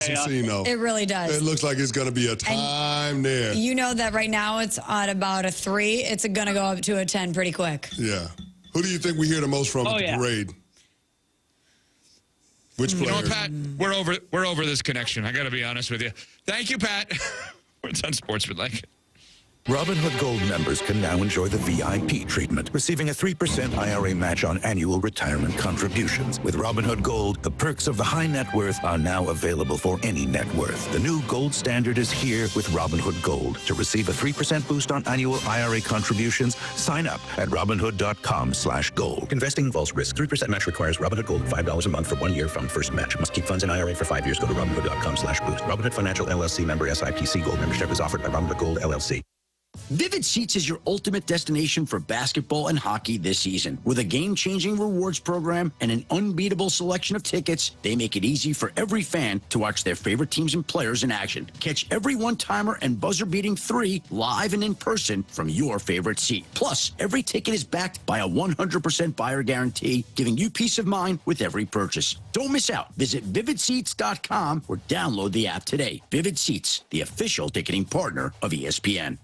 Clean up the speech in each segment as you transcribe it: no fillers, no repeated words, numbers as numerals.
Casino. It really does. It looks like it's going to be a time there. You know that right now it's at about a 3. It's going to go up to a 10 pretty quick. Yeah. Who do you think we hear the most from at the parade? Which player? You know what, Pat? We're over this connection. I got to be honest with you. Thank you, Pat. It's unsportsmanlike. Robinhood Gold members can now enjoy the VIP treatment, receiving a 3% IRA match on annual retirement contributions. With Robinhood Gold, the perks of the high net worth are now available for any net worth. The new gold standard is here with Robinhood Gold. To receive a 3% boost on annual IRA contributions, sign up at Robinhood.com/gold. Investing involves risk. 3% match requires Robinhood Gold $5 a month for 1 year from first match. Must keep funds in IRA for 5 years. Go to Robinhood.com/boost. Robinhood Financial LLC member SIPC. Gold membership is offered by Robinhood Gold LLC. Vivid Seats is your ultimate destination for basketball and hockey this season. With a game-changing rewards program and an unbeatable selection of tickets, they make it easy for every fan to watch their favorite teams and players in action. Catch every one-timer and buzzer-beating 3 live and in person from your favorite seat. Plus, every ticket is backed by a 100% buyer guarantee, giving you peace of mind with every purchase. Don't miss out. Visit VividSeats.com or download the app today. Vivid Seats, the official ticketing partner of ESPN.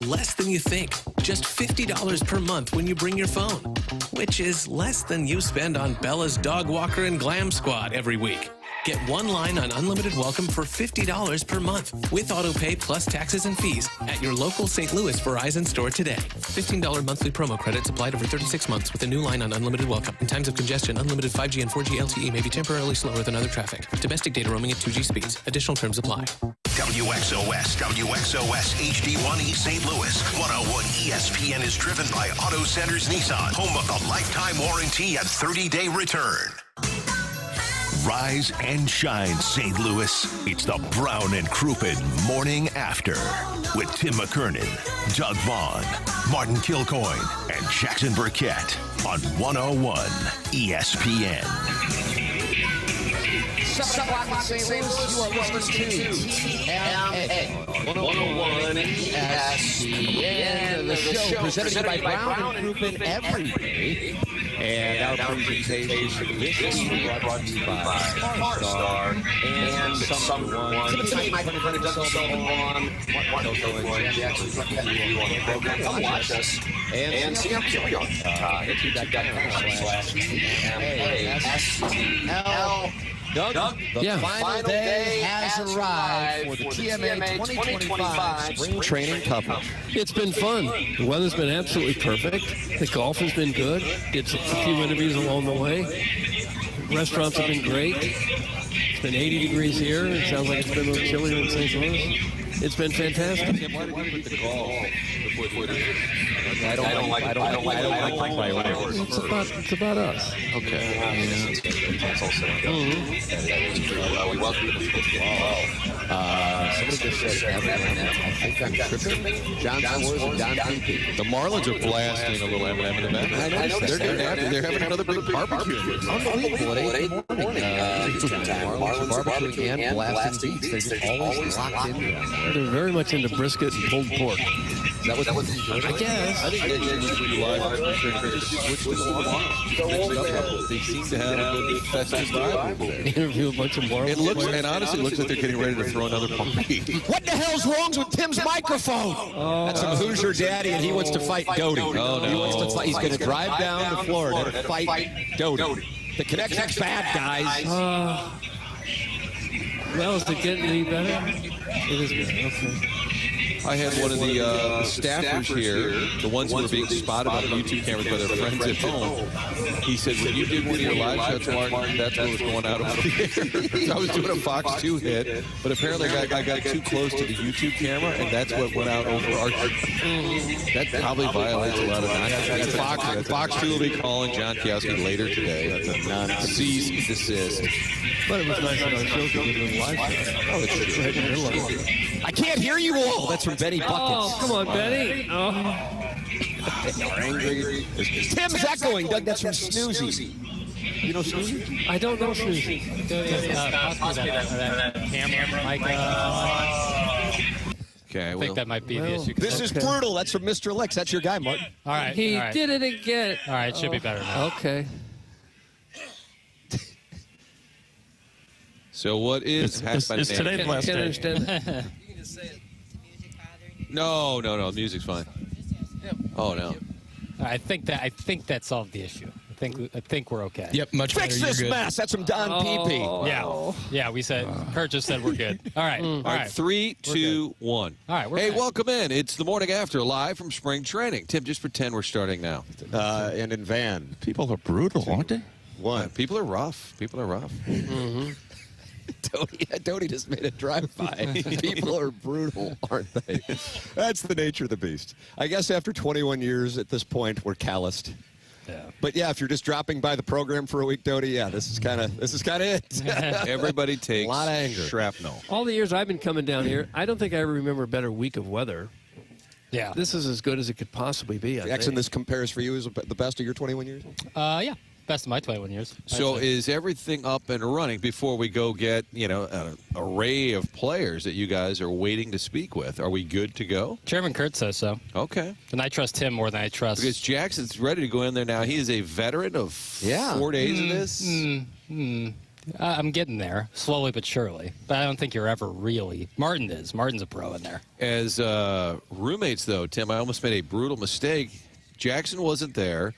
Less than you think. Just $50 per month when you bring your phone, which is less than you spend on Bella's Dog Walker and Glam Squad every week. Get one line on unlimited welcome for $50 per month with auto pay plus taxes and fees at your local St. Louis Verizon store today. $15 monthly promo credits applied over 36 months with a new line on unlimited welcome. In times of congestion, unlimited 5G and 4G LTE may be temporarily slower than other traffic. Domestic data roaming at 2G speeds. Additional terms apply. WXOS HD1E St. Louis. 101 ESPN is driven by Auto Centers Nissan, home of the lifetime warranty and 30-day return. Rise and shine, St. Louis. It's the Brown and Crouppen Morning After with Tim McKernan, Doug Vaughn, Martin Kilcoyne, and Jackson Burkett on 101 ESPN. 7 o'clock in St. Louis, you are listening to TMA 101 ESPN, the show presented by Brown and Crouppen every day. And our presentation this week brought to you by Star and someone. Somebody might have heard of Kilcoyne, Jackson Burkett, you on the program. Come watch us and see our Kilcoyne. YouTube.com/TMASTL. Doug, the final day has arrived for the TMA 2025 Spring Training Coverage. It's been fun. The weather's been absolutely perfect. The golf has been good. Did a few interviews along the way. Restaurants have been great. It's been 80 degrees here. It sounds like it's been a little chillier in St. Louis. It's been fantastic. Tim, why did you put the golf before the I don't like priorities. It's about us. Okay. We welcome the people. Somebody just said, I think I'm tripping. John Wars and Don PP. The Marlins are blasting a little M&M in the back. I noticed They're having another big barbecue. Unbelievable at 8 in the morning. Marlins barbecuing and blasting beats. They're just always locked in. They're very much into brisket and pulled pork. That was I guess. I think they seem to have a good festive vibe. Interview a bunch of Marlins. It looks, and honestly, it looks like they're getting ready to throw another party. What the hell's wrong with Tim's microphone? That's some Hoosier daddy, and he wants to fight Doty. Oh, no. He wants to fight. He's going to drive down to Florida to fight Doty. The connection's bad, guys. Well, is it getting any better? It is good. Okay. I had one of the staffers here, the ones who were being spotted on the YouTube cameras by their friends at home. He said, when you did one of your live shots, Martin, that's what was going out over the air. So I was doing a Fox 2 hit, but apparently I got too close to the YouTube camera, and that's what went out over our... That probably violates a lot of non-. Fox 2 will be calling John Kowski later today. That's a non-cease and desist. But it was nice on our show to do a live shot. Oh, it's true. I can't hear you all. That's from Benny Buckets. Oh, come on, Benny. Oh. Tim's echoing, Doug. That's from Snoozy. You know Snoozy? I don't know Snoozy. Okay, I think that might be the issue. This is brutal. That's from Mr. Lex. That's your guy, Martin. All right. He did it again. All right, it should be better now. Okay. So what is happening? It's today's last day. Understand that. No, the music's fine. Oh no. I think that solved the issue. I think we're okay. Yep, much better. Fix this mess. That's from Don PP. Yeah. We said Kurt just said we're good. All right. All right. 3, 2, 1. All right. Hey, welcome in. It's the morning after, live from spring training. Tim, just pretend we're starting now. And in Van. People are brutal, aren't they? What? People are rough. Mm-hmm. Doty just made a drive-by. People are brutal, aren't they? That's the nature of the beast. I guess after 21 years at this point, we're calloused. Yeah. But yeah, if you're just dropping by the program for a week, Doty, yeah, this is kind of it. Everybody takes a lot of anger. Shrapnel. All the years I've been coming down here, I don't think I ever remember a better week of weather. Yeah. This is as good as it could possibly be. Jackson, this compares for you as the best of your 21 years? Yeah. Best of my 21 years. So is everything up and running before we go get, an array of players that you guys are waiting to speak with? Are we good to go? Chairman Kurt says so. Okay. And I trust him more than I trust. Because Jackson's ready to go in there now. He is a veteran of 4 days of this. I'm getting there, slowly but surely. But I don't think you're ever really. Martin is. Martin's a pro in there. As roommates, though, Tim, I almost made a brutal mistake. Jackson wasn't there.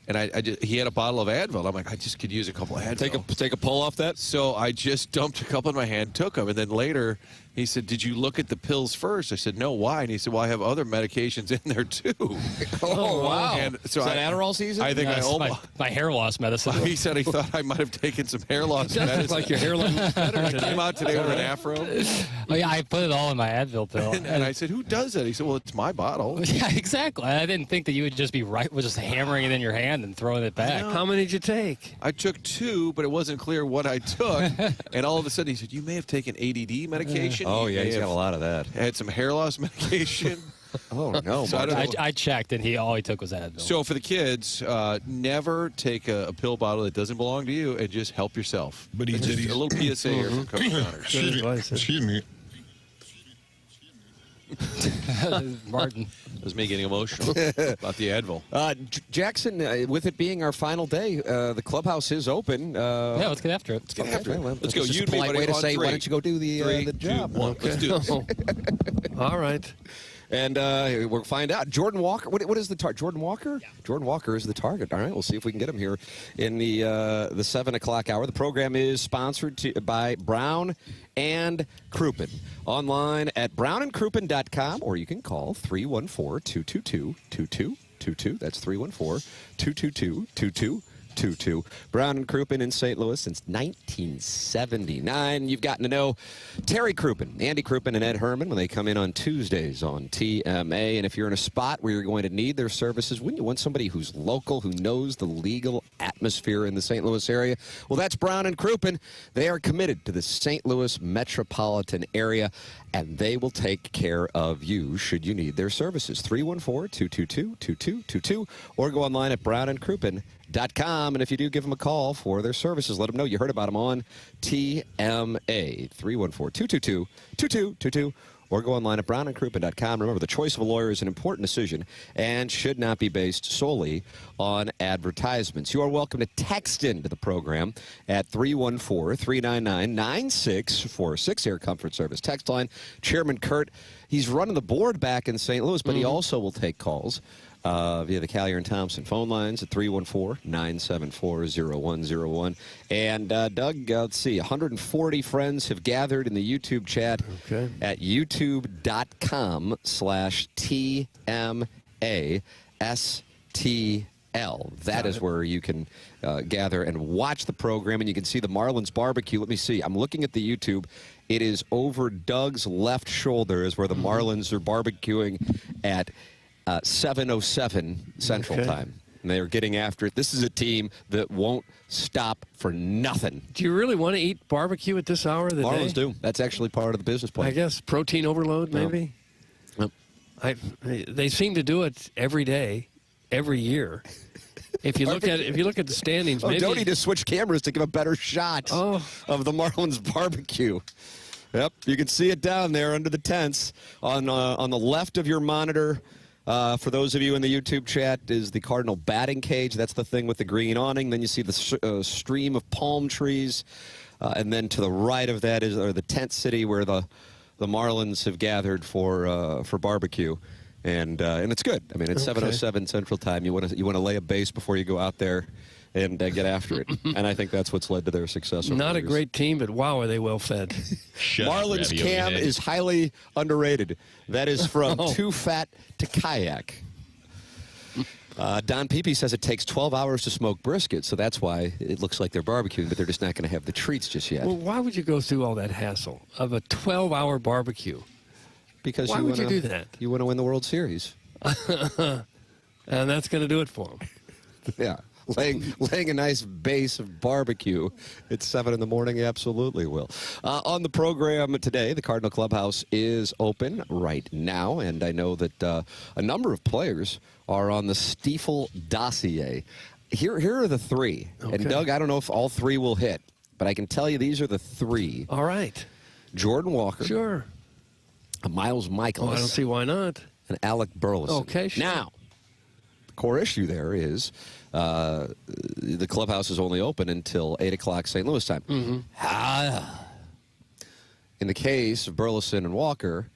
And he had a bottle of Advil. I'm like, I just could use a couple of Advil. Take a pull off that? So I just dumped a couple in my hand, took them. And then later, he said, did you look at the pills first? I said, no, why? And he said, well, I have other medications in there, too. Oh, wow. And so is that Adderall season? I think I almost... My hair loss medicine. He said he thought I might have taken some hair loss medicine. Like your hairline was better I came out today with an afro. Oh, yeah, I put it all in my Advil pill. And I said, who does that? He said, well, it's my bottle. Yeah, exactly. I didn't think that you would just be right with just hammering it in your hand and throwing it back. How many did you take? I took 2, but it wasn't clear what I took. And all of a sudden, he said, you may have taken ADD medication. Oh, yeah, he's got a lot of that. Had some hair loss medication. Oh, no. So I checked, and all he took was Advil. So for the kids, never take a pill bottle that doesn't belong to you and just help yourself. But a little PSA here from Coach Connors. Excuse me. Martin. That was me getting emotional about the Advil. Jackson, with it being our final day, the clubhouse is open. Yeah, let's get after it. Let's get after it. Well, Let's go. Just You a polite way to say, three. why don't you go do the 3, the 2, job? 1. Let's do this. All right. And we'll find out. Jordan Walker, what is the target? Jordan Walker? Yeah. Jordan Walker is the target. All right, we'll see if we can get him here in the 7 o'clock hour. The program is sponsored by Brown and Crouppen. Online at brownandcrouppen.com, or you can call 314-222-2222. That's 314-222-2222. Brown and Crouppen in St. Louis since 1979. You've gotten to know Terry Crouppen, Andy Crouppen, and Ed Herman when they come in on Tuesdays on TMA. And if you're in a spot where you're going to need their services, wouldn't you want somebody who's local, who knows the legal atmosphere in the St. Louis area? Well, that's Brown and Crouppen. They are committed to the St. Louis metropolitan area, and they will take care of you should you need their services. 314-222-2222, or go online at brownandcrouppen.com. And if you do give them a call for their services, let them know you heard about them on TMA. 314-222-2222, or go online at brownandcrouppen.com. Remember, the choice of a lawyer is an important decision and should not be based solely on advertisements. You are welcome to text into the program at 314-399-9646, Air Comfort Service text line. Chairman Kurt, he's running the board back in St. Louis, but he also will take calls via the Callier and Thompson phone lines at 314-974-0101. And, Doug, let's see, 140 friends have gathered in the YouTube chat at youtube.com/TMASTL. That is where you can gather and watch the program, and you can see the Marlins barbecue. Let me see. I'm looking at the YouTube. It is over Doug's left shoulder is where the Marlins are barbecuing at 7:07 Central Time. And they are getting after it. This is a team that won't stop for nothing. Do you really want to eat barbecue at this hour of the day? Marlins do. That's actually part of the business plan. I guess protein overload, maybe? Yep. They seem to do it every day, every year. If you look at the standings, maybe don't need to switch cameras to give a better shot of the Marlins barbecue. Yep, you can see it down there under the tents on the left of your monitor. For those of you in the YouTube chat, is the Cardinal batting cage. That's the thing with the green awning. Then you see the stream of palm trees. And then to the right of that is the tent city where the Marlins have gathered for barbecue. And it's good. I mean, it's 7:07 Central Time. You want to lay a base before you go out there and get after it. And I think that's what's led to their success. Not a great team, but wow, are they well fed. Marlins Cam is highly underrated. That is from Too Fat to Kayak. Don Pepe says it takes 12 hours to smoke brisket, so that's why it looks like they're barbecuing, but they're just not going to have the treats just yet. Well, why would you go through all that hassle of a 12-hour barbecue? Because why would you do that? You want to win the World Series. And that's going to do it for them. Yeah. Laying a nice base of barbecue at 7 in the morning absolutely will. On the program today, the Cardinal Clubhouse is open right now, and I know that a number of players are on the Stiefel dossier. Here are the three. Okay. And, Doug, I don't know if all three will hit, but I can tell you these are the three. All right. Jordan Walker. Sure. Miles Michaelis. Oh, I don't see why not. And Alec Burleson. Okay, sure. Now, the core issue there is the clubhouse is only open until 8 o'clock St. Louis time. In the case of Burleson and Walker,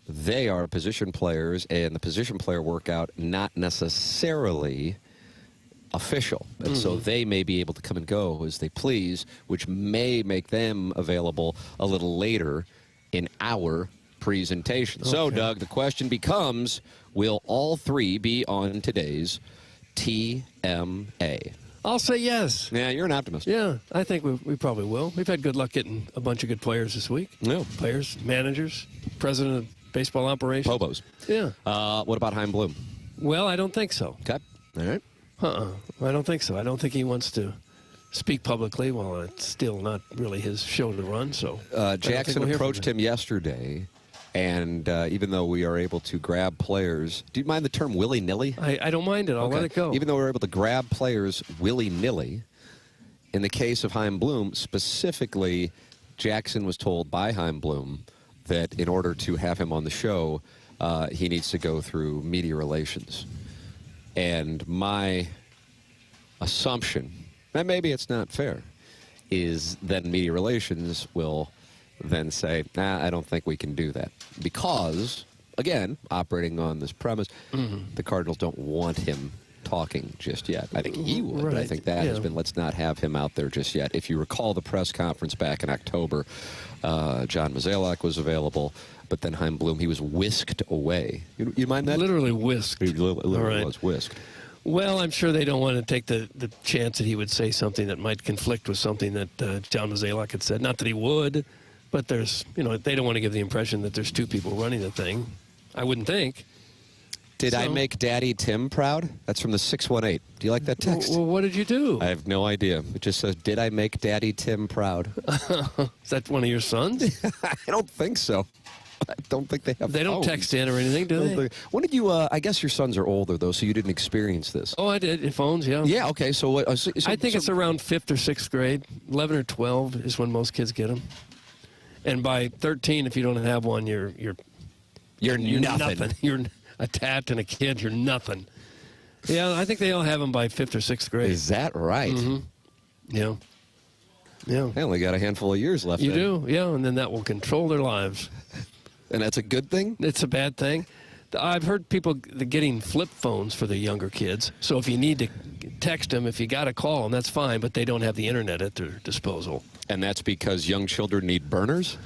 they are position players, and the position player workout not necessarily official. And so they may be able to come and go as they please, which may make them available a little later in our presentation. Okay. So, Doug, the question becomes, will all three be on today's TMA? I'll say yes. Yeah, you're an optimist. Yeah, I think we probably will. We've had good luck getting a bunch of good players this week. Yeah. Players, managers, president of baseball operations. Hobos. Yeah. What about Chaim Bloom? Well, I don't think so. Okay. All right. I don't think so. I don't think he wants to speak publicly. Well, it's still not really his show to run. So Jackson approached him yesterday. And even though we are able to grab players, do you mind the term willy-nilly? I don't mind it. I'll let it go. Even though we're able to grab players willy-nilly, in the case of Chaim Bloom, specifically, Jackson was told by Chaim Bloom that in order to have him on the show, he needs to go through media relations. And my assumption, and maybe it's not fair, is then media relations will then say, I don't think we can do that. Because, again, operating on this premise, the Cardinals don't want him talking just yet. I think he would, but I think that has been, let's not have him out there just yet. If you recall the press conference back in October, John Mozeliak was available, but then Chaim Bloom, he was whisked away. You mind that? Literally whisked. He literally was whisked. Well, I'm sure they don't want to take the chance that he would say something that might conflict with something that John Mozeliak had said. Not that he would, but there's, they don't want to give the impression that there's two people running the thing. I wouldn't think. Did I make Daddy Tim proud? That's from the 618. Do you like that text? Well, what did you do? I have no idea. It just says, did I make Daddy Tim proud? Is that one of your sons? I don't think so. I don't think they have They don't phones. text in or anything, do they? When did you, I guess your sons are older, though, so you didn't experience this. Oh, I did. Phones, yeah. Yeah, okay. So, what? I think it's around 5th or 6th grade. 11 or 12 is when most kids get them. And by 13, if you don't have one, you're nothing. You're a tat and a kid. You're nothing. Yeah, I think they all have them by 5th or 6th grade. Is that right? Mm-hmm. Yeah. Yeah. They only got a handful of years left. You then. do, yeah, and then that will control their lives. And that's a good thing? It's a bad thing. I've heard people getting flip phones for the younger kids. So if you need to text them, if you got to call them, that's fine, but they don't have the internet at their disposal. And that's because young children need burners?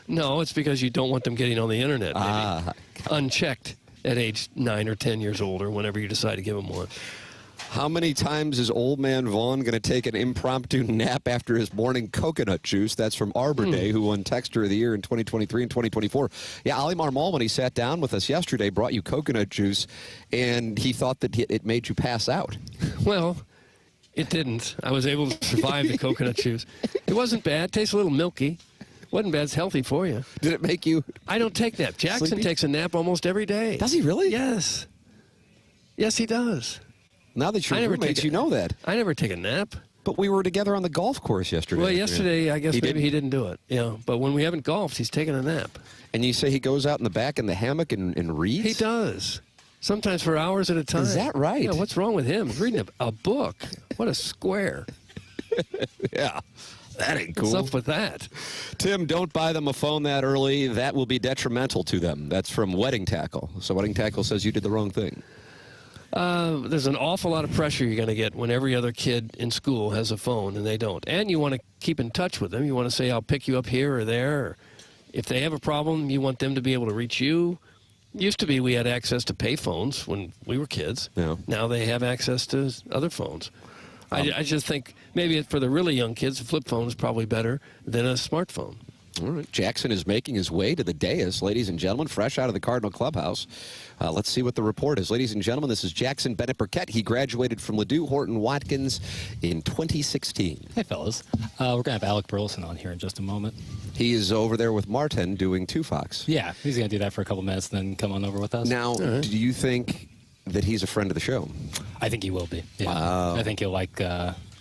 No, it's because you don't want them getting on the internet, maybe. Unchecked at age 9 or 10 years old or whenever you decide to give them one. How many times is old man Vaughn going to take an impromptu nap after his morning coconut juice? That's from Arbor Day, who won Texter of the Year in 2023 and 2024. Yeah, Ali Marmol, when he sat down with us yesterday, brought you coconut juice, and he thought that it made you pass out. Well, it didn't. I was able to survive the coconut juice. It wasn't bad. Tastes a little milky. Wasn't bad. It's healthy for you. Did it make you? I don't take naps. Jackson sleepy? takes a nap almost every day. Does he really? Yes. Yes, he does. Now that you're roommates, you know that. I never take a nap. But we were together on the golf course yesterday. Well, yesterday, I guess he didn't do it. Yeah, but when we haven't golfed, he's taking a nap. And you say he goes out in the back in the hammock and reads? He does. Sometimes for hours at a time. Is that right? Yeah, what's wrong with him? He's reading a book. What a square. Yeah. That ain't cool. What's up with that? Tim, don't buy them a phone that early. That will be detrimental to them. That's from Wedding Tackle. So Wedding Tackle says you did the wrong thing. There's an awful lot of pressure you're going to get when every other kid in school has a phone and they don't. And you want to keep in touch with them. You want to say, I'll pick you up here or there. Or if they have a problem, you want them to be able to reach you. Used to be we had access to pay phones when we were kids. Yeah. Now they have access to other phones. I just think maybe for the really young kids, a flip phone is probably better than a smartphone. All right. Jackson is making his way to the dais, ladies and gentlemen, fresh out of the Cardinal clubhouse. Let's see what the report is. Ladies and gentlemen, this is Jackson Burkett. He graduated from Ladue Horton Watkins in 2016. Hey, fellas. We're going to have Alec Burleson on here in just a moment. He is over there with Martin doing Two Fox. Yeah, he's going to do that for a couple minutes, then come on over with us. Now, do you think that he's a friend of the show? I think he will be. Yeah. Wow. I think he'll like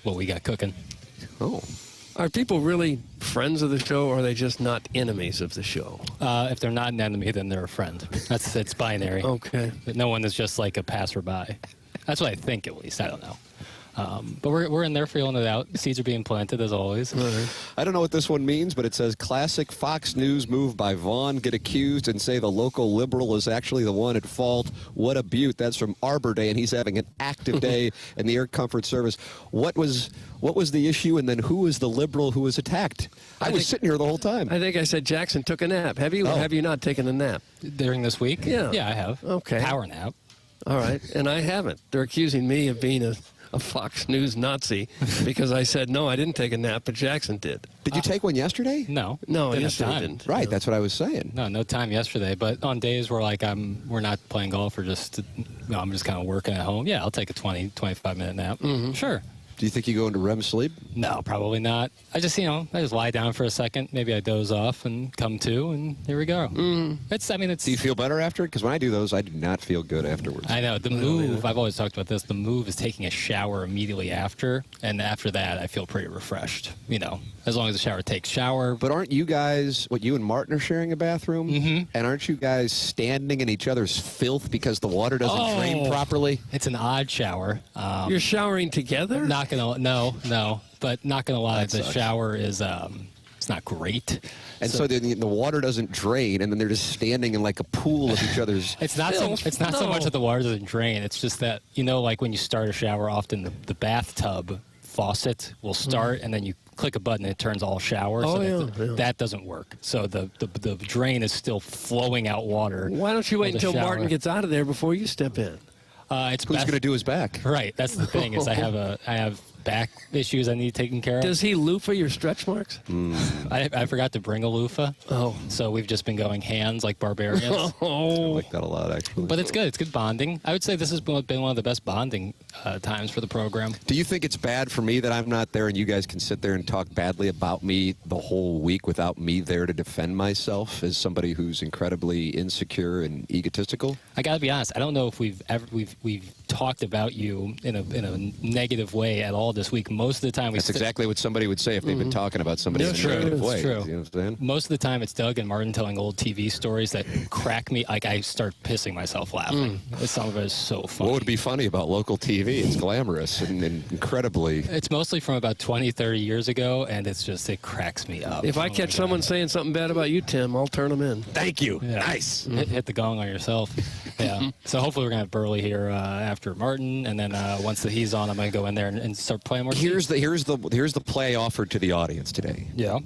what we got cooking. Oh. Are people really friends of the show, or are they just not enemies of the show? If they're not an enemy, then they're a friend. It's binary. Okay. But no one is just like a passerby. That's what I think, at least. I don't know. But we're in there feeling it out. Seeds are being planted, as always. I don't know what this one means, but it says, classic Fox News move by Vaughn. Get accused and say the local liberal is actually the one at fault. What a beaut. That's from Arbor Day, and he's having an active day in the Air Comfort Service. What was the issue, and then who was the liberal who was attacked? I was sitting here the whole time. I think I said Jackson took a nap. Have you or have you not taken a nap? During this week? Yeah. Yeah, I have. Okay. Power nap. All right. And I haven't. They're accusing me of being a Fox News Nazi because I said, no, I didn't take a nap, but Jackson did. Did you take one yesterday? No. No, Didn't have yesterday I time. didn't. Right, that's what I was saying. No time yesterday. But on days where we're not playing golf or I'm just kind of working at home, yeah, I'll take a 20, 25-minute nap. Mm-hmm. Sure. Do you think you go into REM sleep? No, probably not. I just lie down for a second. Maybe I doze off and come to, and here we go. It's. Do you feel better after it? Because when I do those, I do not feel good afterwards. I know. The move, I've always talked about this, the move is taking a shower immediately after, and after that, I feel pretty refreshed, as long as the shower takes shower. But aren't you guys, you and Martin are sharing a bathroom? Mm-hmm. And aren't you guys standing in each other's filth because the water doesn't drain properly? It's an odd shower. You're showering together? No. But not gonna lie, That the sucks. shower is it's not great. And so the water doesn't drain, and then they're just standing in like a pool of each other's. It's not so much that the water doesn't drain. It's just that like when you start a shower, often the bathtub faucet will start, and then you click a button and it turns all shower. That doesn't work. So the drain is still flowing out water. Why don't you wait until Martin gets out of there before you step in? Who's going to do his back? Right. That's the thing is I have back issues I need taken care of. Does he loofah your stretch marks? I forgot to bring a loofah. Oh. So we've just been going hands like barbarians. I like that a lot, actually. But it's good. It's good bonding. I would say this has been one of the best bonding times for the program. Do you think it's bad for me that I'm not there and you guys can sit there and talk badly about me the whole week without me there to defend myself as somebody who's incredibly insecure and egotistical? I got to be honest. I don't know if we've talked about you in a negative way at all this week. Most of the time, that's exactly what somebody would say if they've been talking about somebody in a negative way. True. You know what I'm saying? Most of the time, it's Doug and Martin telling old TV stories that crack me. Like I start pissing myself laughing. Some of it is so funny. What would be funny about local TV? It's glamorous and incredibly. It's mostly from about 20, 30 years ago, and it cracks me up. If I catch someone saying something bad about you, Tim, I'll turn them in. Thank you. Yeah. Nice. Hit the gong on yourself. Yeah. So hopefully we're gonna have Burley here after Martin, and then once he's on, I'm gonna go in there and start playing more. Here's the play offered to the audience today. Yeah.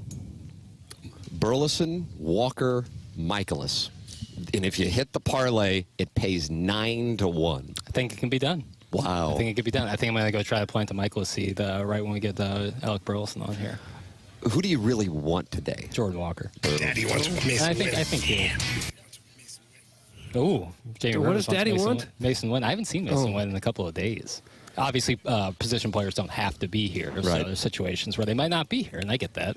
Burleson, Walker, Michaelis. And if you hit the parlay, it pays 9-1. I think it can be done. Wow. I think it could be done. I think I'm going to go try to plant the Michaelis seed right when we get Alec Burleson on here. Who do you really want today? Jordan Walker. Daddy wants Mason I think he. Oh, Jamie. What does Daddy want? Mason Wynn. I haven't seen Mason Wynn in a couple of days. Obviously, position players don't have to be here. So there's situations where they might not be here, and I get that.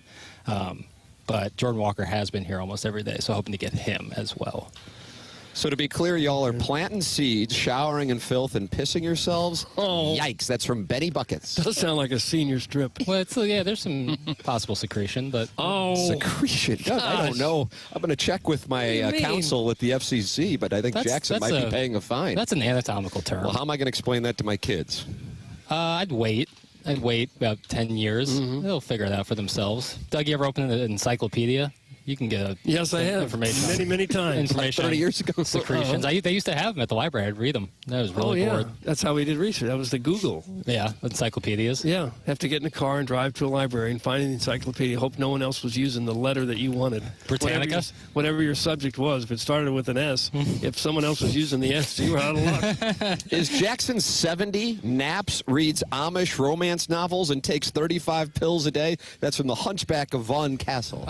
But Jordan Walker has been here almost every day, so hoping to get him as well. So to be clear, y'all are planting seeds, showering in filth, and pissing yourselves? Oh. Yikes, that's from Benny Buckets. Does sound like a senior strip. Well, there's some possible secretion, but... Secretion? God, I don't know. I'm going to check with my counsel at the FCC, but I think Jackson might be paying a fine. That's an anatomical term. Well, how am I going to explain that to my kids? I'd wait about 10 years. They'll figure it out for themselves. Doug, you ever open an encyclopedia? You can get Yes, I have. Information. Many times. Information 30 years ago. Secretions. They used to have them at the library. I'd read them. I was really bored. That's how we did research. That was the Google. Yeah, encyclopedias. Yeah, have to get in a car and drive to a library and find an encyclopedia. Hope no one else was using the letter that you wanted. Britannica? Whatever your subject was. If it started with an S, if someone else was using the S, you were out of luck. Is Jackson 70, naps, reads Amish romance novels, and takes 35 pills a day? That's from The Hunchback of Vaughn Castle.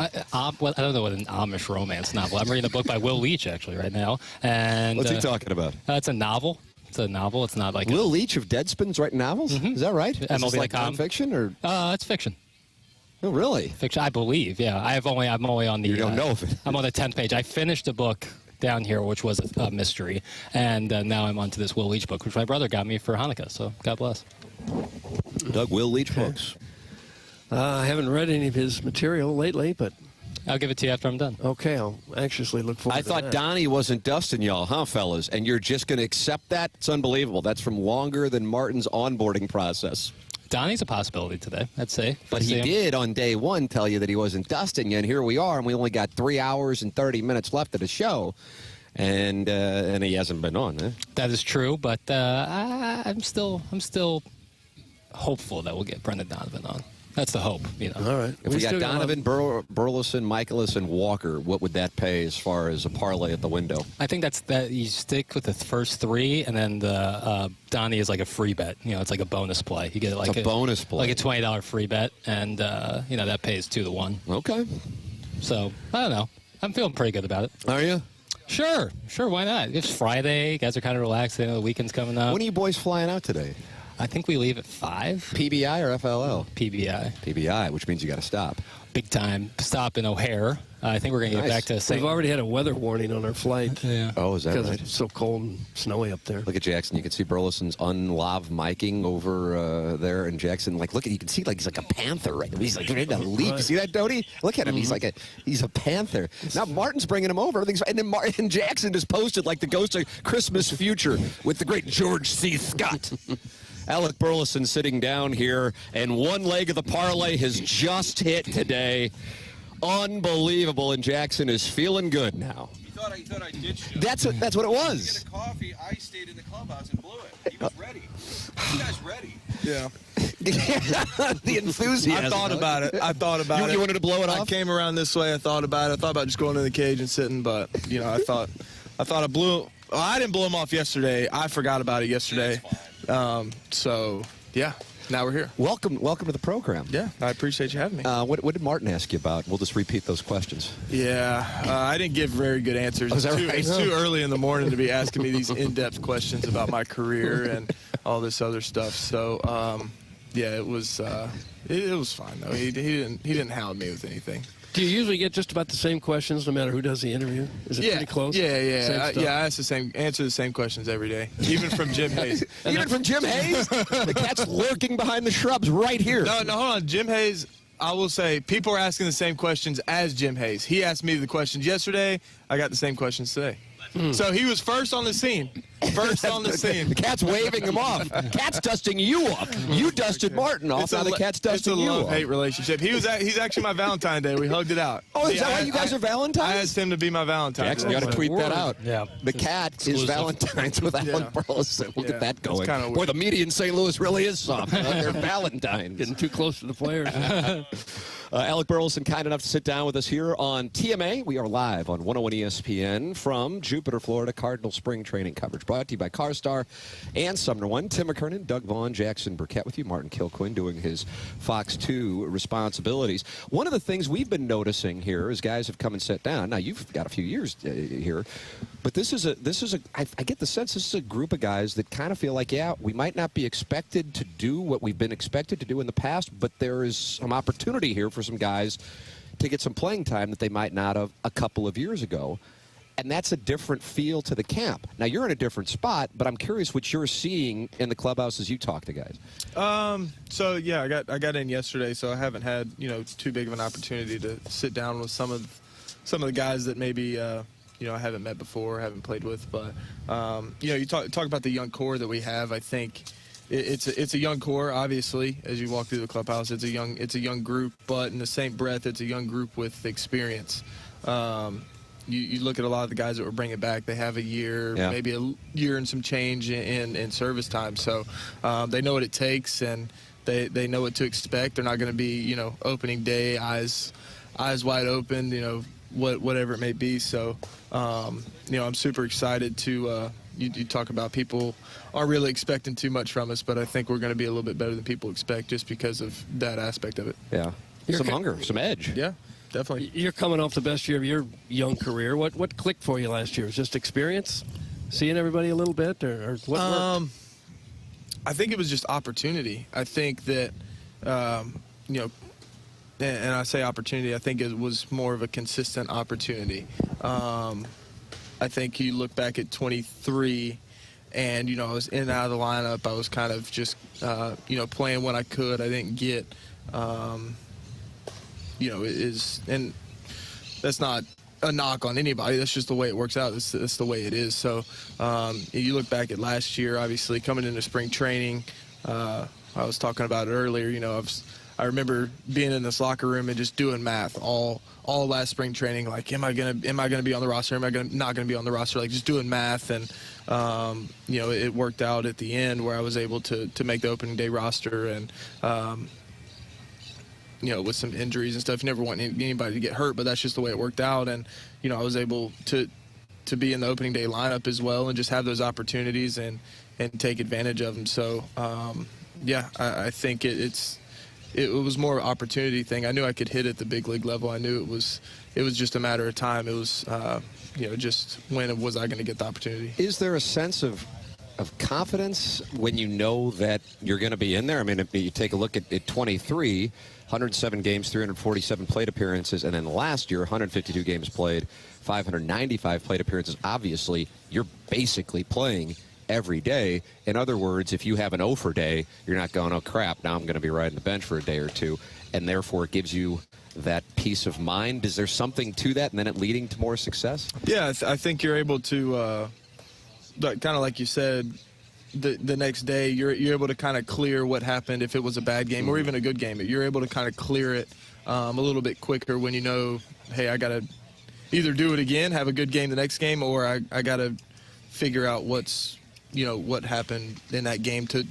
I don't know what an Amish romance novel. I'm reading a book by Will Leach, actually, right now. And what's he talking about? It's a novel. It's a novel. It's not like Will Leach of Deadspin's writing novels? Is that right? Is this like nonfiction or? It's fiction. Oh, really? Fiction, I believe. Yeah, I'm only on the. You don't know if it. I'm on the 10th page. I finished a book down here, which was a mystery, and now I'm onto this Will Leach book, which my brother got me for Hanukkah. So God bless. Doug, Will Leach books. I haven't read any of his material lately, but. I'll give it to you after I'm done. Okay, I'll anxiously look forward to that. I thought Donnie wasn't dusting y'all, huh, fellas? And you're just going to accept that? It's unbelievable. That's from longer than Martin's onboarding process. Donnie's a possibility today, I'd say. But he did on day one tell you that he wasn't dusting you, and here we are, and we only got 3 hours and 30 minutes left of the show. And he hasn't been on, eh? That is true, but I'm still hopeful that we'll get Brendan Donovan on. That's the hope, All right. If we got Donovan, Burleson, Michaelis, and Walker, what would that pay as far as a parlay at the window? I think that you stick with the first three, and then the Donnie is like a free bet. It's like a bonus play. You get like a bonus play, like a $20 free bet, and that pays 2-1. Okay. So I don't know. I'm feeling pretty good about it. Are you? Sure. Why not? It's Friday. Guys are kind of relaxed. The weekend's coming up. When are you boys flying out today? I think we leave at 5. PBI or FLL? PBI. PBI, which means you got to stop. Big time stop in O'Hare. I think we're going to get back to St. We've already had a weather warning on our flight. Yeah. Oh, is that right? Because it's so cold and snowy up there. Look at Jackson. You can see Burleson's unlav miking over there, and Jackson, like, look at, you can see, like, he's like a panther right now. He's like ready to leap. You see that, Doty? Look at him. He's like he's a panther. Now Martin's bringing him over. Everything's, and then and Jackson just posted like the ghost of Christmas future with the great George C. Scott. Alec Burleson sitting down here, and one leg of the parlay has just hit today. Unbelievable, and Jackson is feeling good now. You thought I ditched you. That's what it was. Get a coffee. I stayed in the clubhouse and blew it. He was ready. You guys ready? Yeah. The enthusiasm. I thought about it. You wanted to blow it off? I came around this way. I thought about it. I thought about just going in the cage and sitting, but I thought I blew. Well, I didn't blow him off yesterday. I forgot about it yesterday. So yeah. Now we're here. Welcome to the program. Yeah, I appreciate you having me. What did Martin ask you about? We'll just repeat those questions. Yeah, I didn't give very good answers. It's too early in the morning to be asking me these in-depth questions about my career and all this other stuff. So, yeah, it was fine though. He didn't hound me with anything. Do you usually get just about the same questions no matter who does the interview? Is it pretty close? Yeah. I answer the same questions every day, even from Jim Hayes. Even from Jim Hayes? The cat's lurking behind the shrubs right here. No, hold on. Jim Hayes, I will say, people are asking the same questions as Jim Hayes. He asked me the questions yesterday. I got the same questions today. So he was first on the scene. The cat's waving him off. Cat's dusting you off. You dusted Martin off. Now the cat's dusting you off. It's a love-hate relationship. He's actually my Valentine Day. We hugged it out. Oh, is that why you guys are Valentines? I asked him to be my Valentine. Jackson, you got to tweet that out. Yeah. The cat is Valentine's with Alan Burleson. We'll get that going. Boy, the media in St. Louis really is soft. They're Valentines. Getting too close to the players. Alec Burleson, kind enough to sit down with us here on TMA. We are live on 101 ESPN from Jupiter, Florida. Cardinal spring training coverage brought to you by CarStar and Sumner One. Tim McKernan, Doug Vaughn, Jackson Burkett with you. Martin Kilcoyne doing his Fox 2 responsibilities. One of the things we've been noticing here as guys have come and sat down. Now, you've got a few years here, but I get the sense this is a group of guys that kind of feel like, yeah, we might not be expected to do what we've been expected to do in the past, but there is some opportunity here for some guys to get some playing time that they might not have a couple of years ago. And that's a different feel to the camp. Now, you're in a different spot, but I'm curious what you're seeing in the clubhouse as you talk to guys. So, yeah, I got in yesterday, so I haven't had, too big of an opportunity to sit down with some of the guys that maybe, I haven't met before, haven't played with. But, you talk about the young core that we have. I think it's a young core, obviously, as you walk through the clubhouse. It's a young group, but in the same breath, it's a young group with experience. You look at a lot of the guys that we're bringing back, they have a year, maybe a year and some change in service time. So they know what it takes, and they know what to expect. They're not going to be, opening day, eyes wide open, whatever it may be. So, I'm super excited to you talk about people aren't really expecting too much from us, but I think we're going to be a little bit better than people expect just because of that aspect of it. Yeah. Some hunger, some edge. Yeah. Definitely. You're coming off the best year of your young career. What clicked for you last year? Was it just experience, seeing everybody a little bit, or what worked? I think it was just opportunity. I think that, and I say opportunity, I think it was more of a consistent opportunity. I think you look back at 23, and, I was in and out of the lineup. I was kind of just, playing when I could. I didn't get... and that's not a knock on anybody. That's just the way it works out. That's the way it is. So you look back at last year, obviously coming into spring training. I was talking about it earlier. I remember being in this locker room and just doing math all last spring training. Like, am I gonna be on the roster? Am I not gonna be on the roster? Like, just doing math, and it worked out at the end where I was able to make the opening day roster, and with some injuries and stuff, you never want anybody to get hurt, but that's just the way it worked out. And, I was able to be in the opening day lineup as well and just have those opportunities and take advantage of them. So, I think it was more an opportunity thing. I knew I could hit at the big league level. I knew it was just a matter of time. It was, just when was I going to get the opportunity. Is there a sense of confidence when you know that you're going to be in there? I mean, if you take a look at 23, 107 games, 347 plate appearances, and then last year, 152 games played, 595 plate appearances. Obviously, you're basically playing every day. In other words, if you have an 0 for day, you're not going, oh, crap, now I'm going to be riding the bench for a day or two, and therefore it gives you that peace of mind. Is there something to that, and then it leading to more success? Yeah, I think you're able to, kind of like you said, the next day, you're able to kind of clear what happened if it was a bad game or even a good game. You're able to kind of clear it a little bit quicker when you know, hey, I got to either do it again, have a good game the next game, or I got to figure out what happened in that game to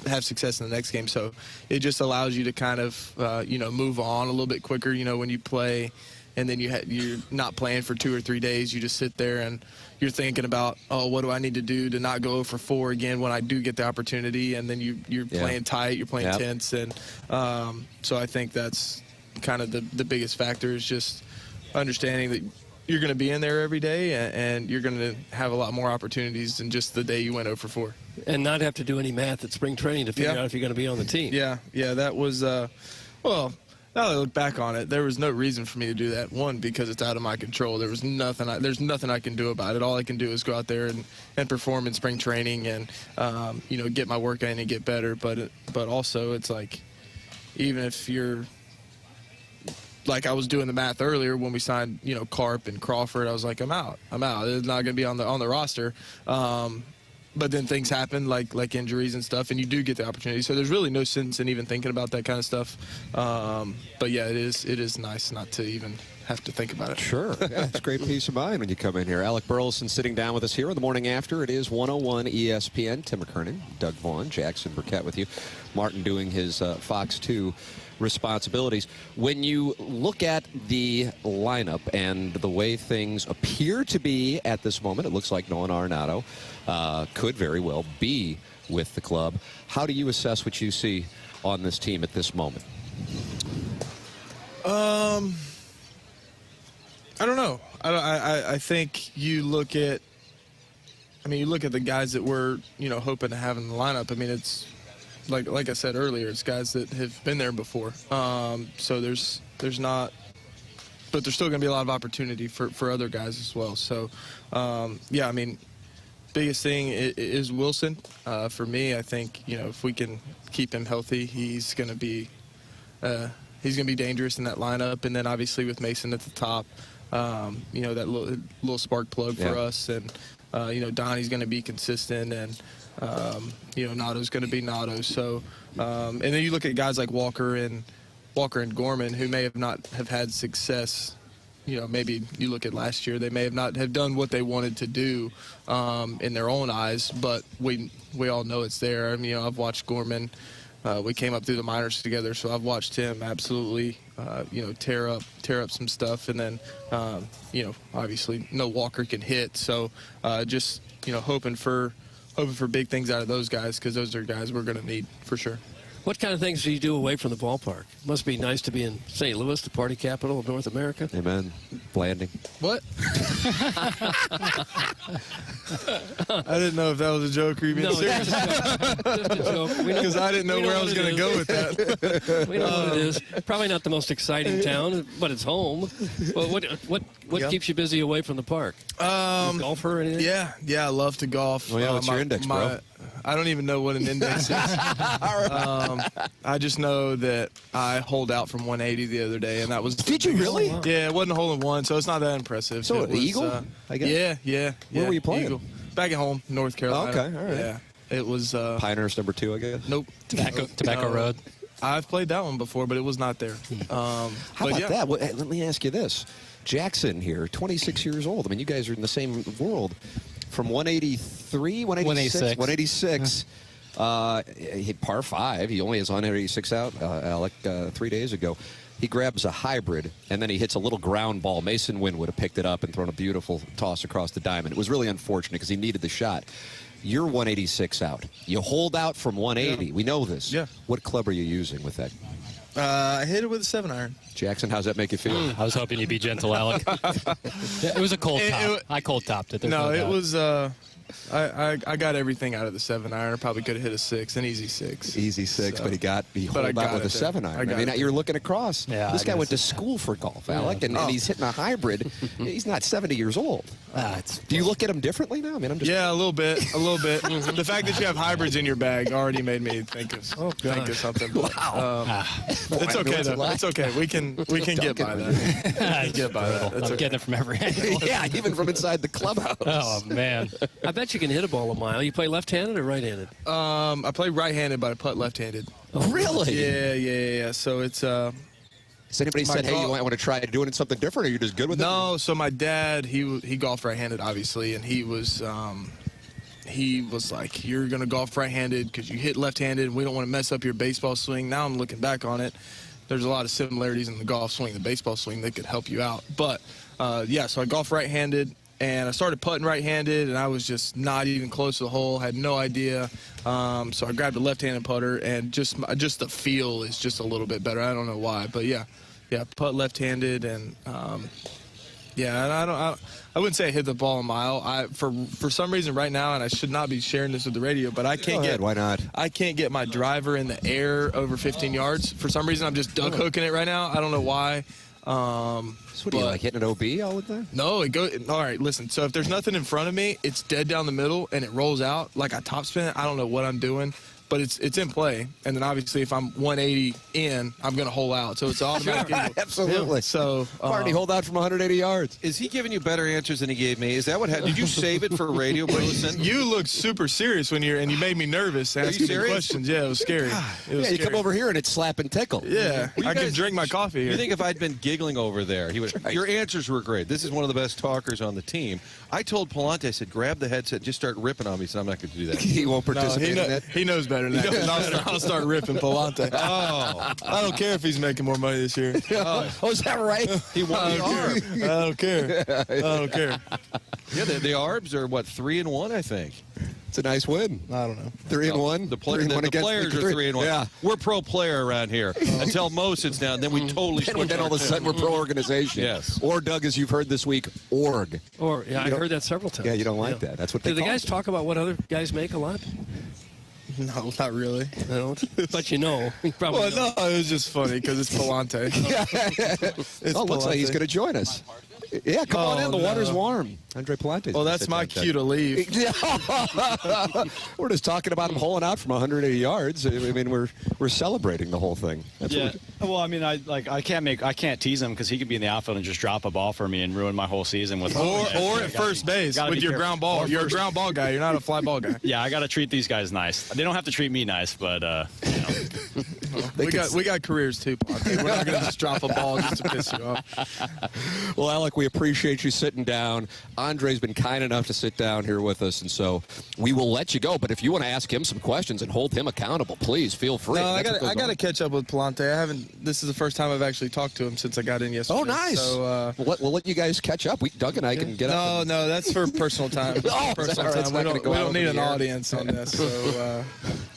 have success in the next game. So it just allows you to kind of, move on a little bit quicker, when you play and then you're not playing for 2 or 3 days. You just sit there and you're thinking about, oh, what do I need to do to not go for 4 again when I do get the opportunity? And then you're playing tight, you're playing tense. And so I think that's kind of the biggest factor is just understanding that you're going to be in there every day and you're going to have a lot more opportunities than just the day you went 0 for 4. And not have to do any math at spring training to figure out if you're going to be on the team. Yeah, that was, well, now that I look back on it, there was no reason for me to do that. One, because it's out of my control. There's nothing I can do about it. All I can do is go out there and perform in spring training and, get my work in and get better. But also it's like, even if you're, like I was doing the math earlier when we signed, Carp and Crawford, I was like, I'm out. It's not going to be on the roster. But then things happen like injuries and stuff, and you do get the opportunity. So there's really no sense in even thinking about that kind of stuff. But yeah, it is nice not to even have to think about it. Sure. Yeah, it's great peace of mind when you come in here. Alec Burleson sitting down with us here on the morning after. It is 101 ESPN. Tim McKernan, Doug Vaughn, Jackson Burkett with you. Martin doing his Fox 2 responsibilities. When you look at the lineup and the way things appear to be at this moment, it looks like Nolan Arenado could very well be with the club. How do you assess what you see on this team at this moment? I don't know. I think you look at the guys that we're, hoping to have in the lineup. I mean, it's like I said earlier, it's guys that have been there before. So there's not, but there's still going to be a lot of opportunity for other guys as well. So, biggest thing is Wilson. For me, I think, if we can keep him healthy, he's going to be dangerous in that lineup. And then obviously with Mason at the top, that little spark plug for us. And, Donnie's going to be consistent, and, Nato's going to be Nato. So, and then you look at guys like Walker and Gorman, who may not have had success. Maybe you look at last year, they may not have done what they wanted to do in their own eyes, but we all know it's there. I mean, I've watched Gorman. We came up through the minors together, so I've watched him absolutely, tear up some stuff. And then, obviously, Walker can hit. So just, hoping for big things out of those guys, because those are guys we're going to need for sure. What kind of things do you do away from the ballpark? It must be nice to be in St. Louis, the party capital of North America. Amen. Landing. What? I didn't know if that was a joke or you mean serious. Just a joke. Because I didn't know where I was going to go with that. We know what it is. Probably not the most exciting town, but it's home. Well, what keeps you busy away from the park? Golfer or anything? Yeah, I love to golf. Well, what's your index, bro? I don't even know what an index is. I just know that I holed out from 180 the other day, and that was. Did you really? Yeah, it wasn't a hole in one, so it's not that impressive. So an eagle? I guess. Yeah. Where were you playing? Eagle. Back at home, North Carolina. Oh, okay, all right. Yeah, it was. Pinehurst number 2, I guess. Nope. Tobacco Road. I've played that one before, but it was not there. How about that? Well, let me ask you this. Jackson here, 26 years old. I mean, you guys are in the same world. From 186. 186. He hit par 5. He only has 186 out, Alec, 3 days ago. He grabs a hybrid, and then he hits a little ground ball. Mason Wynn would have picked it up and thrown a beautiful toss across the diamond. It was really unfortunate because he needed the shot. You're 186 out. You hold out from 180. Yeah. We know this. Yeah. What club are you using with that? I hit it with a 7-iron. Jackson, how's that make you feel? I was hoping you'd be gentle, Alec. It was a cold top. I cold topped it. No, it was. I got everything out of the 7-iron. Probably could have hit a 6, an easy 6. Easy 6, so, but he holed out with a 7-iron. I mean, you're looking across. Yeah, this guy went to school for golf, Alec, and he's hitting a hybrid. He's not 70 years old. Do you look at him differently now? I mean, I'm just a little bit. The fact that you have hybrids in your bag already made me think of something. But, it's okay though. It's okay. We can get by that. Get by that. I'm getting it from every angle. Yeah, even from inside the clubhouse. Oh man, I bet you can hit a ball a mile. You play left-handed or right-handed? I play right-handed, but I putt left-handed. Oh, really? Yeah. So it's Has anybody said, hey, you might want to try doing something different, or are you just good with it? No, so my dad, he golfed right-handed, obviously, and he was like, you're going to golf right-handed because you hit left-handed, and we don't want to mess up your baseball swing. Now I'm looking back on it. There's a lot of similarities in the golf swing, the baseball swing that could help you out. But, so I golf right-handed, and I started putting right-handed, and I was just not even close to the hole, had no idea. So I grabbed a left-handed putter, and just the feel is just a little bit better. I don't know why, but yeah, putt left-handed, and I wouldn't say I hit the ball a mile. For some reason right now, and I should not be sharing this with the radio, but I can't get. Why not? I can't get my driver in the air over 15 yards. For some reason, I'm just duck hooking it right now. I don't know why. So what, do you like hitting an OB all the time? No, it goes. All right, listen. So if there's nothing in front of me, it's dead down the middle and it rolls out like I top spin it. I don't know what I'm doing, but it's in play. And then obviously if I'm 180 in, I'm gonna hole out. So it's automatic. Absolutely. So Marty hold out from 180 yards. Is he giving you better answers than he gave me? Is that what happened? Did you save it for radio, Burleson? You look super serious when you made me nervous asking me questions. Yeah, it was scary. You come over here and it's slap and tickle. Yeah, I can drink my coffee here. You think if I'd been giggling over there, he would. Right. Your answers were great. This is one of the best talkers on the team. I told Palante, I said, grab the headset, and just start ripping on me. He said, I'm not going to do that. He won't participate in that. He knows better than that. I'll start ripping Palante. Oh. I don't care if he's making more money this year. Is that right? He won the ARB. I don't care. I don't care. Yeah, the ARBs are, 3-1, I think. It's a nice win. I don't know. 3-1. The players are 3-1. Yeah. We're pro player around here. Until Mo sits down, then we totally switch. Then all of a sudden we're pro organization. Yes. Or, Doug, as you've heard this week, org. Or I heard that several times. Yeah, you don't like that. That's what they Do the call guys it. talk about what other guys make a lot? No, not really. I don't. But you know. You probably know. No, it was just funny because it's Palante. Looks like he's going to join us. Yeah, come on in. The water's warm. Andre Palante. Well, that's my cue to leave. We're just talking about him holing out from 180 yards. I mean, we're celebrating the whole thing. That's Well, I mean, I can't tease him because he could be in the outfield and just drop a ball for me and ruin my whole season with. Or at first base with your ground ball. You're a ground ball guy. You're not a fly ball guy. Yeah, I got to treat these guys nice. They don't have to treat me nice, but we got careers too, Palante. We're not going to just drop a ball just to piss you off. Well, Alec, we appreciate you sitting down. Andre's been kind enough to sit down here with us, and so we will let you go. But if you want to ask him some questions and hold him accountable, please feel free. No, I got to catch up with Palante. I haven't. This is the first time I've actually talked to him since I got in yesterday. Oh, nice. So we'll let you guys catch up. Doug and I can get up. No, that's for personal time. Personal time. We don't need an audience on this. So,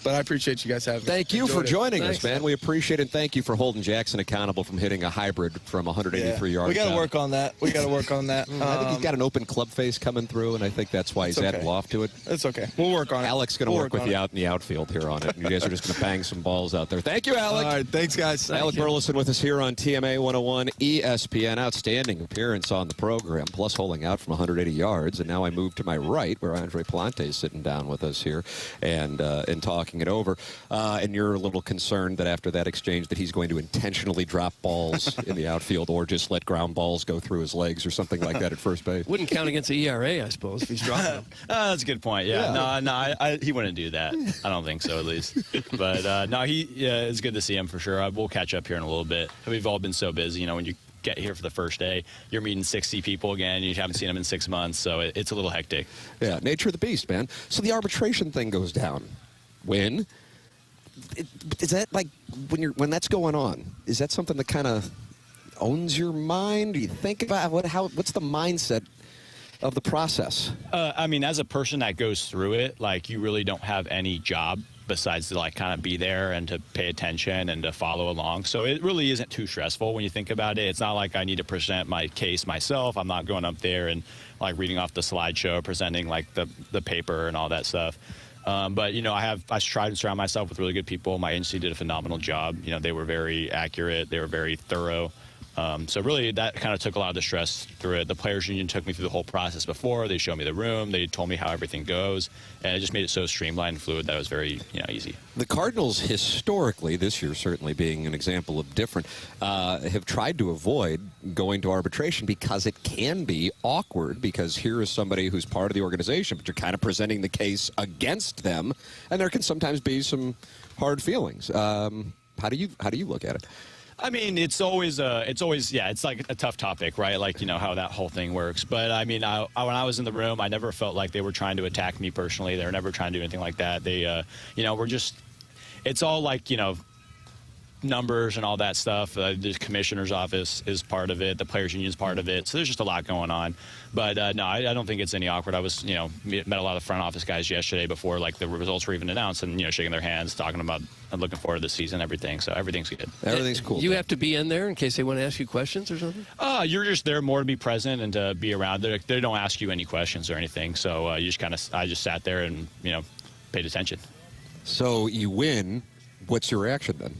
but I appreciate you guys having me. Thank you for joining us, man. We appreciate it. Thank you for holding Jackson accountable from hitting a hybrid from 183 yards. We got to work on that. I think he's got an open club face coming through, and I think that's why he's adding loft to it. It's okay. We'll work on it. Alec's going to work with you out in the outfield here on it. You guys are just going to bang some balls out there. Thank you, Alec. All right. Thanks, guys. Alec Burleson with us here on TMA 101 ESPN. Outstanding appearance on the program, plus holding out from 180 yards. And now I move to my right, where Andre Palante is sitting down with us here and talking it over. And you're a little concerned that after that exchange that he's going to intentionally drop balls in the outfield or just let ground balls go through his legs or something like that at first base. Wouldn't count against the ERA, I suppose, if he's dropping them. That's a good point. Yeah. No, he wouldn't do that. I don't think so, at least. But it's good to see him for sure. We'll catch up here in a little bit. We've all been so busy, when you get here for the first day, you're meeting 60 people again. You haven't seen them in 6 months, so it's a little hectic. Yeah, nature of the beast, man. So the arbitration thing goes down. When? Is that like when that's going on? Is that something that kind of owns your mind? Do you think about what's the mindset of the process? I mean, as a person that goes through it, like, you really don't have any job besides to like kind of be there and to pay attention and to follow along. So it really isn't too stressful when you think about it. It's not like I need to present my case myself. I'm not going up there and like reading off the slideshow, presenting like the paper and all that stuff. But, you know, I tried to surround myself with really good people. My agency did a phenomenal job. You know, they were very accurate. They were very thorough. So really that kind of took a lot of the stress through it. The Players Union took me through the whole process before. They showed me the room. They told me how everything goes. And it just made it so streamlined and fluid that it was very, you know, easy. The Cardinals historically, this year certainly being an example of different, have tried to avoid going to arbitration because it can be awkward, because here is somebody who's part of the organization, but you're kind of presenting the case against them, and there can sometimes be some hard feelings. How do you look at it? I mean, it's always, yeah, it's like a tough topic, right? Like, you know, how that whole thing works. But, I mean, when I was in the room, I never felt like they were trying to attack me personally. They were never trying to do anything like that. They, you know, it's all like, you know, numbers and all that stuff. The commissioner's office is part of it. The Players Union is part of it. So there's just a lot going on. But no, I don't think it's any awkward. I was, you know, met a lot of front office guys yesterday before like the results were even announced, and, you know, shaking their hands, talking about looking forward to the season, everything. So everything's good. Everything's cool. You have to be in there in case they want to ask you questions or something? You're just there more to be present and to be around. They don't ask you any questions or anything. So I just sat there and, you know, paid attention. So you win. What's your reaction then?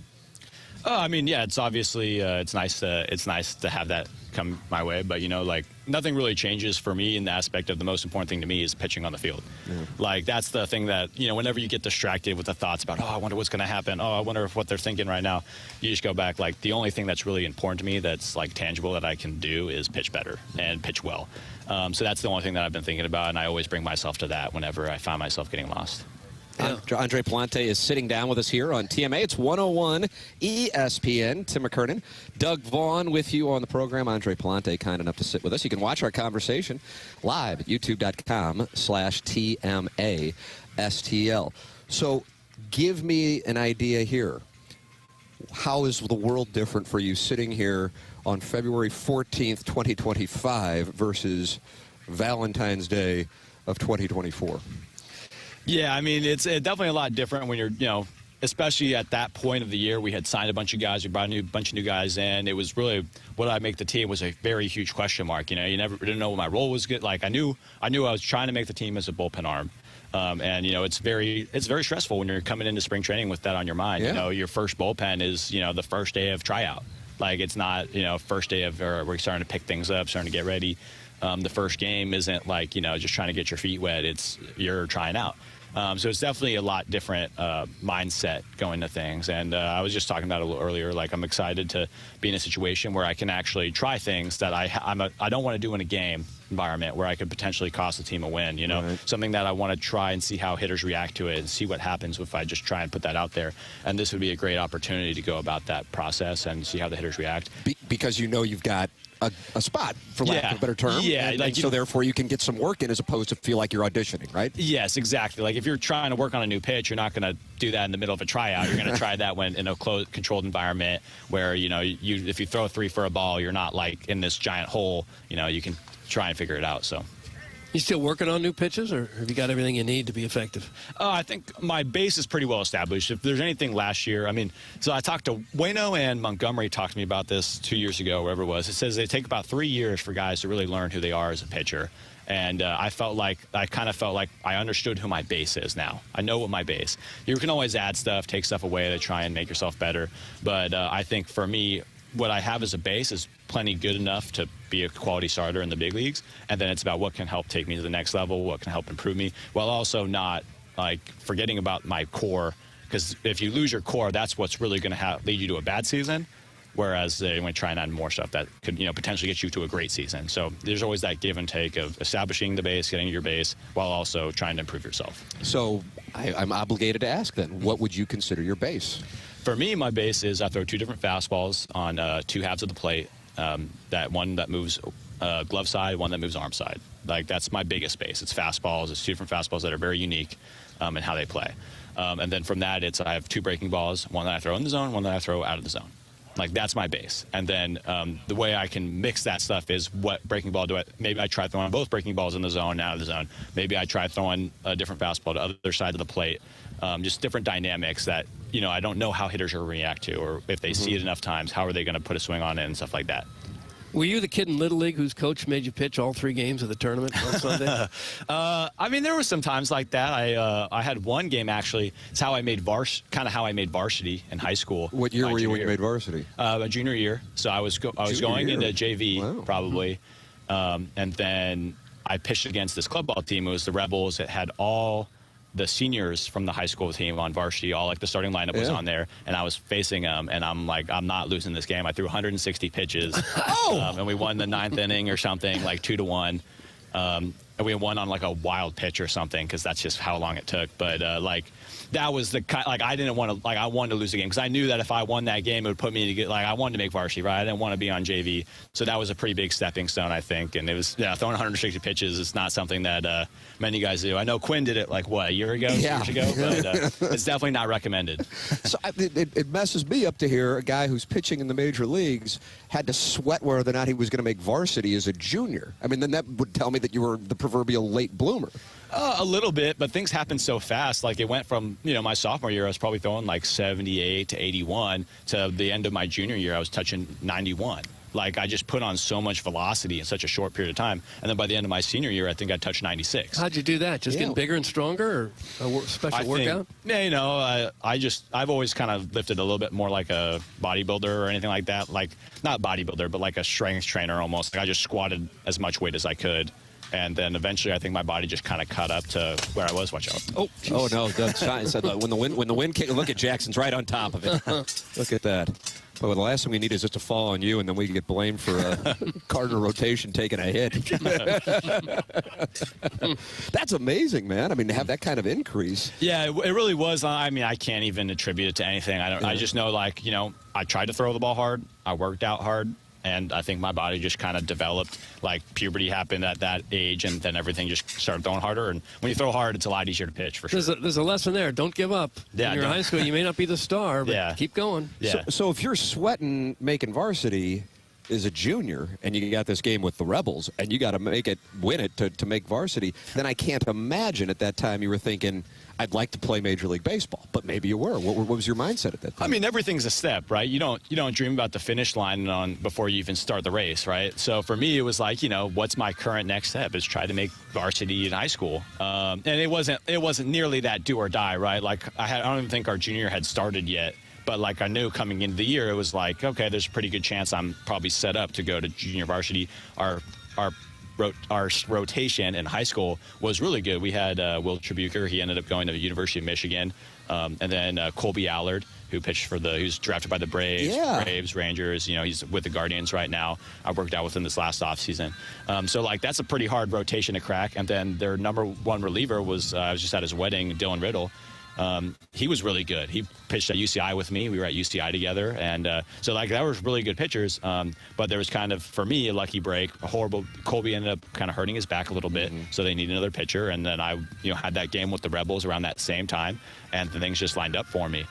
I mean, yeah, it's obviously it's nice to have that come my way, but, you know, like nothing really changes for me in the aspect of the most important thing to me is pitching on the field. Yeah. Like that's the thing that, you know, whenever you get distracted with the thoughts about, oh, I wonder what's going to happen. Oh, I wonder what they're thinking right now. You just go back. Like the only thing that's really important to me that's like tangible that I can do is pitch better and pitch well. So that's the only thing that I've been thinking about, and I always bring myself to that whenever I find myself getting lost. Yeah. Andre Palante is sitting down with us here on TMA. It's 101 ESPN. Tim McKernan, Doug Vaughn with you on the program. Andre Palante kind enough to sit with us. You can watch our conversation live at youtube.com/TMASTL. So give me an idea here. How is the world different for you sitting here on February 14th, 2025 versus Valentine's Day of 2024? Yeah, I mean, it's definitely a lot different when you're, you know, especially at that point of the year. We had signed a bunch of guys. We brought a bunch of new guys in. It was really, would I make the team was a very huge question mark. You know, you never didn't know what my role was. Like I knew I was trying to make the team as a bullpen arm. And, you know, it's very stressful when you're coming into spring training with that on your mind. Yeah. You know, your first bullpen is, you know, the first day of tryout. Like it's not, you know, first day of, or we're starting to pick things up, starting to get ready. The first game isn't like, you know, just trying to get your feet wet. It's you're trying out. So it's definitely a lot different mindset going to things. And I was just talking about it a little earlier. Like I'm excited to be in a situation where I can actually try things that I don't want to do in a game environment where I could potentially cost the team a win. You know, right. Something that I want to try and see how hitters react to it and see what happens if I just try and put that out there. And this would be a great opportunity to go about that process and see how the hitters react. Because you know you've got a spot, for lack of a better term. Yeah. And so therefore you can get some work in as opposed to feel like you're auditioning, right? Yes, exactly. Like if you're trying to work on a new pitch, you're not going to do that in the middle of a tryout. You're going to try that when in a controlled environment where, you know, if you throw a 3 for a ball, you're not like in this giant hole. You know, you can try and figure it out. So. You still working on new pitches, or have you got everything you need to be effective? I think my base is pretty well established. If there's anything last year, I mean, so I talked to Waino and Montgomery talked to me about this 2 years ago, wherever it was. It says they take about 3 years for guys to really learn who they are as a pitcher. And I kind of felt like I understood who my base is now. I know what my base. You can always add stuff, take stuff away to try and make yourself better. But I think for me, what I have as a base is plenty good enough to be a quality starter in the big leagues. And then it's about what can help take me to the next level, what can help improve me, while also not like forgetting about my core. Because if you lose your core, that's what's really going to lead you to a bad season. Whereas they want to try and add more stuff that could, you know, potentially get you to a great season. So there's always that give and take of establishing the base, getting your base, while also trying to improve yourself. So I'm obligated to ask then, what would you consider your base? For me, my base is I throw 2 different fastballs on 2 halves of the plate. That one that moves glove side, one that moves arm side. Like that's my biggest base. It's fastballs. It's 2 different fastballs that are very unique in how they play. And then from that, I have 2 breaking balls, one that I throw in the zone, one that I throw out of the zone. Like, that's my base. And then the way I can mix that stuff is what breaking ball do I, maybe I try throwing both breaking balls in the zone, out of the zone. Maybe I try throwing a different fastball to the other side of the plate. Just different dynamics that, you know, I don't know how hitters are react to, or if they see it enough times, how are they going to put a swing on it and stuff like that. Were you the kid in Little League whose coach made you pitch all 3 games of the tournament on Sunday? I mean, there were some times like that. I had one game, actually. It's how I made varsity in high school. What year were you when you made varsity? My junior year. So I was going into JV, probably. And then I pitched against this club ball team. It was the Rebels. It had all the seniors from the high school team on varsity, all like the starting lineup was on there, and I was facing them, and I'm like, I'm not losing this game. I threw 160 pitches, and we won the 9th inning or something, like 2-1. And we won on like a wild pitch or something, because that's just how long it took. But like, that was the kind, like, I didn't want to, like, I wanted to lose the game, because I knew that if I won that game, it would put me to get, like, I wanted to make varsity, right? I didn't want to be on JV. So that was a pretty big stepping stone, I think. And it was, yeah, throwing 160 pitches is not something that many guys do. I know Quinn did it like, what, a year ago, 2 years ago? But it's definitely not recommended. So it messes me up to hear a guy who's pitching in the major leagues had to sweat whether or not he was going to make varsity as a junior. I mean, then that would tell me that you were the proverbial late bloomer. A little bit, but things happen so fast. Like, it went from, you know, my sophomore year, I was probably throwing like 78 to 81, to the end of my junior year, I was touching 91. Like, I just put on so much velocity in such a short period of time. And then by the end of my senior year, I think I touched 96. How'd you do that? Just getting bigger and stronger, or a special workout? Yeah, you know, I've always kind of lifted a little bit more like a bodybuilder or anything like that. Like, not bodybuilder, but like a strength trainer almost. Like, I just squatted as much weight as I could. And then eventually, I think my body just kind of caught up to where I was. Watch out! Oh no! When the wind kick, look at Jackson's right on top of it. Look at that. But the last thing we need is just to fall on you, and then we get blamed for a Cardinal rotation taking a hit. That's amazing, man. I mean, to have that kind of increase. Yeah, it really was. I mean, I can't even attribute it to anything. I just know, like, you know, I tried to throw the ball hard. I worked out hard. And I think my body just kind of developed, like, puberty happened at that age, and then everything just started throwing harder. And when you throw hard, it's a lot easier to pitch, for sure. There's a lesson there. Don't give up. Yeah, in your high school, you may not be the star, but keep going. Yeah. So if you're sweating making varsity as a junior, and you got this game with the Rebels, and you got to win it to make varsity, then I can't imagine at that time you were thinking, I'd like to play Major League Baseball. But maybe you were. What was your mindset at that time? I mean, everything's a step, right? You don't dream about the finish line before you even start the race, right? So for me, it was like, you know, what's my current next step? Is try to make varsity in high school. And it wasn't nearly that do or die, right? Like, I don't even think our junior had started yet. But, like, I knew coming into the year, it was like, okay, there's a pretty good chance I'm probably set up to go to junior varsity. Our rotation in high school was really good. We had Will Tribuker. He ended up going to the University of Michigan. And then Colby Allard, who pitched for he was drafted by the Braves, Rangers. You know, he's with the Guardians right now. I worked out with him this last offseason. So, like, that's a pretty hard rotation to crack. And then their number 1 reliever was, I was just at his wedding, Dylan Riddle. He was really good. He pitched at UCI with me. We were at UCI together. And so, like, that was really good pitchers. But there was kind of, for me, a lucky break. Colby ended up kind of hurting his back a little bit. So they needed another pitcher. And then I, had that game with the Rebels around that same time. And the things just lined up for me.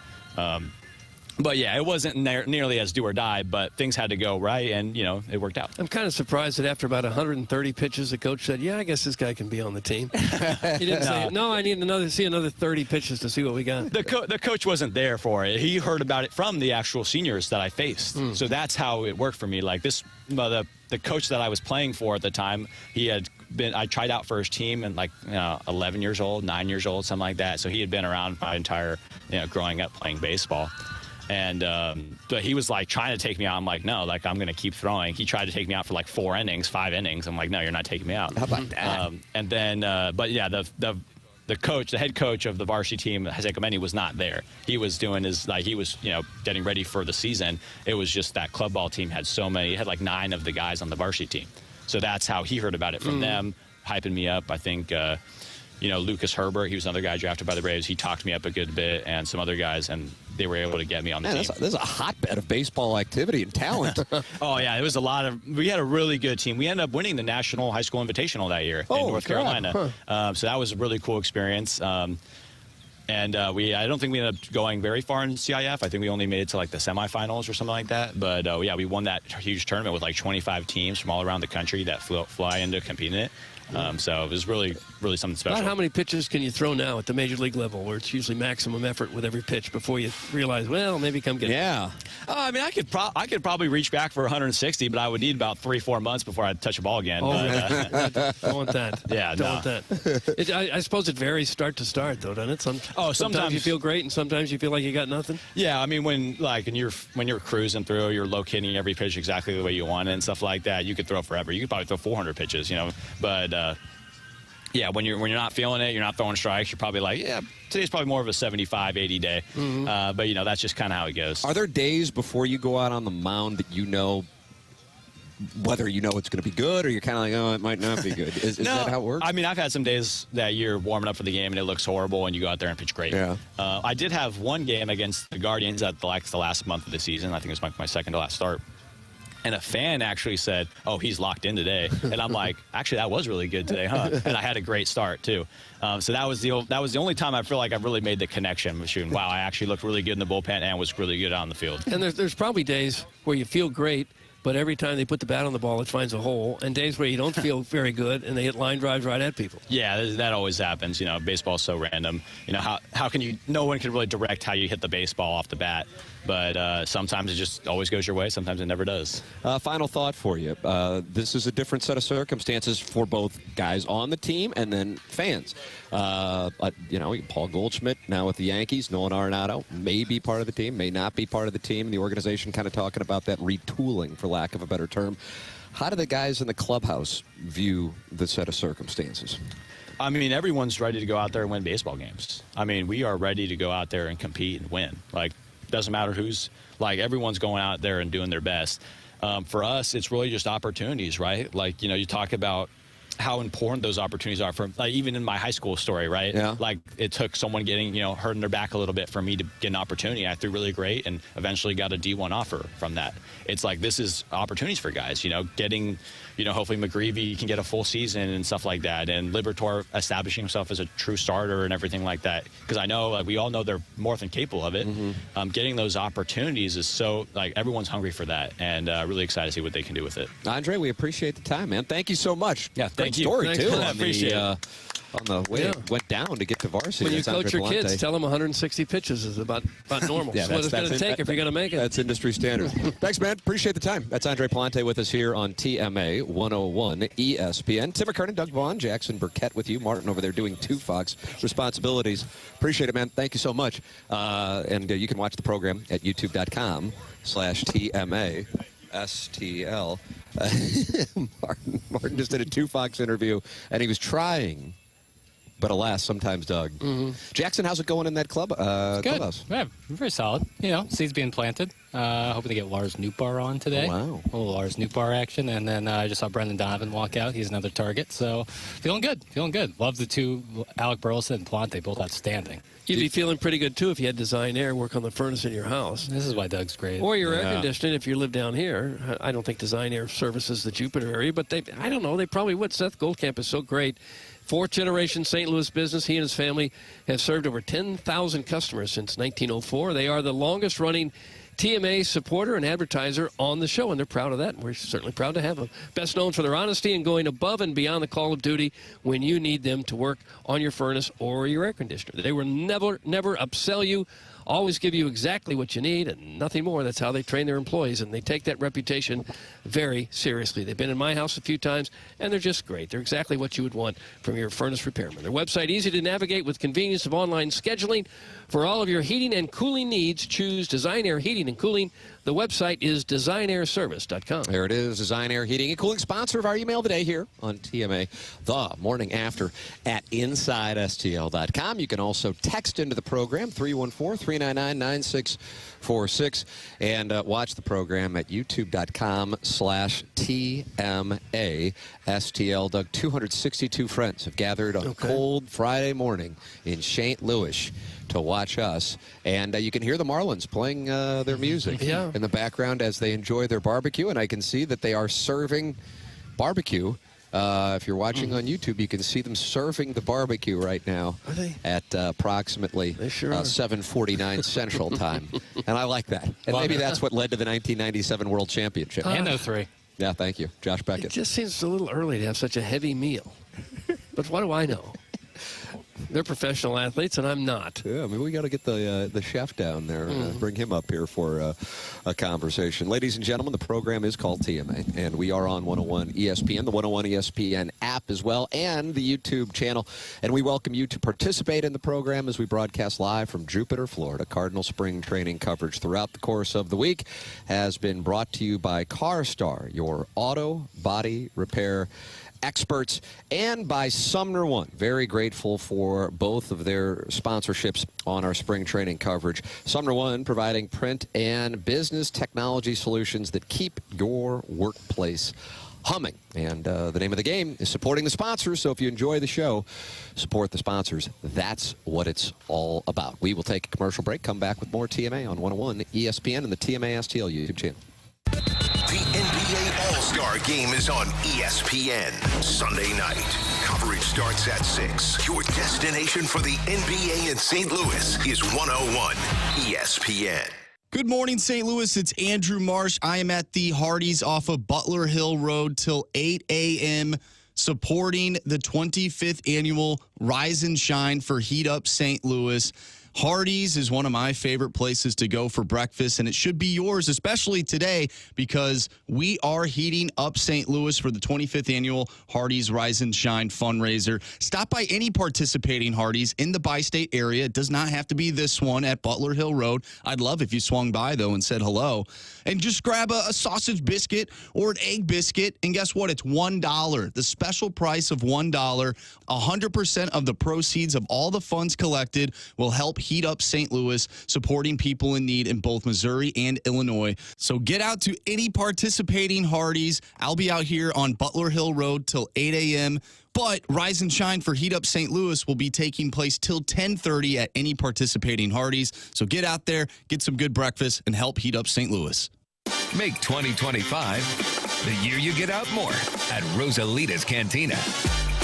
But, yeah, it wasn't nearly as do or die, but things had to go right, and, it worked out. I'm kind of surprised that after about 130 pitches, the coach said, yeah, I guess this guy can be on the team. He didn't say, no, I need another 30 pitches to see what we got. The coach wasn't there for it. He heard about it from the actual seniors that I faced. So that's how it worked for me. Like, the coach that I was playing for at the time, I tried out for his team and 11 years old, 9 years old, something like that. So he had been around my entire, growing up playing baseball. And but he was like trying to take me out. I'm like, no, like I'm going to keep throwing. He tried to take me out for like 5 innings. I'm like, no, you're not taking me out. How about that? And then, but yeah, the head coach of the varsity team, Jose Comeni, was not there. He was doing he was, getting ready for the season. It was just that club ball team had like 9 of the guys on the varsity team. So that's how he heard about it from them, hyping me up. I think, Lucas Herbert, he was another guy drafted by the Braves. He talked me up a good bit, and some other guys, and they were able to get me on the team. There's a hotbed of baseball activity and talent. Oh, yeah, it was we had a really good team. We ended up winning the National High School Invitational that year in North Carolina. So that was a really cool experience. And And I don't think we ended up going very far in CIF. I think we only made it to like the semifinals or something like that. But yeah, we won that huge tournament with like 25 teams from all around the country that fly in to compete in it. So it was really, really something special. About how many pitches can you throw now at the major league level, where it's usually maximum effort with every pitch before you realize, well, maybe come get it? Yeah. I mean, I could probably reach back for 160, but I would need about 3-4 months before I'd touch a ball again. Oh, don't want that. Yeah, don't want that. I suppose it varies start to start, though, doesn't it? Sometimes you feel great, and sometimes you feel like you got nothing. Yeah, I mean, when you're cruising through, you're locating every pitch exactly the way you want it and stuff like that. You could throw forever. You could probably throw 400 pitches, but. Yeah, when you're not feeling it, you're not throwing strikes, you're probably like, yeah, today's probably more of a 75, 80 day. But, that's just kind of how it goes. Are there days before you go out on the mound that whether it's going to be good, or you're kind of like, oh, it might not be good? Is that how it works? I mean, I've had some days that you're warming up for the game and it looks horrible and you go out there and pitch great. Yeah. I did have one game against the Guardians at the last month of the season. I think it was my second to last start. And a fan actually said, oh, he's locked in today. And I'm like, actually, that was really good today, huh? And I had a great start, too. So that was the only time I feel like I really made the connection with shooting. Wow, I actually looked really good in the bullpen and was really good out on the field. And there's probably days where you feel great, but every time they put the bat on the ball, it finds a hole. And days where you don't feel very good, and they hit line drives right at people. Yeah, that always happens. Baseball's so random. How can you? No one can really direct how you hit the baseball off the bat. But sometimes it just always goes your way. Sometimes it never does. Final thought for you. This is a different set of circumstances for both guys on the team and then fans. Paul Goldschmidt now with the Yankees. Nolan Arenado may be part of the team, may not be part of the team. The organization kind of talking about that retooling, for lack of a better term. How do the guys in the clubhouse view the set of circumstances? I mean, everyone's ready to go out there and win baseball games. I mean, we are ready to go out there and compete and win. Doesn't matter everyone's going out there and doing their best. For us, it's really just opportunities, right? You talk about how important those opportunities are for, even in my high school story, right? Yeah. It took someone getting, hurting their back a little bit for me to get an opportunity. I threw really great and eventually got a D1 offer from that. It's this is opportunities for guys, getting, hopefully McGreevy can get a full season and stuff like that. And Liberatore establishing himself as a true starter and everything like that. Because I know, we all know they're more than capable of it. Mm-hmm. Getting those opportunities is so, everyone's hungry for that. And really excited to see what they can do with it. Andre, we appreciate the time, man. Thank you so much. Yeah, Great story, Thanks, too. I appreciate it. On the way it went down to get to varsity. When you coach your kids, tell them 160 pitches is about normal. That's what it's going to take if you're going to make it. That's industry standard. Thanks, man. Appreciate the time. That's Andre Palante with us here on TMA 101 ESPN. Tim McKernan, Doug Vaughn, Jackson Burkett with you. Martin over there doing two Fox responsibilities. Appreciate it, man. Thank you so much. And you can watch the program at youtube.com/TMA. STL. Martin just did a two Fox interview, and he was trying, but alas, sometimes Doug. Mm-hmm. Jackson, how's it going in that clubhouse? Yeah, very solid. Seeds being planted. Hoping to get Lars Newbar on today. Oh, wow. A little Lars Newbar action. And then I just saw Brendan Donovan walk out. He's another target. So feeling good. Love the two, Alec Burleson and Palante, both outstanding. You'd be feeling pretty good, too, if you had Design Air work on the furnace in your house. This is why Doug's great. Or your air conditioning if you live down here. I don't think Design Air services the Jupiter area, but I don't know. They probably would. Seth Goldcamp is so great. Fourth-generation St. Louis business. He and his family have served over 10,000 customers since 1904. They are the longest-running TMA supporter and advertiser on the show, and they're proud of that. We're certainly proud to have them. Best known for their honesty and going above and beyond the call of duty when you need them to work on your furnace or your air conditioner. They will never upsell you, always give you exactly what you need and nothing more. That's how they train their employees, and they take that reputation very seriously. They've been in my house a few times, and they're just great. They're exactly what you would want from your furnace repairman. Their website, easy to navigate with convenience of online scheduling. For all of your heating and cooling needs, choose Design Air Heating and Cooling. The website is designairservice.com. There it is, Design Air Heating and Cooling, sponsor of our email today here on TMA, the morning after at InsideSTL.com. You can also text into the program, 314-399-9646, and watch the program at youtube.com/TMASTL. Doug, 262 friends have gathered on a cold Friday morning in St. Louis to watch us, and you can hear the Marlins playing their music in the background as they enjoy their barbecue, and I can see that they are serving barbecue If you're watching on YouTube, you can see them serving the barbecue right now at approximately 7:49 Central Time. And I like that. And maybe that's what led to the 1997 World Championship. And 03. Yeah, thank you. Josh Beckett. It just seems a little early to have such a heavy meal. But what do I know? They're professional athletes, and I'm not. Yeah, I mean, we got to get the chef down there, bring him up here for a conversation. Ladies and gentlemen, the program is called TMA, and we are on 101 ESPN, the 101 ESPN app as well, and the YouTube channel. And we welcome you to participate in the program as we broadcast live from Jupiter, Florida. Cardinal spring training coverage throughout the course of the week has been brought to you by CarStar, your auto body repair experts, and by Sumner One. Very grateful for both of their sponsorships on our spring training coverage. Sumner One providing print and business technology solutions that keep your workplace humming. And the name of the game is supporting the sponsors. So if you enjoy the show, support the sponsors. That's what it's all about. We will take a commercial break, come back with more TMA on 101 ESPN and the TMA STL YouTube channel. The NBA All-Star Game is on ESPN Sunday night. Coverage starts at 6. Your destination for the NBA in St. Louis is 101 ESPN. Good morning, St. Louis. It's Andrew Marsh. I am at the Hardee's off of Butler Hill Road till 8 a.m. supporting the 25th annual Rise and Shine for Heat Up St. Louis. Hardee's is one of my favorite places to go for breakfast, and it should be yours, especially today, because we are heating up St. Louis for the 25th annual Hardee's Rise and Shine fundraiser. Stop by any participating Hardee's in the bi-state area. It does not have to be this one at Butler Hill Road. I'd love if you swung by, though, and said hello. And just grab a sausage biscuit or an egg biscuit, and guess what? It's $1. The special price of $1. 100% of the proceeds of all the funds collected will help heat up St. Louis, supporting people in need in both Missouri and Illinois. So get out to any participating Hardee's. I'll be out here on Butler Hill Road till 8 a.m., but Rise and Shine for Heat Up St. Louis will be taking place till 10:30 at any participating Hardee's. So get out there, get some good breakfast, and help heat up St. Louis. Make 2025 the year you get out more at Rosalita's Cantina.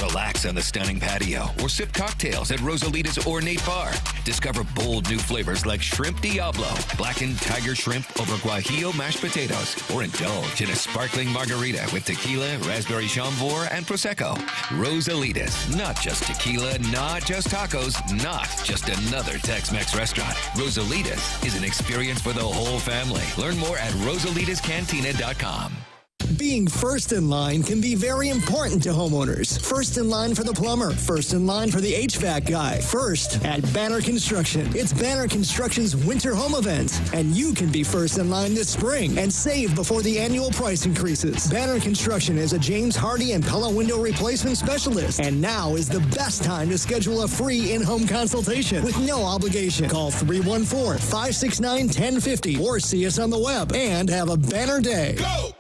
Relax on the stunning patio or sip cocktails at Rosalita's Ornate Bar. Discover bold new flavors like Shrimp Diablo, blackened tiger shrimp over guajillo mashed potatoes, or indulge in a sparkling margarita with tequila, raspberry chambour, and Prosecco. Rosalita's, not just tequila, not just tacos, not just another Tex-Mex restaurant. Rosalita's is an experience for the whole family. Learn more at rosalitascantina.com. Being first in line can be very important to homeowners. First in line for the plumber. First in line for the HVAC guy. First at Banner Construction. It's Banner Construction's winter home event. And you can be first in line this spring and save before the annual price increases. Banner Construction is a James Hardy and Pella window replacement specialist. And now is the best time to schedule a free in-home consultation with no obligation. Call 314-569-1050 or see us on the web and have a banner day. Go!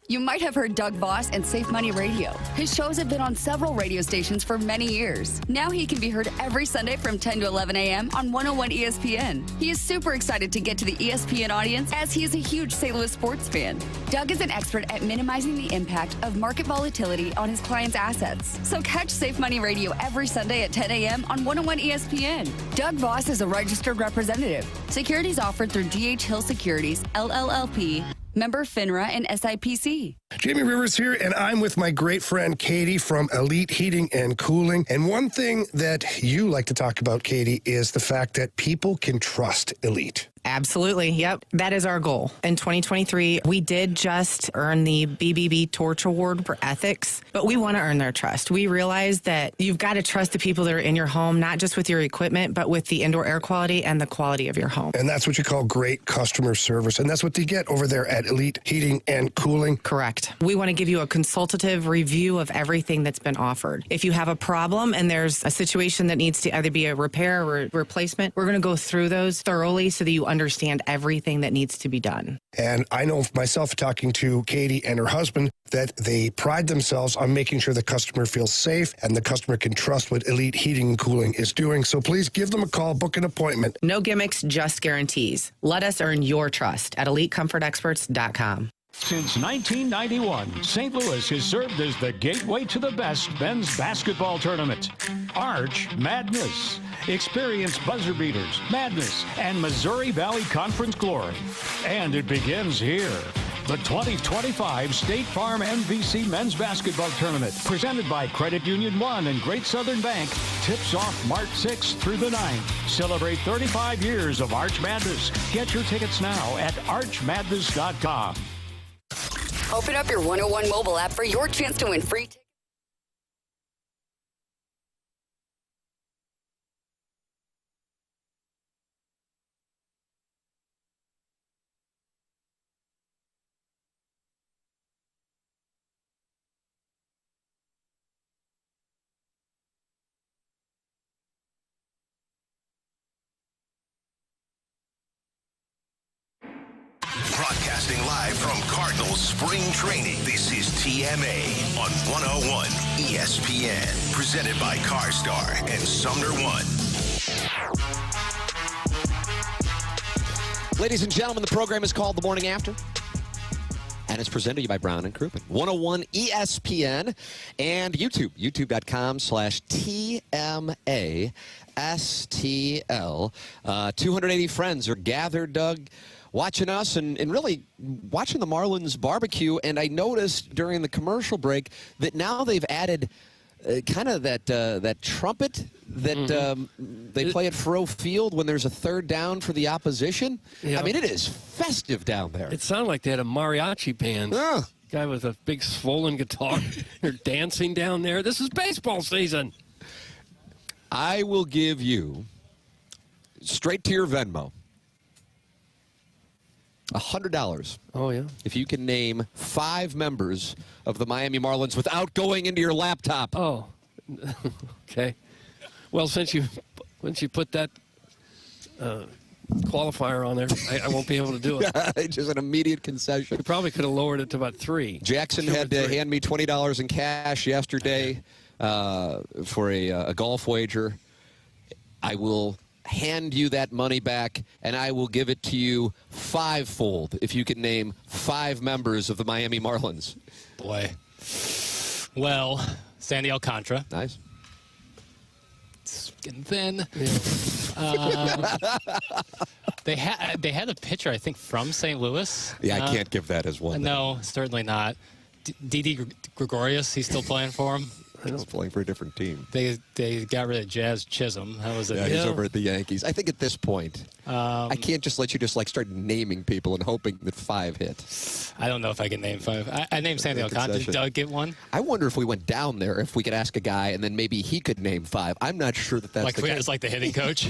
You might have heard Doug Voss and Safe Money Radio. His shows have been on several radio stations for many years. Now he can be heard every Sunday from 10 to 11 a.m. on 101 ESPN. He is super excited to get to the ESPN audience as he is a huge St. Louis sports fan. Doug is an expert at minimizing the impact of market volatility on his clients' assets. So catch Safe Money Radio every Sunday at 10 a.m. on 101 ESPN. Doug Voss is a registered representative. Securities offered through GH Hill Securities, LLLP, member FINRA and SIPC. Jamie Rivers here, and I'm with my great friend Katie from Elite Heating and Cooling. And one thing that you like to talk about, Katie, is the fact that people can trust Elite. Absolutely. Yep. That is our goal. In 2023, we did just earn the BBB Torch Award for ethics, but we want to earn their trust. We realize that you've got to trust the people that are in your home, not just with your equipment, but with the indoor air quality and the quality of your home. And that's what you call great customer service. And that's what you get over there at Elite Heating and Cooling. Correct. We want to give you a consultative review of everything that's been offered. If you have a problem and there's a situation that needs to either be a repair or a replacement, we're going to go through those thoroughly so that you understand everything that needs to be done. And I know myself, talking to Katie and her husband, that they pride themselves on making sure the customer feels safe and the customer can trust what Elite Heating and Cooling is doing. So please give them a call, book an appointment. No gimmicks, just guarantees. Let us earn your trust at EliteComfortExperts.com. Since 1991, St. Louis has served as the gateway to the best men's basketball tournament. Arch Madness. Experience buzzer beaters, madness, and Missouri Valley Conference glory. And it begins here. The 2025 State Farm MVC Men's Basketball Tournament, presented by Credit Union One and Great Southern Bank, tips off March 6th through the 9th. Celebrate 35 years of Arch Madness. Get your tickets now at archmadness.com. Open up your 101 mobile app for your chance to win free tickets. Broadcasting live from Cardinals spring training, this is TMA on 101 ESPN. Presented by CarStar and Sumner One. Ladies and gentlemen, the program is called The Morning After. And it's presented to you by Brown and Crouppen. 101 ESPN and YouTube. YouTube.com/TMASTL. 280 friends are gathered, Doug, watching us and really watching the Marlins barbecue. And I noticed during the commercial break that now they've added kind of that trumpet that they play at Faroe Field when there's a third down for the opposition. Yeah. I mean, it is festive down there. It sounded like they had a mariachi band. Yeah. Guy with a big swollen guitar. They're dancing down there. This is baseball season. I will give you, straight to your Venmo, $100. Oh, yeah. If you can name 5 members of the Miami Marlins without going into your laptop. Oh, okay. Well, since you put that qualifier on there, I won't be able to do it. Just an immediate concession. You probably could have lowered it to about 3. Jackson had to hand me $20 in cash yesterday for a golf wager. I will hand you that money back, and I will give it to you 5-fold if you can name 5 members of the Miami Marlins. Boy. Well, Sandy Alcantara. Nice. It's getting thin. They had a pitcher, I think, from St. Louis. Yeah, I can't give that as one. No, certainly not. Didi Gregorius, he's still playing for him. He's playing for a different team. They got rid of Jazz Chisholm. That was it. Yeah, he's over at the Yankees. I think at this point, I can't just let you start naming people and hoping that 5 hit. I don't know if I can name 5. I named Sandy Alcantara. Did Doug get one? I wonder if we went down there, if we could ask a guy, and then maybe he could name 5. I'm not sure that's like the case. It's like the hitting coach.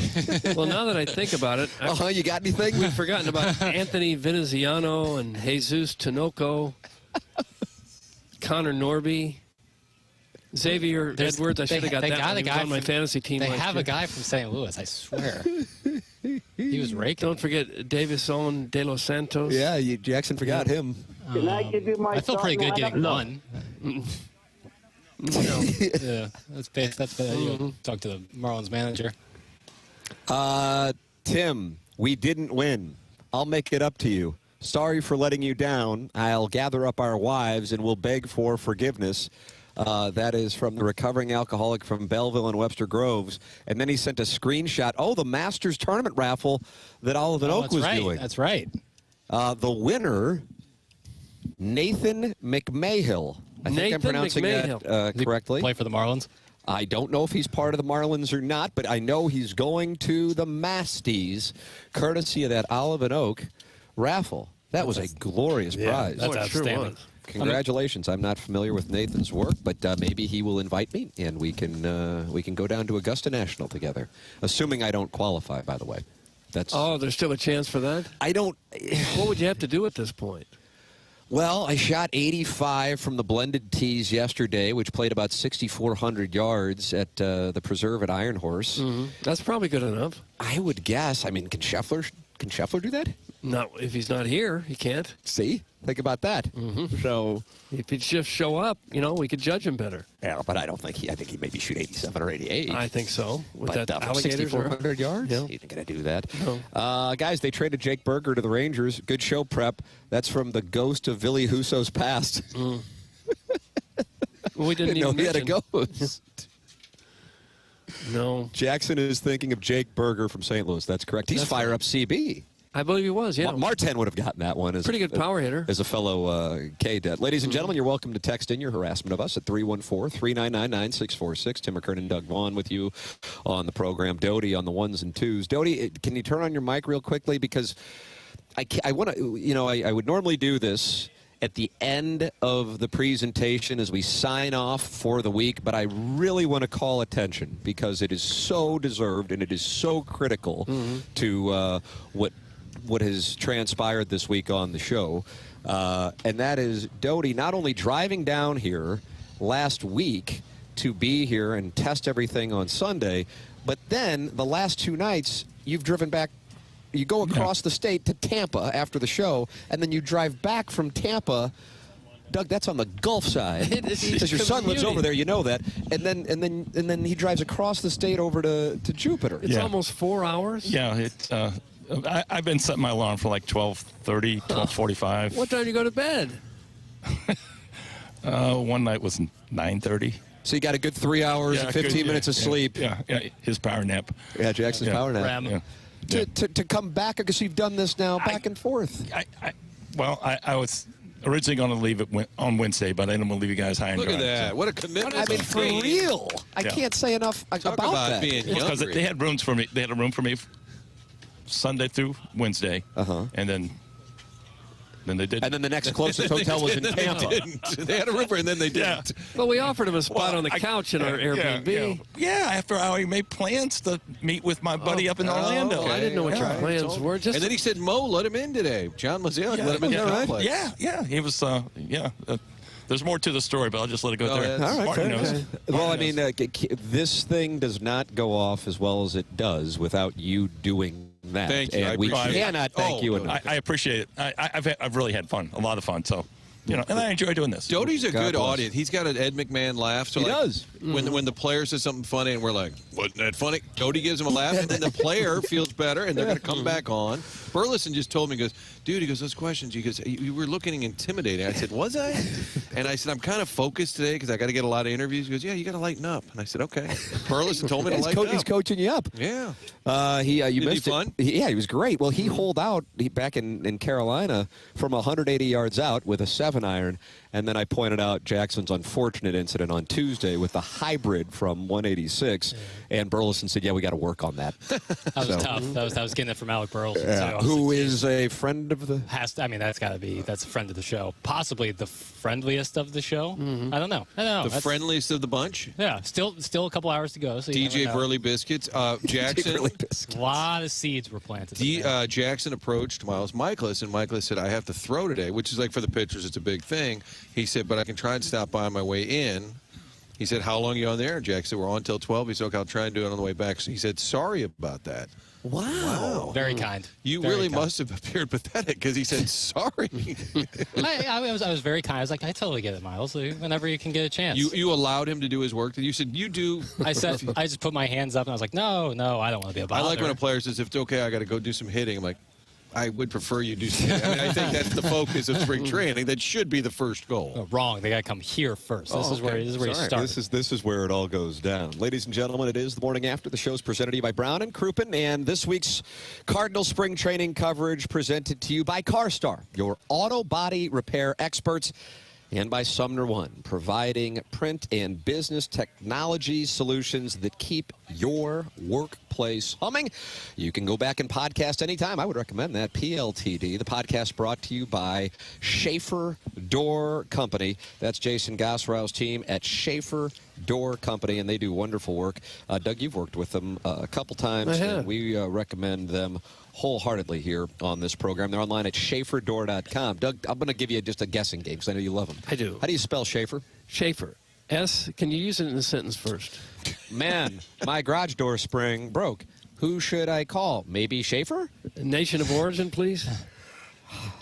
Well, now that I think about it, you got anything? We've forgotten about Anthony Veneziano and Jesus Tinoco, Connor Norby. Xavier Edwards, I should have got that. He was on my fantasy team. They last have year. a guy from St. Louis, I swear. He was raking. Don't forget Davison De Los Santos. Yeah, Jackson forgot him. Can I give you my I feel pretty good getting lineup? one. Yeah, that's you talk to the Marlins manager. Tim, we didn't win. I'll make it up to you. Sorry for letting you down. I'll gather up our wives and we'll beg for forgiveness. That is from the recovering alcoholic from Belleville and Webster Groves. And then he sent a screenshot. Oh, the Masters tournament raffle that Olive and Oak was doing. That's right. The winner, Nathan McMahill. I think I'm pronouncing that correctly. Play for the Marlins? I don't know if he's part of the Marlins or not, but I know he's going to the Masties, courtesy of that Olive and Oak raffle. That was a glorious prize. That's outstanding. Congratulations. I'm not familiar with Nathan's work, but maybe he will invite me, and we can go down to Augusta National together, assuming I don't qualify, by the way. There's still a chance for that? I don't. What would you have to do at this point? Well, I shot 85 from the blended tees yesterday, which played about 6,400 yards at the Preserve at Iron Horse. Mm-hmm. That's probably good enough. I would guess. I mean, can Scheffler do that? No, if he's not here, he can't. See? Think about that. So if he'd just show up, we could judge him better. Yeah, but I don't think I think he maybe shoot 87 or 88. I think so. With But that from 6,400 yards, he ain't going to do that. No. Guys, they traded Jake Berger to the Rangers. Good show prep. That's from the ghost of Ville Husso's past. Well, we didn't know even he had a mention. ghost. No. Jackson is thinking of Jake Berger from St. Louis. That's correct. He's That's fire up CB. I believe he was, yeah. Martin would have gotten that one. As Pretty good power hitter. As a fellow K-Det. Ladies and gentlemen, you're welcome to text in your harassment of us at 314-399-9646. Tim McKernan, Doug Vaughn with you on the program. Doty on the ones and twos. Doty, can you turn on your mic real quickly? Because I want to, I would normally do this at the end of the presentation as we sign off for the week, but I really want to call attention because it is so deserved and it is so critical to what has transpired this week on the show. And that is Doty not only driving down here last week to be here and test everything on Sunday, but then the last 2 nights you've driven back. You go across the state to Tampa after the show, and then you drive back from Tampa. Doug, that's on the Gulf side. Because your son lives over there, you know that. And then he drives across the state over to Jupiter. It's almost 4 hours? Yeah, it's I've been setting my alarm for like 12:30, 12:45. What time do you go to bed? One night was 9:30. So you got a good 3 hours and 15 minutes of sleep. Yeah, his power nap. Yeah, Jackson's power nap. Yeah. To come back, because you've done this now back and forth. I was originally going to leave it on Wednesday, but I didn't want to leave you guys high and Look dry. at that. So. What a commitment. I mean, for real. I can't say enough about that. Because they had rooms for me. They had a room for me Sunday through Wednesday, and then they did. And then the next closest hotel was in Tampa. They had a room, and then they didn't. Well, we offered him a spot on the couch in our Airbnb. Yeah, after I already made plans to meet with my buddy up in Orlando. I didn't know what your plans were. And then he said, Mo, let him in today. John Maziel, let him in the complex. Yeah. He was, there's more to the story, but I'll just let it go there. All right, Martin fair knows. enough. Well, I mean, this thing does not go off as well as it does without you doing that. Thank you. And we cannot thank you enough. I appreciate it. I've really had fun, a lot of fun. So, and I enjoy doing this. Doty's a good audience. He's got an Ed McMahon laugh. So he does. When the player says something funny and we're like, wasn't that funny? Doty gives him a laugh, and then the player feels better, and they're going to come back on. Burleson just told me, he goes, dude, those questions, he goes, you were looking intimidating. I said, was I? And I said, I'm kind of focused today because I got to get a lot of interviews. He goes, yeah, you got to lighten up. And I said, okay. Burleson told me to lighten up. He's coaching you up. Yeah. You missed he fun? Yeah, he was great. Well, he holed out back in Carolina from 180 yards out with a 7-iron. And then I pointed out Jackson's unfortunate incident on Tuesday with the hybrid from 186. And Burleson said, yeah, we got to work on that. That was tough. That was getting it from Alec Burleson. Yeah. Who is a friend of the... that's a friend of the show. Possibly the friendliest of the show. I don't know. The friendliest of the bunch? Yeah, still a couple hours to go. So DJ Burley Biscuits. Jackson. A lot of seeds were planted. Jackson approached Miles Michaelis, and Michaelis said, I have to throw today, which is like for the pitchers, it's a big thing. He said, but I can try and stop by on my way in. He said, how long are you on there? Jack said, we're on till 12. He said, okay, I'll try and do it on the way back. So he said, sorry about that. Wow. Very kind. You Very really kind. must have appeared pathetic because he said, sorry. I was very kind. I was like, I totally get it, Miles. Whenever you can get a chance. You allowed him to do his work. You said, you do. I just put my hands up and I was like, no, I don't want to be a bother. I like when a player says, if it's okay, I got to go do some hitting. I'm like, I would prefer you do some hitting. I mean, I think that's the focus of spring training. That should be the first goal. No, wrong. They got to come here first. This is where you start. This is where it all goes down. Ladies and gentlemen, it is the morning after. The show's presented to you by Brown and Crouppen, and this week's Cardinal spring training coverage presented to you by CarStar, your auto body repair experts, and by Sumner One, providing print and business technology solutions that keep your workplace humming. You can go back and podcast anytime. I would recommend that. PLTD, the podcast brought to you by Schaefer Door Company. That's Jason Gosrow's team at Schaefer Door Company, and they do wonderful work. Doug, you've worked with them a couple times, and we recommend them wholeheartedly here on this program. They're online at SchaeferDoor.com. Doug, I'm going to give you just a guessing game because I know you love them. I do. How do you spell Schaefer? Schaefer. Can you use it in a sentence first? Man, my garage door spring broke. Who should I call? Maybe Schaefer? Nation of origin, please.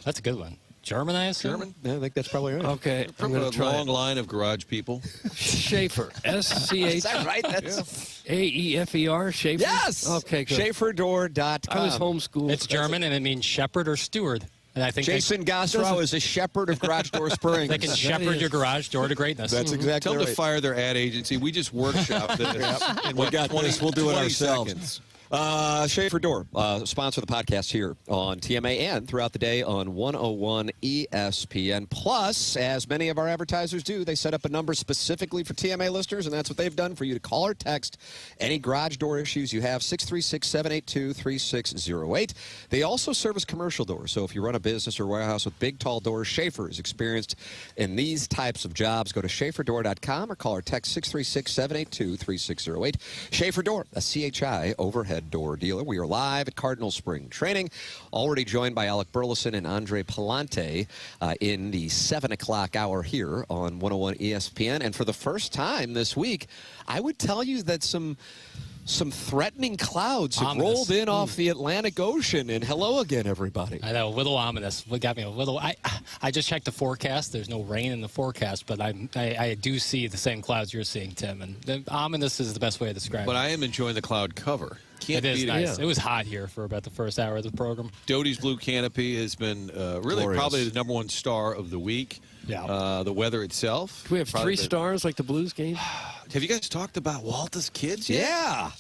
That's a good one. German, I assume? German? Yeah, I think that's probably right. Okay, I'm From going a to try long line of garage people. Schaefer. S-C-H. Is that right? That's A-E-F-E-R, Schaefer? Yes! Okay, good. SchaeferDoor.com. I was homeschooled. It's German, and it means shepherd or steward. And I think Jason Gostrow is a shepherd of Garage Door Springs. they can shepherd your garage door to greatness. That's exactly Tell them right. to fire their ad agency. We just workshopped this. And we got 20, this. We'll do it 20 ourselves. seconds. Schaefer Door, sponsor the podcast here on TMA and throughout the day on 101 ESPN. Plus, as many of our advertisers do, they set up a number specifically for TMA listeners, and that's what they've done for you to call or text any garage door issues you have, 636-782-3608. They also service commercial doors, so if you run a business or warehouse with big, tall doors, Schaefer is experienced in these types of jobs. Go to SchaeferDoor.com or call or text 636-782-3608. Schaefer Door, a CHI overhead door dealer. We are live at Cardinal Spring Training, already joined by Alec Burleson and Andre Palante in the 7 o'clock hour here on 101 ESPN. And for the first time this week, I would tell you that some threatening clouds have rolled in off the Atlantic Ocean. And hello again, everybody. I know, a little ominous. What got me a little. I just checked the forecast. There's no rain in the forecast, but I do see the same clouds you're seeing, Tim. And the ominous is the best way to describe it. But I am enjoying the cloud cover. Can't it is beat nice. it. It was hot here for about the first hour of the program. Doty's Blue Canopy has been really Glorious. probably the number one star of the week. Yeah. The weather itself. Do we have probably 3 stars like the Blues game? Have you guys talked about Walter's kids yet? Yeah.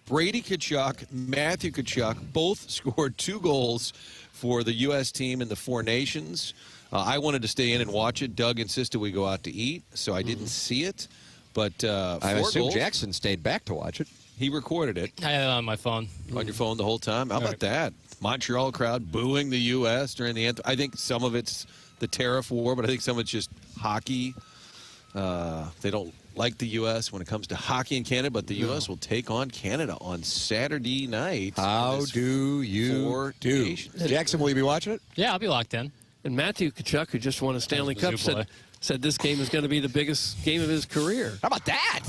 Brady Tkachuk, Matthew Tkachuk, both scored 2 goals for the U.S. team in the Four Nations. I wanted to stay in and watch it. Doug insisted we go out to eat, so I didn't see it. But I 4 assume goals. Jackson stayed back to watch it. He recorded it. I had it on my phone. On your phone the whole time? How about that? Montreal crowd booing the U.S. during the anthem. I think some of it's the tariff war, but I think some of it's just hockey. They don't like the U.S. when it comes to hockey in Canada, but the U.S. will take on Canada on Saturday night. How do you do? Jackson, will you be watching it? Yeah, I'll be locked in. And Matthew Tkachuk, who just won a Stanley Cup, said this game is going to be the biggest game of his career. How about that?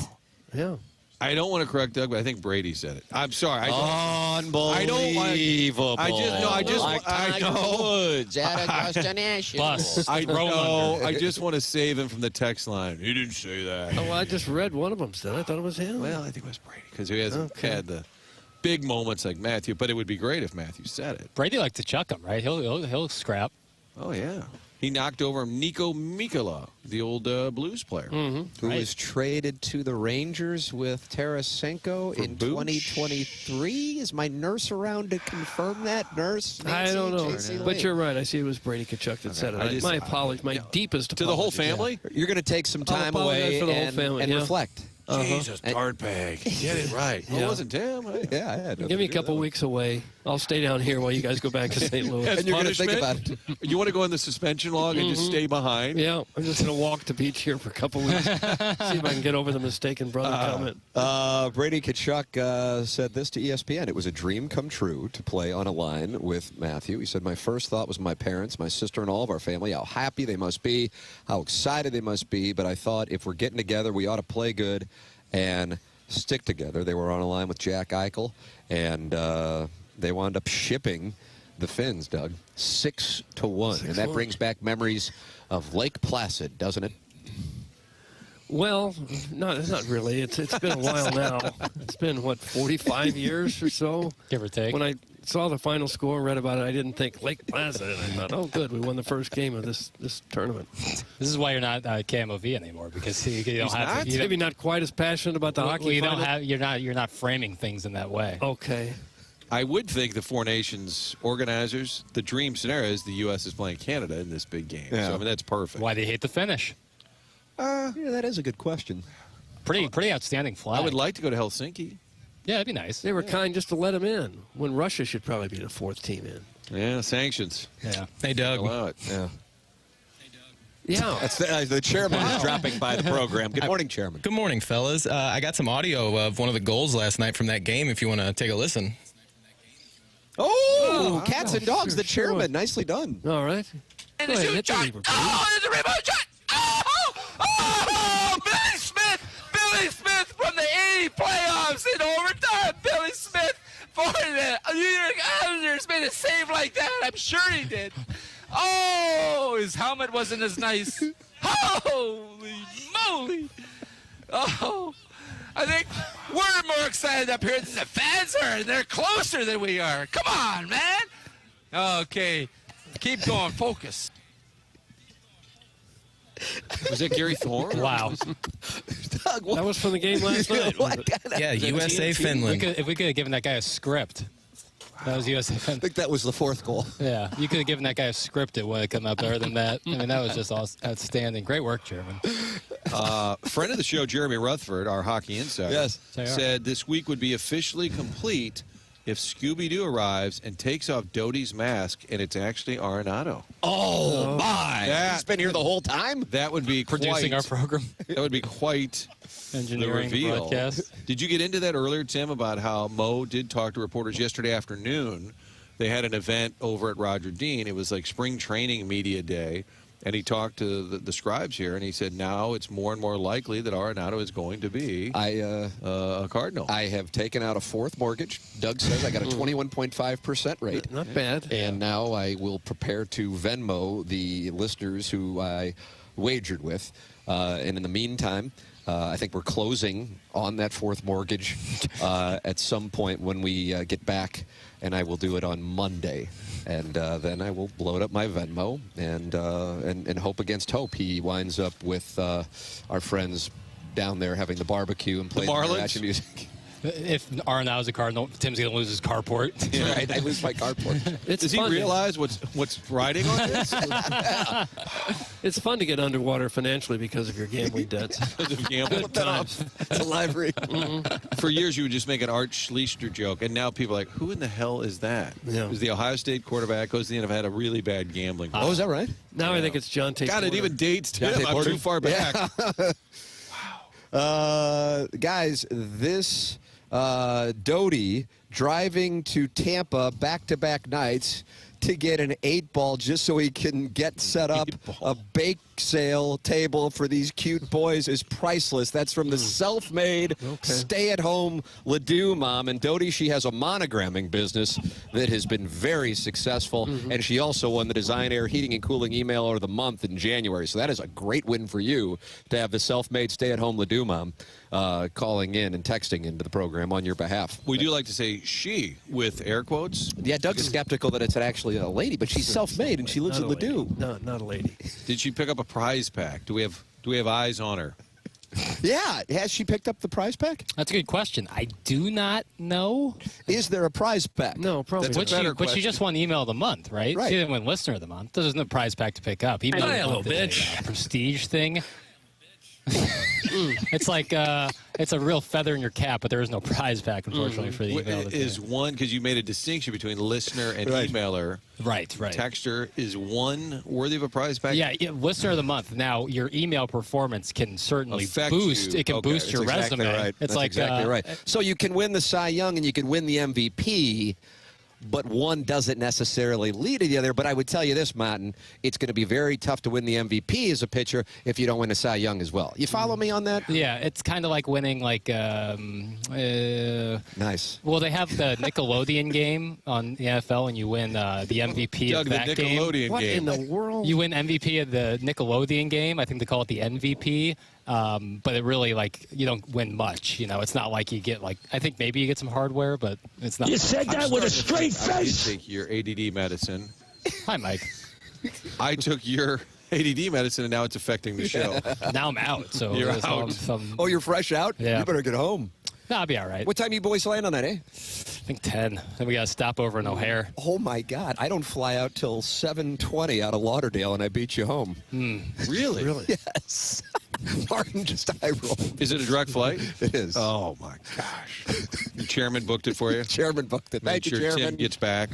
Yeah. I don't want to correct Doug, but I think Brady said it. I'm sorry. Unbelievable. I don't I know. Woods at a destination. I know. I just want to save him from the text line. He didn't say that. Oh, well, I just read one of them said. I thought it was him. Well, I think it was Brady because he hasn't had the big moments like Matthew. But it would be great if Matthew said it. Brady liked to chuck him, right? He'll scrap. Oh yeah. He knocked over Nico Mikkola, the old Blues player. Who was traded to the Rangers with Tarasenko in 2023. Is my nurse around to confirm that? Nurse? I don't know. Nancy But you're right. I see it was Brady Tkachuk that said it. My apologies. My deepest apologies. To the whole family? You're going to take some time apologize away for the whole and, family, and yeah. reflect. Jesus, dartbag. Get it right. Yeah. It wasn't Tim. Yeah, I had Give me a couple weeks away. I'll stay down here while you guys go back to St. Louis. As And you're gonna think punishment, about it. You want to go in the suspension log and just stay behind? Yeah, I'm just going to walk the beach here for a couple weeks. See if I can get over the mistaken brother comment. Brady Tkachuk said this to ESPN. It was a dream come true to play on a line with Matthew. He said, my first thought was my parents, my sister, and all of our family, how happy they must be, how excited they must be. But I thought if we're getting together, we ought to play good and stick together. They were on a line with Jack Eichel, and they wound up shipping the Finns, Doug, 6-1. And that brings back memories of Lake Placid, doesn't it? Well, not really. It's been a while now. It's been, 45 years or so? Give or take. When I saw the final score and read about it, I didn't think Lake Placid. And I thought, oh, good, we won the first game of this tournament. This is why you're not KMOV anymore, because you don't have to. Maybe not quite as passionate about the hockey. You don't have. You're not framing things in that way. Okay. I would think the Four Nations organizers, the dream scenario is the U.S. is playing Canada in this big game. Yeah. So, I mean, that's perfect. Why they hate the finish? Yeah, that is a good question. Pretty outstanding flag. I would like to go to Helsinki. Yeah, that'd be nice. They were kind just to let him in, when Russia should probably be the 4th team in. Yeah, sanctions. Yeah. Hey, Doug. Allow it. Yeah. Yeah. That's the chairman is dropping by the program. Good morning, Chairman. Good morning, fellas. I got some audio of one of the goals last night from that game if you want to take a listen. Oh, Cats and Dogs, the chairman. Nicely done. All right. And the shoot shot. Oh, there's a rebound shot. Oh, Billy Smith from the 80 playoffs in overtime. Billy Smith for the New York Islanders made a save like that. I'm sure he did. Oh, his helmet wasn't as nice. Holy moly! Oh, I think we're more excited up here than the fans are. They're closer than we are. Come on, man. Okay, keep going. Focus. Was that Gary Thorne? Wow. That was from the game last night. Yeah, USA Finland. If we could have given that guy a script. That was USA Finland. I think that was the fourth goal. Yeah, you could have given that guy a script. It would have come out better than that. I mean, that was just outstanding. Great work, Chairman. Friend of the show, Jeremy Rutherford, our hockey insider, Yes. said this week would be officially complete if Scooby-Doo arrives and takes off Doty's mask, and it's actually Arenado. Oh, my. He's been here the whole time? That would be Producing our program. That would be quite Engineering the reveal. broadcast. Did you get into that earlier, Tim, about how Mo did talk to reporters yesterday afternoon? They had an event over at Roger Dean. It was like spring training media day. And he talked to the scribes here, and he said now it's more and more likely that Arenado is going to be a Cardinal. I have taken out a fourth mortgage. Doug says I got a 21.5% rate. Not bad. And now I will prepare to Venmo the listeners who I wagered with. And in the meantime, I think we're closing on that fourth mortgage at some point when we get back, and I will do it on Monday. And then I will load up my Venmo and hope against hope he winds up with our friends down there having the barbecue and playing the music. If Arenado's a Cardinal, Tim's going to lose his carport. Yeah, right, I lose my carport. Does he realize what's riding on this? It's fun to get underwater financially because of your gambling debts. Because of gambling. Good times. It's a live read. For years, you would just make an Art Schlichter joke, and now people are like, who in the hell is that? Yeah. It was the Ohio State quarterback. Goes to the end, had a really bad gambling. Oh, is that right? Now I think it's John Tate. God, it even dates Tim. Tate I'm Porter. too far back. Guys, this Doty driving to Tampa back-to-back nights to get an 8-ball just so he can get set up a bake sale table for these cute boys is priceless. That's from the self-made, stay-at-home Ledoux mom. And Doty, she has a monogramming business that has been very successful. And she also won the Design Air Heating and Cooling Emailer of the Month in January. So that is a great win for you to have the self-made, stay-at-home Ledoux mom calling in and texting into the program on your behalf. We do like to say she with air quotes. Yeah, Doug's skeptical that it's actually a lady, but she's self-made and she lives in Ledoux. No, not a lady. Did she pick up a prize pack? Do we have eyes on her? Yeah, has she picked up the prize pack? That's a good question. I do not know. Is there a prize pack? No, probably not. But she just won Email of the Month, right? Right. She didn't win Listener of the Month. There's no prize pack to pick up. Email of the Month is a prestige thing. It's like it's a real feather in your cap, but there is no prize pack, unfortunately, for the email. Is one, because you made a distinction between listener and emailer. Right. Texter, is one worthy of a prize pack? Yeah, Listener of the Month. Now, your email performance can certainly Affect boost. you. It can boost your That's resume. exactly right. It's That's like exactly right. So you can win the Cy Young and you can win the MVP, but one doesn't necessarily lead to the other. But I would tell you this, Martin, it's going to be very tough to win the MVP as a pitcher if you don't win a Cy Young as well. You follow me on that? Yeah, it's kind of like winning like nice. Well, they have the Nickelodeon game on the NFL, and you win the MVP Doug, of that the game. Nickelodeon What game. in the world? You win MVP of the Nickelodeon game. I think they call it the MVP. But it really, like, you don't win much. You know, it's not like you get, like, I think maybe you get some hardware, but it's not. You said that with a straight I did face. take your ADD medicine. Hi, Mike. I took your ADD medicine, and now it's affecting the show. Now I'm out. So You're there's out. Oh, you're fresh out? Yeah. You better get home. No, I'll be all right. What time you boys land on that, eh? I think 10. Then we got to stop over in O'Hare. Oh, my God. I don't fly out till 7:20 out of Lauderdale, and I beat you home. Really? Yes. Martin just eye rolled. Is it a direct flight? It is. Oh, my gosh. Your chairman booked it for you? Chairman booked it. Make Thank you, sure Chairman. Tim gets back.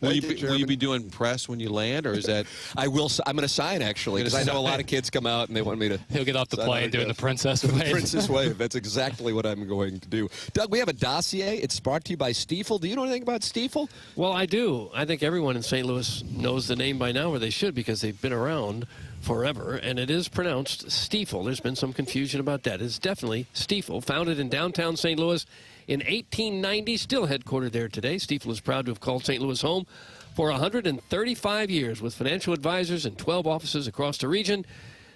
Will you be doing press when you land, or is that? I will. I'm going to sign, actually, because I know a lot of kids come out and they want me to. He'll get off the sign plane doing the autographs. Princess Wave. Princess Wave. That's exactly what I'm going to do. Doug, we have a dossier. It's brought to you by Stiefel. Do you know anything about Stiefel? Well, I do. I think everyone in St. Louis knows the name by now, or they should, because they've been around forever, and it is pronounced Stiefel. There's been some confusion about that. It's definitely Stiefel, founded in downtown St. Louis in 1890, still headquartered there today. Stiefel is proud to have called St. Louis home For 135 years with financial advisors in 12 offices across the region,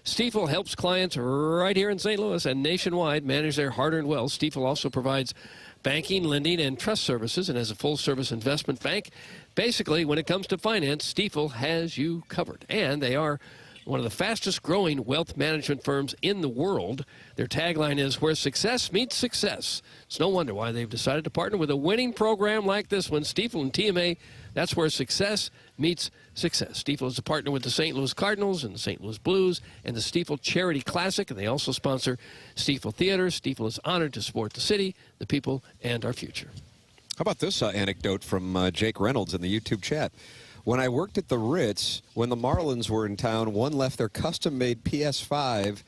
Stifel helps clients right here in St. Louis and nationwide manage their hard-earned wealth. Stifel also provides banking, lending, and trust services, and as a full-service investment bank, basically, when it comes to finance, Stifel has you covered. And they are one of the fastest-growing wealth management firms in the world. Their tagline is, where success meets success. It's no wonder why they've decided to partner with a winning program like this one. Stifel and TMA, that's where success meets success. Stifel is a partner with the St. Louis Cardinals and the St. Louis Blues and the Stifel Charity Classic, and they also sponsor Stifel Theater. Stifel is honored to support the city, the people, and our future. How about this anecdote from Jake Reynolds in the YouTube chat? When I worked at the Ritz, when the Marlins were in town, one left their custom-made PS5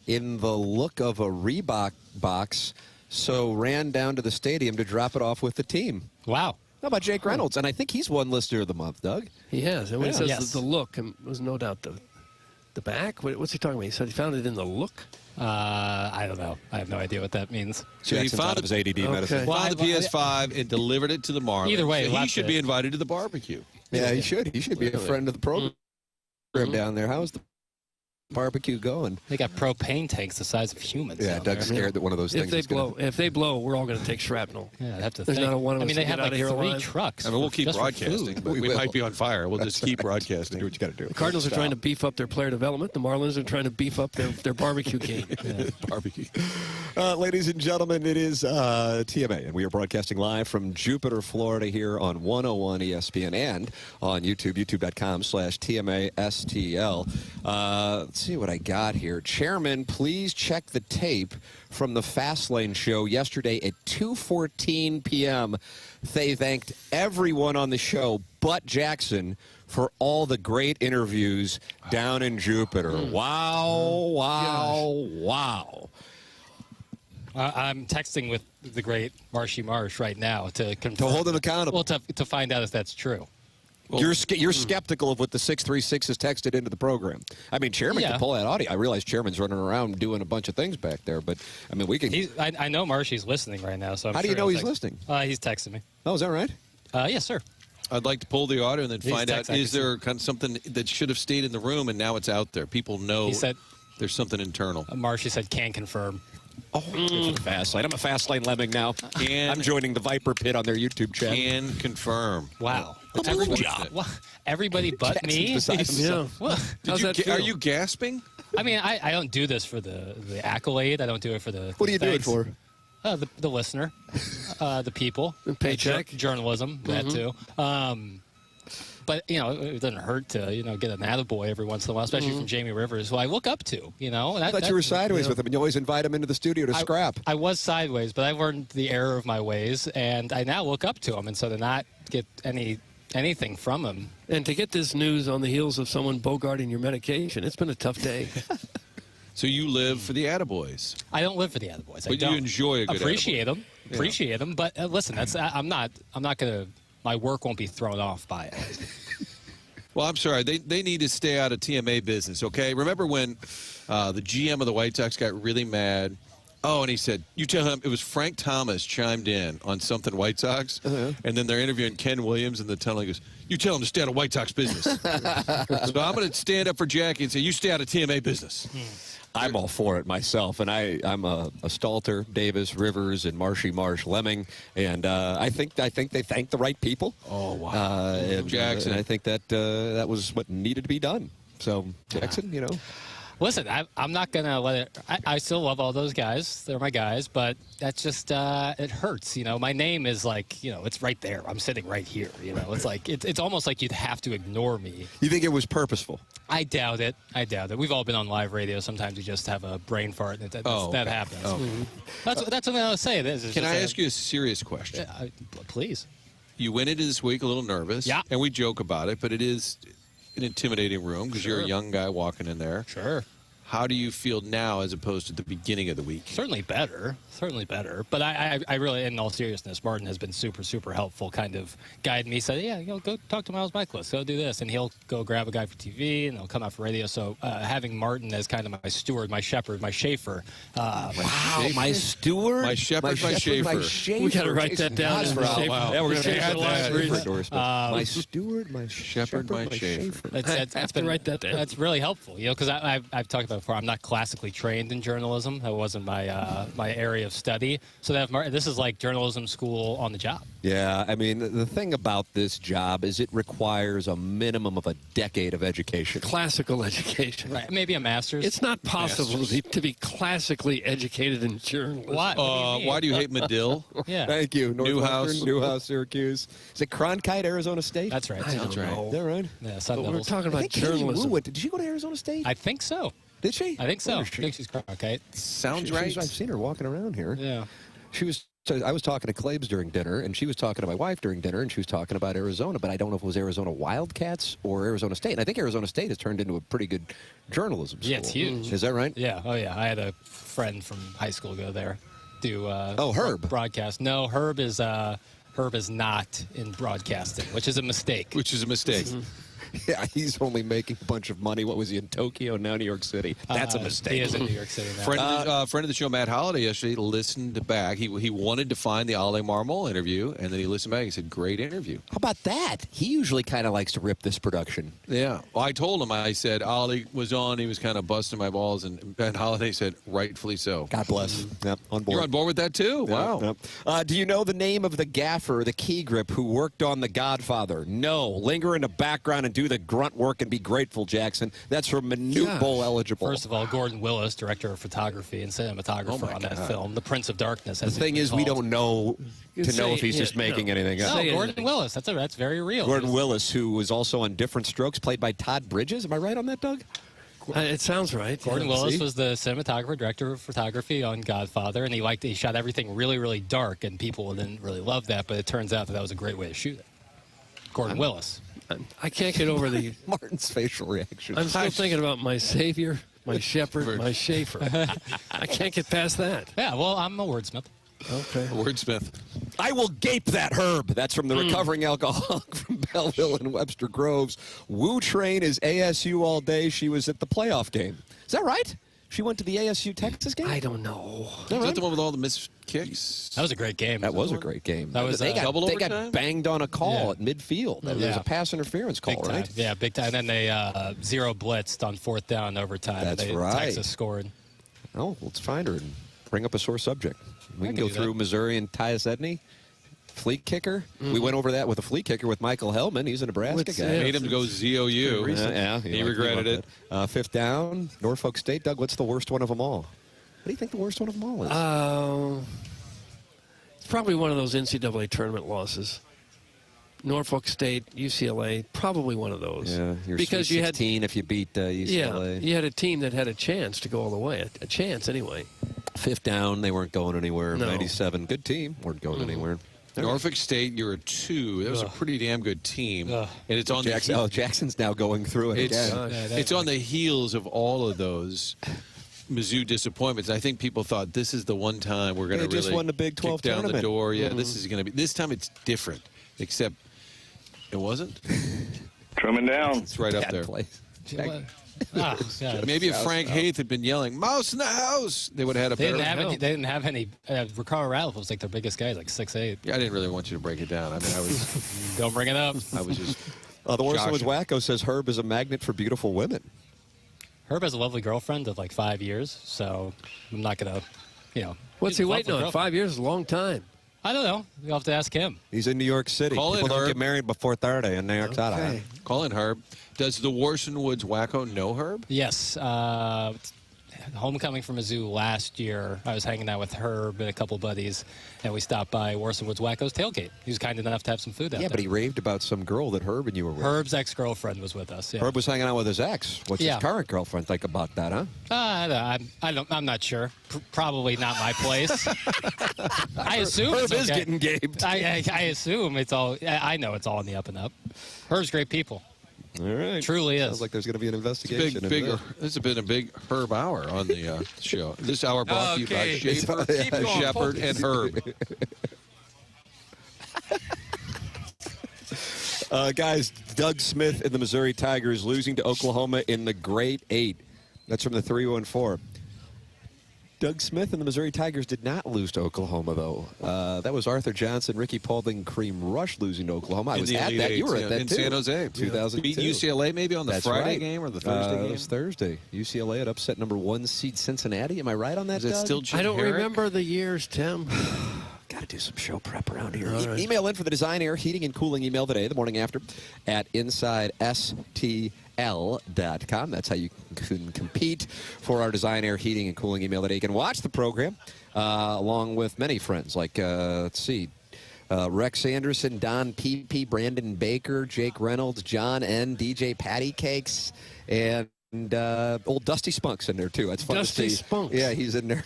in the look of a Reebok box, so ran down to the stadium to drop it off with the team. Wow. How about Jake Reynolds? And I think he's one listener of the month, Doug. He has. And when he says Yes. the look, it was no doubt the back. What's he talking about? He said he found it in the look? I don't know. I have no idea what that means. So he found his ADD medicine. Found the PS5 and delivered it to the Marlins. Either way, so he left should it. be invited to the barbecue. Yeah, he should. He should be a friend of the program down there. How's the barbecue going? They got propane tanks the size of humans. Yeah, down Doug's there. scared that one of those things is gonna... If they blow, we're all going to take shrapnel. Yeah, I'd have to There's think. not a one of us I mean, to they get have out like of here 3 alive. trucks. I mean, we'll keep just for broadcasting, food. but we might be on fire. We'll just keep broadcasting. Do what you got to do. The Cardinals are trying to beef up their player development. The Marlins are trying to beef up their barbecue game. Barbecue. Ladies and gentlemen, it is TMA, and we are broadcasting live from Jupiter, Florida here on 101 ESPN and on YouTube, youtube.com/TMASTL. Let's see what I got here. Chairman, please check the tape from the Fastlane show yesterday at 2:14 p.m. They thanked everyone on the show but Jackson for all the great interviews down in Jupiter. Wow. I'm texting with the great Marshy Marsh right now to confirm. To hold him accountable. Well, to find out if that's true. Well, you're skeptical of what the 636 has texted into the program. I mean, Chairman can pull that audio. I realize Chairman's running around doing a bunch of things back there, but I mean, we can. I know Marshy's listening right now, so I'm How do you know he's listening? He's texting me. Oh, is that right? Yes, sir. I'd like to pull the audio and then He's find out, texting. is there kind of something that should have stayed in the room and now it's out there? People know He said, there's something internal. Marshy said, can confirm. Oh, fast lane. I'm a fast lane lemming now. I'm joining the Viper Pit on their YouTube channel. Can confirm. Wow. What? Everybody but me? Yeah. Are you gasping? I mean, I don't do this for the accolade. I don't do it for the What do you do it for? The listener, the people. The paycheck. Journalism, that too. But, it doesn't hurt to, get an attaboy every once in a while, especially from Jamie Rivers, who I look up to, I thought you were sideways with him, and you always invite him into the studio to scrap. I was sideways, but I learned the error of my ways, and I now look up to him. And so to not get anything from him. And to get this news on the heels of someone bogarting your medication, it's been a tough day. So you live for the attaboys. I don't live for the attaboys. But you enjoy a good appreciate attaboy. them. Appreciate them. But listen, I'm not going to. My work won't be thrown off by it. Well, I'm sorry. They need to stay out of TMA business, okay? Remember when the GM of the White Sox got really mad? Oh, and he said, you tell him, it was Frank Thomas chimed in on something White Sox, and then they're interviewing Ken Williams in the tunnel. He goes, you tell him to stay out of White Sox business. So I'm going to stand up for Jackie and say, you stay out of TMA business. I'm all for it myself, and I'm a Stalter, Davis, Rivers, and Marshy Marsh Lemming, and I think they thanked the right people. Oh wow, and, Jackson! And I think that that was what needed to be done. So Jackson, Listen, I'm not going to let it. I still love all those guys. They're my guys, but that's just it hurts. My name is like it's right there. I'm sitting right here. It's like it's almost like you'd have to ignore me. You think it was purposeful? I doubt it. We've all been on live radio. Sometimes you just have a brain fart, and that happens. Oh. That's what I'll say. Can I ask you a serious question? Please. You went into this week a little nervous. Yeah. And we joke about it, but it is an intimidating room because you're a young guy walking in there. Sure. How do you feel now as opposed to the beginning of the week? Certainly better. But I really, in all seriousness, Martin has been super, super helpful, kind of guiding me, said, yeah, go talk to Miles Michaelis, go do this. And he'll go grab a guy for TV, and he'll come out for radio. So having Martin as kind of my steward, my shepherd, my Schaefer. My steward? My shepherd, my Schaefer. We got to write that down. Wow. Yeah, we're going to add that. My steward, my shepherd, my Schaefer. That's been write that down. That's really helpful, because I've talked about before. I'm not classically trained in journalism. That wasn't my my area of study. So this is like journalism school on the job. Yeah, I mean, the thing about this job is it requires a minimum of a decade of education. Classical education. Right, maybe a master's. It's not possible to be classically educated in journalism. Why do you hate Medill? Yeah. Thank you. Newhouse. Newhouse, Syracuse. Is it Cronkite, Arizona State? That's right. Sounds right. Is that right? Yeah, Sun But we're Devils. talking about journalism. Did she go to Arizona State? I think so. Did she? I think so. I think she's Cronkite. Sounds right. I've seen her walking around here. Yeah. I was talking to Claves during dinner, and she was talking to my wife during dinner, and she was talking about Arizona, but I don't know if it was Arizona Wildcats or Arizona State. And I think Arizona State has turned into a pretty good journalism school. Yeah, it's huge. Is that right? Yeah. Oh, yeah. I had a friend from high school go there. Do Herb. broadcast. No, Herb is not in broadcasting, which is a mistake. Yeah, he's only making a bunch of money. What was he in Tokyo? Now New York City. That's a mistake. He is in New York City now. Friend of the show, Matt Holliday, yesterday listened back. He wanted to find the Ale Marmol interview, and then he listened back. He said, "Great interview." How about that? He usually kind of likes to rip this production. Yeah. Well, I told him. I said Ali was on. He was kind of busting my balls, and Matt Holliday said, "Rightfully so." God bless. Yep, on board. You're on board with that too? Wow. Yep. Do you know the name of the gaffer, the key grip, who worked on The Godfather? No. Linger in the background and do the grunt work and be grateful, Jackson. That's for Minute Bowl eligible. First of all, Gordon Willis, director of photography and cinematographer on that film, The Prince of Darkness. The thing is, we don't know if he's just making anything up. No, Gordon Willis. That's very real. Gordon Willis, who was also on Different Strokes, played by Todd Bridges. Am I right on that, Doug? It sounds right. Gordon Willis was the cinematographer, director of photography on Godfather, and he shot everything really, really dark, and people didn't really love that, but it turns out that was a great way to shoot it. Gordon Willis. I can't get over the Martin's facial reaction. I'm still thinking about my savior, my shepherd, my Schaefer. I can't get past that. Yeah, well, I'm a wordsmith. Okay. Wordsmith. I will gape that herb. That's from the recovering alcoholic from Belleville and Webster Groves. Wu Train is ASU all day. She was at the playoff game. Is that right? She went to the ASU Texas game? I don't know. Is that the one with all the missed kicks? That was a great game. That was a great game. That was they double got overtime? banged on a call at midfield. There was a pass interference call, big time. right? Yeah, big time. And then they zero blitzed on fourth down in overtime. That's right. Texas scored. Oh, let's find her and bring up a sore subject. We can go through Missouri and Tyus Edney. Fleet kicker. We went over that with a fleet kicker with Michael Hellman. He's a Nebraska guy. Made him go ZOU. Yeah, he regretted it. Fifth down, Norfolk State. Doug, what's the worst one of them all? What do you think the worst one of them all is? It's probably one of those NCAA tournament losses. Norfolk State, UCLA, probably one of those. Yeah, you're because Sweet you 16 if you beat UCLA. Yeah, you had a team that had a chance to go all the way. A chance, anyway. Fifth down, they weren't going anywhere. No. 97, good team, weren't going anywhere. Norfolk State, you're a 2. That was a pretty damn good team. And it's on Jackson's now going through it again. It's on the heels of all of those Mizzou disappointments. I think people thought this is the one time we're going to really just won the Big 12 kick down tournament. the door. Yeah, this is going to be. This time it's different, except it wasn't. Trimming down. It's right up there. God. Maybe if Frank Haith had been yelling "Mouse in the house," they would have had a better. They didn't have any. Ricardo Ralph was like their biggest guy, like 6'8". Yeah, I didn't really want you to break it down. I mean, I was. Don't bring it up. I was just. The worst one was Wacko says Herb is a magnet for beautiful women. Herb has a lovely girlfriend of like 5 years, so I'm not gonna, What's he waiting on? 5 years is a long time. I don't know. You'll have to ask him. He's in New York City. Call People in, don't Herb. get married before 30 in New York City. Okay. Call in, Herb. Does the Warson Woods Wacko know Herb? Yes. Homecoming from Mizzou last year, I was hanging out with Herb and a couple buddies, and we stopped by Warson Woods Wacko's tailgate. He was kind enough to have some food out there. Yeah, but he raved about some girl that Herb and you were with. Herb's ex-girlfriend was with us. Yeah. Herb was hanging out with his ex. What's his current girlfriend think about that, huh? I'm not sure. Probably not my place. I assume Herb it's is okay. getting gaped. I assume it's all. I know it's all in the up and up. Herb's great people. All right. Truly is. Sounds like there's going to be an investigation. This has been a big Herb hour on the show. This hour brought to you by Schaefer, Shepherd, and Herb. Guys, Doug Smith and the Missouri Tigers losing to Oklahoma in the Great 8. That's from the 314. Doug Smith and the Missouri Tigers did not lose to Oklahoma, though. That was Arthur Johnson, Ricky Paulding, Cream Rush losing to Oklahoma. I was at that. You were at that, in too. San Jose. 2002. Beat UCLA maybe on the That's Friday right. game or the Thursday game? It was Thursday. UCLA had upset number 1 seed Cincinnati. Am I right on that, Is it Doug? still Jim I don't Herrick? remember the years, Tim. Got to do some show prep around here. All right. Email in for the Design Air Heating and Cooling email today, the morning after, at InsideSTL.com. That's how you can compete for our Design Air Heating and Cooling email today. You can watch the program along with many friends like, let's see, Rex Anderson, Don Pepe, Brandon Baker, Jake Reynolds, John N., DJ Patty Cakes, and old Dusty Spunk's in there, too. That's fun Dusty to see. Spunks. Yeah, he's in there.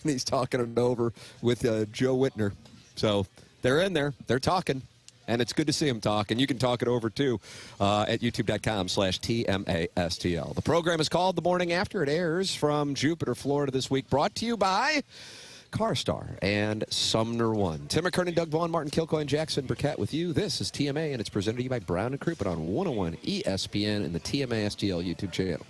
And he's talking it over with Joe Whitner. So they're in there. They're talking. And it's good to see them talk. And you can talk it over, too, at youtube.com/TMASTL. The program is called The Morning After. It airs from Jupiter, Florida this week. Brought to you by CarStar and Sumner One. Tim McKernan, Doug Vaughn, Martin Kilcoyne, Jackson Burkett with you. This is TMA, and it's presented to you by Brown & Crouppen on 101 ESPN and the TMASTL YouTube channel.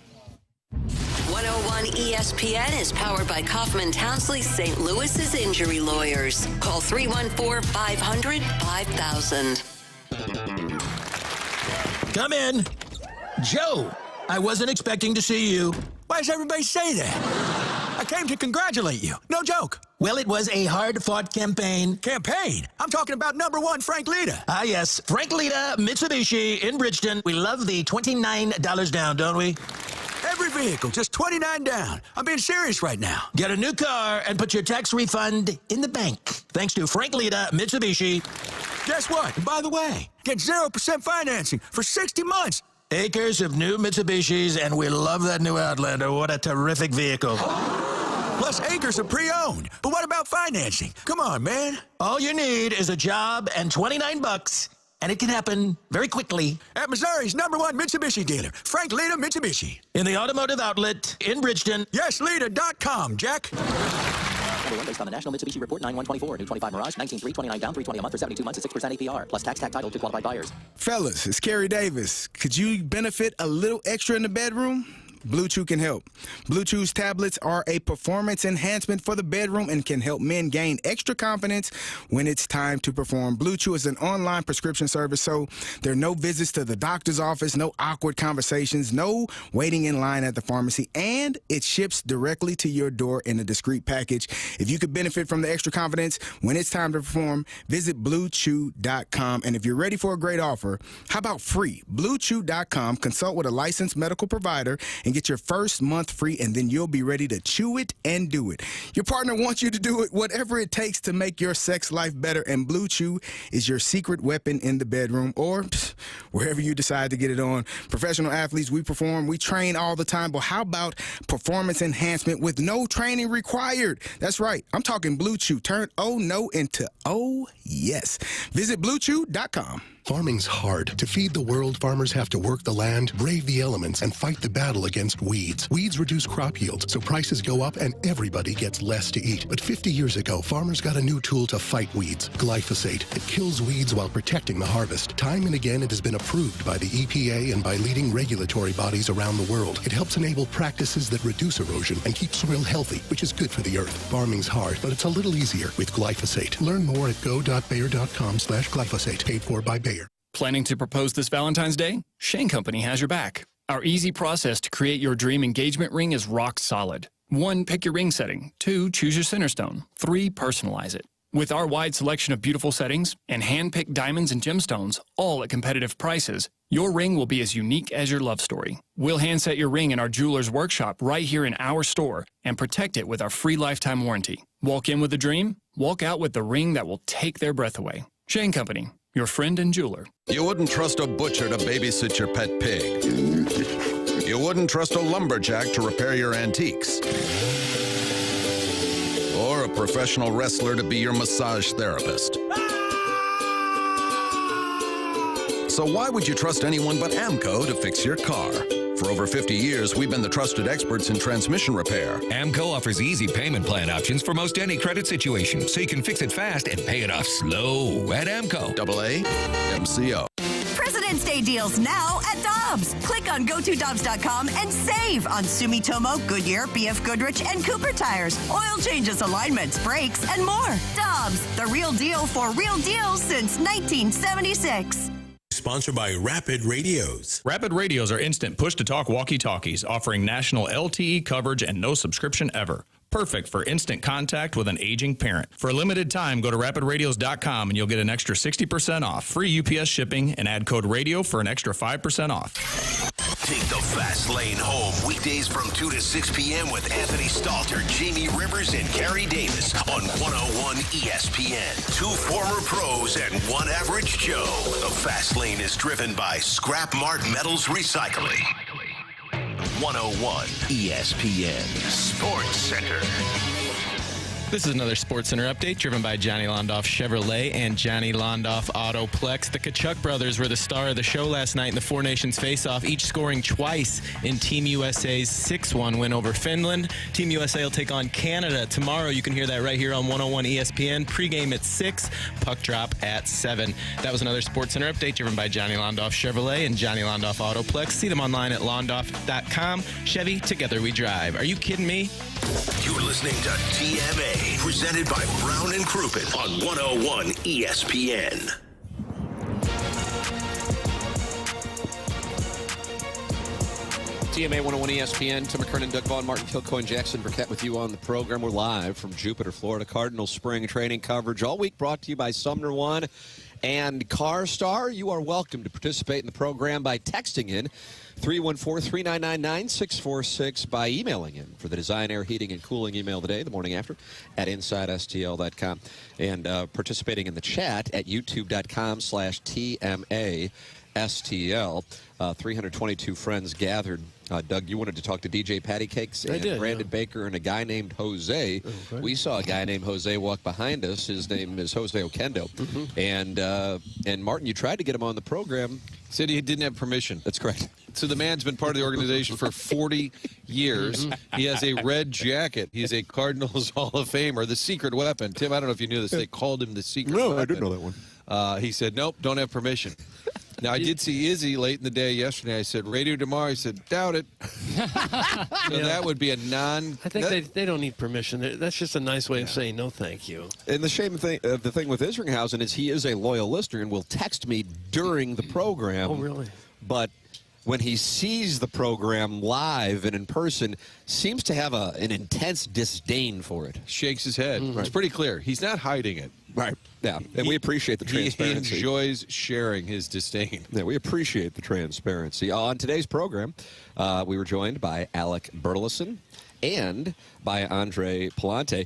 101 ESPN is powered by Kaufman Townsley St. Louis's injury lawyers. Call 314-500-5000. Come in. Joe, I wasn't expecting to see you. Why does everybody say that? I came to congratulate you. No joke. Well, it was a hard-fought campaign. Campaign? I'm talking about #1 Frank Lita. Ah, yes. Frank Lita, Mitsubishi in Bridgeton. We love the $29 down, don't we? Every vehicle, just $29 down. I'm being serious right now. Get a new car and put your tax refund in the bank. Thanks to Frank Lita, Mitsubishi. Guess what? By the way, get 0% financing for 60 months. Acres of new Mitsubishis, and we love that new Outlander. What a terrific vehicle. Plus acres of pre-owned. But what about financing? Come on, man. All you need is a job and $29. And it can happen very quickly. At Missouri's #1 Mitsubishi dealer, Frank Lita Mitsubishi. In the automotive outlet in Bridgeton. YesLita.com, Jack. Based on the National Mitsubishi Report 9124. New 25 Mirage, 19,329 down, $320 a month for 72 months at 6% APR. Plus tax title to qualified buyers. Fellas, it's Kerry Davis. Could you benefit a little extra in the bedroom? Blue Chew can help. Blue Chew's tablets are a performance enhancement for the bedroom and can help men gain extra confidence when it's time to perform. Blue Chew is an online prescription service, so there are no visits to the doctor's office, no awkward conversations, no waiting in line at the pharmacy, and it ships directly to your door in a discreet package. If you could benefit from the extra confidence when it's time to perform, visit BlueChew.com. And if you're ready for a great offer, how about free? BlueChew.com. Consult with a licensed medical provider and get your first month free, and then you'll be ready to chew it and do it. Your partner wants you to do it, whatever it takes to make your sex life better, and Blue Chew is your secret weapon in the bedroom or wherever you decide to get it on. Professional athletes, we perform, we train all the time, but how about performance enhancement with no training required? That's right. I'm talking Blue Chew. Turn oh no into oh yes. Visit BlueChew.com. Farming's hard. To feed the world, farmers have to work the land, brave the elements, and fight the battle against weeds. Weeds reduce crop yields, so prices go up and everybody gets less to eat. But 50 years ago, farmers got a new tool to fight weeds, glyphosate. It kills weeds while protecting the harvest. Time and again, it has been approved by the EPA and by leading regulatory bodies around the world. It helps enable practices that reduce erosion and keep soil healthy, which is good for the earth. Farming's hard, but it's a little easier with glyphosate. Learn more at go.bayer.com/glyphosate. Paid for by Bayer. Planning to propose this Valentine's Day? Shane Company has your back. Our easy process to create your dream engagement ring is rock solid. 1, pick your ring setting. 2, choose your center stone. 3, personalize it. With our wide selection of beautiful settings and hand-picked diamonds and gemstones, all at competitive prices, your ring will be as unique as your love story. We'll hand-set your ring in our jeweler's workshop right here in our store and protect it with our free lifetime warranty. Walk in with a dream, walk out with the ring that will take their breath away. Shane Company, your friend and jeweler. You wouldn't trust a butcher to babysit your pet pig. You wouldn't trust a lumberjack to repair your antiques. Or a professional wrestler to be your massage therapist. So why would you trust anyone but AMCO to fix your car? For over 50 years, we've been the trusted experts in transmission repair. AMCO offers easy payment plan options for most any credit situation, so you can fix it fast and pay it off slow at AMCO. AA MCO. President's Day deals now at Dobbs. Click on GoToDobbs.com and save on Sumitomo, Goodyear, BF Goodrich, and Cooper tires, oil changes, alignments, brakes, and more. Dobbs, the real deal for real deals since 1976. Sponsored by Rapid Radios. Rapid Radios are instant push-to-talk walkie-talkies offering national LTE coverage and no subscription ever. Perfect for instant contact with an aging parent. For a limited time, go to rapidradios.com and you'll get an extra 60% off, free UPS shipping, and add code RADIO for an extra 5% off. Take the fast lane home weekdays from 2 to 6 p.m. with Anthony Stalter, Jamie Rivers, and Carrie Davis on 101 ESPN. Two former pros and one average Joe. The fast lane is driven by Scrap Mart Metals Recycling. 101 ESPN Sports Center. This is another Sports Center update driven by Johnny Londoff Chevrolet and Johnny Londoff Autoplex. The Kachuk brothers were the star of the show last night in the Four Nations face-off, each scoring twice in Team USA's 6-1 win over Finland. Team USA will take on Canada tomorrow. You can hear that right here on 101 ESPN. Pre-game at 6, puck drop at 7. That was another Sports Center update driven by Johnny Londoff Chevrolet and Johnny Londoff Autoplex. See them online at londoff.com. Chevy, together we drive. Are you kidding me? You're listening to TMA, presented by Brown and Crouppen on 101 ESPN. TMA 101 ESPN, Tim McKernan, Doug Vaughn, Martin Kilcoyne, Jackson Burkett with you on the program. We're live from Jupiter, Florida. Cardinals spring training coverage all week brought to you by Sumner One and CarStar. You are welcome to participate in the program by texting in 314-399-9646, by emailing in for the Design, Air, Heating, and Cooling email today, the morning after, at InsideSTL.com, and participating in the chat at YouTube.com/TMASTL. 322 friends gathered. Doug, you wanted to talk to DJ Patty Cakes and Brandon Baker and a guy named Jose. Okay. We saw a guy named Jose walk behind us. His name is Jose Oquendo. And Martin, you tried to get him on the program. Said he didn't have permission. That's correct. So the man's been part of the organization for 40 years. He has a red jacket. He's a Cardinals Hall of Famer, the secret weapon. Tim, I don't know if you knew this. They called him the secret weapon. No, I didn't know that one. He said, nope, don't have permission. Now, I did see Izzy late in the day yesterday. I said, radio tomorrow. He said, doubt it. So that would be a non... I think they don't need permission. That's just a nice way of saying no thank you. And the thing with Isringhausen is he is a loyal listener and will text me during the program. Oh, really? But when he sees the program live and in person, seems to have an intense disdain for it. Shakes his head. It's pretty clear. He's not hiding it. Right. Yeah. And we appreciate the transparency. He enjoys sharing his disdain. Yeah, we appreciate the transparency. On today's program, we were joined by Alec Burleson and by Andre Palante.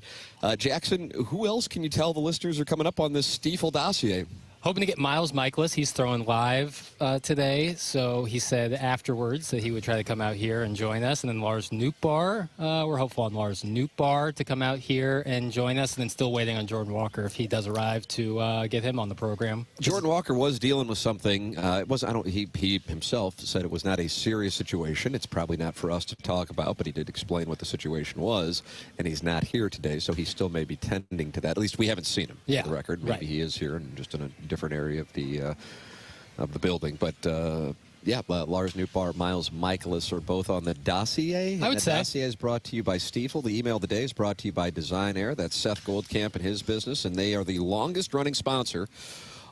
Jackson, who else can you tell the listeners are coming up on this Stiefel dossier? Hoping to get Miles Michaelis. He's throwing live today, so he said afterwards that he would try to come out here and join us. And then Lars Nootbaar. We're hopeful on Lars Nootbaar to come out here and join us. And then still waiting on Jordan Walker if he does arrive to get him on the program. Jordan Walker was dealing with something. He himself said it was not a serious situation. It's probably not for us to talk about, but he did explain what the situation was. And he's not here today, so he still may be tending to that. At least we haven't seen him. Yeah, for the record. Maybe he is here and just in a different area of the building, but Lars Nootbaar, Miles Michaelis are both on the dossier. I would say. The dossier is brought to you by Stiefel. The email of the day is brought to you by Design Air. That's Seth Goldcamp and his business, and they are the longest-running sponsor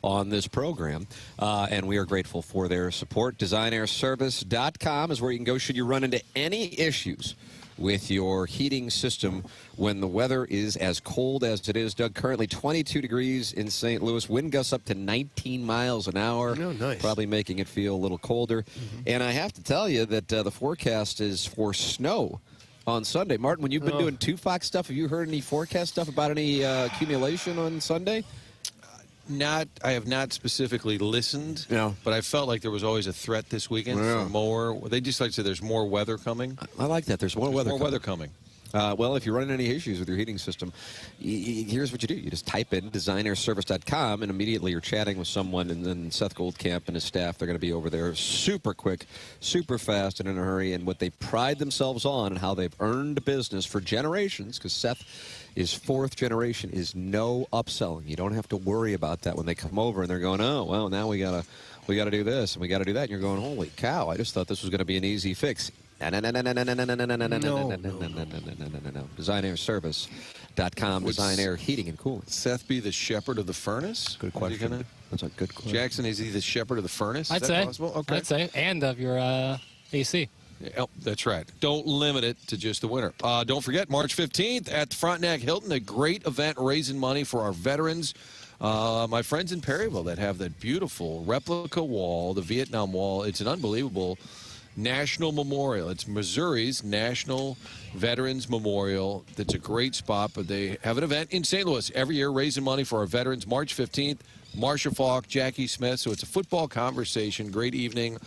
on this program, and we are grateful for their support. DesignAirService.com is where you can go should you run into any issues with your heating system when the weather is as cold as it is. Doug, currently 22 degrees in St. Louis. Wind gusts up to 19 miles an hour. Oh, nice. Probably making it feel a little colder. And I have to tell you that the forecast is for snow on Sunday. Martin, when you've been doing Tufox stuff, have you heard any forecast stuff about any accumulation on Sunday? I have not specifically listened, but I felt like there was always a threat this weekend for more. They just like to say there's more weather coming. I like that. There's more weather coming. Well, if you're running any issues with your heating system, here's what you do. You just type in designairservice.com, and immediately you're chatting with someone, and then Seth Goldcamp and his staff, they're going to be over there super quick, super fast, and in a hurry. And what they pride themselves on and how they've earned business for generations, because Seth is fourth generation, is no upselling. You don't have to worry about that when they come over and they're going, oh, well, now we got to do this and we got to do that. And you're going, holy cow, I just thought this was going to be an easy fix. No. DesignAirService.com. Design Air Heating and Cooling. Seth be the shepherd of the furnace? Good question. That's a good question. Jackson, is he the shepherd of the furnace? I'd Is that say. possible? Okay. I'd say. And of your AC. Oh, that's right. Don't limit it to just the winter. Don't forget, March 15th at the Frontenac Hilton, a great event raising money for our veterans. My friends in Perryville that have that beautiful replica wall, the Vietnam Wall. It's an unbelievable national memorial. It's Missouri's National Veterans Memorial. That's a great spot, but they have an event in St. Louis every year raising money for our veterans. March 15th, Marcia Falk, Jackie Smith. So it's a football conversation, great evening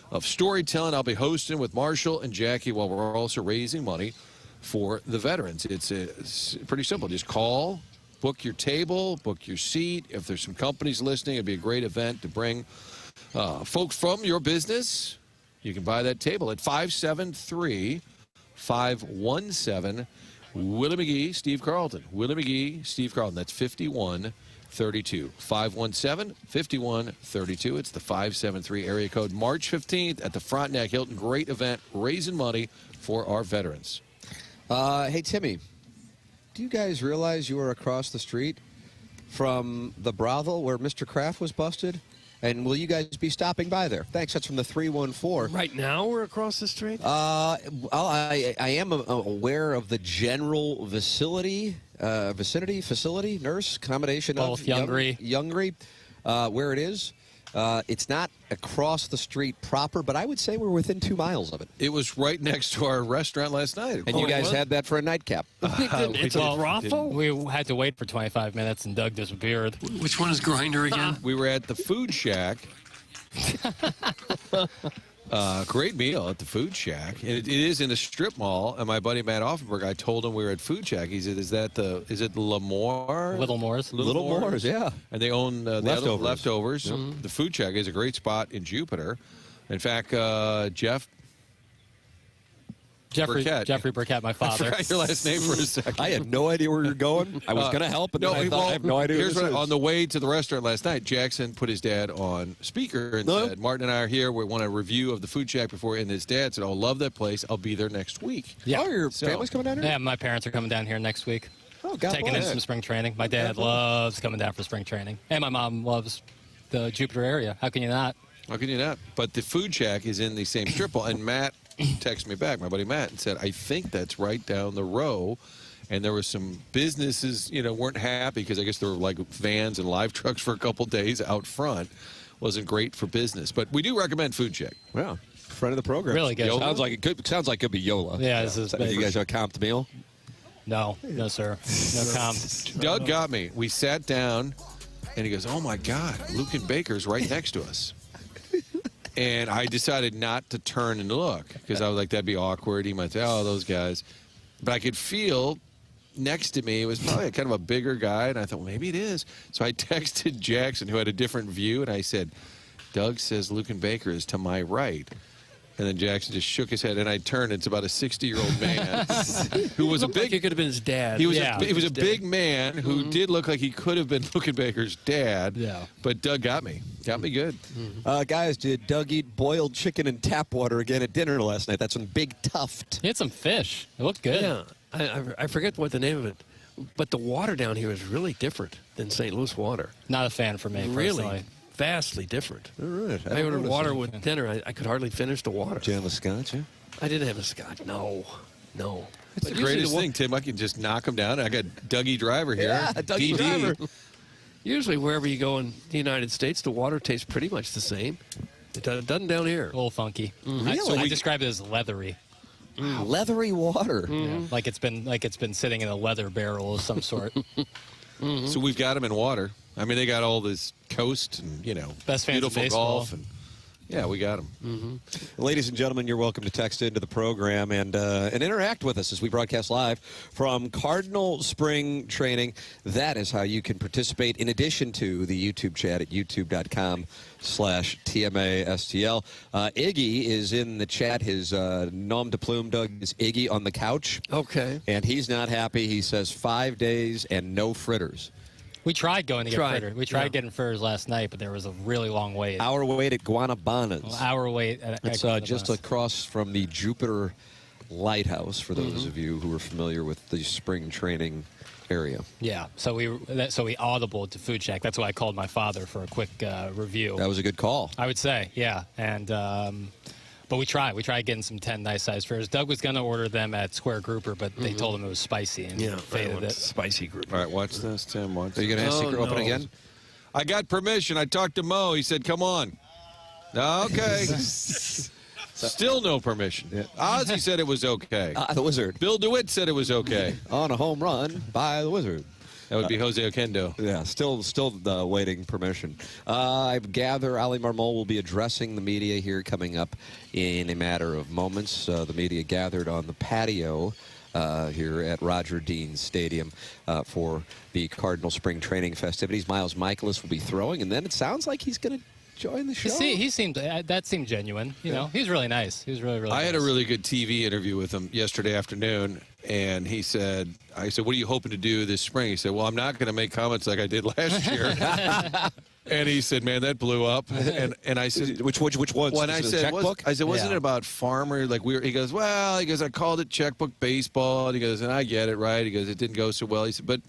of storytelling. I'll be hosting with Marshall and Jackie while we're also raising money for the veterans. It's pretty simple. Just call, book your table, book your seat. If there's some companies listening, it'd be a great event to bring folks from your business. You can buy that table at 573-517 Willie McGee, Steve Carlton. Willie McGee, Steve Carlton. That's 5132. 517-5132. It's the 573 area code. March 15th at the Frontenac Hilton. Great event, raising money for our veterans. Hey, Timmy, do you guys realize you are across the street from the brothel where Mr. Kraft was busted? And will you guys be stopping by there? Thanks. That's from the 314. Right now we're across the street? I am aware of the general vicinity, nurse, combination Both of Youngry, where it is. It's not across the street proper, but I would say we're within 2 miles of it. It was right next to our restaurant last night. And you guys had that for a nightcap. It's a brothel? We had to wait for 25 minutes, and Doug disappeared. Which one is Grinder again? We were at the Food Shack. Great meal at the Food Shack. It is in a strip mall, and my buddy Matt Offenberg, I told him we were at Food Shack. He said, is it Lemoore? Little Moore's. Little Moore's, yeah. And they own leftovers. Yep. The Food Shack is a great spot in Jupiter. In fact, Jeffrey Burkett, my father. I forgot your last name for a second. I had no idea where you're going. I was going to help, and I have no idea Here's what this is. On the way to the restaurant last night, Jackson put his dad on speaker and said, Martin and I are here. We want a review of the Food Shack before. And his dad said, oh, love that place. I'll be there next week. Yeah. Oh, your family's coming down here? Yeah, my parents are coming down here next week. Oh, God Taking in some spring training. My dad loves coming down for spring training. And my mom loves the Jupiter area. How can you not? How can you not? But the Food Shack is in the same strip mall. And Matt texted me back, my buddy Matt, and said, I think that's right down the row. And there were some businesses, weren't happy because I guess there were like vans and live trucks for a couple days out front. Wasn't great for business. But we do recommend Food Shack. Yeah. Friend of the program. Really good. Sounds like it could be Yola. Yeah, this is You guys have a comped meal? No, sir. No comp. Doug got me. We sat down, and he goes, oh, my God, Luke and Baker's right next to us. And I decided not to turn and look because I was like, that'd be awkward. He might say, oh, those guys. But I could feel next to me, it was probably kind of a bigger guy. And I thought, well, maybe it is. So I texted Jackson, who had a different view. And I said, Doug says Luke and Baker is to my right. And then Jackson just shook his head, and I turned. It's about a 60-year-old man who was a big. Like he could have been his dad. He was a big man who did look like he could have been Luke and Baker's dad. Yeah. But Doug got me good. Guys, did Doug eat boiled chicken and tap water again at dinner last night? That's some Big Tuft. He had some fish. It looked good. Yeah. I forget what the name of it, but the water down here is really different than St. Louis water. Not a fan for me, really. personally. Vastly different. All right. I ordered water with dinner. I could hardly finish the water. Did you have a scotch? Yeah? I didn't have a scotch. No. It's the greatest thing, Tim. I can just knock him down. I got Dougie Driver here. Yeah, Dougie Driver. Usually, wherever you go in the United States, the water tastes pretty much the same. It doesn't down here. A little funky. Really? I describe it as leathery. Leathery water. Yeah, like it's been sitting in a leather barrel of some sort. So we've got them in water. I mean, they got all this coast and Best fans beautiful in baseball. golf and Yeah, we got them. Ladies and gentlemen, you're welcome to text into the program and interact with us as we broadcast live from Cardinal Spring Training. That is how you can participate in addition to the YouTube chat at youtube.com/TMASTL. Iggy is in the chat. His nom de plume, Doug, is Iggy on the couch. Okay. And he's not happy. He says 5 days and no fritters. We tried going to get fritters. We tried getting fritters last night, but there was a really long wait. Our wait at Guanabanas. Well, our wait at It's just across from the Jupiter Lighthouse, for those of you who are familiar with the spring training area. Yeah, so we audibled to Food Shack. That's why I called my father for a quick review. That was a good call. I would say, yeah. And but we tried getting some 10 nice-sized fritters. Doug was going to order them at Square Grouper, but they told him it was spicy and faded it. Spicy group. All right, watch this, Tim. Watch Are you going to ask Secret Open again? I got permission. I talked to Mo. He said, come on. Okay. Still no permission. Ozzy said it was okay. The Wizard. Bill DeWitt said it was okay. On a home run by the Wizard. That would be Jose Oquendo. Yeah, still waiting permission. I gather Ali Marmol will be addressing the media here coming up in a matter of moments. The media gathered on the patio here at Roger Dean Stadium for the Cardinal Spring Training festivities. Miles Michaelis will be throwing, and then it sounds like he's going to join the show. He seemed that seemed genuine. You know, he was really nice. He was really I had nice. a really good TV interview with him yesterday afternoon, and he said, I said, what are you hoping to do this spring? He said, well, I'm not going to make comments like I did last year. And he said, man, that blew up. And I said, which ones? Well, and I said, checkbook? Wasn't it about farmer? Like he goes, well, I called it checkbook baseball. And he goes, and I get it, right? He goes, it didn't go so well. He said, but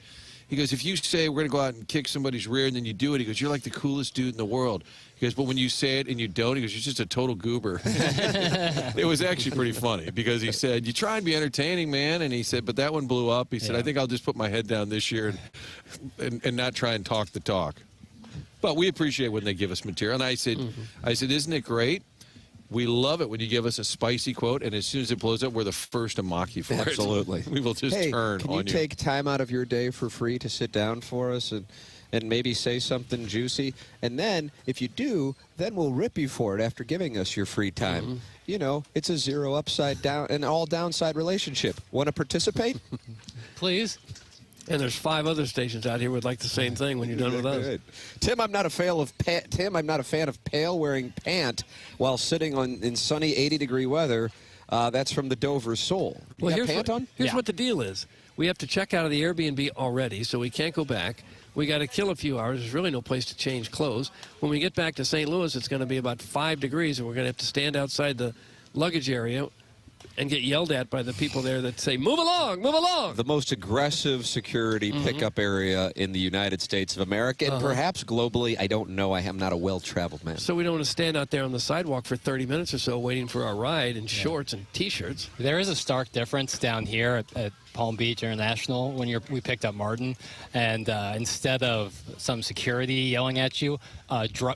he goes, if you say we're going to go out and kick somebody's rear and then you do it, he goes, you're like the coolest dude in the world. He goes, but when you say it and you don't, he goes, you're just a total goober. It was actually pretty funny because he said, you try and be entertaining, man. And he said, but that one blew up. He said, I think I'll just put my head down this year and not try and talk the talk. But we appreciate when they give us material. And I said, isn't it great? We love it when you give us a spicy quote, and as soon as it blows up, we're the first to mock you for it. Absolutely. We will just turn can on you. Can you take time out of your day for free to sit down for us and maybe say something juicy? And then, if you do, then we'll rip you for it after giving us your free time. You know, it's a zero upside down and all downside relationship. Want to participate? Please. And there's 5 other stations out here would like the same thing when you're done with us. Tim, I'm not a fan of pale wearing pant while sitting in sunny 80-degree weather. That's from the Dover Soul. Well, here's what the deal is. We have to check out of the Airbnb already, so we can't go back. We got to kill a few hours. There's really no place to change clothes. When we get back to St. Louis, it's going to be about 5 degrees, and we're going to have to stand outside the luggage area and get yelled at by the people there that say, move along, move along. The most aggressive security pickup area in the United States of America, and perhaps globally. I don't know. I am not a well-traveled man. So we don't want to stand out there on the sidewalk for 30 minutes or so waiting for our ride in shorts and T-shirts. There is a stark difference down here at Palm Beach International when we picked up Martin, and instead of some security yelling at you,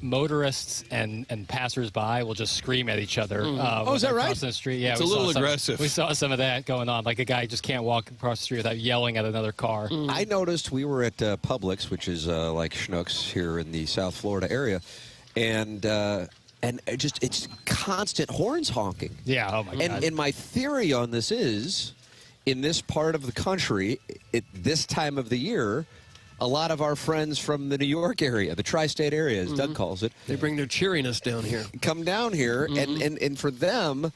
motorists and passersby will just scream at each other. Is that right? Crossing the street. Yeah, it's a little aggressive. We saw some of that going on. Like a guy just can't walk across the street without yelling at another car. I noticed we were at Publix, which is like Schnucks here in the South Florida area, and it's constant horns honking. Yeah. Oh my God. And my theory on this is, in this part of the country, at this time of the year, a lot of our friends from the New York area, the tri-state area, as Doug calls it, they bring their cheeriness down here. Come down here, and for them,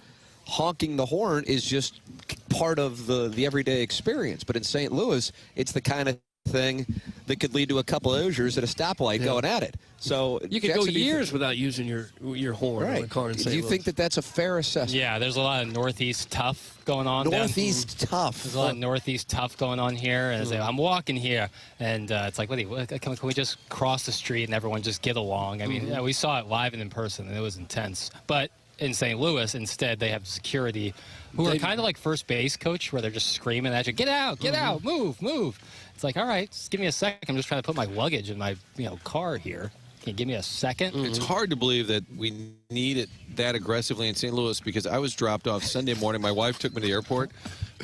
honking the horn is just part of the everyday experience. But in St. Louis, it's the kind of thing that could lead to a couple of Hoosiers at a stoplight going at it. So you could go years without using your horn on a car in St. Louis. Do you think that that's a fair assessment? Yeah, there's a lot of Northeast tough going on. Northeast tough. There's a lot of Northeast tough going on here. And I'm walking here, and it's like, can we just cross the street and everyone just get along? I mean, we saw it live and in person, and it was intense. But in St. Louis, instead, they have security who are kind of like first base coach, where they're just screaming at you, get out, move, move. It's like, all right, just give me a second. I'm just trying to put my luggage in my car here. Can you give me a second? It's hard to believe that we need it that aggressively in St. Louis, because I was dropped off Sunday morning. My wife took me to the airport,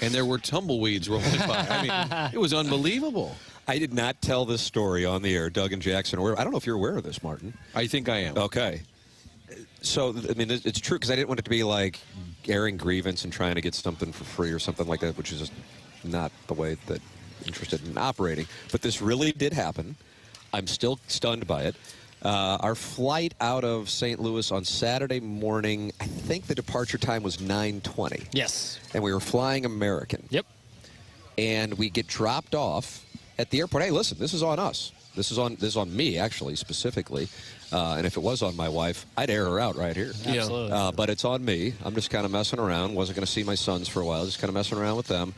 and there were tumbleweeds rolling by. I mean, it was unbelievable. I did not tell this story on the air. Doug and Jackson, I don't know if you're aware of this, Martin. I think I am. Okay. So, I mean, it's true because I didn't want it to be like airing grievance and trying to get something for free or something like that, which is just not the way that I'm interested in operating. But this really did happen. I'm still stunned by it. Our flight out of St. Louis on Saturday morning, I think the departure time was 9:20. Yes. And we were flying American. Yep. And we get dropped off at the airport. Hey, listen, this is on us. This is on me, actually, specifically. And if it was on my wife, I'd air her out right here. Absolutely. But it's on me. I'm just kind of messing around. Wasn't going to see my sons for a while. Just kind of messing around with them.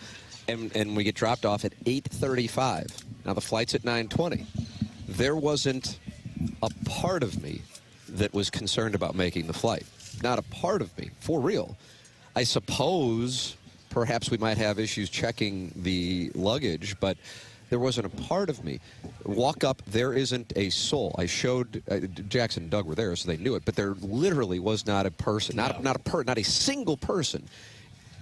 And we get dropped off at 8:35. Now, the flight's at 9:20. There wasn't a part of me that was concerned about making the flight. Not a part of me, for real. I suppose perhaps we might have issues checking the luggage, but there wasn't a part of me. Walk up, there isn't a soul. I showed Jackson and Doug were there, so they knew it, but there literally was not a person, not a single person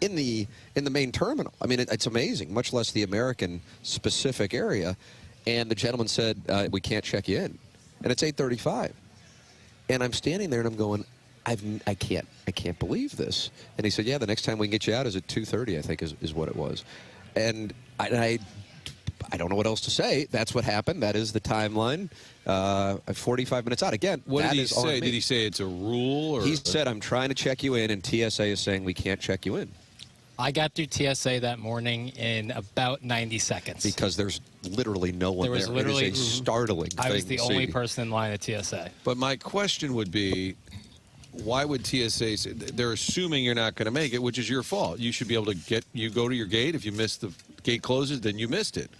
in the main terminal. I mean, it's amazing, much less the American specific area. And the gentleman said, we can't check you in. And it's 8:35. And I'm standing there and I'm going, I can't believe this. And he said, yeah, the next time we can get you out is at 2:30, I think is what it was. And I don't know what else to say. That's what happened. That is the timeline. 45 minutes out. Again, what did he is on say? me. Did he say it's a rule? Or? He said, I'm trying to check you in, and TSA is saying we can't check you in. I got through TSA that morning in about 90 seconds. Because there's literally no one there. Was literally, it is a startling thing. I was the only person in line at TSA. But my question would be, why would TSA say, they're assuming you're not going to make it, which is your fault. You should be able to go to your gate. If you miss the gate closes, then you missed it.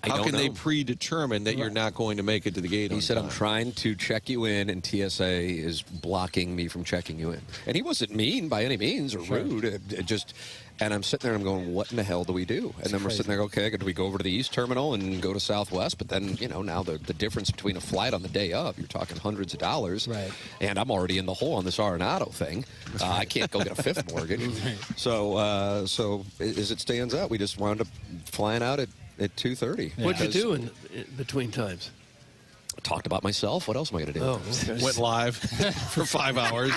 How can they predetermine that you're not going to make it to the gate? He said, I'm trying to check you in, and TSA is blocking me from checking you in. And he wasn't mean by any means or rude. And I'm sitting there and I'm going, what in the hell do we do? And then we're sitting there, okay, do we go over to the East Terminal and go to Southwest? But then, now the difference between a flight on the day of, you're talking hundreds of dollars. Right. And I'm already in the hole on this Arenado thing. I can't go get a fifth mortgage. So as it stands out, we just wound up flying out at 2:30. What'd you do in between times? Talked about myself. What else am I going to do? Oh, okay. Went live for 5 hours.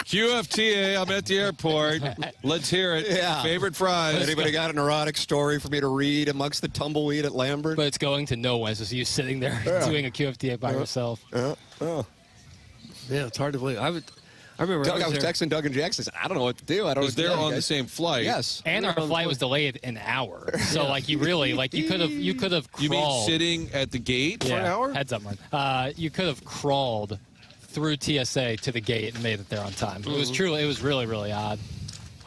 QFTA, I'm at the airport. Let's hear it. Yeah. Favorite fries. Anybody got an erotic story for me to read amongst the tumbleweed at Lambert? But it's going to no one. It's just you sitting there doing a QFTA by yourself. Yeah, it's hard to believe. I remember I was texting Doug and Jackson. I don't know what to do. I don't know. Because they're on the same flight. Yes. And our flight was delayed an hour. So you could have crawled. You mean sitting at the gate for an hour? Heads up, Mark. You could have crawled through TSA to the gate and made it there on time. It was really, really odd.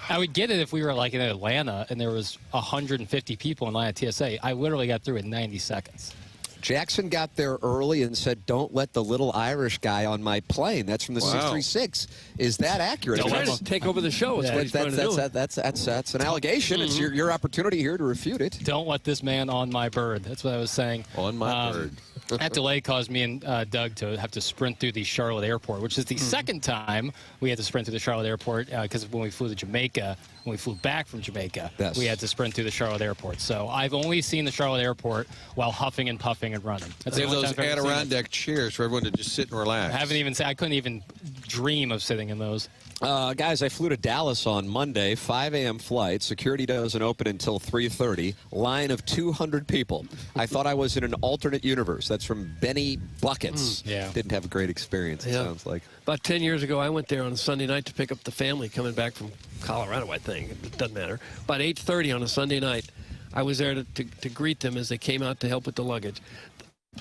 I would get it if we were in Atlanta and there was 150 people in line at TSA. I literally got through in 90 seconds. Jackson got there early and said, don't let the little Irish guy on my plane. That's from the 636. Is that accurate? He's trying to take over the show. That's an allegation. It's your opportunity here to refute it. Don't let this man on my bird. That's what I was saying. On my bird. That delay caused me and Doug to have to sprint through the Charlotte airport, which is the second time we had to sprint through the Charlotte airport because when we flew to Jamaica, when we flew back from Jamaica, we had to sprint through the Charlotte airport. So I've only seen the Charlotte airport while huffing and puffing and running. That's they have those Adirondack chairs for everyone to just sit and relax. I couldn't even dream of sitting in those. Guys, I flew to Dallas on Monday, 5 a.m. flight. Security doesn't open until 3:30. Line of 200 people. I thought I was in an alternate universe. That's from Benny Buckets. Didn't have a great experience, it sounds like. About 10 years ago, I went there on a Sunday night to pick up the family coming back from Colorado, I think. It doesn't matter. About 8:30 on a Sunday night, I was there to greet them as they came out to help with the luggage.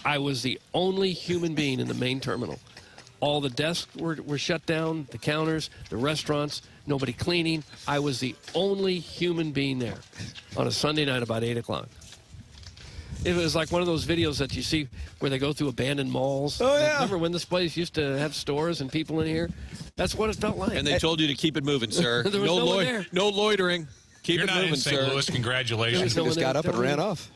I was the only human being in the main terminal. All the desks were shut down, the counters, the restaurants, nobody cleaning. I was the only human being there on a Sunday night about 8 o'clock. It was like one of those videos that you see where they go through abandoned malls. Oh, yeah. Remember when this place used to have stores and people in here? That's what it felt like. And they told you to keep it moving, sir. There was no one there. No loitering. Keep You're it not moving, in St. sir. Louis. Congratulations. He just got up and ran off.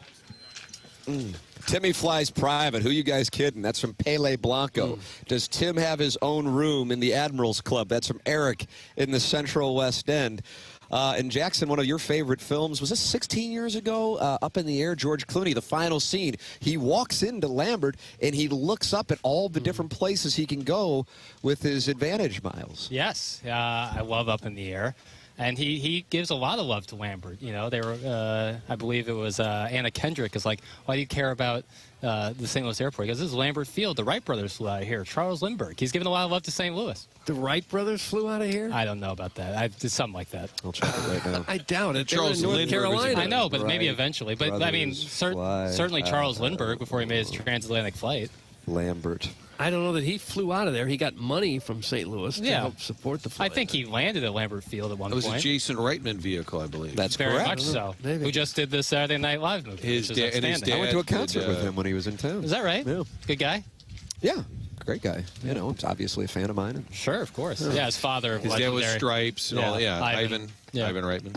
Timmy flies private. Who you guys kidding? That's from Pele Blanco. Does Tim have his own room in the Admirals Club? That's from Eric in the Central West End. And Jackson, one of your favorite films, was this 16 years ago? Up in the Air, George Clooney, the final scene. He walks into Lambert, and he looks up at all the different places he can go with his advantage miles. Yes, I love Up in the Air. And he gives a lot of love to Lambert. You know, they were, I believe it was Anna Kendrick is like, why do you care about the St. Louis airport? Because this is Lambert Field. The Wright brothers flew out of here. Charles Lindbergh. He's given a lot of love to St. Louis. The Wright brothers flew out of here? I don't know about that. I did something like that. I'll check it right now. I doubt it. Charles North Lindbergh Carolina. I know, but maybe Wright eventually. But I mean, certainly Charles Lindbergh before he made his transatlantic flight. Lambert. I don't know that he flew out of there. He got money from St. Louis to help support the flight. I think he landed at Lambert Field at one point. It was a Jason Reitman vehicle, I believe. That's very correct. much so. Maybe. Who just did the Saturday Night Live movie. His which is dad- and his outstanding. I went to a did, concert with him when he was in town. Is that right? Yeah. Good guy? Yeah. Great guy. You know, he's obviously a fan of mine. Sure, of course. Yeah, his father. His dad was Stripes and all. Yeah, Ivan Reitman.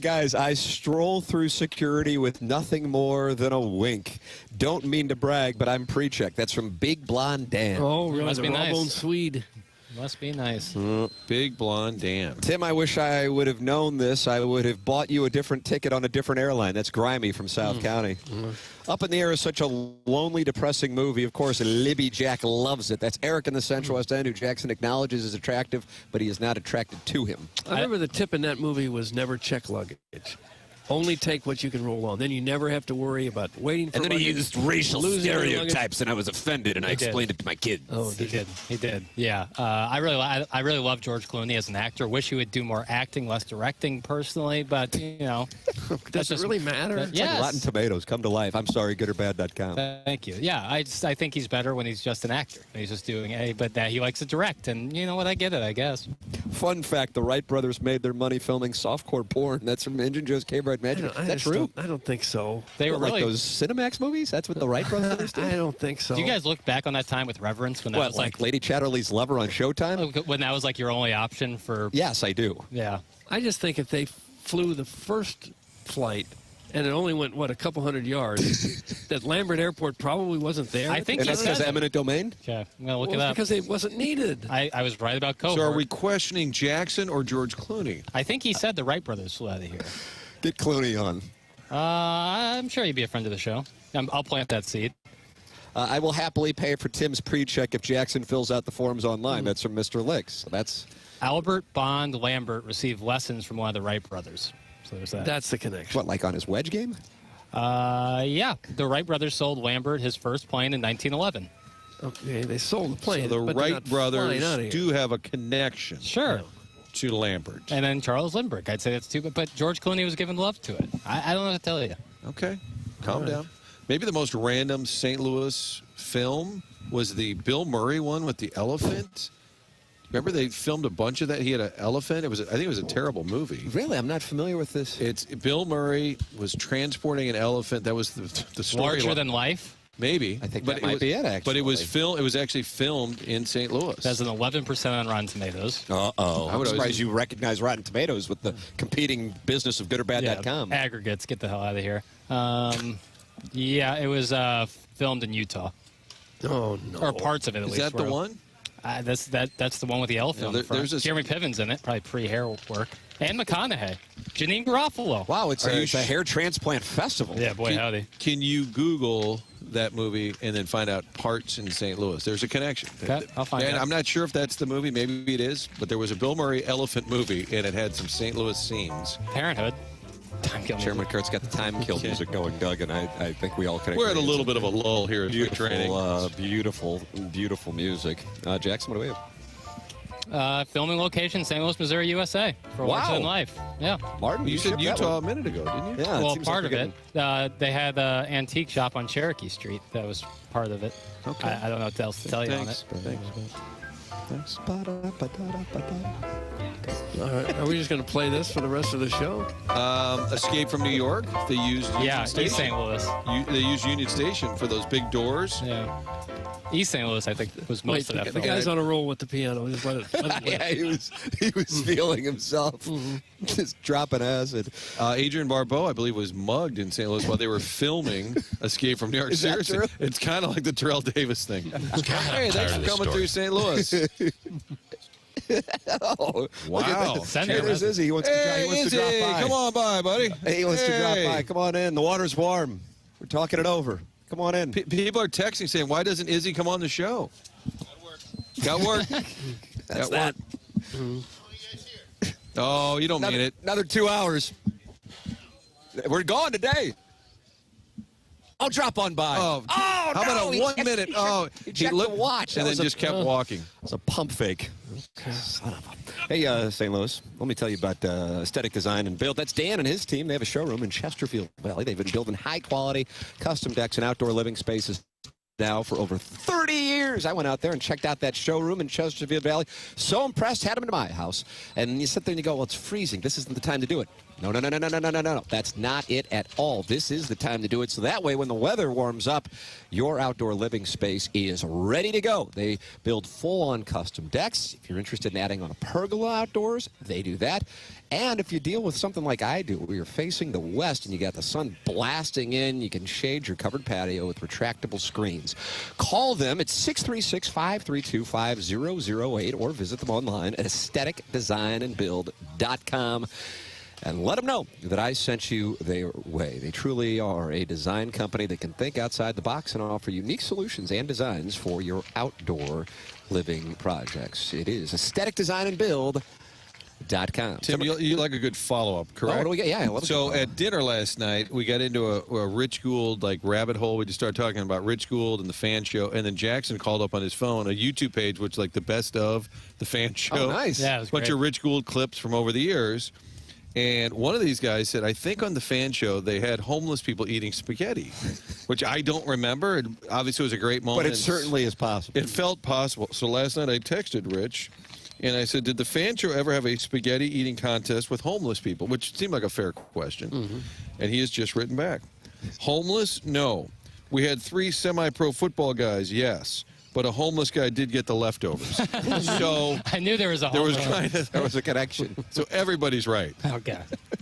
Guys, I stroll through security with nothing more than a wink. Don't mean to brag, but I'm pre-checked. That's from Big Blonde Dan. Oh, really? Must The be nice. raw-boned Swede. Must be nice. Big Blonde Dan. Tim, I wish I would have known this. I would have bought you a different ticket on a different airline. That's Grimy from South County. Up in the Air is such a lonely, depressing movie. Of course, Libby Jack loves it. That's Eric in the Central West End, who Jackson acknowledges is attractive, but he is not attracted to him. I remember the tip in that movie was never check luggage. Only take what you can roll on. Then you never have to worry about waiting for And then he luggage, used racial losing your stereotypes, and I was offended, and I explained it to my kids. Oh, He did. Yeah. I really love George Clooney as an actor. Wish he would do more acting, less directing, personally. But you know, does it really matter? It's like Rotten Tomatoes come to life. I'm sorry, goodorbad.com. Thank you. Yeah, I think he's better when he's just an actor. He's just doing but that he likes to direct, and you know what? I get it. I guess. Fun fact: the Wright brothers made their money filming softcore porn. That's from Injun Joe's K-Bride Magic. Is that true? I don't think so. They were like really those Cinemax movies. That's what the Wright brothers did. I don't think so. Do you guys look back on that time with reverence when that was like Lady Chatterley's Lover on Showtime? When that was like your only option for? Yes, I do. Yeah. I just think if they flew the first flight and it only went, a couple hundred yards, that Lambert Airport probably wasn't there. I think and that's because eminent domain? Okay, I'm going to look it it up. because it wasn't needed. I was right about Cohort. So are we questioning Jackson or George Clooney? I think he said the Wright brothers flew out of here. Get Clooney on. I'm sure he'd be a friend of the show. I'll plant that seed. I will happily pay for Tim's pre-check if Jackson fills out the forms online. That's from Mr. Licks. So that's Albert Bond Lambert received lessons from one of the Wright brothers. So there's that. That's the connection. What, like on his wedge game? Yeah. The Wright brothers sold Lambert his first plane in 1911. Okay, they sold the plane. So the but they're Wright not flying out of brothers here. do have a connection. Sure. To Lambert. And then Charles Lindbergh. I'd say that's too, but George Clooney was giving love to it. I don't know what to tell you. Okay. Calm down. Maybe the most random St. Louis film was the Bill Murray one with the elephant. Remember they filmed a bunch of that? He had an elephant. I think it was a terrible movie. Really? I'm not familiar with this. It's Bill Murray was transporting an elephant. That was the story. Larger than life? Maybe. I think that might be it, actually. But it was actually filmed in St. Louis. That's an 11% on Rotten Tomatoes. Uh-oh. I'm surprised you recognize Rotten Tomatoes with the competing business of goodorbad.com. Aggregates, get the hell out of here. Yeah, it was filmed in Utah. Oh, no. Or parts of it, at least. Is that the one? That's the one with the elephant on the front. Jeremy Piven's in it, probably pre-hair work. And McConaughey. Janine Garofalo. Wow, it's a hair transplant festival. Yeah, boy, howdy. Can you Google that movie and then find out parts in St. Louis? There's a connection. Okay, I'll find and out. I'm not sure if that's the movie. Maybe it is. But there was a Bill Murray elephant movie, and it had some St. Louis scenes. Parenthood. Time kill Chairman Kurt's got the time kill music going, Doug, and I think we all can agree. We're at a little bit of a lull here as we're training. Beautiful music. Jackson, what do we have? Filming location, St. Louis, Missouri, USA. For Larger Than Life. Yeah. Martin, you said Utah a minute ago, didn't you? Yeah. Well, part of it. They had an antique shop on Cherokee Street. That was part of it. Okay. I don't know what else to tell you on it. Thanks. All right. Are we just going to play this for the rest of the show? Escape from New York. They used Union Station. East St. Louis. They used Union Station for those big doors. Yeah. East St. Louis, I think, was most of that The film. guy's on a roll with the piano. Just let it Yeah, he was feeling himself, just dropping acid. Adrian Barbeau, I believe, was mugged in St. Louis while they were filming Escape from New York. Is that Seriously, true? it's kind of like the Terrell Davis thing. Hey, thanks for coming through St. Louis. Oh, wow. There's Izzy. He wants to drop by. Come on by, buddy. He wants to drop by. Come on in. The water's warm. We're talking it over. Come on in. People are texting saying, why doesn't Izzy come on the show? Got work. That's Got that. work. Oh, you don't mean it. Another 2 hours. We're gone today. I'll drop on by. Oh, how about a 1 minute? He looked watch and then just kept walking. It's a pump fake. Hey, St. Louis, let me tell you about aesthetic design and build. That's Dan and his team. They have a showroom in Chesterfield Valley. They've been building high-quality custom decks and outdoor living spaces now for over 30 years. I went out there and checked out that showroom in Chesterfield Valley. So impressed, had them into my house. And you sit there and you go, well, it's freezing. This isn't the time to do it. No. That's not it at all. This is the time to do it. So that way, when the weather warms up, your outdoor living space is ready to go. They build full-on custom decks. If you're interested in adding on a pergola outdoors, they do that. And if you deal with something like I do, where you're facing the west and you got the sun blasting in, you can shade your covered patio with retractable screens. Call them at 636-532-5008 or visit them online at aestheticdesignandbuild.com. And let them know that I sent you their way. They truly are a design company that can think outside the box and offer unique solutions and designs for your outdoor living projects. It is aestheticdesignandbuild.com. Tim, you like a good follow-up, correct? Oh, what do we get? Yeah, I love So at dinner last night, we got into a Rich Gould rabbit hole. We just started talking about Rich Gould and the Fan Show, and then Jackson called up on his phone a YouTube page, which like the best of the Fan Show. Oh, nice. Yeah, it was bunch great. of Rich Gould clips from over the years. And one of these guys said, I think on the Fan Show they had homeless people eating spaghetti, which I don't remember. It obviously was a great moment. But it certainly is possible. It felt possible. So last night I texted Rich, and I said, did the Fan Show ever have a spaghetti eating contest with homeless people? Which seemed like a fair question. Mm-hmm. And he has just written back. Homeless? No. We had 3 semi-pro football guys, yes. But a homeless guy did get the leftovers. So I knew there was a homeless. There was a connection. So everybody's right. Okay.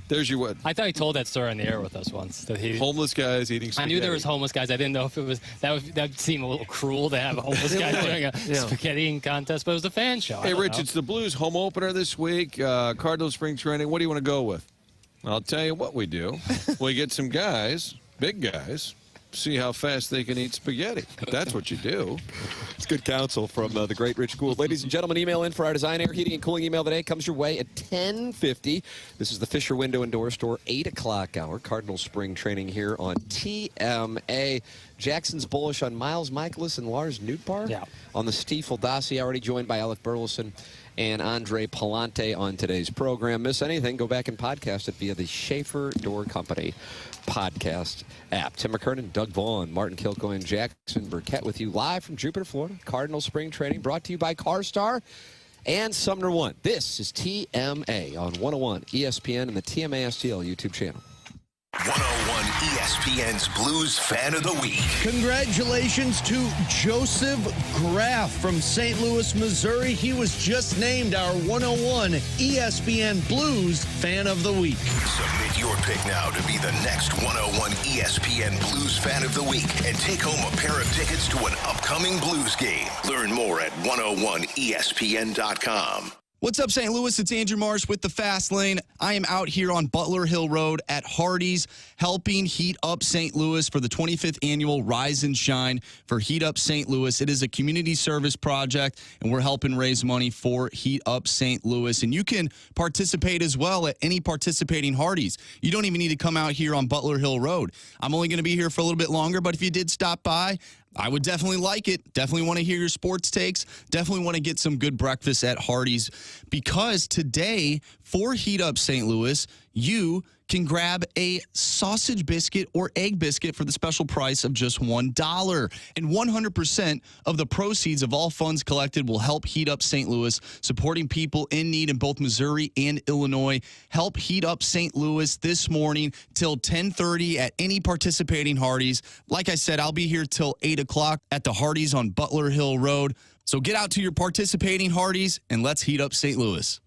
There's your what? I thought he told that story on the air with us once. That he homeless guys eating spaghetti. I knew there was homeless guys. I didn't know if it was that would seem a little cruel to have a homeless guy doing a spaghetti eating contest, but it was a Fan Show. Hey, Rich, it's the Blues home opener this week. Cardinal spring training. What do you want to go with? I'll tell you what we do. We get some guys, big guys, see how fast they can eat spaghetti. That's what you do. It's good counsel from the great Rich Gould. Ladies and gentlemen, email in for our design, air, heating, and cooling email today. Comes your way at 10:50. This is the Fisher Window and Door Store, 8 o'clock hour. Cardinal spring training here on TMA. Jackson's bullish on Miles Michaelis and Lars Nootbaar. Yeah. On the Stiefel dossier, already joined by Alec Burleson and Andre Palante on today's program. Miss anything, go back and podcast it via the Schaefer Door Company podcast app. Tim McKernan, Doug Vaughn, Martin Kilcoyne, Jackson Burkett with you live from Jupiter, Florida. Cardinal spring training brought to you by CarStar and Sumner One. This is TMA on 101 ESPN and the TMA STL YouTube channel. 101 ESPN's Blues Fan of the Week. Congratulations to Joseph Graff from St. Louis, Missouri. He was just named our 101 ESPN Blues Fan of the Week. Submit your pick now to be the next 101 ESPN Blues Fan of the Week and take home a pair of tickets to an upcoming Blues game. Learn more at 101ESPN.com. What's up, St. Louis? It's Andrew Marsh with the Fast Lane. I am out here on Butler Hill Road at Hardee's, helping heat up St. Louis for the 25th annual Rise and Shine for Heat Up St. Louis. It is a community service project, and we're helping raise money for Heat Up St. Louis. And you can participate as well at any participating Hardee's. You don't even need to come out here on Butler Hill Road. I'm only going to be here for a little bit longer, but if you did stop by, I would definitely like it. Definitely want to hear your sports takes. Definitely want to get some good breakfast at Hardee's, because today for Heat Up St. Louis, you can grab a sausage biscuit or egg biscuit for the special price of just $1. And 100% of the proceeds of all funds collected will help Heat Up St. Louis, supporting people in need in both Missouri and Illinois. Help Heat Up St. Louis this morning till 10:30 at any participating Hardee's. Like I said, I'll be here till 8 o'clock at the Hardee's on Butler Hill Road. So get out to your participating Hardee's and let's heat up St. Louis.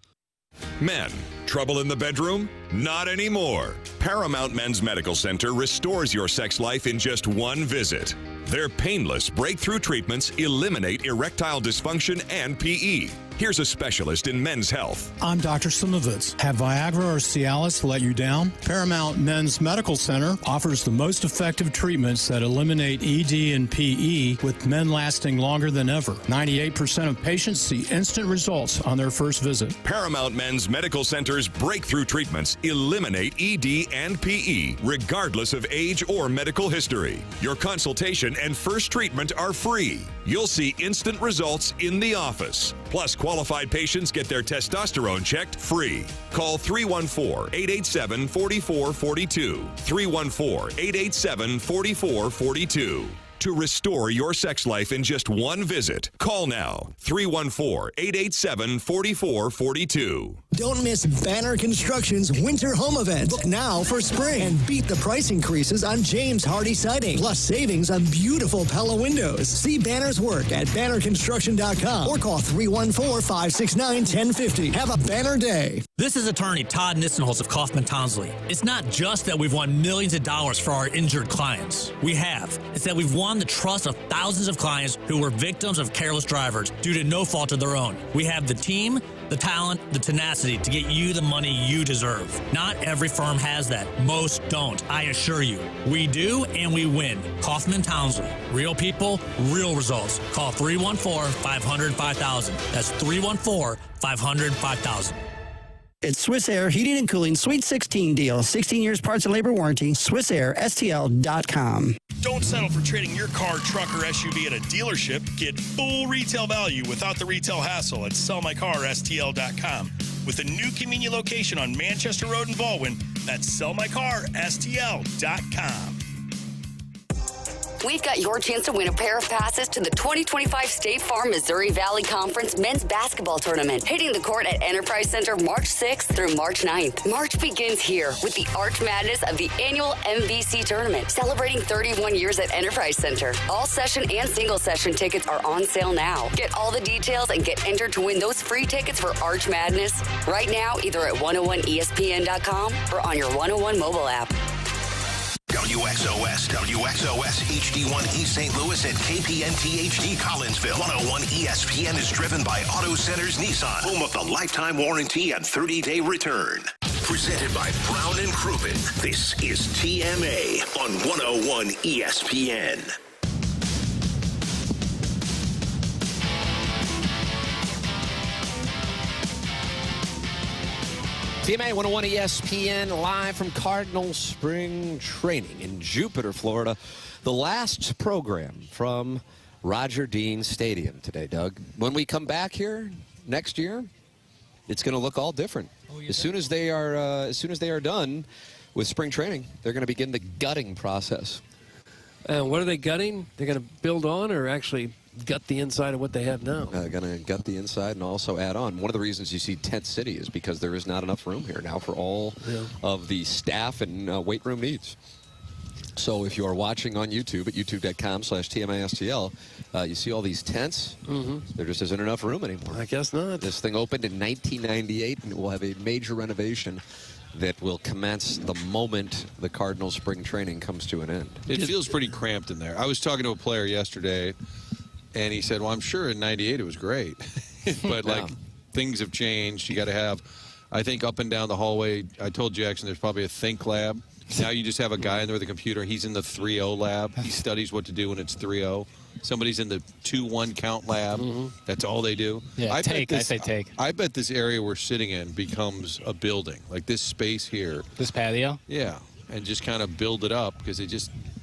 Men, trouble in the bedroom? Not anymore. Paramount Men's Medical Center restores your sex life in just one visit. Their painless breakthrough treatments eliminate erectile dysfunction and PE. Here's a specialist in men's health. I'm Dr. Simovitz. Have Viagra or Cialis let you down? Paramount Men's Medical Center offers the most effective treatments that eliminate ED and PE, with men lasting longer than ever. 98% of patients see instant results on their first visit. Paramount Men's Medical Center's breakthrough treatments eliminate ED and PE, regardless of age or medical history. Your consultation and first treatment are free. You'll see instant results in the office. Plus, qualified patients get their testosterone checked free. Call 314-887-4442. 314-887-4442. To restore your sex life in just one visit, call now. 314-887-4442. Don't miss Banner Construction's winter home event. Book now for spring and beat the price increases on James Hardy siding, plus savings on beautiful Pella windows. See Banner's work at bannerconstruction.com or call 314-569-1050. Have a banner day. This is attorney Todd Nissenholz of Kaufman Townsley. It's not just that we've won millions of dollars for our injured clients. We have. It's that we've won the trust of thousands of clients who were victims of careless drivers due to no fault of their own. We have the team, the talent, the tenacity to get you the money you deserve. Not every firm has that. Most don't, I assure you. We do, and we win. Kaufman Townsley. Real people, real results. Call 314-500-5000. That's 314-500-5000. It's Swiss Air Heating and Cooling Sweet 16 deal. 16 years parts and labor warranty. SwissAirSTL.com. Don't settle for trading your car, truck, or SUV at a dealership. Get full retail value without the retail hassle at SellMyCarSTL.com. With a new convenient location on Manchester Road in Baldwin, that's SellMyCarSTL.com. We've got your chance to win a pair of passes to the 2025 State Farm Missouri Valley Conference Men's Basketball Tournament, hitting the court at Enterprise Center March 6th through March 9th. March begins here with the Arch Madness of the annual MVC Tournament, celebrating 31 years at Enterprise Center. All session and single session tickets are on sale now. Get all the details and get entered to win those free tickets for Arch Madness right now, either at 101ESPN.com or on your 101 mobile app. WXOS HD1 East St. Louis and KPNT HD Collinsville. 101 ESPN is driven by Auto Centers Nissan, home of the lifetime warranty and 30-day return. Presented by Brown and Crouppen. This is TMA on 101 ESPN. TMA 101 ESPN live from Cardinal Spring Training in Jupiter, Florida. The last program from Roger Dean Stadium today, Doug. When we come back here next year, it's going to look all different. As soon as they are done with spring training, they're going to begin the gutting process. What are they gutting? They're going to build on or actually gut the inside of what they have now? Going to gut the inside and also add on. One of the reasons you see Tent City is because there is not enough room here now for all of the staff and weight room needs. So if you are watching on YouTube at youtube.com/TMASTL, you see all these tents. There just isn't enough room anymore. I guess not. This thing opened in 1998, and it will have a major renovation that will commence the moment the Cardinal spring training comes to an end. It feels pretty cramped in there. I was talking to a player yesterday, and he said, well, I'm sure in 98 it was great. But, things have changed. You got to have, I think, up and down the hallway. I told Jackson there's probably a think lab. Now you just have a guy in there with a computer. He's in the 3-0 lab. He studies what to do when it's 3-0. Somebody's in the 2-1 count lab. That's all they do. Yeah, I say take. I bet this area we're sitting in becomes a building. Like this space here. This patio? Yeah, and just kind of build it up because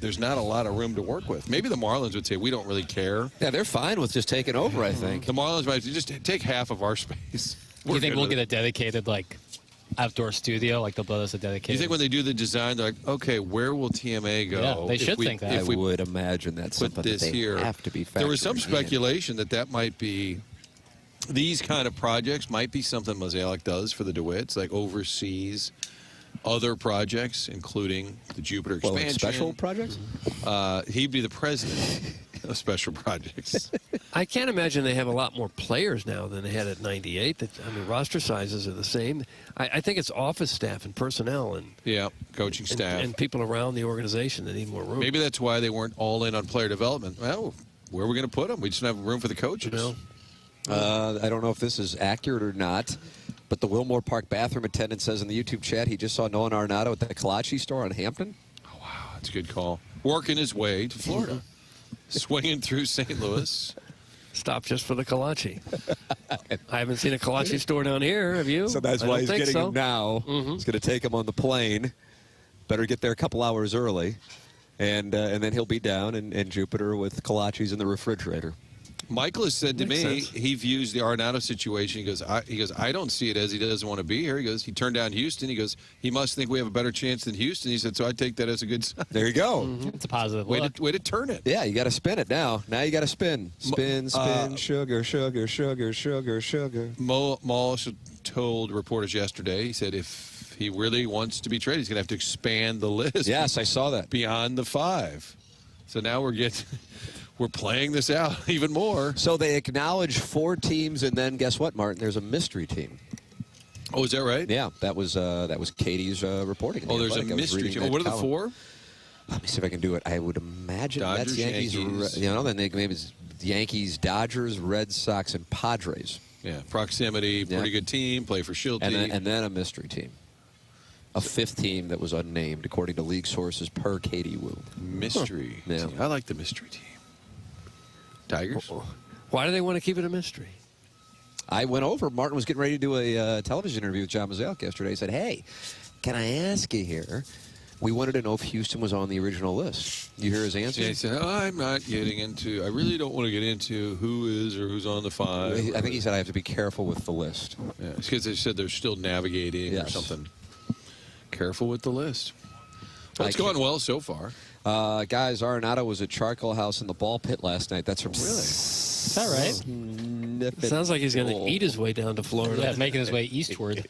there's not a lot of room to work with. Maybe the Marlins would say, we don't really care. Yeah, they're fine with just taking over, I think. The Marlins might just take half of our space. Do you think we'll get a dedicated, outdoor studio? They'll build us a dedicated... You think when they do the design, they're like, okay, where will TMA go? Yeah, they should think that. I would imagine that's something that they have to be factoring. There was some speculation that might be... These kind of projects might be something Mosaic does for the DeWitts, oversees other projects, including the Jupiter expansion. Special projects? He'd be the president of special projects. I can't imagine they have a lot more players now than they had at 98. Roster sizes are the same. I think it's office staff and personnel and coaching staff and people around the organization that need more room. Maybe that's why they weren't all in on player development. Well, where are we going to put them? We just don't have room for the coaches. I don't know if this is accurate or not, but the Wilmore Park bathroom attendant says in the YouTube chat he just saw Nolan Arenado at the Kolache store on Hampton. Oh, wow. That's a good call. Working his way to Florida. Swinging through St. Louis. Stop just for the kolache. I haven't seen a kolache store down here. Have you? So that's why he's getting him now. He's going to take him on the plane. Better get there a couple hours early. And then he'll be down in Jupiter with kolaches in the refrigerator. Michael has said to Makes me, sense. he views the Arenado situation. He goes, I don't see it as he doesn't want to be here. He goes, he turned down Houston. He goes, he must think we have a better chance than Houston. He said, so I take that as a good sign. There you go. It's a positive Way look. to turn it. Yeah, you got to spin it now. Now you got to spin. Spin, sugar, sugar, sugar, sugar, sugar. Mo also told reporters yesterday, he said if he really wants to be traded, he's going to have to expand the list. Yes, I saw that. Beyond the 5. So now we're playing this out even more. So they acknowledge 4 teams, and then guess what, Martin? There's a mystery team. Oh, is that right? Yeah, that was Katie's reporting. Oh, there's a mystery team. Oh, what are the 4? Let me see if I can do it. I would imagine Dodgers, Mets, Yankees. Then maybe it's Yankees, Dodgers, Red Sox, and Padres. Yeah, proximity, pretty good team, play for Schilte. And then a mystery team. A 5th team that was unnamed, according to league sources, per Katie Wu. Mystery team. I like the mystery team. Tigers? Why do they want to keep it a mystery? I went over. Martin was getting ready to do a television interview with John Mazzelk yesterday. He said, hey, can I ask you here? We wanted to know if Houston was on the original list. You hear his answer? Yeah, he said, I'm not getting into, I really don't want to get into who is or who's on the 5. I think he said I have to be careful with the list. Yeah, it's because they said they're still navigating or something. Careful with the list. Well, it's going well so far. Guys, Arenado was at Charcoal House in the ball pit last night. That's from Is that right? Sounds like he's going to eat his way down to Florida. Yeah, making his way eastward.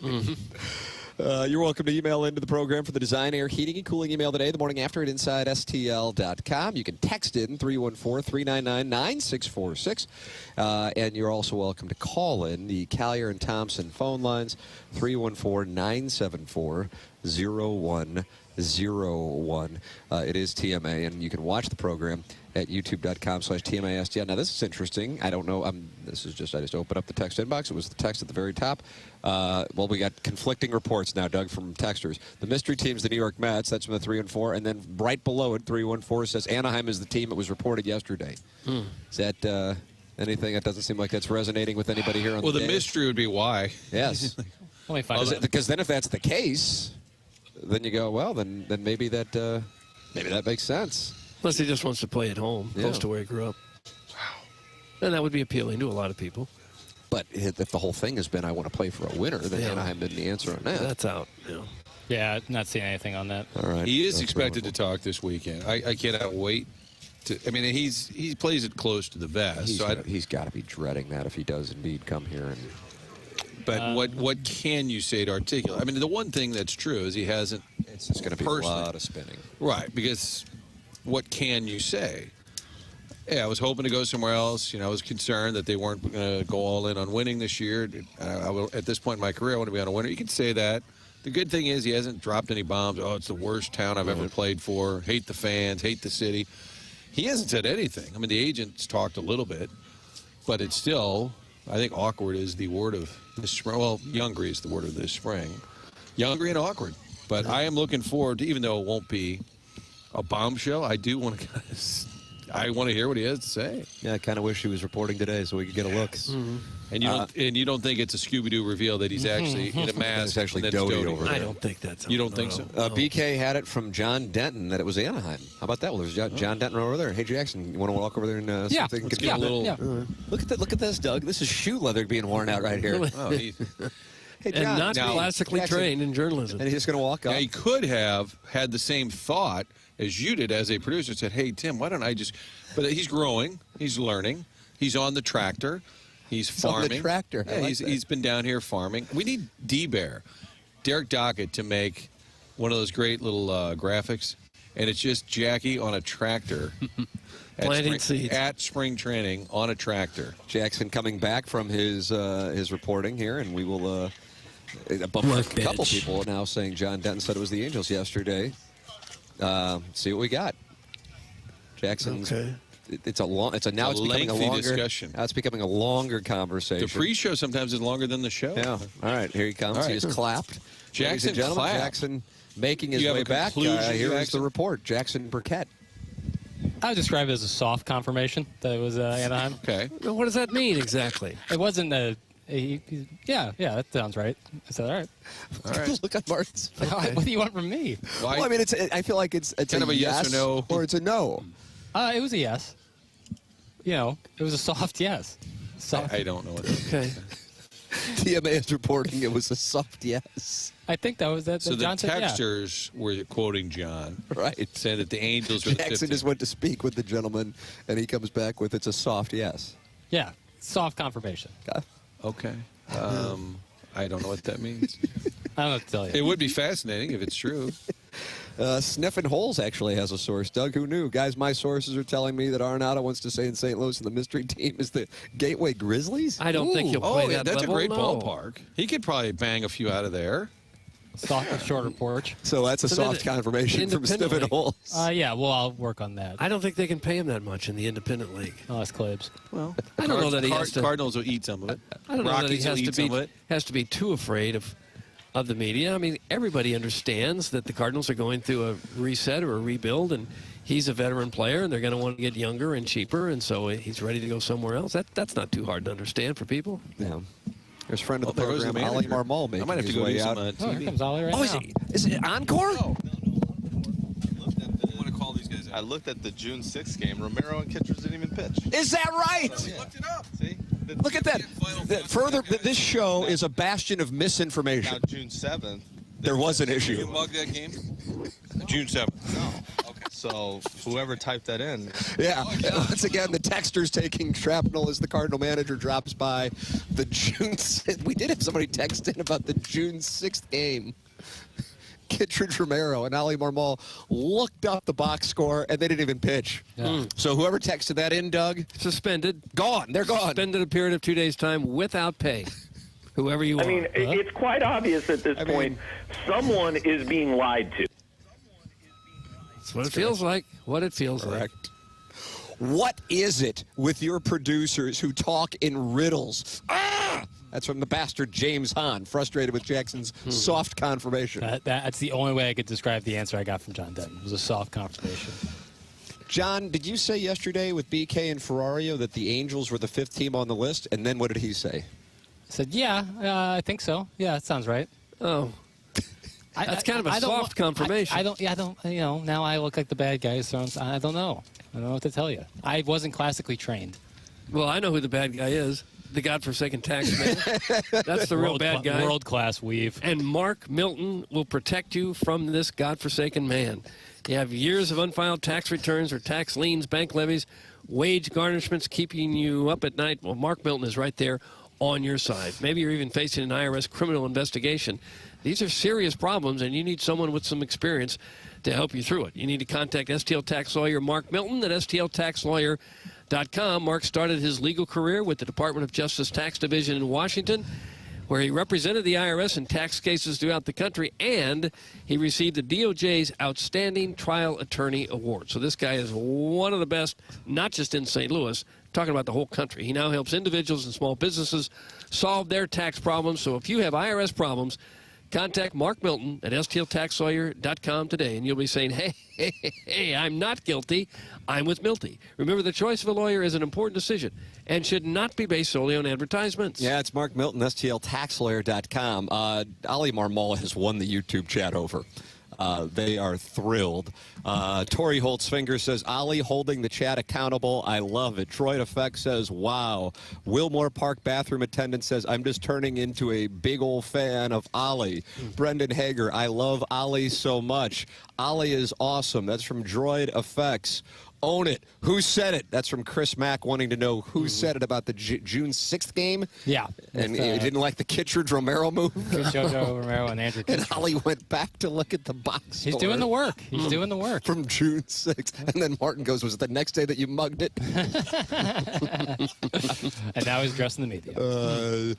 You're welcome to email into the program for the Design Air Heating and Cooling email today, the morning after at InsideSTL.com. You can text in 314-399-9646. And you're also welcome to call in the Collier and Thompson phone lines, 314-974-0101. It is TMA, and you can watch the program at youtube.com/TMASTL. Now, this is interesting. I don't know. I just opened up the text inbox. It was the text at the very top. Well, we got conflicting reports now, Doug, from texters. The mystery team's the New York Mets. That's from the 3 and 4. And then right below it, 314 says Anaheim is the team that was reported yesterday. Is that anything that doesn't seem like that's resonating with anybody here on Well, the the day? mystery would be why. Yes. Let me find out. Because then if that's the case, then you go, well, then maybe that makes sense. Unless he just wants to play at home, close to where he grew up. Wow. And that would be appealing to a lot of people. But if the whole thing has been, I want to play for a winner, then Anaheim didn't answer on that. That's out. Yeah, not seeing anything on that. All right. He is expected to talk this weekend. I cannot wait. He plays it close to the vest. He's got to be dreading that if he does indeed come here. But what can you say to articulate? I mean, the one thing that's true is he hasn't. It's just going to be a lot of spinning. Right, because what can you say? Yeah, I was hoping to go somewhere else. I was concerned that they weren't going to go all in on winning this year. At this point in my career, I want to be on a winner. You can say that. The good thing is he hasn't dropped any bombs. Oh, it's the worst town I've ever played for. Hate the fans. Hate the city. He hasn't said anything. I mean, the agents talked a little bit, but it's still, I think awkward is the word of this spring. Well, Youngry is the word of this spring. Youngry and awkward. But I am looking forward to, even though it won't be a bombshell, I do want to I want to hear what he has to say. Yeah, I kind of wish he was reporting today so we could get a look. And you don't think it's a Scooby-Doo reveal that he's actually in a mask? It's actually and Doty over there. I don't think that's. You don't think so? BK had it from John Denton that it was Anaheim. How about that? Well, there's John Denton over there. Hey, Jackson, you want to walk over there and see if they can get a little? Look at this, Doug. This is shoe leather being worn out right here. Hey, John, and not classically trained in journalism. And he's just going to walk up. Now, he could have had the same thought as you did as a producer. Said, hey, Tim, why don't I just... But he's growing. He's learning. He's on the tractor. He's farming. On the tractor. Yeah, he's been down here farming. We need D-Bear, Derek Dockett, to make one of those great little graphics. And it's just Jackie on a tractor. Planting seeds. At spring training on a tractor. Jackson coming back from his reporting here, and we will... a couple people now saying John Denton said it was the Angels yesterday. See what we got. Jackson's it's becoming a lengthy longer discussion. Now it's becoming a longer conversation. The pre-show sometimes is longer than the show. Yeah. All right, here he comes. All right. He just clapped. Jackson Ladies and gentlemen, clapped. Jackson making his You have way a back. conclusion, Here is the Jackson? report. Jackson Burkett. I would describe it as a soft confirmation that it was Anaheim. Okay. What does that mean exactly? It wasn't yeah, that sounds right. I said, all right. All right. Look at Martin's. What do you want from me? Well, I mean, I feel like it's kind of a yes or no, or it's a no. It was a yes. It was a soft yes. Soft. I don't know what that is. Okay. TMA is reporting it was a soft yes. I think that was that. So the John said, yeah. texters were quoting John. Right. Saying that the Angels were the Jackson 15. just went to speak with the gentleman, and he comes back with it's a soft yes. Yeah, soft confirmation. Okay. I don't know what that means. I don't know what to tell you. It would be fascinating if it's true. Sniffing Holes actually has a source. Doug, who knew? Guys, my sources are telling me that Arenado wants to stay in St. Louis, and the mystery team is the Gateway Grizzlies. I don't think he'll play that that's level, a great no. ballpark. He could probably bang a few out of there. Soft, shorter porch. So that's a soft confirmation from Sniffing Holes. Yeah, well, I'll work on that. I don't think they can pay him that much in the independent league. Oh, that's Klebs. Well, I don't know that he has to. Cardinals will eat some of it. I don't know Rockies that will he eat some of it. has to be too afraid of the media. I mean, everybody understands that the Cardinals are going through a reset or a rebuild, and he's a veteran player, and they're going to want to get younger and cheaper, and so he's ready to go somewhere else. That's not too hard to understand for people. Yeah. There's a friend of the there goes program, the Ali manager. Marmol, making I might have to his go way do out. some Oh, here comes Ollie right now. Is it encore? No. I looked at the June 6th game. Romero and Kitchers didn't even pitch. Is that right? I looked it up. See? Look at that. This show is a bastion of misinformation. Now, June 7th. There was an Did issue. you mug that game? June 7th. No. Okay. So whoever typed that in. Yeah. Once again, the texter's taking shrapnel as the Cardinal manager drops by. The June 6th. We did have somebody text in about the June 6th game. Kittredge Romero and Ali Marmol looked up the box score, and they didn't even pitch. Yeah. So whoever texted that in, Doug, Suspended. gone. They're gone. Suspended a period of 2 days' time without pay. Whoever you are. I mean, it's quite obvious at this point someone is being lied to. That's what it feels like. What it feels like. What is it with your producers who talk in riddles? Ah! That's from the bastard James Hahn, frustrated with Jackson's soft confirmation. That's the only way I could describe the answer I got from John Denton. It was a soft confirmation. John, did you say yesterday with BK and Ferrario that the Angels were the 5th team on the list? And then what did he say? I said, yeah, I think so. Yeah, that sounds right. Oh. That's kind of a soft confirmation. I don't, now I look like the bad guy. So I don't know. I don't know what to tell you. I wasn't classically trained. Well, I know who the bad guy is. The godforsaken tax man. That's the real bad guy. World-class weave. And Mark Milton will protect you from this godforsaken man. You have years of unfiled tax returns or tax liens, bank levies, wage garnishments keeping you up at night. Well, Mark Milton is right there on your side. Maybe you're even facing an IRS criminal investigation. These are serious problems, and you need someone with some experience to help you through it. You need to contact STL tax lawyer Mark Milton at stltaxlawyer.com. Mark started his legal career with the Department of Justice Tax Division in Washington, where he represented the IRS in tax cases throughout the country, and he received the DOJ's Outstanding Trial Attorney Award. So this guy is one of the best, not just in St. Louis, talking about the whole country. He now helps individuals and small businesses solve their tax problems. So if you have IRS problems, contact Mark Milton at stltaxlawyer.com today, and you'll be saying, hey, I'm not guilty. I'm with Milty. Remember, the choice of a lawyer is an important decision and should not be based solely on advertisements. Yeah, it's Mark Milton, stltaxlawyer.com. Ali Marmol has won the YouTube chat over. They are thrilled. Tori Holtzfinger says, Ali holding the chat accountable. I love it. Troy Effect says, wow. Wilmore Park bathroom attendant says, I'm just turning into a big old fan of Ali. Brendan Hager, I love Ali so much. Ali is awesome. That's from Droid Effects. Own it. Who said it? That's from Chris Mack wanting to know who said it about the June 6th game. Yeah. And he didn't like the Kittredge Romero move. Jojo Romero and Andrew And Kittredge. Ollie went back to look at the box He's score. doing the work. He's doing the work. From June 6th. And then Martin goes, was it the next day that you mugged it? And now he's dressing the media.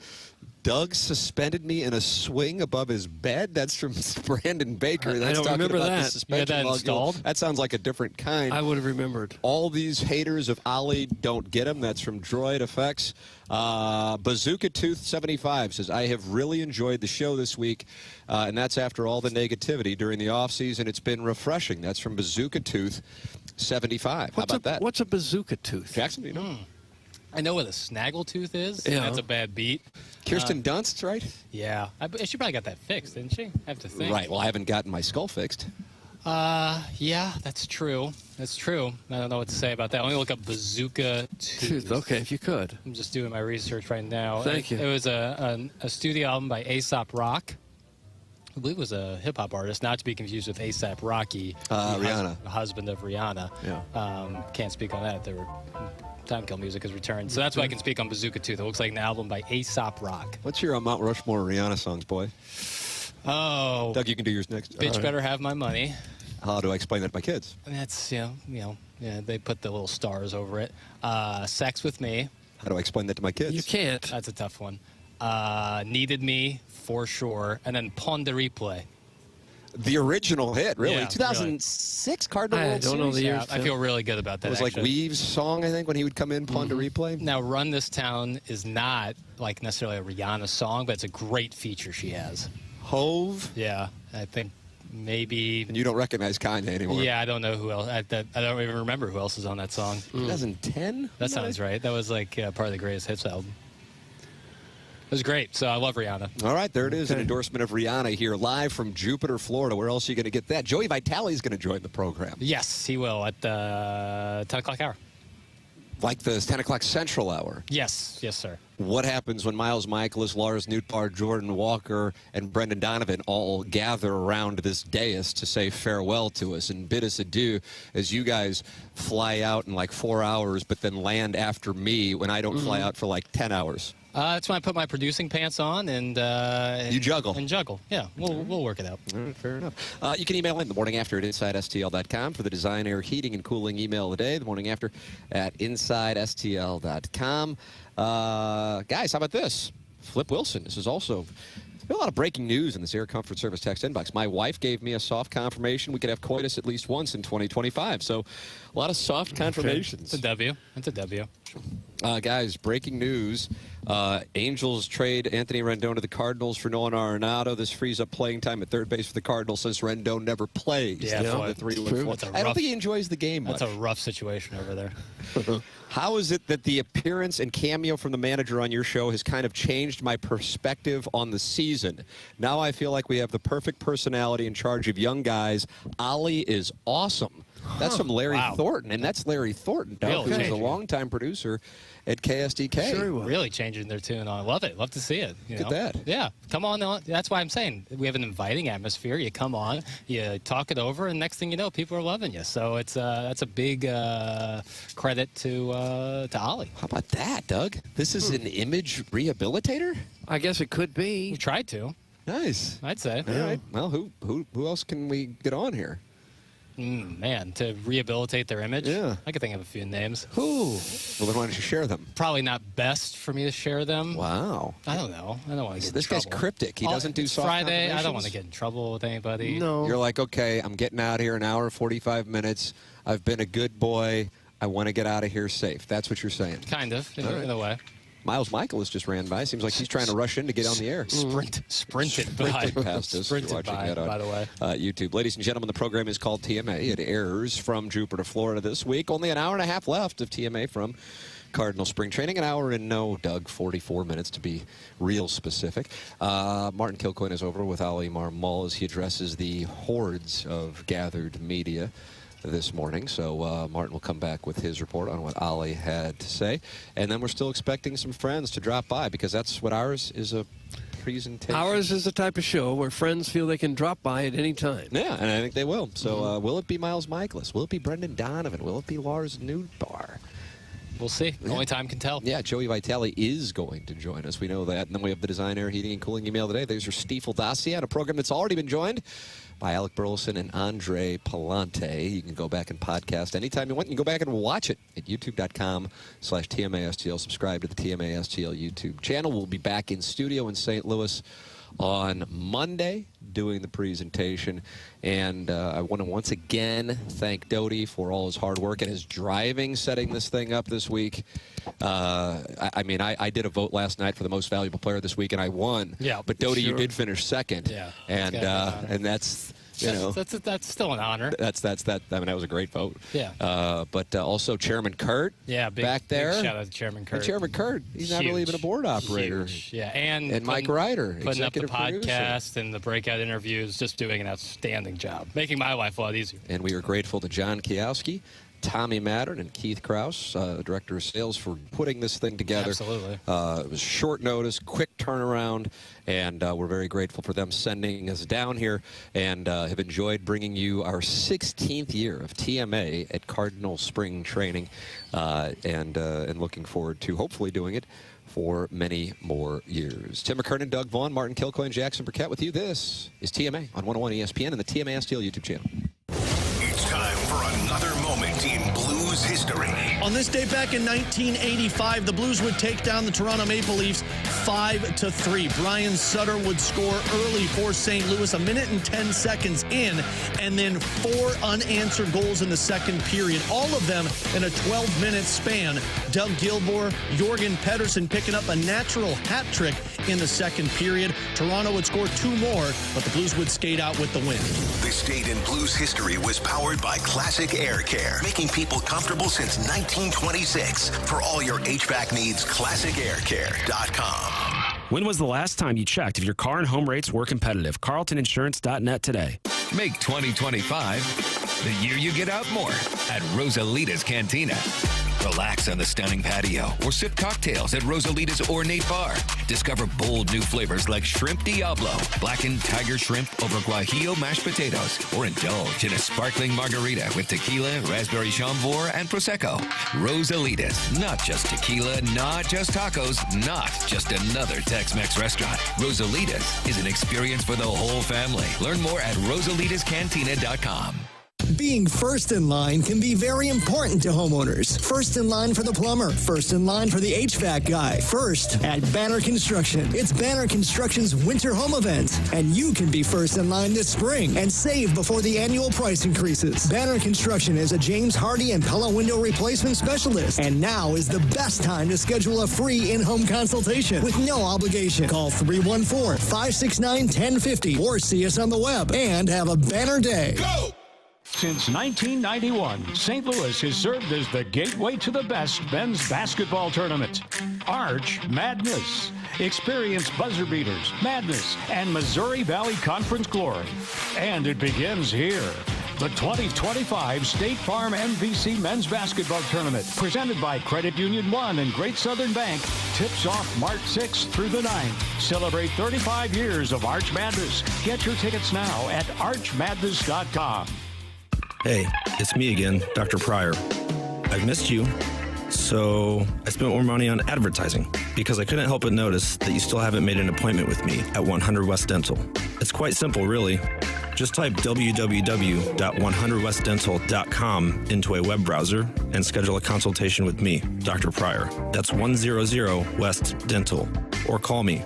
Doug suspended me in a swing above his bed. That's from Brandon Baker. That's I don't talking remember about that. The suspension You had that installed? That sounds like a different kind. I would have remembered. All these haters of Ali don't get him. That's from Droid Effects. Bazooka Tooth 75 says, I have really enjoyed the show this week, and that's after all the negativity during the offseason. It's been refreshing. That's from Bazooka Tooth 75. How about that? What's a bazooka tooth? Jackson, do you know? I know what a snaggle tooth is. Yeah. That's a bad beat. Kirsten Dunst, right? Yeah. She probably got that fixed, didn't she? I have to think. Right. Well, I haven't gotten my skull fixed. Yeah, that's true. That's true. I don't know what to say about that. Let me look up bazooka tooth. Okay, if you could. I'm just doing my research right now. Thank you. It was a studio album by A$AP Rock. I believe it was a hip-hop artist, not to be confused with A$AP Rocky, Rihanna. husband of Rihanna. Yeah. Can't speak on that. There were Time Kill Music has returned. So that's why I can speak on Bazooka Tooth. It looks like an album by A$AP Rock. What's your Mount Rushmore Rihanna songs, boy? Oh. Doug, you can do yours next. Bitch Better Have My Money. How do I explain that to my kids? And that's, yeah, they put the little stars over it. Sex With Me. How do I explain that to my kids? You can't. That's a tough one. Needed Me, for sure. And then Pon de Replay. The original hit, really. Yeah, 2006 Cardinal World I don't know Series? the years. I feel really good about that. It was like Weave's song, I think, when he would come in, Pon de Replay. Now, Run This Town is not like necessarily a Rihanna song, but it's a great feature she has. Hove. Yeah, I think maybe. And you don't recognize Kanye anymore. Yeah, I don't know who else. I don't even remember who else is on that song. 2010? That sounds right. That was like part of the Greatest Hits album. It was great. So I love Rihanna. All right, there it is, an endorsement of Rihanna here, live from Jupiter, Florida. Where else are you going to get that? Joey Vitale is going to join the program. Yes, he will at 10 o'clock hour. Like the 10 o'clock Central hour. Yes, sir. What happens when Miles Michaelis, Lars Nootbaar, Jordan Walker, and Brendan Donovan all gather around this dais to say farewell to us and bid us adieu as you guys fly out in like 4 hours, but then land after me when I don't fly out for like 10 hours? That's when I put my producing pants on and you juggle. And juggle. Yeah, we'll work it out. All right, fair enough. You can email in the morning after at InsideSTL.com for the Design, Air, Heating, and Cooling email of the day. The morning after at InsideSTL.com. Guys, how about this? Flip Wilson. This is also a lot of breaking news in this Air Comfort Service text inbox. My wife gave me a soft confirmation we could have coitus at least once in 2025. So a lot of soft confirmations. It's a W. It's a W. Guys, breaking news. Angels trade Anthony Rendon to the Cardinals for Nolan Arenado. This frees up playing time at third base for the Cardinals since Rendon never plays. Yeah, the 3-4. I don't think he enjoys the game much. That's a rough situation over there. How is it that the appearance and cameo from the manager on your show has kind of changed my perspective on the season? Now I feel like we have the perfect personality in charge of young guys. Ali is awesome. That's from Larry Thornton, and that's Larry Thornton, who's a longtime producer at KSDK. Sure, really changing their tune. I love it. Love to see it. Look at that. Yeah, come on. That's why I'm saying we have an inviting atmosphere. You come on, you talk it over, and next thing you know, people are loving you. So it's that's a big credit to Ali. How about that, Doug? This is an image rehabilitator? I guess it could be. We tried to. Nice. I'd say. All right. Well, who else can we get on here? Man, to rehabilitate their image? Yeah. I could think of a few names. Who? Well, then why don't you share them? Probably not best for me to share them. Wow. I don't know. I don't want to get This in trouble. guy's cryptic. He doesn't do soft Friday, I don't want confirmations? to get in trouble with anybody. No. You're like, okay, I'm getting out here an hour, 45 minutes. I've been a good boy. I want to get out of here safe. That's what you're saying. Kind of, in a way. Miles Michaelis just ran by. Seems like he's trying to rush in to get on the air. Sprinted by. Past us. Sprinted You're watching by, that on by the way. YouTube. Ladies and gentlemen, the program is called TMA. It airs from Jupiter, Florida this week. Only an hour and a half left of TMA from Cardinal Spring Training. An hour and 44 minutes to be real specific. Martin Kilcoyne is over with Ali Marmol as he addresses the hordes of gathered media this morning. So Martin will come back with his report on what Ali had to say. And then we're still expecting some friends to drop by because that's what ours is, a presentation. Ours is the type of show where friends feel they can drop by at any time. Yeah, and I think they will. So will it be Miles Michaelis? Will it be Brendan Donovan? Will it be Lars Nootbaar? We'll see. Yeah. Only time can tell. Yeah, Joey Vitale is going to join us. We know that. And then we have the Design, Air, Heating, and Cooling email today. There's your Stiefel dossier on a program that's already been joined by Alec Burleson and Andre Palante. You can go back and podcast anytime you want. You can go back and watch it at youtube.com/TMASTL. Subscribe to the TMASTL YouTube channel. We'll be back in studio in St. Louis on Monday doing the presentation. And I want to once again thank Doty for all his hard work and his driving setting this thing up this week. I did a vote last night for the most valuable player this week, and I won. Yeah, but Doty, sure. you did finish second. Yeah, and that's that's still an honor. That was a great vote. Yeah. But also Chairman Kurt. Yeah, back there. Big shout out to Chairman Kurt. And Chairman Kurt, he's not really even a board operator. Huge. Yeah, and Mike Ryder, putting up the executive podcast and the breakout interviews, just doing an outstanding job, making my life a lot easier. And we are grateful to John Kiowski, Tommy Mattern, and Keith Krause, Director of Sales, for putting this thing together. Absolutely. It was short notice, quick turnaround, and we're very grateful for them sending us down here, and have enjoyed bringing you our 16th year of TMA at Cardinal Spring Training, and looking forward to hopefully doing it for many more years. Tim McKernan, Doug Vaughn, Martin Kilcoyne, Jackson Burkett with you. This is TMA on 101 ESPN and the TMA STL YouTube channel. It's time for another moment in Blues history. On this day back in 1985, the Blues would take down the Toronto Maple Leafs 5-3. Brian Sutter would score early for St. Louis, 1 minute and 10 seconds in, and then 4 unanswered goals in the second period, all of them in a 12-minute span. Doug Gilbour, Jorgen Pedersen picking up a natural hat trick in the second period. Toronto would score 2 more, but the Blues would skate out with the win. This date in Blues history was powered by Classic Air Care, making people comfortable since 1926. For all your HVAC needs, ClassicAirCare.com. When was the last time you checked if your car and home rates were competitive? CarltonInsurance.net today. Make 2025 the year you get out more at Rosalita's Cantina. Relax on the stunning patio or sip cocktails at Rosalita's Ornate Bar. Discover bold new flavors like Shrimp Diablo, blackened tiger shrimp over guajillo mashed potatoes, or indulge in a sparkling margarita with tequila, raspberry chambour, and Prosecco. Rosalita's, not just tequila, not just tacos, not just another Tex-Mex restaurant. Rosalita's is an experience for the whole family. Learn more at Rosalita'sCantina.com. Being first in line can be very important to homeowners. First in line for the plumber. First in line for the HVAC guy. First at Banner Construction. It's Banner Construction's winter home event. And you can be first in line this spring and save before the annual price increases. Banner Construction is a James Hardy and Pella window replacement specialist. And now is the best time to schedule a free in-home consultation with no obligation. Call 314-569-1050 or see us on the web and have a banner day. Go! Since 1991, St. Louis has served as the gateway to the best men's basketball tournament. Arch Madness. Experience buzzer beaters, madness, and Missouri Valley Conference glory. And it begins here. The 2025 State Farm MVC Men's Basketball Tournament, presented by Credit Union One and Great Southern Bank, tips off March 6th through the 9th. Celebrate 35 years of Arch Madness. Get your tickets now at archmadness.com. Hey, it's me again, Dr. Pryor. I've missed you, so I spent more money on advertising because I couldn't help but notice that you still haven't made an appointment with me at 100 West Dental. It's quite simple, really. Just type www.100westdental.com into a web browser and schedule a consultation with me, Dr. Pryor. That's 100 West Dental. Or call me.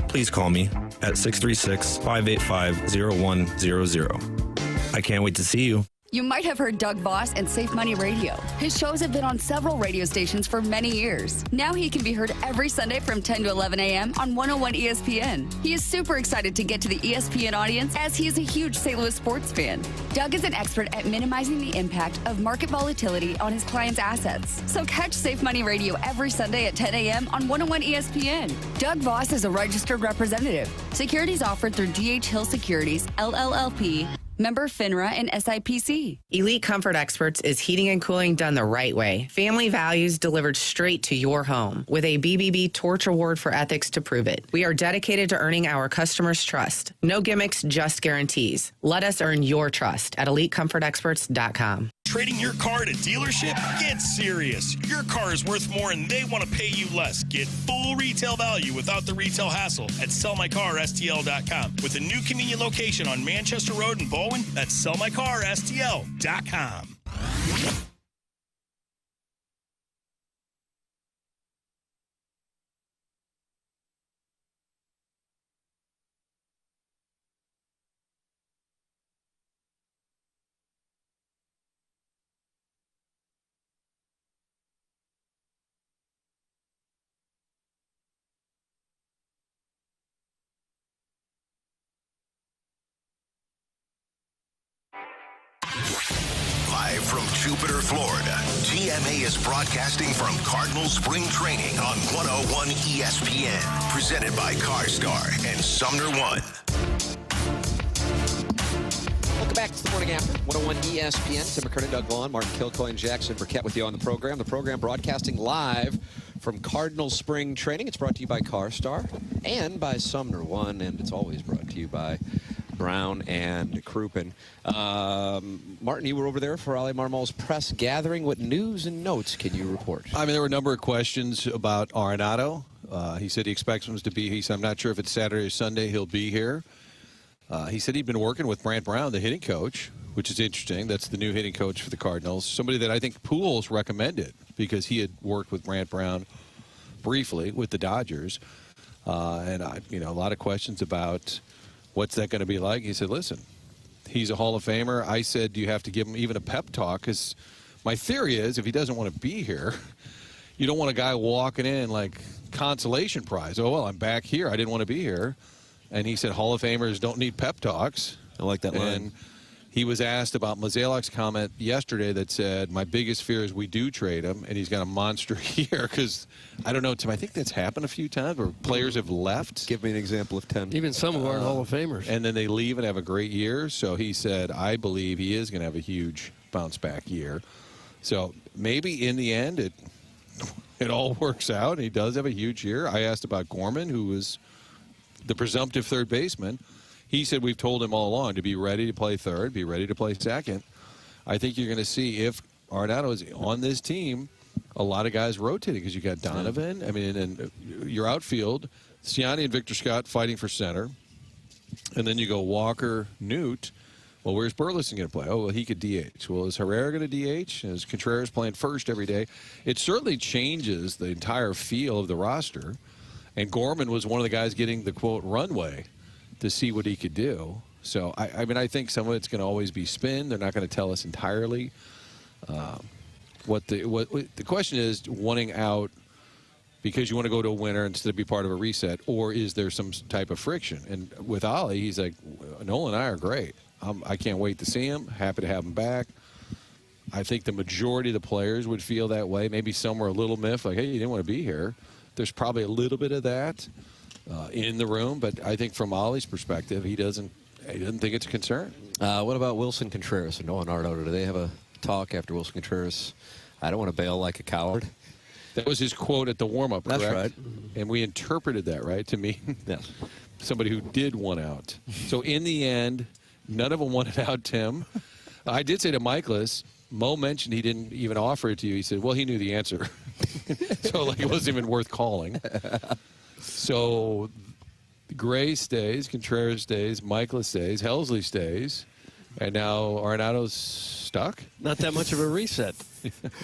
Please call me at 636-585-0100. I can't wait to see you. You might have heard Doug Voss and Safe Money Radio. His shows have been on several radio stations for many years. Now he can be heard every Sunday from 10 to 11 a.m. on 101 ESPN. He is super excited to get to the ESPN audience as he is a huge St. Louis sports fan. Doug is an expert at minimizing the impact of market volatility on his clients' assets. So catch Safe Money Radio every Sunday at 10 a.m. on 101 ESPN. Doug Voss is a registered representative. Securities offered through D.H. Hill Securities, LLLP, member FINRA and SIPC. Elite Comfort Experts is heating and cooling done the right way. Family values delivered straight to your home with a BBB Torch Award for ethics to prove it. We are dedicated to earning our customers' trust. No gimmicks, just guarantees. Let us earn your trust at EliteComfortExperts.com. Trading your car at a dealership? Get serious. Your car is worth more and they want to pay you less. Get full retail value without the retail hassle at sellmycarstl.com. With a new convenient location on Manchester Road in Baldwin, that's sellmycarstl.com. Live from Jupiter, Florida, TMA is broadcasting from Cardinal Spring Training on 101 ESPN. Presented by CarStar and Sumner One. Welcome back to the Morning After. 101 ESPN. Tim McKernan, Doug Vaughn, Martin Kilcoyne, Jackson Burkett with you on the program. The program broadcasting live from Cardinal Spring Training. It's brought to you by CarStar and by Sumner One, and it's always brought to you by Brown and Crouppen. Martin, you were over there for Ali Marmol's press gathering. What news and notes can you report? I mean, there were a number of questions about Arenado. He said he expects him to be. He said, I'm not sure if it's Saturday or Sunday he'll be here. He said he'd been working with Brant Brown, the hitting coach, which is interesting. That's the new hitting coach for the Cardinals. Somebody that I think Pujols recommended because he had worked with Brant Brown briefly with the Dodgers. And a lot of questions about what's that going to be like. He said, listen, he's a Hall of Famer. I said, do you have to give him even a pep talk? Because my theory is if he doesn't want to be here, you don't want a guy walking in like consolation prize. Oh, well, I'm back here. I didn't want to be here. And he said Hall of Famers don't need pep talks. I like that line. And he was asked about Mozeliak's comment yesterday that said, my biggest fear is we do trade him, and he's got a monster year. Because, I don't know, Tim, I think that's happened a few times where players have left. Give me an example of 10. Even some of our Hall of Famers. And then they leave and have a great year. So he said, I believe he is going to have a huge bounce-back year. So maybe in the end it all works out, and he does have a huge year. I asked about Gorman, who was the presumptive third baseman. He said we've told him all along to be ready to play third, be ready to play second. I think you're going to see if Arenado is on this team, a lot of guys rotating because you got Donovan. I mean, and your outfield, Ciani and Victor Scott fighting for center. And then you go Walker, Newt. Well, where's Burleson going to play? Oh, well, he could DH. Well, is Herrera going to DH? Is Contreras playing first every day? It certainly changes the entire feel of the roster. And Gorman was one of the guys getting the, quote, runway to see what he could do. So, I mean, I think some of it's going to always be spin. They're not going to tell us entirely. What the question is, wanting out because you want to go to a winner instead of be part of a reset, or is there some type of friction? And with Ali, he's like, Nolan and I are great. I can't wait to see him. Happy to have him back. I think the majority of the players would feel that way. Maybe some were a little miffed, like, hey, you didn't want to be here. There's probably a little bit of that in the room, but I think from Ollie's perspective, he doesn't think it's a concern. What about Wilson Contreras and Nolan Arenado? Do they have a talk after Wilson Contreras? I don't want to bail like a coward. That was his quote at the warm-up, correct? That's right. And we interpreted that, right, to mean yes. Somebody who did want out. So in the end, none of them wanted out, Tim. I did say to Michaelis, Mo mentioned he didn't even offer it to you. He said, well, he knew the answer. So, like, it wasn't even worth calling. So Gray stays, Contreras stays, Michaelis stays, Helsley stays, and now Arenado's stuck? Not that much of a reset.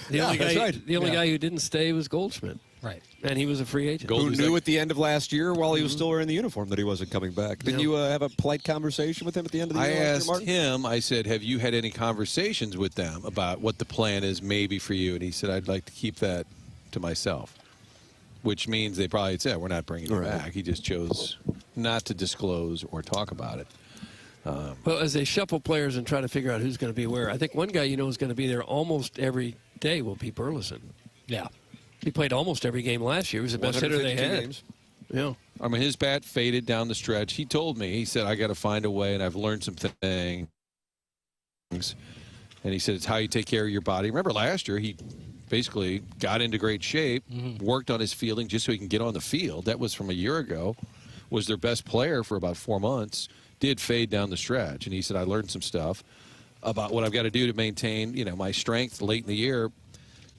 The only guy who didn't stay was Goldschmidt. Right. And he was a free agent. Who knew at the end of last year while he was still wearing the uniform that he wasn't coming back. Didn't you have a polite conversation with him at the end of the year? I asked him, I said, have you had any conversations with them about what the plan is maybe for you? And he said, I'd like to keep that to myself, which means they probably said, we're not bringing him back. He just chose not to disclose or talk about it. Well, as they shuffle players and try to figure out who's going to be where, I think one guy is going to be there almost every day will be Burleson. Yeah. He played almost every game last year. He was the best hitter they had. Games. Yeah. I mean, his bat faded down the stretch. He told me, he said, I got to find a way, and I've learned some things. And he said, it's how you take care of your body. Remember last year, he basically got into great shape, worked on his fielding just so he can get on the field. That was from a year ago. Was their best player for about 4 months. Did fade down the stretch. And he said, I learned some stuff. about what I've got to do to maintain, my strength late in the year.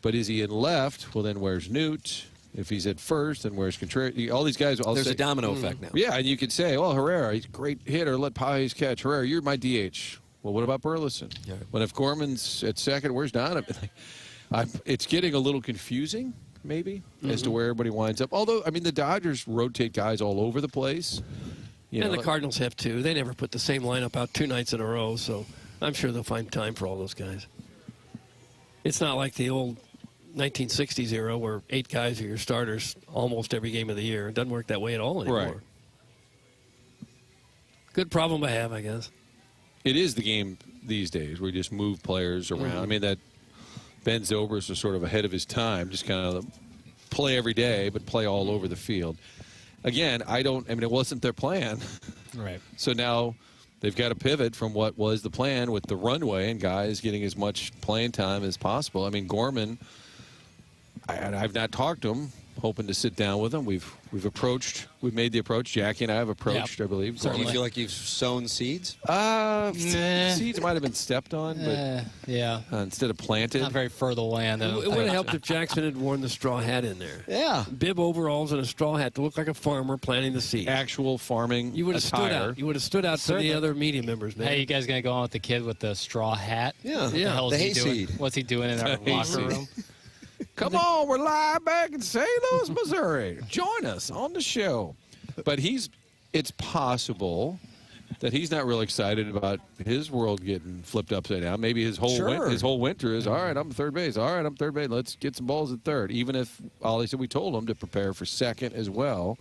But is he in left? Well, then where's Newt? If he's at first, then where's Contreras? All these guys. There's a domino effect now. Yeah, and you could say, "Oh, Herrera, he's a great hitter. Let Pages catch. Herrera, you're my DH." Well, what about Burleson? Yeah. Well, if Gorman's at second, where's Donovan? It's getting a little confusing, maybe, as to where everybody winds up. Although, the Dodgers rotate guys all over the place. And the Cardinals have too. They never put the same lineup out 2 nights in a row, so I'm sure they'll find time for all those guys. It's not like the old 1960s era where 8 guys are your starters almost every game of the year. It doesn't work that way at all anymore. Right. Good problem to have, I guess. It is the game these days where you just move players around. That Ben Zobrist is sort of ahead of his time, just kind of play every day, but play all over the field. Again, it wasn't their plan. Right. So now they've got to pivot from what was the plan with the runway and guys getting as much playing time as possible. Gorman, I've not talked to him, hoping to sit down with him. We've made the approach. Jackie and I have approached, I believe. Do you feel like you've sown seeds? Seeds might have been stepped on, but instead of planted. Not very fertile land. It would have helped if Jackson had worn the straw hat in there. Yeah. Bib overalls and a straw hat to look like a farmer planting the seed. Actual farming You would have stood out. You would have stood out for the other media members, man. Hey, you guys going to go on with the kid with the straw hat? Yeah. What the hell is The he doing? hayseed. What's he doing in our locker room? Come on, we're live back in St. Louis, Missouri. Join us on the show. But it's possible that he's not real excited about his world getting flipped upside down. Maybe his whole winter is, all right, I'm third base. All right, I'm third base. Let's get some balls at third. Even if Ollie said we told him to prepare for second as well.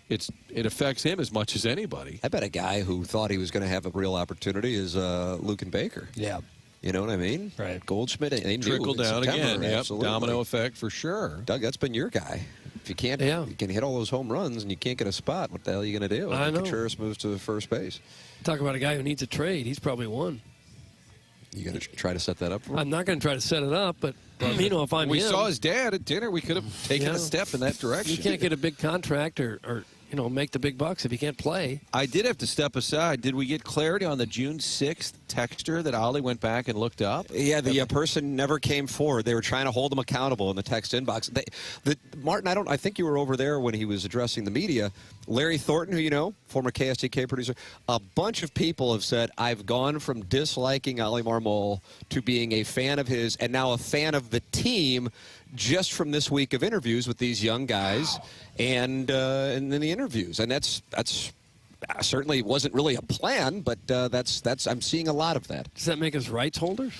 It affects him as much as anybody. I bet a guy who thought he was going to have a real opportunity is Luke and Baker. Yeah. You know what I mean? Right. Goldschmidt, they knew Trickle in down September, again. Yep. Absolutely. Domino effect for sure. Doug, that's been your guy. If you can't, you can hit all those home runs and you can't get a spot, what the hell are you going to do? I know. Contreras moves to first base. Talk about a guy who needs a trade. He's probably one. You going to try to set that up for him? I'm not going to try to set it up, but if I'm we him, saw his dad at dinner. We could have taken a step in that direction. You can't get a big contract or make the big bucks if you can't play. I did have to step aside. Did we get clarity on the June 6th texter that Ollie went back and looked up? Yeah, the person never came forward. They were trying to hold him accountable in the text inbox. Martin, I think you were over there when he was addressing the media. Larry Thornton, who you know, former KSTK producer, a bunch of people have said, I've gone from disliking Ollie Marmol to being a fan of his and now a fan of the team just from this week of interviews with these young guys and then the interviews. And that's certainly wasn't really a plan, but that's I'm seeing a lot of that. Does that make us rights holders?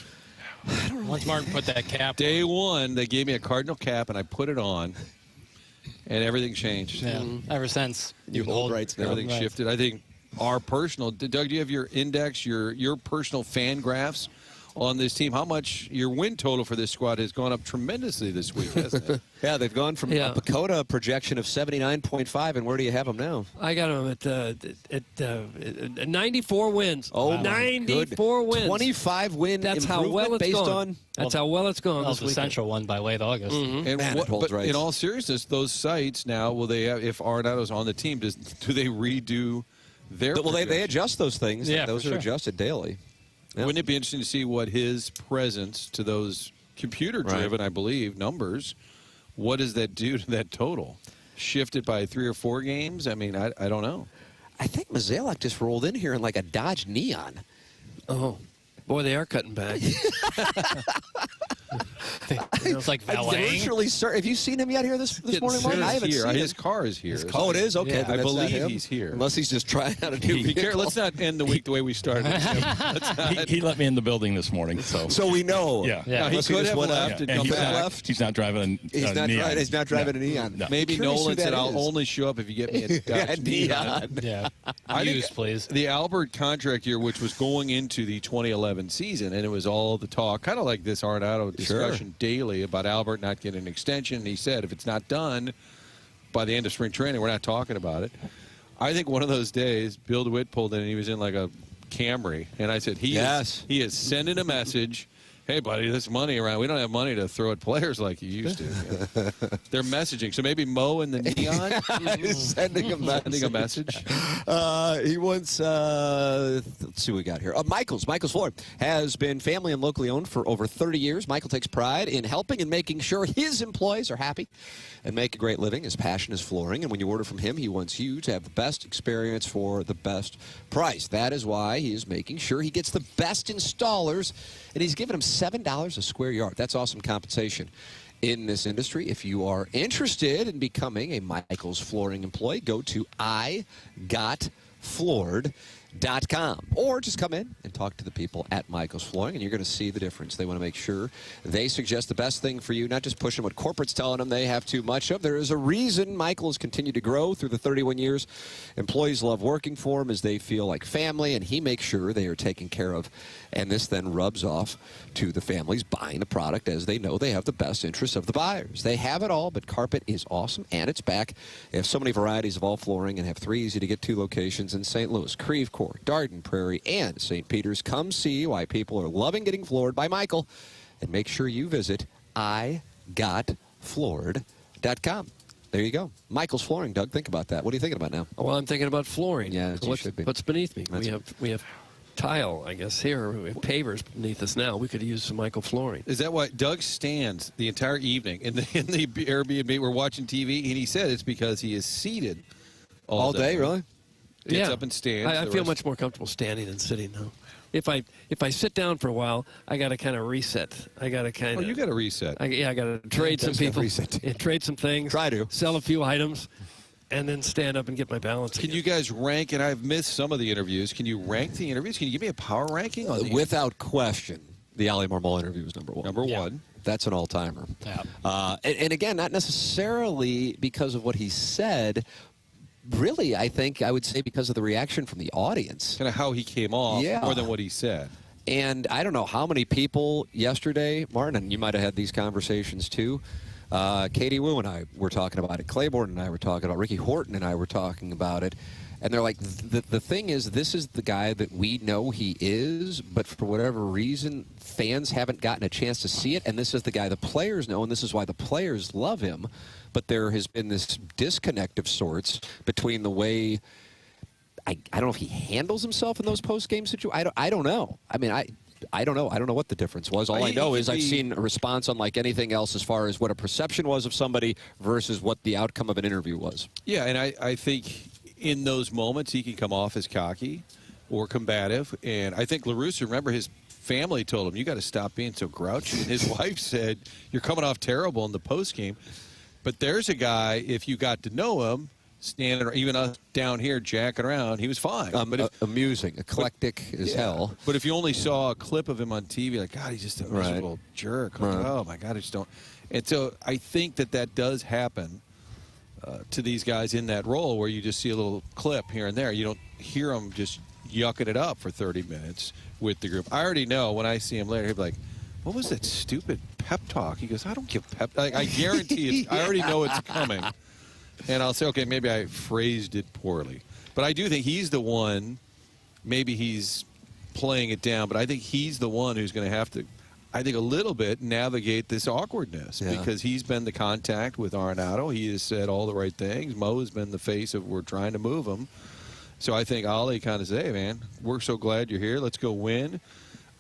I don't know. Once Martin put that cap Day one, they gave me a Cardinal cap, and I put it on, and everything changed. Yeah. Ever since. You hold rights now. Everything shifted. I think our personal – Doug, do you have your index, your personal fan graphs on this team? How much your win total for this squad has gone up tremendously this week, hasn't it? Yeah, they've gone from a Pacoda projection of 79.5, and where do you have them now? I got them at 94 wins. Oh, 94 wins. 25 win That's how well it's based gone. on. That's how well it's gone. That was the Central one by late August. And in all seriousness, those sites now, will they have, if Arenado's on the team, do they redo their? Well, they adjust those things. Yeah, those are adjusted daily. Yeah. Wouldn't it be interesting to see what his presence to those computer-driven, I believe, numbers, what does that do to that total? Shift it by 3 or 4 games? I mean, I don't know. I think Mozeliak just rolled in here in like a Dodge Neon. Oh, boy, they are cutting back. It's like valet. Have you seen him yet here this morning, Martin? I haven't seen him. His car is here. Oh, it is? Okay. Yeah, I believe he's here. Unless he's just trying out a new vehicle. Let's not end the week the way we started. He let me in the building this morning, so we know. Yeah. No, he could have left and come back. He's not driving a Neon. He's not driving a Neon. No. Maybe Nolan said, I'll only show up if you get me a Dodge Neon. Yeah. Use, please. The Albert contract year, which was going into the 2011 season, and it was all the talk, kind of like this Arenado discussion daily about Albert not getting an extension. He said, if it's not done by the end of spring training, we're not talking about it. I think one of those days, Bill DeWitt pulled in, and he was in like a Camry, and I said, he is sending a message hey, buddy, this money around, we don't have money to throw at players like you used to. They're messaging. So maybe Mo in the neon is sending a message. He wants, let's see what we got here. Michael's Flooring has been family and locally owned for over 30 years. Michael takes pride in helping and making sure his employees are happy and make a great living. His passion is flooring, and when you order from him, he wants you to have the best experience for the best price. That is why he is making sure he gets the best installers, and he's giving them $7 a square yard. That's awesome compensation in this industry. If you are interested in becoming a Michael's Flooring employee, go to igotfloored.com or just come in and talk to the people at Michael's Flooring, and you're going to see the difference. They want to make sure they suggest the best thing for you, not just pushing what corporate's telling them they have too much of. There is a reason Michael has continued to grow through the 31 years. Employees love working for him as they feel like family, and he makes sure they are taken care of. And this then rubs off to the families buying the product as they know they have the best interests of the buyers. They have it all, but carpet is awesome, and it's back. They have so many varieties of all flooring and have 3 easy-to-get-to locations in St. Louis, Creve Coeur, Darden, Prairie, and St. Peter's. Come see why people are loving getting floored by Michael, and make sure you visit igotfloored.com. There you go. Michael's Flooring, Doug. Think about that. What are you thinking about now? Well, I'm thinking about flooring. Yeah, you should be. What's beneath me? We have tile, I guess, here. We have pavers beneath us now. We could use some Michael Flooring. Is that why Doug stands the entire evening in the Airbnb? We're watching TV, and he said it's because he is seated all day. Really? Gets up and stands. I feel much more comfortable standing than sitting now. If I sit down for a while, I got to kind of reset. I got to kind of. Oh, you got to reset. I got to trade some people, trade some things. Try to sell a few items, and then stand up and get my balance. Can you guys rank? And I've missed some of the interviews. Can you rank the interviews? Can you give me a power ranking? Without question, the Ali Marmol interview was number one. Number one. That's an all-timer. Yeah. And again, not necessarily because of what he said. Really, I think I would say because of the reaction from the audience. Kind of how he came off more than what he said. And I don't know how many people yesterday, Martin, and you might have had these conversations too. Katie Wu and I were talking about it. Claiborne and I were talking about it. Ricky Horton and I were talking about it. And they're like, the thing is, this is the guy that we know he is, but for whatever reason, fans haven't gotten a chance to see it. And this is the guy the players know, and this is why the players love him. But there has been this disconnect of sorts between the way, I don't know if he handles himself in those post-game situations. I don't know. I mean, I don't know. I don't know what the difference was. All I know is I've seen a response unlike anything else as far as what a perception was of somebody versus what the outcome of an interview was. Yeah, and I think in those moments he can come off as cocky or combative. And I think LaRusse, remember, his family told him, you got to stop being so grouchy. And his wife said, you're coming off terrible in the postgame. But there's a guy, if you got to know him, standing or even us down here jacking around, he was fine. But amusing, eclectic as hell. But if you only saw a clip of him on TV, like, God, he's just a miserable jerk. Like, oh, my God, I just don't. And so I think that does happen to these guys in that role where you just see a little clip here and there. You don't hear them just yucking it up for 30 minutes with the group. I already know when I see him later, he'll be like, what was that stupid pep talk? He goes, I don't give pep. Like, I guarantee I already know it's coming. And I'll say, okay, maybe I phrased it poorly. But I do think he's the one, maybe he's playing it down, but I think he's the one who's going to have to, I think, a little bit navigate this awkwardness because he's been the contact with Arenado. He has said all the right things. Mo has been the face of we're trying to move him. So I think Ali kind of said, hey, man, we're so glad you're here. Let's go win.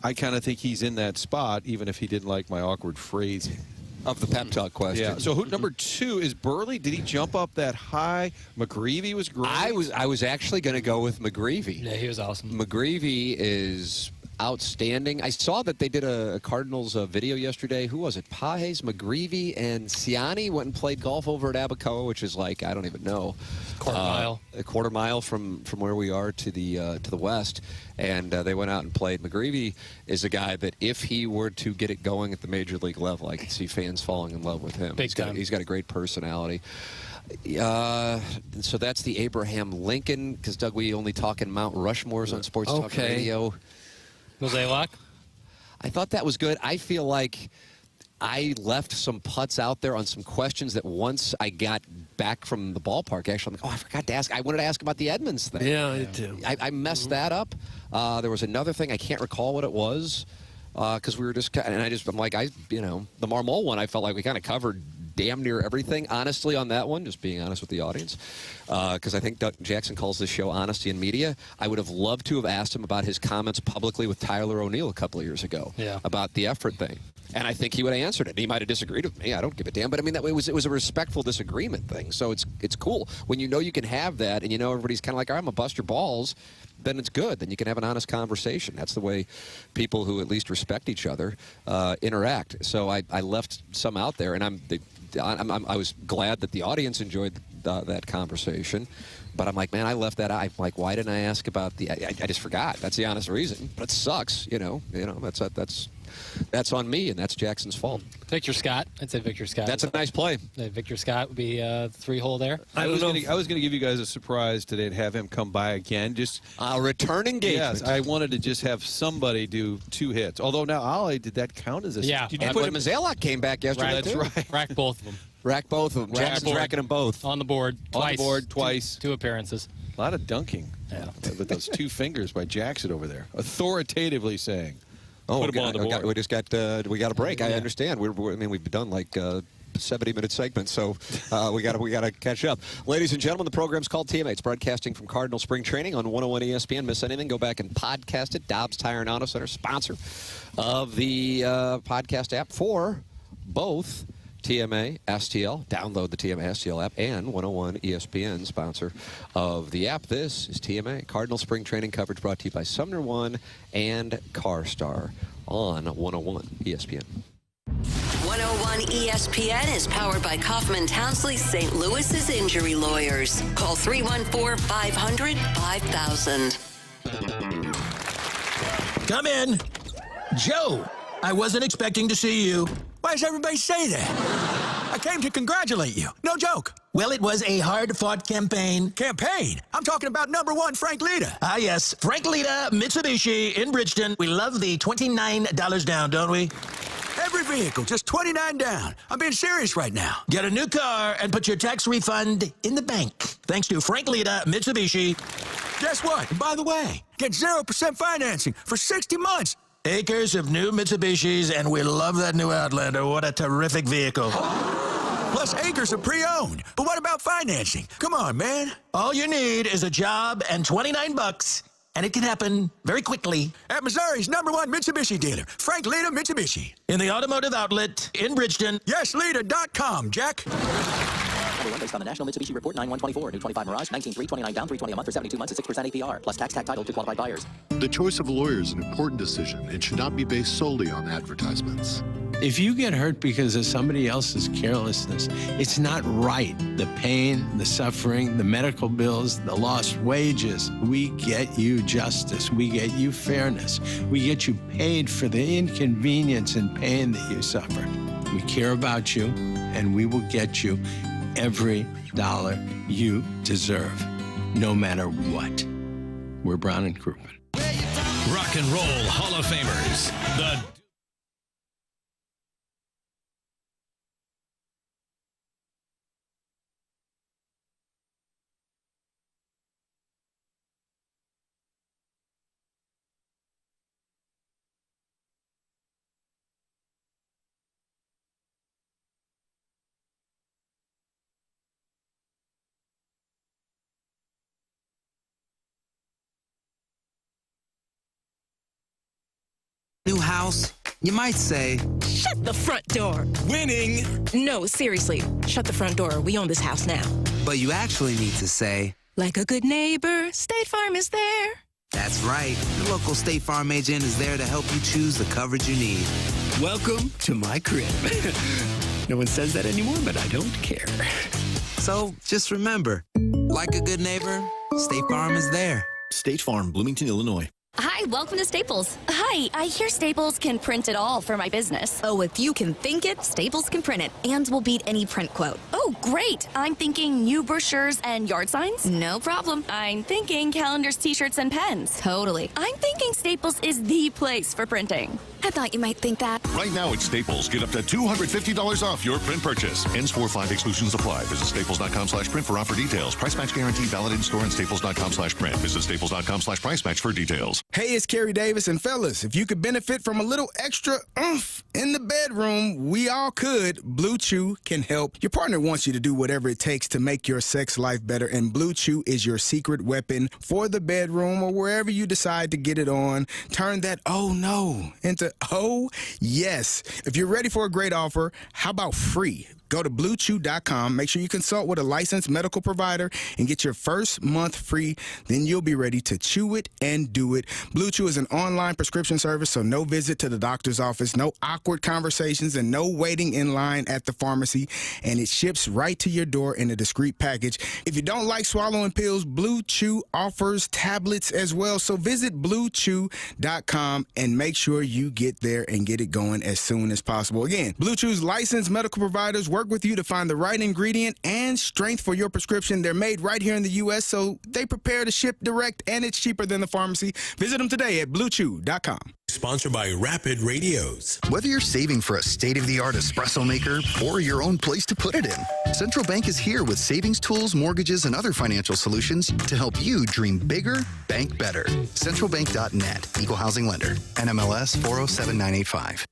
I kind of think he's in that spot, even if he didn't like my awkward phrasing. Of the pep talk question. Yeah. So number 2 is Burley. Did he jump up that high? McGreevy was great. I was actually going to go with McGreevy. Yeah, he was awesome. McGreevy is outstanding. I saw that they did a Cardinals video yesterday. Who was it? Pages, McGreevy, and Ciani went and played golf over at Abacoa, which is like, I don't even know. A quarter mile from where we are to the west. And they went out and played. McGreevy is a guy that if he were to get it going at the major league level, I could see fans falling in love with him. He's got a great personality. So that's the Abraham Lincoln, because, Doug, we only talk in Mount Rushmores on Sports Talk Radio. Jose Locke? I thought that was good. I feel like I left some putts out there on some questions that once I got back from the ballpark, actually, I'm like, I forgot to ask. I wanted to ask about the Edmonds thing. Yeah, I did too. I messed that up. There was another thing. I can't recall what it was. because we were just, and I'm like, the Marmol one, I felt like we kind of covered damn near everything, honestly, on that one, just being honest with the audience, because I think Jackson calls this show Honesty in Media. I would have loved to have asked him about his comments publicly with Tyler O'Neill a couple of years ago about the effort thing. And I think he would have answered it. He might have disagreed with me. I don't give a damn. But I mean, it was a respectful disagreement thing. So it's cool when you know you can have that, and you know everybody's kind of like, I'm gonna bust your balls. Then it's good. Then you can have an honest conversation. That's the way people who at least respect each other interact. So I left some out there, and I was glad that the audience enjoyed that conversation. But I'm like, man, I left that out. I'm like, why didn't I ask about the? I just forgot. That's the honest reason. But it sucks. You know. That's on me, and that's Jackson's fault. Victor Scott. I'd say Victor Scott. That's a nice play. Victor Scott would be 3-hole there. I was going to give you guys a surprise today and have him come by again. Just return engagement. Yes, I wanted to just have somebody do 2 hits. Although now, Ollie, did that count as a? Yeah. Did you put him? Mazalok came back yesterday. That's right. Rack both of them. Rack both of them. Jackson's racking them both. On the board. Twice. On the board twice. 2 appearanrances. A lot of dunking. Yeah. With those 2 fingers by Jackson over there, authoritatively saying. Oh, put him on the board. We just got a break. I understand. We've done like 70-minute segments, so we got to catch up. Ladies and gentlemen, the program's called TMA. It's broadcasting from Cardinal Spring Training on 101 ESPN. Miss anything? Go back and podcast it. Dobbs Tire and Auto Center, sponsor of the podcast app for both TMA, STL. Download the TMA STL app, and 101 ESPN, sponsor of the app. This is TMA, Cardinal Spring Training coverage brought to you by Sumner One and CarStar on 101 ESPN. 101 ESPN is powered by Kaufman Townsley St. Louis's injury lawyers. Call 314-500-5000. Come in. Joe, I wasn't expecting to see you. Why does everybody say that? I came to congratulate you. No joke. Well, it was a hard-fought campaign. Campaign? I'm talking about #1 Frank Lita. Ah, yes. Frank Lita, Mitsubishi in Bridgeton. We love the $29 down, don't we? Every vehicle, just $29 down. I'm being serious right now. Get a new car and put your tax refund in the bank. Thanks to Frank Lita, Mitsubishi. Guess what? And by the way, get 0% financing for 60 months. Acres of new Mitsubishis, and we love that new Outlander. What a terrific vehicle. Plus acres of pre-owned. But what about financing? Come on, man. All you need is a job and $29, and it can happen very quickly. At Missouri's #1 Mitsubishi dealer, Frank Lita Mitsubishi. In the automotive outlet in Bridgeton. YesLita.com, Jack. Based on the National Mitsubishi Report 9124. New 25 Mirage, 19.3, 29 down, $320 a month for 72 months at 6% APR. Plus tax title to qualified buyers. The choice of a lawyer is an important decision and should not be based solely on advertisements. If you get hurt because of somebody else's carelessness, it's not right. The pain, the suffering, the medical bills, the lost wages. We get you justice. We get you fairness. We get you paid for the inconvenience and pain that you suffered. We care about you, and we will get you every dollar you deserve, no matter what. We're Brown and Crouppen. Rock and Roll Hall of Famers. The New house, you might say. Shut the front door. Winning. No, seriously. Shut the front door. We own this house now. But you actually need to say. Like a good neighbor, State Farm is there. That's right. The local State Farm agent is there to help you choose the coverage you need. Welcome to my crib. No one says that anymore, but I don't care. So just remember, like a good neighbor, State Farm is there. State Farm, Bloomington, Illinois. Hi, welcome to Staples. Hi, I hear Staples can print it all for my business. Oh, if you can think it, Staples can print it and will beat any print quote. Oh, great. I'm thinking new brochures and yard signs. No problem. I'm thinking calendars, t-shirts, and pens. Totally. I'm thinking Staples is the place for printing. I thought you might think that. Right now at Staples, get up to $250 off your print purchase. Ends 4/5 exclusions apply. Visit staples.com/print for offer details. Price match guarantee valid in store and staples.com/print. Visit staples.com/price match for details. Hey, it's Kerry Davis, and fellas, if you could benefit from a little extra oomph in the bedroom, we all could. Blue Chew can help. Your partner wants you to do whatever it takes to make your sex life better, and Blue Chew is your secret weapon for the bedroom or wherever you decide to get it on. Turn that oh no into oh yes. If you're ready for a great offer, how about free? Go to BlueChew.com. Make sure you consult with a licensed medical provider and get your first month free. Then you'll be ready to chew it and do it. Blue Chew is an online prescription service, so no visit to the doctor's office, no awkward conversations, and no waiting in line at the pharmacy. And it ships right to your door in a discreet package. If you don't like swallowing pills, Blue Chew offers tablets as well. So visit BlueChew.com and make sure you get there and get it going as soon as possible. Again, Blue Chew's licensed medical providers work with you to find the right ingredient and strength for your prescription. They're made right here in the U.S., so they prepare to ship direct, and it's cheaper than the pharmacy. Visit them today at BlueChew.com. Sponsored by Rapid Radios. Whether you're saving for a state-of-the-art espresso maker or your own place to put it in, Central Bank is here with savings tools, mortgages, and other financial solutions to help you dream bigger, bank better. CentralBank.net. Equal Housing Lender. NMLS 407985.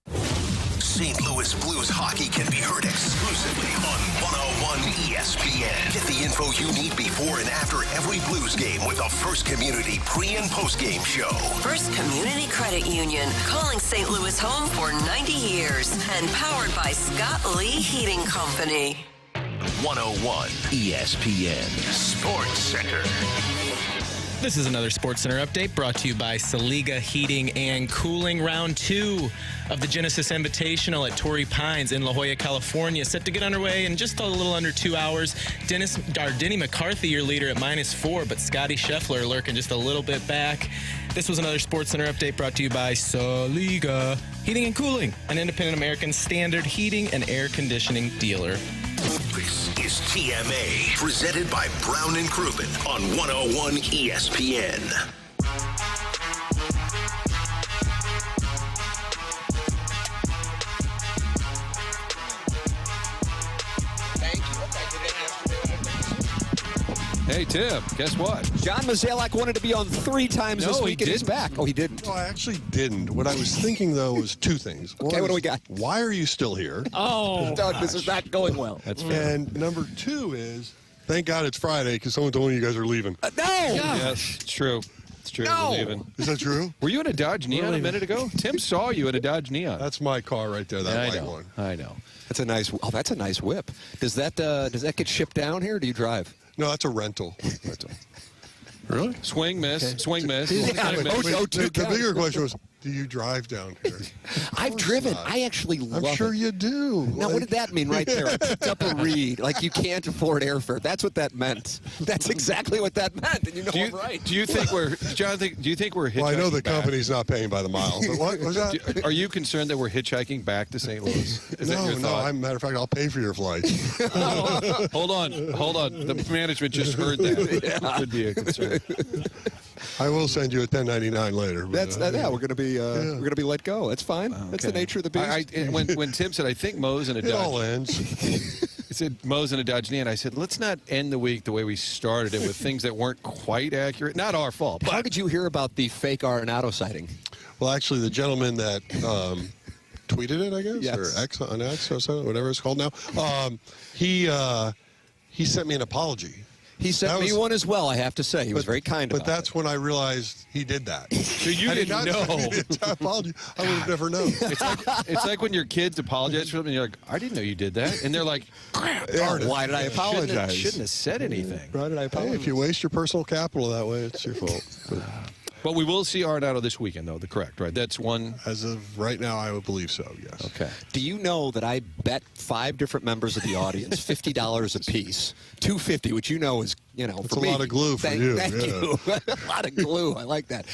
St. Louis Blues hockey can be heard exclusively on 101 ESPN. Get the info you need before and after every Blues game with the First Community pre- and post-game show. First Community Credit Union, calling St. Louis home for 90 years and powered by Scott Lee Heating Company. 101 ESPN Sports Center. This is another SportsCenter update brought to you by Saliga Heating and Cooling. Round 2 of the Genesis Invitational at Torrey Pines in La Jolla, California, set to get underway in just a little under 2 hours. Denny McCarthy, your leader, at -4, but Scotty Scheffler lurking just a little bit back. This was another SportsCenter update brought to you by Saliga Heating and Cooling, an independent American standard heating and air conditioning dealer. This is TMA, presented by Brown and Crouppen on 101 ESPN. Hey, Tim, guess what? John Mozeliak wanted to be on 3 times this week, and he's back. Oh, he didn't. No, I actually didn't. What I was thinking, though, was 2 things. Okay, what do we got? Why are you still here? Oh, Doug, this is not going well. That's fair. And number 2 is, thank God it's Friday, because someone told me you guys are leaving. No! Yes, it's true. It's true. No! We're leaving. Is that true? Were you in a Dodge Neon a minute ago? Tim saw you in a Dodge Neon. That's my car right there, that white one. I know. That's a nice whip. Does that get shipped down here, or do you drive? No, that's a rental. Really? Swing, miss. Okay. Swing, miss. The bigger question was, do you drive down here? I've driven. I actually love it. I'm sure you do. Now, what did that mean right there? I picked up a read. Like, you can't afford airfare. That's what that meant. That's exactly what that meant, and you know I'm right. Do you think we're, Jonathan, do you think we're hitchhiking Well, I know the back? company's not paying by the mile, but what was that? Are you concerned that we're hitchhiking back to St. Louis? Is that your thought? Matter of fact, I'll pay for your flight. Hold on. The management just heard that. Yeah. Could be a concern. I will send you a 1099 later. That's we're gonna be let go. That's fine. Okay. That's the nature of the beast. When Tim said, I think Mo's in a Dodge. It all ends. He said Mo's in a Dodge Neon. I said, let's not end the week the way we started it with things that weren't quite accurate. Not our fault. But how did you hear about the fake Arenado sighting? Well, actually, the gentleman that tweeted it, I guess, yes. or X on X or something, whatever it's called now. He sent me an apology. He sent me one as well, I have to say. He was very kind about it. But that's when I realized he did that. So you didn't know. Apology. I would have never known. It's like when your kids apologize for something, and you're like, I didn't know you did that. And they're like, why did I apologize? Shouldn't have said anything. Why did I apologize? Hey, if you waste your personal capital that way, it's your fault. But we will see Arenado this weekend, though. Correct, right? That's one. As of right now, I would believe so, yes. Okay. Do you know that I bet 5 different members of the audience $50 a piece, $250, which you know is you know, That's for a me. lot of glue for you. Thank you. A lot of glue. I like that.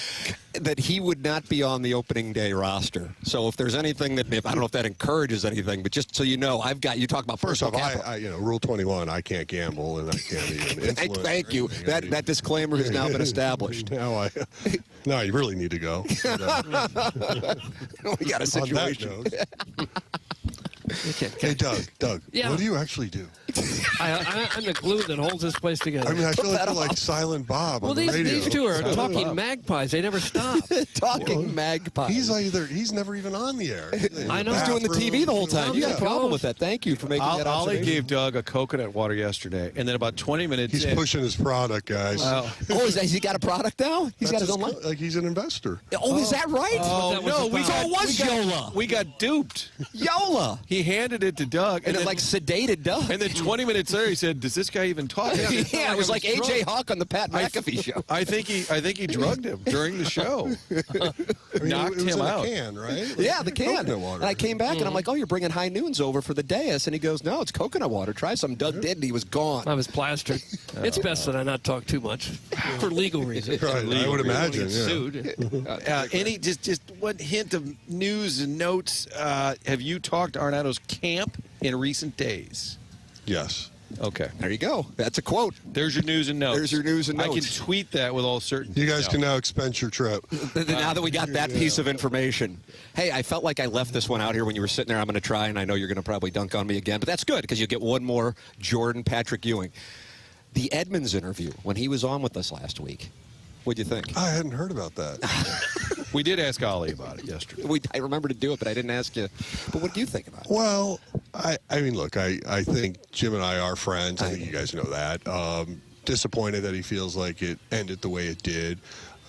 That he would not be on the opening day roster. So if there's anything that, I don't know if that encourages anything, but just so you know, I've got, you talk about First off, personal Rule 21, I can't gamble and I can't even influence. Thank you. That disclaimer has now been established. Now you really need to go. We got a situation. Hey, Doug, Yeah. what do you actually do? I'm the glue that holds this place together. I mean, I feel like you're like Silent Bob on the radio. These two are talking magpies. They never stop. Magpies. He's never even on the air. I know. He's doing the TV the whole time. You got a problem with that. Thank you for making that Ollie observation. gave Doug a coconut water yesterday, and then about 20 minutes He's pushing his product, guys. Has he got a product now? He's got his own line? Like he's an investor. Oh, is that right? Oh, no, we was Yola. We got duped. Yola. He handed it to Doug. And it then, like sedated Doug. And then 20 minutes later, he said, "Does this guy even talk?" Yeah, it was like A.J. Hawk on the Pat McAfee show. I think he drugged him during the show. Knocked it was him in out. A can, right? Yeah, the can. Coconut water. And I came back and I'm like, "Oh, you're bringing High Noons over for the dais?" And he goes, "No, it's coconut water. Try some." Doug did, and he was gone. I was plastered. It's best that I not talk too much for legal reasons. Right, I would imagine. Yeah. Sued. Any just one hint of news and notes? Have you talked to Arnado's camp in recent days? Yes. Okay. There you go. That's a quote. There's your news and notes. There's your news and I can notes. tweet that with all certainty. You guys can now expense your trip. Now that we got that piece of information. Hey, I felt like I left this one out here when you were sitting there. I'm going to try, and I know you're going to probably dunk on me again, but that's good because you get one more Jordan Patrick Ewing. The Edmonds interview, when he was on with us last week, what'd you think? I hadn't heard about that. We did ask Ollie about it yesterday. I remember to do it, but I didn't ask you. But what do you think about it? Well, I mean, look, I think Jim and I are friends. I think you guys know that. Disappointed that he feels like it ended the way it did.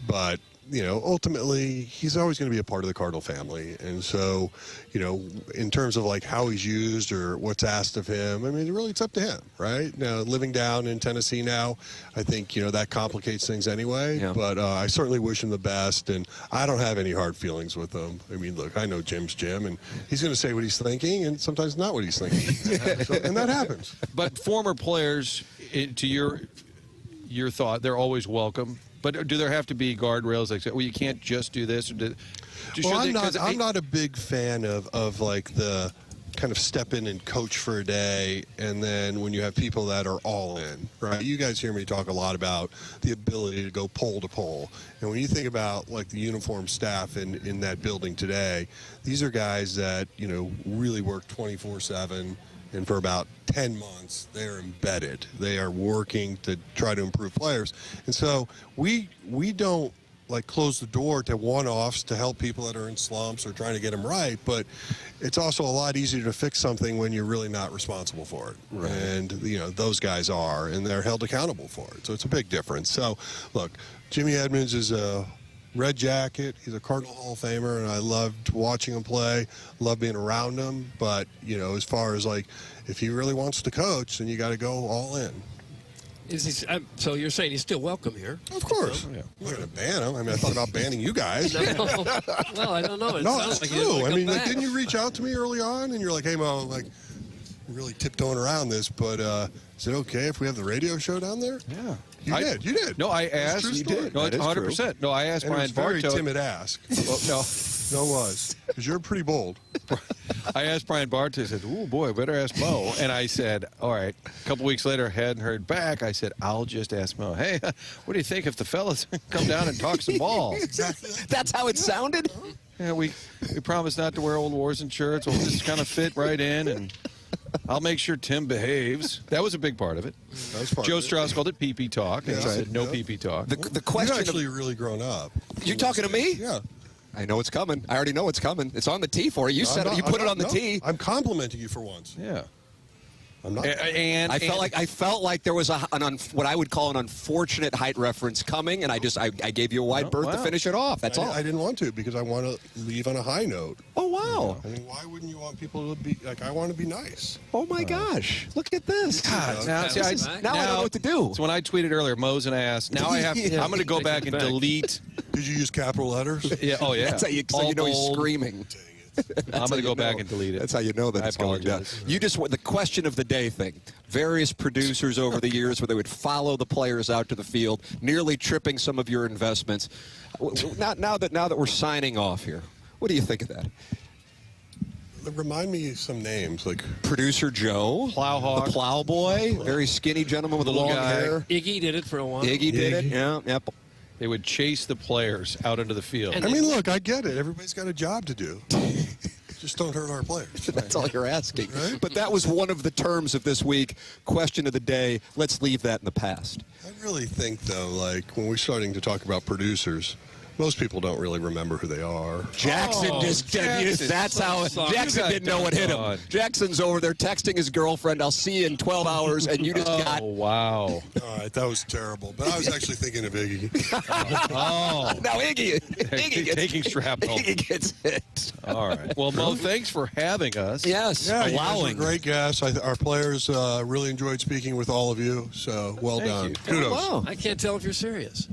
But, you know, ultimately, he's always going to be a part of the Cardinal family. And so, you know, in terms of like how he's used or what's asked of him, I mean, really it's up to him, right? Now, living down in Tennessee now, I think, you know, that complicates things anyway. Yeah. But I certainly wish him the best. And I don't have any hard feelings with him. I mean, look, I know Jim's Jim, and he's going to say what he's thinking and sometimes not what he's thinking. And that happens. But former players, to your thought, they're always welcome. But do there have to be guardrails like, well, you can't just do this? Or I'm not a big fan of like the kind of step in and coach for a day, and then when you have people that are all in, right? You guys hear me talk a lot about the ability to go pole to pole. And when you think about like the uniform staff in that building today, these are guys that, you know, really work 24/7. And for about 10 months, they're embedded. They are working to try to improve players. And so we don't like close the door to one-offs to help people that are in slumps or trying to get them right. But it's also a lot easier to fix something when you're really not responsible for it. Right. And, you know, those guys are, and they're held accountable for it. So it's a big difference. So, look, Jimmy Edmonds is a Red Jacket. He's a Cardinal Hall of Famer, and I loved watching him play, love being around him. But, you know, as far as like, if he really wants to coach, then you got to go all in. So you're saying he's still welcome here? Of course. So, yeah. I'm not going to ban him. I mean, I thought about banning you guys. Well, I don't know. No, it's true. I mean, like, didn't you reach out to me early on, and you're like, hey, Mo, like, really tiptoeing around this, but is it okay if we have the radio show down there? Yeah. You did. No, I asked. You did. No, 100%. No, I asked and Brian it was very Bartow. timid ask. Well, no. No, it was. Because you're pretty bold. I asked Brian Bartow. I said, "Oh boy, better ask Mo." And I said, "All right." A couple weeks later, hadn't heard back. I said, "I'll just ask Mo. Hey, what do you think if the fellas come down and talk some ball?" Exactly. That's how it sounded. Yeah, we promised not to wear old Warzone shirts. We'll just kind of fit right in, and I'll make sure Tim behaves. That was a big part of it. That was part Joe of it. Strauss called it pee-pee talk. And Yeah. I said, no pee-pee talk. The question You've actually really grown up. You're talking to me? Yeah. I know it's coming. I already know it's coming. It's on the tee for you. You said it. You put it on the tee. I'm complimenting you for once. Yeah. I'm not. And I felt like there was what I would call an unfortunate height reference coming, and I gave you a wide berth to finish it off. That's all. I didn't want to because I want to leave on a high note. Oh wow! I mean, why wouldn't you want people to be like? I want to be nice. Oh my gosh! Look at this. God, now I don't know what to do. So when I tweeted earlier, Mo's an ass. Now I have. I'm going to go back and delete. Did you use capital letters? Yeah. Oh yeah. That's how you know he's screaming. I'm going to go back and delete it. That's how you know that it's going down. You just want the question of the day thing. Various producers over the years where they would follow the players out to the field, nearly tripping some of your investments. Now that we're signing off here, what do you think of that? Remind me some names, like Producer Joe, Plowhawk, the Plowboy, very skinny gentleman with Little long guy. hair. Iggy did it for a while. Iggy did it. Yeah. Yep. They would chase the players out into the field. I mean, look, I get it. Everybody's got a job to do. Just don't hurt our players. That's all you're asking. Right? But that was one of the terms of this week. Question of the day. Let's leave that in the past. I really think, though, like when we're starting to talk about producers, most people don't really remember who they are. Jackson that's how Jackson didn't know what hit him. Jackson's over there texting his girlfriend, I'll see you in 12 hours, and you just got... Oh, wow. All right, that was terrible. But I was actually thinking of Iggy. Now Iggy gets taking shrapnel. Iggy gets hit. All right. Well, Mo, thanks for having us. Yes. Yeah, you guys were great guests. Our players really enjoyed speaking with all of you, so well done. Kudos. Wow. I can't tell if you're serious.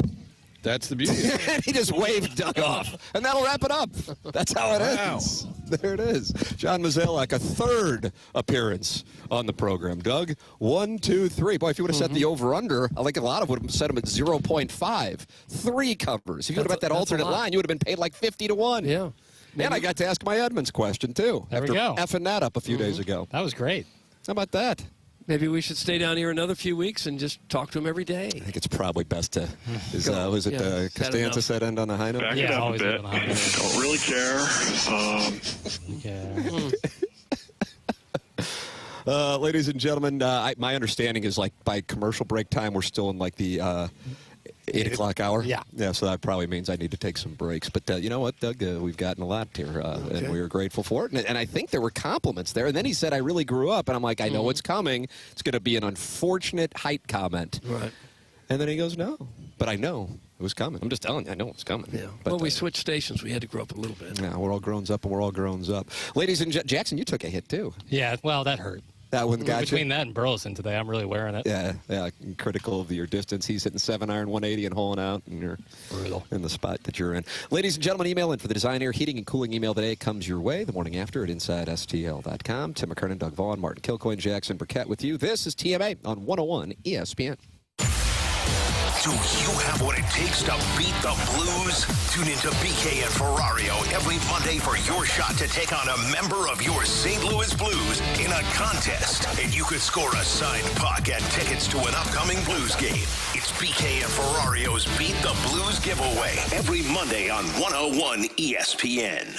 That's the beauty. He just waved Doug off. And that'll wrap it up. That's how it is. There it is. John Mozeliak, a third appearance on the program. Doug, 1, 2, 3. Boy, if you would have set the over-under, I think a lot of would have set him at 0.5. 3 covers. If you would have bet that alternate line, you would have been paid like 50 to 1. Yeah. And I got to ask my Edmonds question, too. There we go. Effing that up a few days ago. That was great. How about that? Maybe we should stay down here another few weeks and just talk to him every day. I think it's probably best to, Costanza said end on a high note? Back it up a bit. Don't really care. Ladies and gentlemen, my understanding is like by commercial break time, we're still in like the 8 o'clock hour. Yeah. Yeah, so that probably means I need to take some breaks. But you know what, Doug? We've gotten a lot here, and we are grateful for it. And I think there were compliments there. And then he said, I really grew up. And I'm like, I know what's coming. It's going to be an unfortunate height comment. Right. And then he goes, no. But I know it was coming. I'm just telling you, I know it was coming. Yeah. But, well, we switched stations. We had to grow up a little bit. Yeah, we're all grown up, and we're all grown up. Ladies and Jackson, you took a hit, too. Yeah, well, that hurt. That one got Between that and Burleson today, I'm really wearing it. Yeah, critical of your distance. He's hitting 7-iron 180 and holing out, and you're brutal in the spot that you're in. Ladies and gentlemen, email in for the Design, Air, Heating, and Cooling email today. It comes your way the morning after at InsideSTL.com. Tim McKernan, Doug Vaughn, Martin Kilcoyne, Jackson Burkett with you. This is TMA on 101 ESPN. Do you have what it takes to beat the Blues? Tune into BK and Ferrario every Monday for your shot to take on a member of your St. Louis Blues in a contest. And you could score a signed puck and tickets to an upcoming Blues game. It's BK and Ferrario's Beat the Blues giveaway every Monday on 101 ESPN.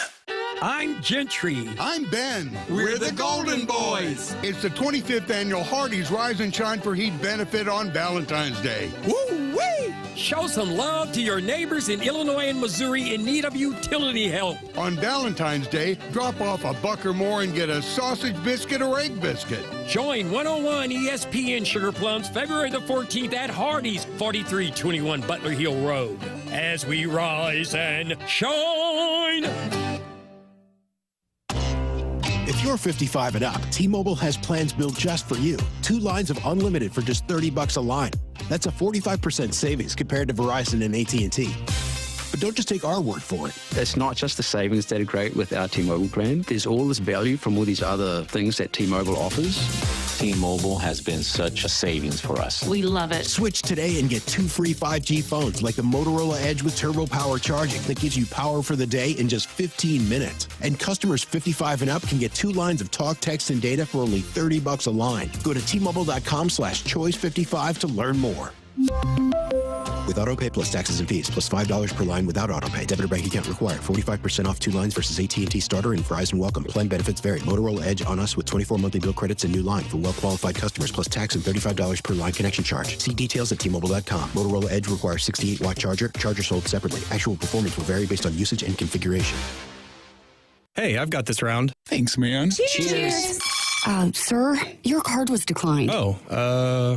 I'm Gentry. I'm Ben. We're the Golden Boys. It's the 25th annual Hardee's Rise and Shine for Heat benefit on Valentine's Day. Woo-wee! Show some love to your neighbors in Illinois and Missouri in need of utility help. On Valentine's Day, drop off a buck or more and get a sausage biscuit or egg biscuit. Join 101 ESPN Sugar Plums February the 14th at Hardee's, 4321 Butler Hill Road. As we rise and shine. If you're 55 and up, T-Mobile has plans built just for you. 2 lines of unlimited for just $30 a line. That's a 45% savings compared to Verizon and AT&T. But don't just take our word for it. It's not just the savings that are great with our T-Mobile plan. There's all this value from all these other things that T-Mobile offers. T-Mobile has been such a savings for us. We love it. Switch today and get 2 free 5G phones like the Motorola Edge with Turbo Power charging that gives you power for the day in just 15 minutes. And customers 55 and up can get 2 lines of talk, text, and data for only $30 a line. Go to T-Mobile.com/choice55 to learn more. With AutoPay plus taxes and fees, plus $5 per line without AutoPay. Debit or bank account required. 45% off 2 lines versus AT&T Starter and Verizon Welcome. Plan benefits vary. Motorola Edge on us with 24 monthly bill credits and new line for well-qualified customers, plus tax and $35 per line connection charge. See details at T-Mobile.com. Motorola Edge requires 68-watt charger. Charger sold separately. Actual performance will vary based on usage and configuration. Hey, I've got this round. Thanks, man. Cheers. Sir, your card was declined. Oh,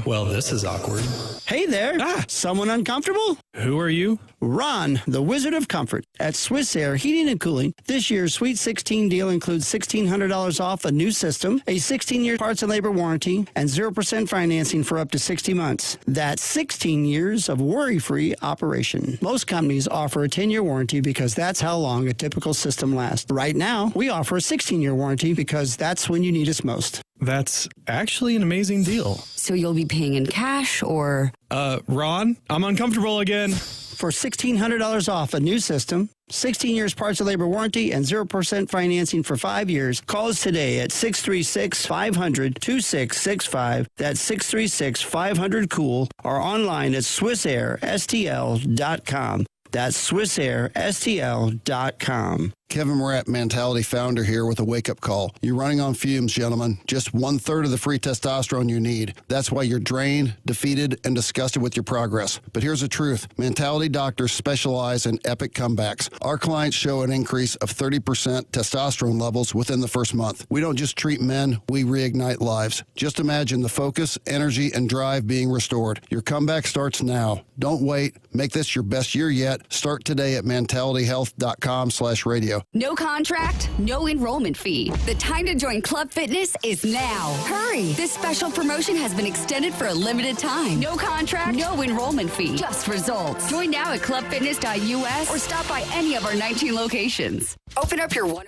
well, this is awkward. Hey there. Ah, Someone uncomfortable? Who are you? Ron, the Wizard of Comfort. At Swiss Air Heating and Cooling, this year's Sweet 16 deal includes $1,600 off a new system, a 16-year parts and labor warranty, and 0% financing for up to 60 months. That's 16 years of worry-free operation. Most companies offer a 10-year warranty because that's how long a typical system lasts. Right now, we offer a 16-year warranty because that's when you need us most. That's actually an amazing deal. So you'll be paying in cash or... Ron, I'm uncomfortable again. For $1,600 off a new system, 16 years parts and labor warranty, and 0% financing for 5 years, call us today at 636-500-2665. That's 636-500-COOL, or online at SwissAirSTL.com. That's SwissAirSTL.com. Kevin Morat, Mentality founder here with a wake-up call. You're running on fumes, gentlemen. Just 1/3 of the free testosterone you need. That's why you're drained, defeated, and disgusted with your progress. But here's the truth. Mentality doctors specialize in epic comebacks. Our clients show an increase of 30% testosterone levels within the first month. We don't just treat men, we reignite lives. Just imagine the focus, energy, and drive being restored. Your comeback starts now. Don't wait. Make this your best year yet. Start today at mentalityhealth.com/radio. No contract, no enrollment fee. The time to join Club Fitness is now. Hurry! This special promotion has been extended for a limited time. No contract, no enrollment fee, just results. Join now at clubfitness.us or stop by any of our 19 locations. Open up your one.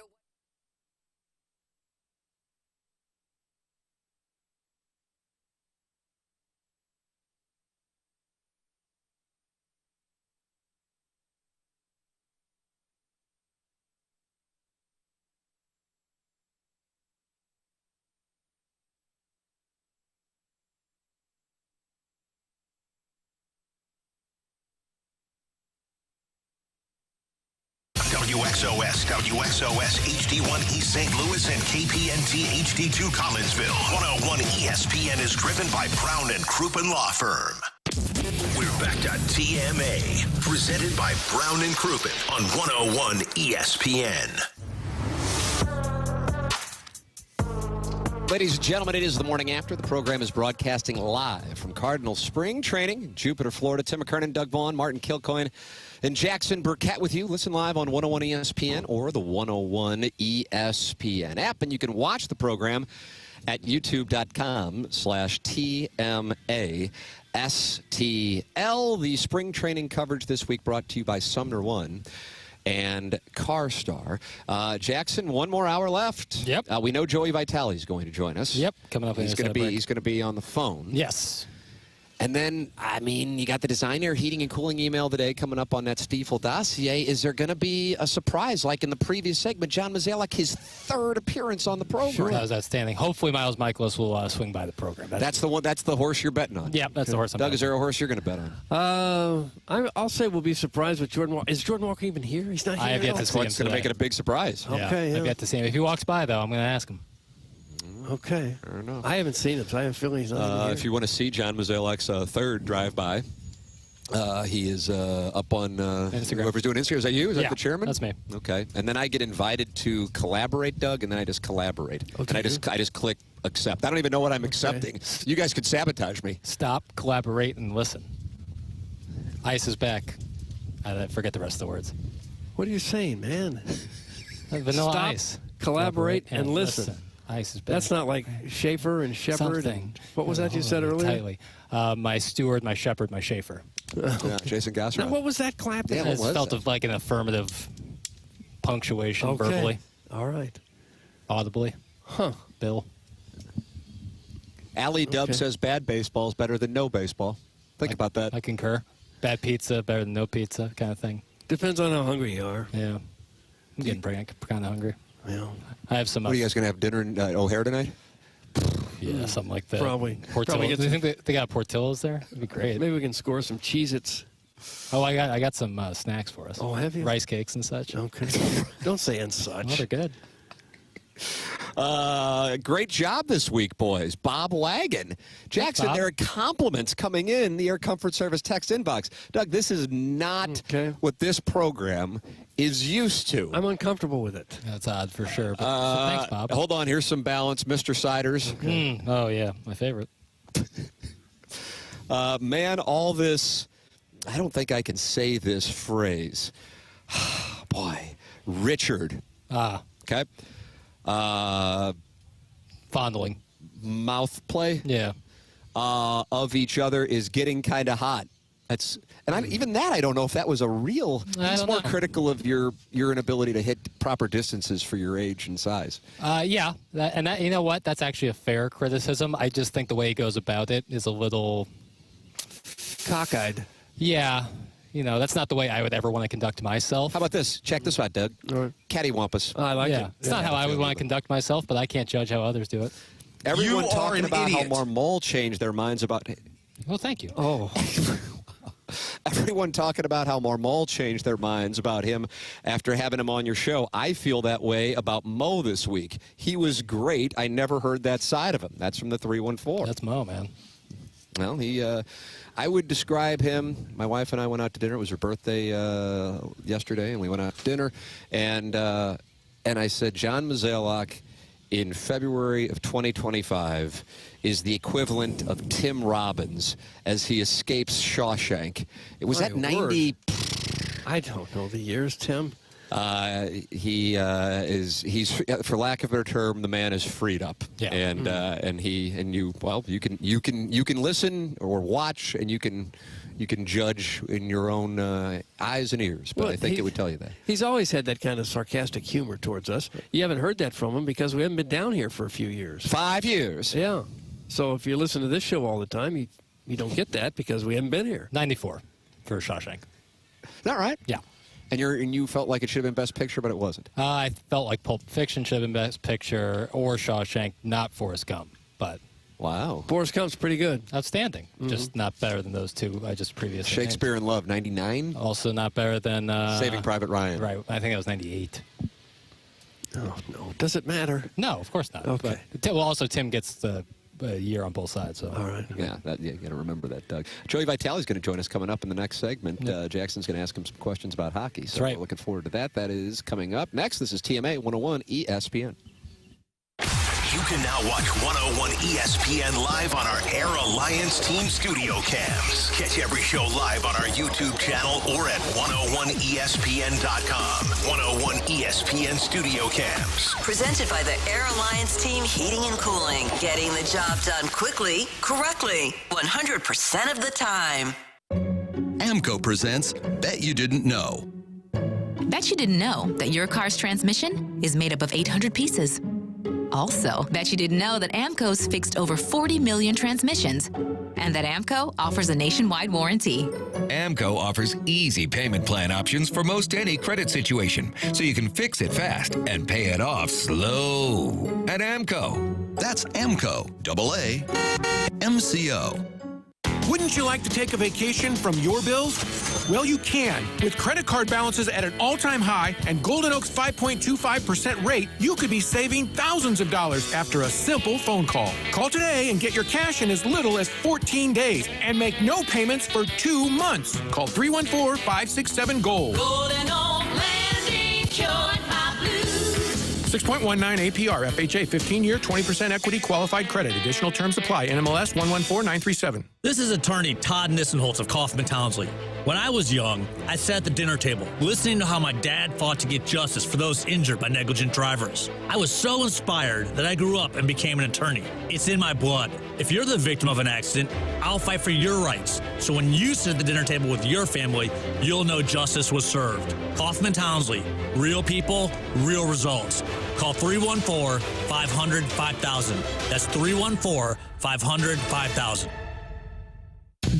WXOS HD1 East St. Louis and KPNT HD2 Collinsville. 101 ESPN is driven by Brown and Crouppen Law Firm. We're back to TMA, presented by Brown and Crouppen on 101 ESPN. Ladies and gentlemen, it is the morning after. The program is broadcasting live from Cardinal Spring Training in Jupiter, Florida. Tim McKernan, Doug Vaughn, Martin Kilcoyne, and Jackson Burkett with you. Listen live on 101 ESPN or the 101 ESPN app. And you can watch the program at youtube.com/TMASTL. The spring training coverage this week brought to you by Sumner One and CarStar. Jackson, one more hour left. Yep. We know Joey Vitale is going to join us. Yep. Coming up. He's going to be on the phone. Yes. And then, I mean, you got the Design Air Heating and Cooling email today coming up on that Stiefel dossier. Is there going to be a surprise like in the previous segment? John Mazalek, his third appearance on the program. Sure, that was outstanding. Hopefully, Miles Michaelis will swing by the program. That's the one. That's the horse you're betting on. Yeah, that's the horse I'm Doug, betting is there a horse you're going to bet on? I'll say we'll be surprised with Jordan Walker. Is Jordan Walker even here? He's not here. I have yet to see him. It's going to make it a big surprise. Okay, I've yet to see him. If he walks by, though, I'm going to ask him. Okay. Fair enough. I haven't seen him, so I have a feeling he's not here. If you want to see John Mazalek's third drive-by, he is up on Instagram. Whoever's doing Instagram. Is that you? Is that the chairman? That's me. Okay. And then I get invited to collaborate, Doug, and then I just collaborate. And I just click accept. I don't even know what I'm accepting. You guys could sabotage me. Stop, collaborate, and listen. Ice is back. I forget the rest of the words. What are you saying, man? Vanilla Stop, Ice. Collaborate and listen. Ice is back. That's not like Schaefer and Shepard. What was that you said earlier? Tightly. My steward, my shepherd, my Schaefer. Jason Gossard. Now, what was that clap? Yeah, it felt like an affirmative punctuation verbally. All right. Audibly. Huh. Bill. Allie Dub says bad baseball is better than no baseball. Think about that. I concur. Bad pizza, better than no pizza kind of thing. Depends on how hungry you are. Yeah. I'm getting kind of hungry. Yeah. I have some. What are you guys going to have dinner in O'Hare tonight? Yeah, something like that. Probably. Portillo's. Do you think they got Portillo's there? That'd be great. Maybe we can score some Cheez-Its. Oh, I got some snacks for us. Oh, have you? Rice cakes and such. Okay. Don't say and such. Oh, they're good. Great job this week, boys. Bob Wagon. Jackson, Bob. there are compliments coming in the Air Comfort Service text inbox. Doug, this is not what this program is used to. I'm uncomfortable with it. That's odd for sure. But, so thanks, Bob. Hold on. Here's some balance. Mr. Siders. Oh, yeah. My favorite. Man, all this I don't think I can say this phrase. Boy, Richard. Okay. Fondling. Mouth play. Yeah. Of each other is getting kind of hot. Even that, I don't know if that was a real. He's more critical of your inability to hit proper distances for your age and size. Yeah, you know what? That's actually a fair criticism. I just think the way he goes about it is a little cockeyed. Yeah, that's not the way I would ever want to conduct myself. How about this? Check this out, Doug. Cattywampus. I like it. It's not how I would want to conduct myself, but I can't judge how others do it. Everyone talking about how Marmol changed their minds about. Well, thank you. Oh. Everyone talking about how Marmol changed their minds about him after having him on your show. I feel that way about Mo this week. He was great. I never heard that side of him. That's from the 314. That's Mo, man. Well, I would describe him. My wife and I went out to dinner. It was her birthday yesterday, and we went out to dinner. And I said, John Mozeliak in February of 2025 is the equivalent of Tim Robbins as he escapes Shawshank. It was at 90. I don't know the years, Tim. He's for lack of a better term, the man is freed up. Yeah. And you can listen or watch, and you can judge in your own eyes and ears. But I think it would tell you that. He's always had that kind of sarcastic humor towards us. You haven't heard that from him because we haven't been down here for a few years. 5 years. Yeah. So if you listen to this show all the time, you don't get that because we haven't been here. 94 for Shawshank. Is that right? Yeah. And you felt like it should have been Best Picture, but it wasn't. I felt like Pulp Fiction should have been Best Picture or Shawshank, not Forrest Gump. But wow, Forrest Gump's pretty good, outstanding. Just not better than those two I just previously. Shakespeare in Love, 99. Also not better than Saving Private Ryan. Right, I think it was 98. Oh no, does it matter? No, of course not. Okay. But, well, also Tim gets the year on both sides. So. All right. Yeah, you got to remember that, Doug. Joey Vitale's going to join us coming up in the next segment. Jackson's going to ask him some questions about hockey. So right. We're looking forward to that. That is coming up next. This is TMA 101 ESPN. You can now watch 101 ESPN live on our Air Alliance Team Studio Cams. Catch every show live on our YouTube channel or at 101ESPN.com. 101 ESPN Studio Cams. Presented by the Air Alliance Team Heating and Cooling. Getting the job done quickly, correctly, 100% of the time. AMCO presents Bet You Didn't Know. Bet you didn't know that your car's transmission is made up of 800 pieces. Also, bet you didn't know that AMCO's fixed over 40 million transmissions and that AMCO offers a nationwide warranty. AMCO offers easy payment plan options for most any credit situation, so you can fix it fast and pay it off slow. At AMCO. That's AMCO, AA, MCO. Wouldn't you like to take a vacation from your bills? Well, you can. With credit card balances at an all-time high and Golden Oak's 5.25% rate, you could be saving thousands of dollars after a simple phone call. Call today and get your cash in as little as 14 days and make no payments for 2 months. Call 314-567-GOLD. Golden Oak Landing, cured my blues. 6.19 APR, FHA, 15-year, 20% equity qualified credit. Additional terms apply. NMLS 114937. This is attorney Todd Nissenholtz of Kaufman Townsley. When I was young, I sat at the dinner table listening to how my dad fought to get justice for those injured by negligent drivers. I was so inspired that I grew up and became an attorney. It's in my blood. If you're the victim of an accident, I'll fight for your rights. So when you sit at the dinner table with your family, you'll know justice was served. Kaufman Townsley. Real people, real results. Call 314-500-5000. That's 314-500-5000.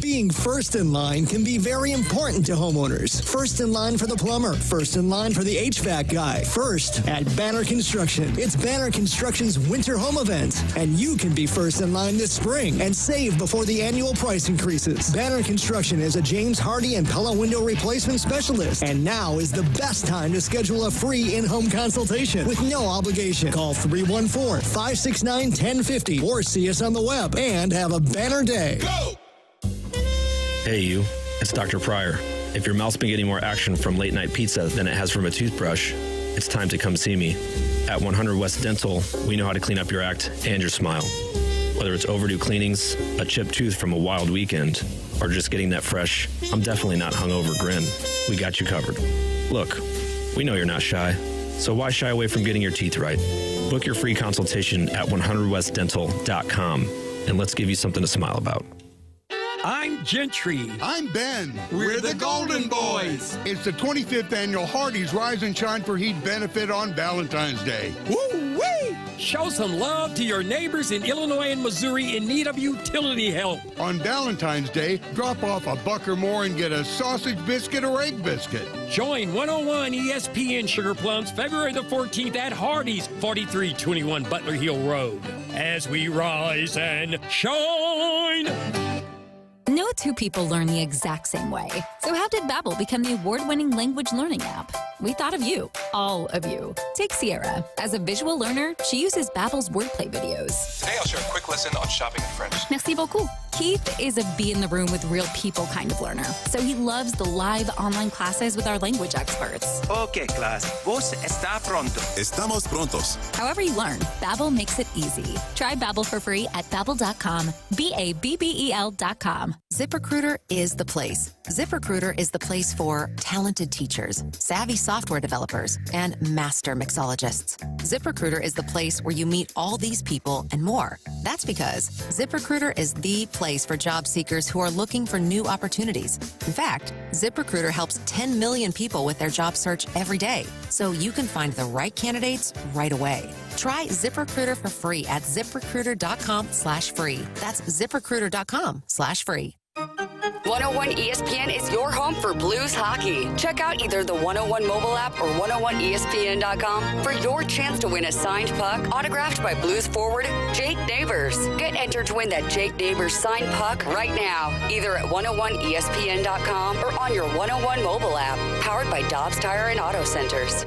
Being first in line can be very important to homeowners. First in line for the plumber. First in line for the HVAC guy. First at Banner Construction. It's Banner Construction's winter home event. And you can be first in line this spring and save before the annual price increases. Banner Construction is a James Hardy and Pella window replacement specialist. And now is the best time to schedule a free in-home consultation with no obligation. Call 314-569-1050 or see us on the web and have a banner day. Go! Hey you, it's Dr. Pryor. If your mouth's been getting more action from late night pizza than it has from a toothbrush, it's time to come see me. At 100 West Dental, we know how to clean up your act and your smile. Whether it's overdue cleanings, a chipped tooth from a wild weekend, or just getting that fresh, I'm definitely not hungover grin, we got you covered. Look, we know you're not shy, so why shy away from getting your teeth right? Book your free consultation at 100westdental.com, and let's give you something to smile about. I'm Gentry. I'm Ben. We're the Golden Boys. It's the 25th annual Hardee's Rise and Shine for Heat benefit on Valentine's Day. Woo-wee! Show some love to your neighbors in Illinois and Missouri in need of utility help. On Valentine's Day, drop off a buck or more and get a sausage biscuit or egg biscuit. Join 101 ESPN Sugar Plums February the 14th at Hardee's, 4321 Butler Hill Road. As we rise and shine. No two people learn the exact same way. So how did Babbel become the award-winning language learning app? We thought of you, all of you. Take Sierra. As a visual learner, she uses Babbel's wordplay videos. Today I'll share a quick lesson on shopping in French. Merci beaucoup. Keith is a be in the room with real people kind of learner. So he loves the live online classes with our language experts. Okay, class. Vos está pronto. Estamos prontos. However you learn, Babbel makes it easy. Try Babbel for free at Babbel.com. Babbel.com. ZipRecruiter is the place. ZipRecruiter is the place for talented teachers, savvy software developers, and master mixologists. ZipRecruiter is the place where you meet all these people and more. That's because ZipRecruiter is the place for job seekers who are looking for new opportunities. In fact, ZipRecruiter helps 10 million people with their job search every day, so you can find the right candidates right away. Try ZipRecruiter for free at ZipRecruiter.com/free. That's ZipRecruiter.com/free. 101 ESPN is your home for Blues hockey. Check out either the 101 mobile app or 101ESPN.com for your chance to win a signed puck autographed by Blues forward Jake Neighbors. Get entered to win that Jake Neighbors signed puck right now, either at 101ESPN.com or on your 101 mobile app, powered by Dobbs Tire and Auto Centers.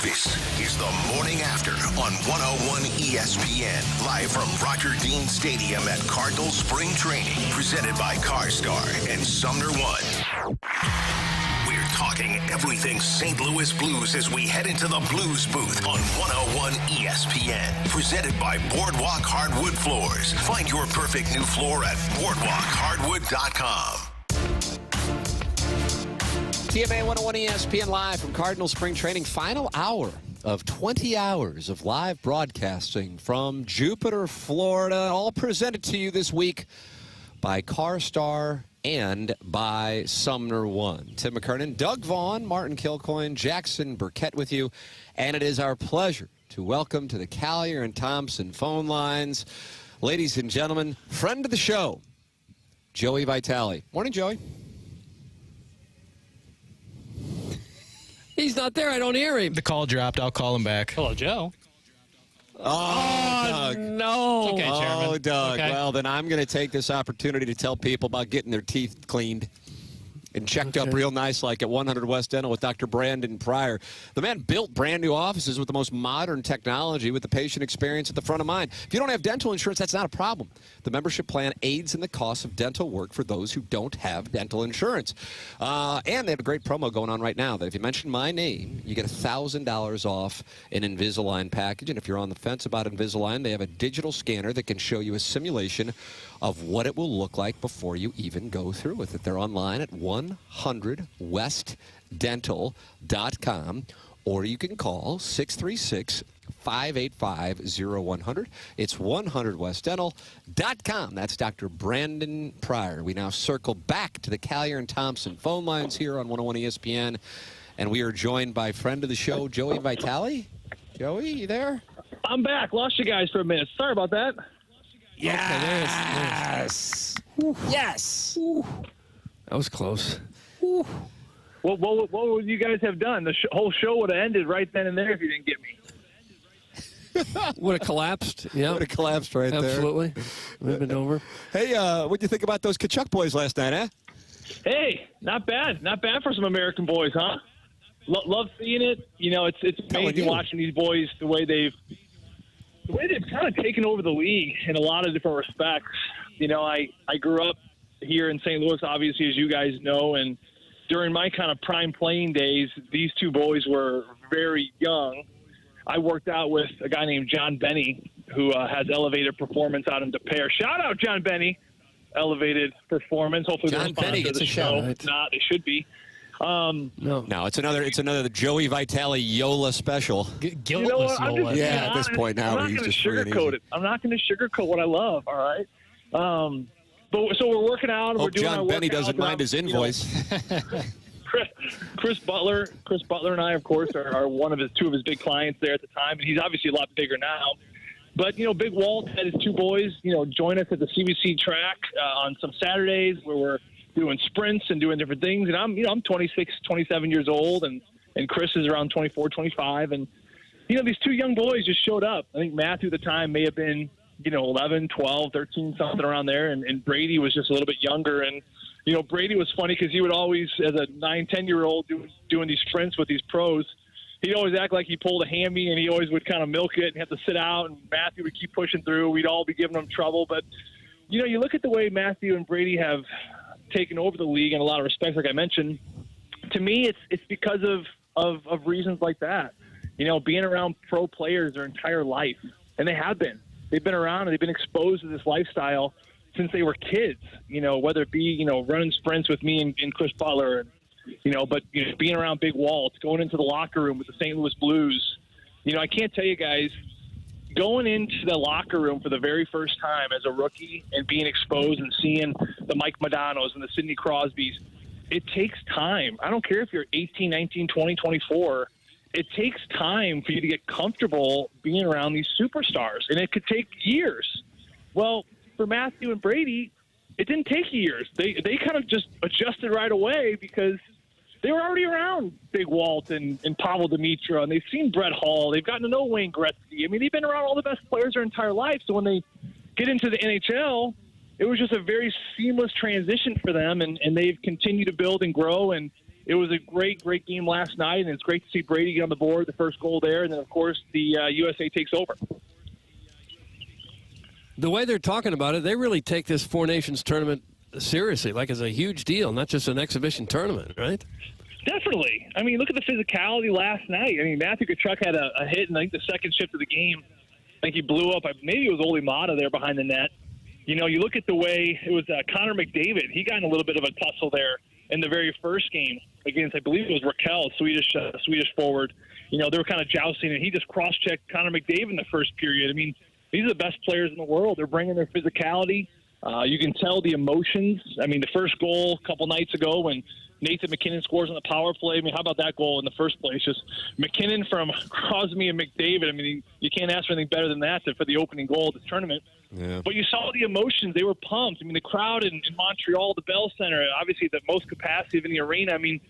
This is the Morning After on 101 ESPN. Live from Roger Dean Stadium at Cardinal Spring Training. Presented by CarStar and Sumner One. We're talking everything St. Louis Blues as we head into the Blues booth on 101 ESPN. Presented by Boardwalk Hardwood Floors. Find your perfect new floor at boardwalkhardwood.com. TMA 101 ESPN live from Cardinal Spring Training. Final hour of 20 hours of live broadcasting from Jupiter, Florida. All presented to you this week by CarStar and by Sumner One. Tim McKernan, Doug Vaughn, Martin Kilcoyne, Jackson Burkett with you. And it is our pleasure to welcome to the Callier and Thompson phone lines, ladies and gentlemen, friend of the show, Joey Vitale. Morning, Joey. He's not there. I don't hear him. The call dropped. I'll call him back. Hello, Joe. Oh, Doug. No. It's okay, Chairman. Oh, Doug. Okay. Well, then I'm going to take this opportunity to tell people about getting their teeth cleaned and checked up real nice, like at 100 West Dental with Dr. Brandon Pryor. The man built brand new offices with the most modern technology with the patient experience at the front of mind. If you don't have dental insurance, that's not a problem. The membership plan aids in the cost of dental work for those who don't have dental insurance. And they have a great promo going on right now that if you mention my name, you get $1,000 off an Invisalign package. And if you're on the fence about Invisalign, they have a digital scanner that can show you a simulation of what it will look like before you even go through with it. They're online at 100westdental.com, or you can call 636-585-0100. It's 100westdental.com. That's Dr. Brandon Pryor. We now circle back to the Callier and Thompson phone lines here on 101 ESPN, and we are joined by friend of the show, Joey Vitale. Joey, you there? I'm back. Lost you guys for a minute. Sorry about that. Yes. Okay, yes. That was close. What would you guys have done? The whole show would have ended right then and there if you didn't get me. Would have collapsed. Yeah. Would have collapsed right there. Absolutely. Would have been over. Hey, what'd you think about those Kachuk boys last night, huh? Hey, not bad. Not bad for some American boys, huh? Love seeing it. You know, it's amazing watching these boys, the way they've kind of taken over the league in a lot of different respects. You know, I grew up here in St. Louis, obviously, as you guys know, and during my kind of prime playing days, these two boys were very young. I worked out with a guy named John Benny, who has elevated performance out in De Pere. Shout out, John Benny. elevated performance. Hopefully, John Penny gets a show. If not, they should be. No, it's another Joey Vitale Yola special. Guiltless Yola. Yeah, at this point now, he's just free and easy. Sugarcoat it. I'm not going to sugarcoat what I love. All right. But so we're working out. And we're doing John Benny doesn't mind his invoice. Chris Butler and I, of course, are two of his big clients there at the time, and he's obviously a lot bigger now. But Big Walt had his two boys, join us at the CBC track on some Saturdays where we're doing sprints and doing different things. And I'm 26, 27 years old, and Chris is around 24, 25, and these two young boys just showed up. I think Matthew at the time may have been 11, 12, 13, something around there, and Brady was just a little bit younger. And Brady was funny because he would always, as a 9, 10-year-old, doing these sprints with these pros, he'd always act like he pulled a hammy, and he always would kind of milk it and have to sit out, and Matthew would keep pushing through. We'd all be giving him trouble. But, you look at the way Matthew and Brady have taken over the league in a lot of respects, like I mentioned. To me, it's because of reasons like that. Being around pro players their entire life, and they have been. They've been around and they've been exposed to this lifestyle since they were kids, whether it be, running sprints with me and Chris Butler, but being around Big Walt, going into the locker room with the St. Louis Blues. I can't tell you guys, going into the locker room for the very first time as a rookie and being exposed and seeing the Mike Modanos and the Sidney Crosbys, it takes time. I don't care if you're 18, 19, 20, 24. It takes time for you to get comfortable being around these superstars, and it could take years. Well, for Matthew and Brady, it didn't take years. They kind of just adjusted right away because they were already around Big Walt and Pavel Demitra, and they've seen Brett Hall. They've gotten to know Wayne Gretzky. I mean, they've been around all the best players their entire life. So when they get into the NHL, it was just a very seamless transition for them, and they've continued to build and grow. And it was a great, great game last night, and it's great to see Brady get on the board, the first goal there, and then, of course, the USA takes over. The way they're talking about it, they really take this Four Nations tournament seriously, like it's a huge deal, not just an exhibition tournament, right? Definitely. I mean, look at the physicality last night. I mean, Matthew Tkachuk had a hit in, I think, the second shift of the game. I think he blew up. Maybe it was Ole Mata there behind the net. You look at the way it was Connor McDavid. He got in a little bit of a tussle there in the very first game against, I believe it was Raquel, Swedish forward. They were kind of jousting, and he just cross-checked Connor McDavid in the first period. I mean, these are the best players in the world. They're bringing their physicality. You can tell the emotions. I mean, the first goal a couple nights ago when Nathan McKernan scores on the power play. I mean, how about that goal in the first place? Just McKernan from Crosby and McDavid. I mean, you can't ask for anything better than that for the opening goal of this tournament. Yeah. But you saw the emotions. They were pumped. I mean, the crowd in Montreal, the Bell Center, obviously the most capacity in the arena. I mean,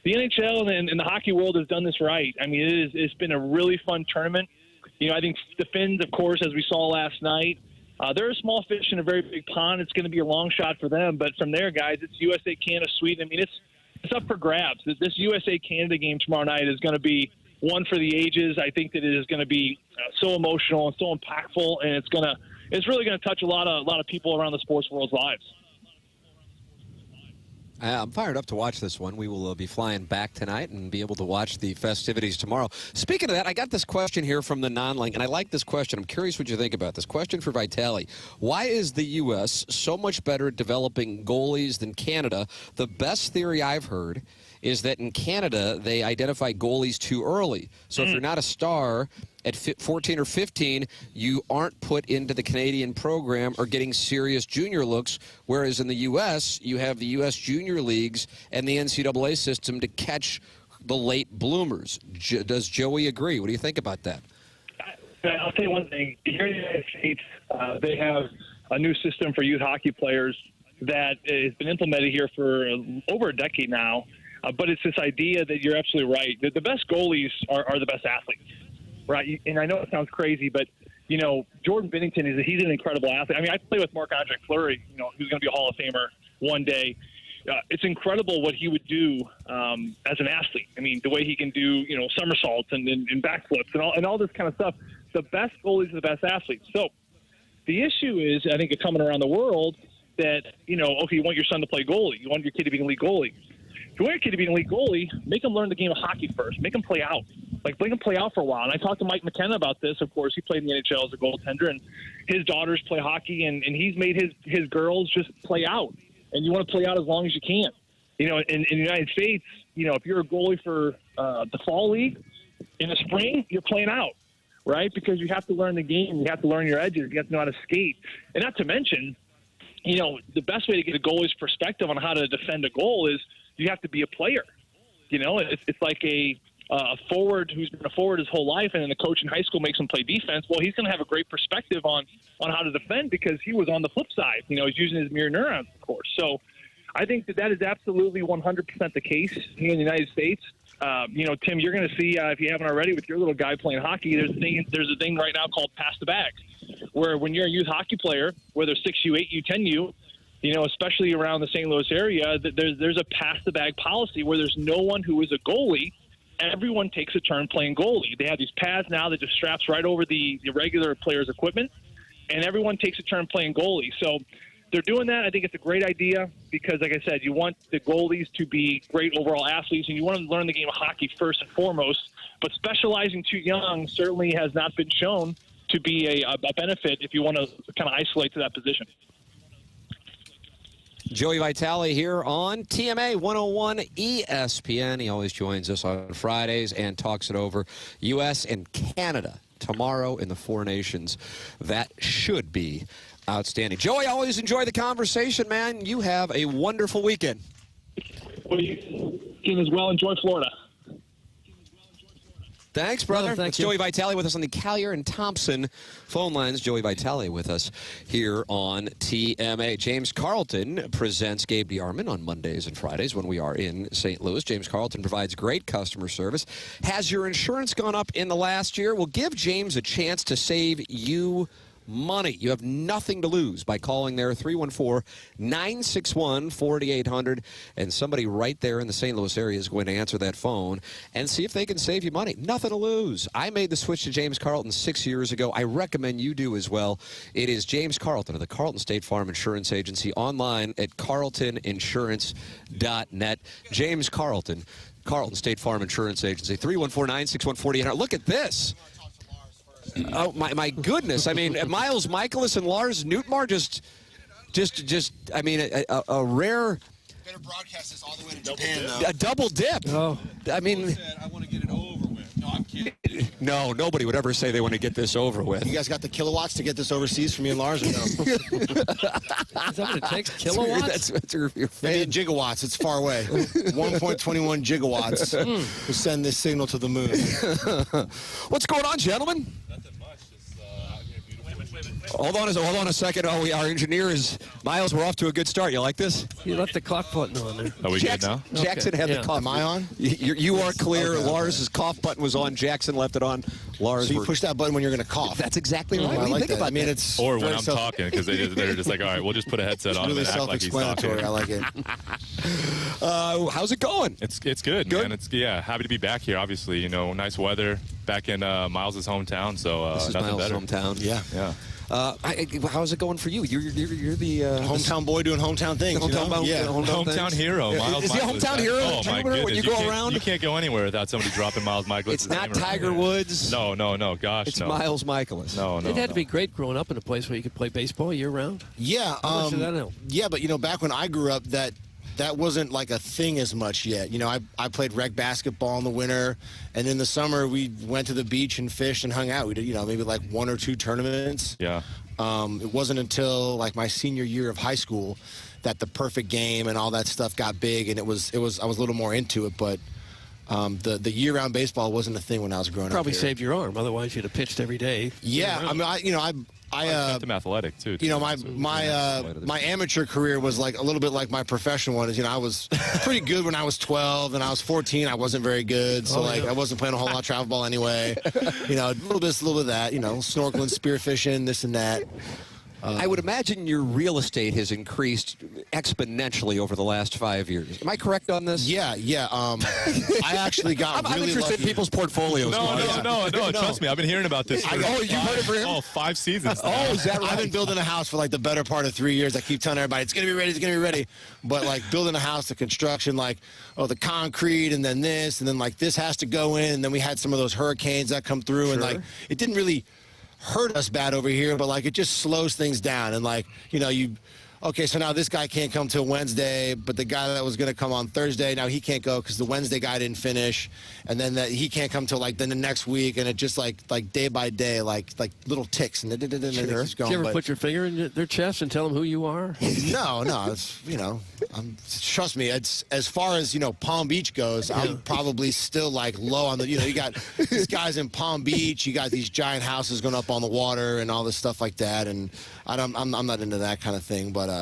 the NHL and the hockey world has done this right. I mean, it's been a really fun tournament. I think the Finns, of course, as we saw last night, they're a small fish in a very big pond. It's going to be a long shot for them. But from there, guys, it's USA, Canada, Sweden. I mean, it's up for grabs. This USA-Canada game tomorrow night is going to be one for the ages. I think that it is going to be so emotional and so impactful, and it's really going to touch a lot of people around the sports world's lives. I'm fired up to watch this one. We will be flying back tonight and be able to watch the festivities tomorrow. Speaking of that, I got this question here from the non-link, and I like this question. I'm curious what you think about this. Question for Vitale. Why is the U.S. so much better at developing goalies than Canada? The best theory I've heard is that in Canada, they identify goalies too early. So if you're not a star at 14 or 15, you aren't put into the Canadian program or getting serious junior looks, whereas in the U.S., you have the U.S. junior leagues and the NCAA system to catch the late bloomers. Does Joey agree? What do you think about that? I'll tell you one thing. Here in the United States, they have a new system for youth hockey players that has been implemented here for over a decade now. But it's this idea that you're absolutely right. The best goalies are the best athletes, right? And I know it sounds crazy, but, Jordan Binnington, he's an incredible athlete. I mean, I play with Marc-Andre Fleury, who's going to be a Hall of Famer one day. It's incredible what he would do as an athlete. I mean, the way he can do, somersaults and backflips and all this kind of stuff. The best goalies are the best athletes. So the issue is, I think, it's coming around the world that, okay, you want your son to play goalie. You want your kid to be an elite goalie. If you want your kid to be an elite goalie, make him learn the game of hockey first. Make him play out. Like, let him play out for a while. And I talked to Mike McKernan about this. Of course, he played in the NHL as a goaltender, and his daughters play hockey, and he's made his girls just play out. And you want to play out as long as you can. You know, in the United States, you know, if you're a goalie for the fall league, in the spring, you're playing out, right? Because you have to learn the game. You have to learn your edges. You have to know how to skate. And not to mention, you know, the best way to get a goalie's perspective on how to defend a goal is you have to be a player. You know, it's like a forward who's been a forward his whole life, and then the coach in high school makes him play defense. Well, he's going to have a great perspective on how to defend because he was on the flip side. You know, he's using his mirror neurons, of course. So I think that is absolutely 100% the case here in the United States. You know, Tim, you're going to see, if you haven't already, with your little guy playing hockey, there's a thing right now called pass the bag, where when you're a youth hockey player, whether 6U, 8U, 10U, you know, especially around the St. Louis area, there's a pass the bag policy where there's no one who is a goalie. Everyone takes a turn playing goalie. They have these pads now that just straps right over the regular player's equipment, and everyone takes a turn playing goalie. So they're doing that. I think it's a great idea because, like I said, you want the goalies to be great overall athletes, and you want them to learn the game of hockey first and foremost. But specializing too young certainly has not been shown to be a benefit if you want to kind of isolate to that position. Joey Vitale here on TMA 101 ESPN. He always joins us on Fridays and talks it over. U.S. and Canada tomorrow in the Four Nations. That should be outstanding. Joey, always enjoy the conversation, man. You have a wonderful weekend. Well, you can as well enjoy Florida. Thanks, brother. Thank It's you. Joey Vitale with us on the Collier and Thompson phone lines. Joey Vitale with us here on TMA. James Carlton presents Gabe DeArmond on Mondays and Fridays when we are in St. Louis. James Carlton provides great customer service. Has your insurance gone up in the last year? Well, give James a chance to save you money. You have nothing to lose by calling there 314-961-4800, and somebody right there in the St. Louis area is going to answer that phone and see if they can save you money. Nothing to lose. I made the switch to James Carlton 6 years ago. I recommend you do as well. It is James Carlton of the Carlton State Farm Insurance Agency, online at carltoninsurance.net. James Carlton, Carlton State Farm Insurance Agency, 314-961-4800. Look at this. Oh, my goodness. I mean, Miles Michaelis and Lars Nootbaar just I mean, a rare... Better broadcast this all the way to Japan, though. A double dip. Oh. I mean... I want to get it over with. No, I'm kidding. No, nobody would ever say they want to get this over with. You guys got the kilowatts to get this overseas for me and Lars or no? Is that what it takes? Kilowatts? That's your Maybe gigawatts. It's far away. 1.21 gigawatts will send this signal to the moon. What's going on, gentlemen? Nothing much. Just out here, beautiful. Hold on a second. Oh, our engineer is... Miles, we're off to a good start. You like this? You left the cough button on there. Are we good now? Jackson had the cough. Am I on? You are clear. Okay, Lars's cough button was on. Jackson left it on. Lars, so you push that button when you're going to cough. That's exactly right. I like that. I mean, it's or when I'm talking, because they're just like, all right, we'll just put a headset on really and act like he's talking. self-explanatory. I like it. How's it going? It's good, man. It's happy to be back here. Obviously, you know, nice weather back in Miles' hometown. So this is nothing Miles' better. hometown. Yeah. How's it going for you? You're the hometown boy doing hometown things. Hometown hero. Miles is he a hometown hero? Oh my goodness! When you go around, you can't go anywhere without somebody dropping Miles Michaelis. It's not Tiger Woods. No. Gosh, it's no. Miles Michaelis. No. It had to be great growing up in a place where you could play baseball year round. Yeah. How much did that help? Yeah, but back when I grew up, that wasn't like a thing as much yet. I played rec basketball in the winter, and in the summer we went to the beach and fished and hung out. We did, maybe like 1 or 2 tournaments. Yeah. It wasn't until like my senior year of high school that the perfect game and all that stuff got big, and I was a little more into it. But the year-round baseball wasn't a thing when I was growing up. Probably saved your arm. Otherwise, you'd have pitched every day. Yeah, I mean, I kept him athletic too. My amateur career was like a little bit like my professional one. I was pretty good when I was 12, and I was 14. I wasn't very good, so I wasn't playing a whole lot of travel ball anyway. A little bit of that. Snorkeling, spearfishing, this and that. I would imagine your real estate has increased exponentially over the last 5 years. Am I correct on this? Yeah. I actually got I'm really interested lucky. in people's portfolios. No. Trust me, I've been hearing about this. Oh, you've heard it for him? 5 seasons. Oh, is that right? I've been building a house for like the better part of 3 years. I keep telling everybody, it's going to be ready, it's going to be ready. But like building a house, the construction, like, the concrete, and then this, and then like this has to go in. And then we had some of those hurricanes that come through, and like it didn't really hurt us bad over here, but like it just slows things down. And like, okay, so now this guy can't come till Wednesday, but the guy that was going to come on Thursday, now he can't go because the Wednesday guy didn't finish, and then he can't come till like then the next week, and it just like day by day, like little ticks, and it's going. Did you ever put your finger in their chest and tell them who you are? No, it's trust me. It's as far as Palm Beach goes, I'm probably still like low on the. You got these guys in Palm Beach, you got these giant houses going up on the water and all this stuff like that, and I'm not into that kind of thing, but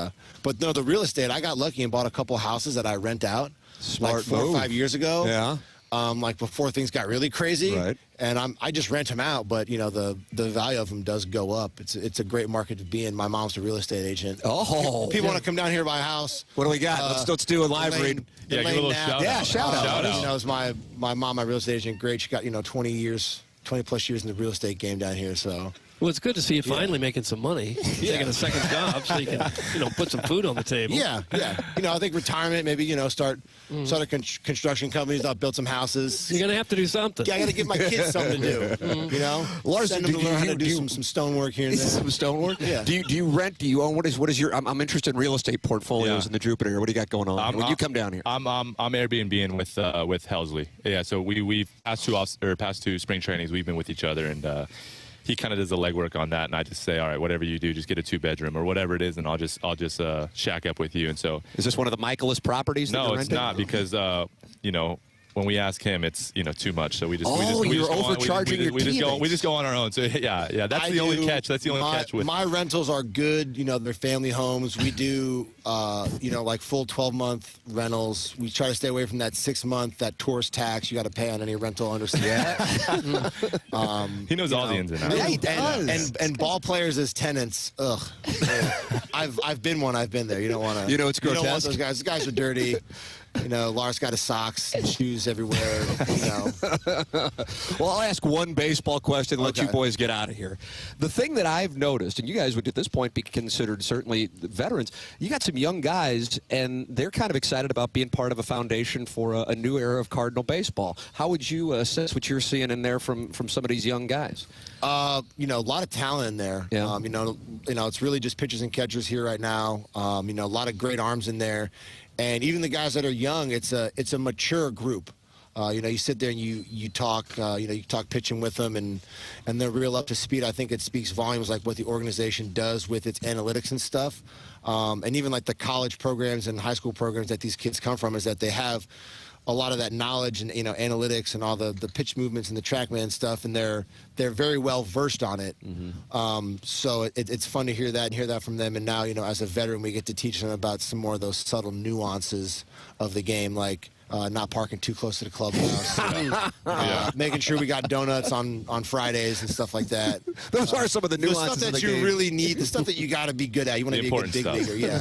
no, the real estate, I got lucky and bought a couple houses that I rent out like 4 or 5 years ago. Yeah. Like before things got really crazy. Right. And I just rent them out, but the value of them does go up. It's a great market to be in. My mom's a real estate agent. Oh. People want to come down here buy a house. What do we got? Let's do a live read. Yeah, give a little shout out. Shout out. It's my mom, my real estate agent. Great. She got 20 plus years in the real estate game down here. So. Well, it's good to see you finally making some money, taking a second job so you can, put some food on the table. Yeah. I think retirement, maybe, start a construction company, build some houses. You're going to have to do something. Yeah, I got to give my kids something to do, Larson, send them to learn how to do some stonework here and there. Some stonework? Yeah. Do you rent? Do you own? What is your, I'm interested in real estate portfolios in the Jupiter. What do you got going on when you come down here? I'm Airbnb-ing with Helsley. Yeah, so we've past two spring trainings, we've been with each other, and he kind of does the legwork on that, and I just say, all right, whatever you do, just get a 2-bedroom or whatever it is, and I'll just shack up with you. And so, is this one of the Michaelis properties? No, it's not, because when we ask him, it's too much. So we just you're overcharging your teammates. We just go on our own. So yeah. That's the only catch. That's the only catch with my rentals are good. They're family homes. We do like full 12-month rentals. We try to stay away from that 6-month that tourist tax you got to pay on any rental under. Yeah. He knows all the ins and outs. Yeah, he does. And ball players as tenants. Ugh. I've been one. I've been there. You don't want to. It's grotesque. You don't want those guys. The guys are dirty. Lars got his socks and shoes everywhere. Well, I'll ask one baseball question and let you boys get out of here. The thing that I've noticed, and you guys would at this point be considered certainly veterans, you got some young guys, and they're kind of excited about being part of a foundation for a new era of Cardinal baseball. How would you assess what you're seeing in there from some of these young guys? A lot of talent in there. Yeah. It's really just pitchers and catchers here right now. A lot of great arms in there. And even the guys that are young, it's a mature group. You sit there and you talk, you talk pitching with them, and they're real up to speed. I think it speaks volumes like what the organization does with its analytics and stuff. And even like the college programs and high school programs that these kids come from is that they have a lot of that knowledge and analytics and all the pitch movements and the TrackMan stuff, and they're very well versed on it. Mm-hmm. So it's fun to hear that from them. And now as a veteran, we get to teach them about some more of those subtle nuances of the game, like not parking too close to the clubhouse, making sure we got donuts on Fridays and stuff like that. Those are some of the nuances the stuff that you really need, the stuff that you got to be good at. You want to be a good big leaguer. Yeah.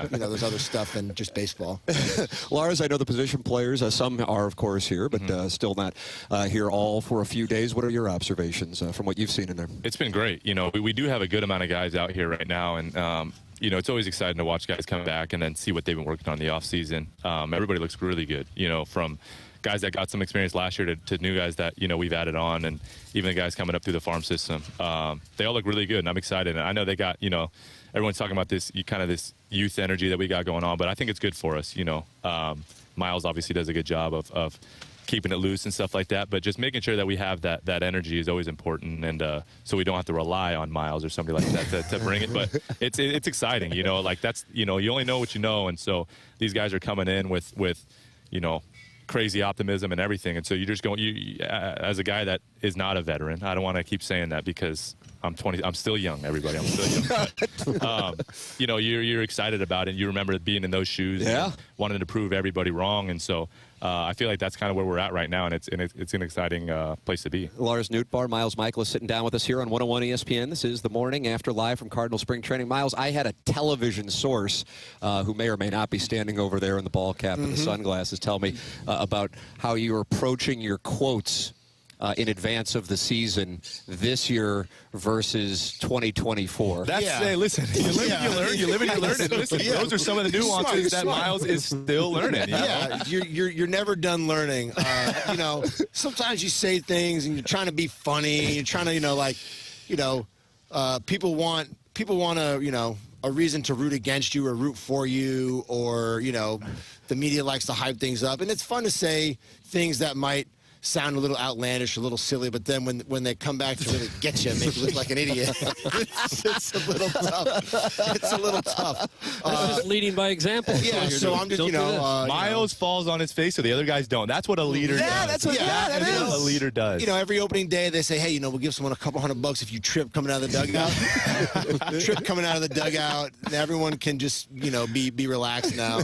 There's other stuff than just baseball. Lars, I know the position players, some are, of course, here, but still not here all for a few days. What are your observations from what you've seen in there? It's been great. We do have a good amount of guys out here right now, and it's always exciting to watch guys come back and then see what they've been working on in the offseason. Everybody looks really good, from guys that got some experience last year to new guys that, we've added on, and even the guys coming up through the farm system. They all look really good, and I'm excited. And I know they got, everyone's talking about this youth energy that we got going on, but I think it's good for us. Miles obviously does a good job of keeping it loose and stuff like that, but just making sure that we have that energy is always important, and so we don't have to rely on Miles or somebody like that to bring it. But it's exciting, that's you only know what you know, and so these guys are coming in with crazy optimism and everything, and so you're just going. As a guy that is not a veteran, I don't want to keep saying that because I'm 20. I'm still young, everybody. I'm still young. But, you're excited about it. And you remember being in those shoes, and wanting to prove everybody wrong, and so. I feel like that's kind of where we're at right now, and it's an exciting place to be. Lars Nootbaar, Miles Michaelis sitting down with us here on 101 ESPN. This is the morning after live from Cardinal Spring Training. Miles, I had a television source who may or may not be standing over there in the ball cap and the sunglasses tell me about how you're approaching your quotes in advance of the season this year versus 2024. That's listen, you live and you learn. You live and you learn. And listen, those are some of the nuances that Miles is still learning. You're never done learning. Sometimes you say things and you're trying to be funny. You're trying to, people want a reason to root against you or root for you, or the media likes to hype things up, and it's fun to say things that might sound a little outlandish, a little silly, but then when they come back to really get you, make you look like an idiot, it's a little tough. It's a little tough. That's just leading by example. Yeah, so I'm just, Miles falls on his face so the other guys don't. That's what a leader does. That is what a leader does. Every opening day they say, hey, we'll give someone a couple $100 if you trip coming out of the dugout. Trip coming out of the dugout. Everyone can just, be relaxed now.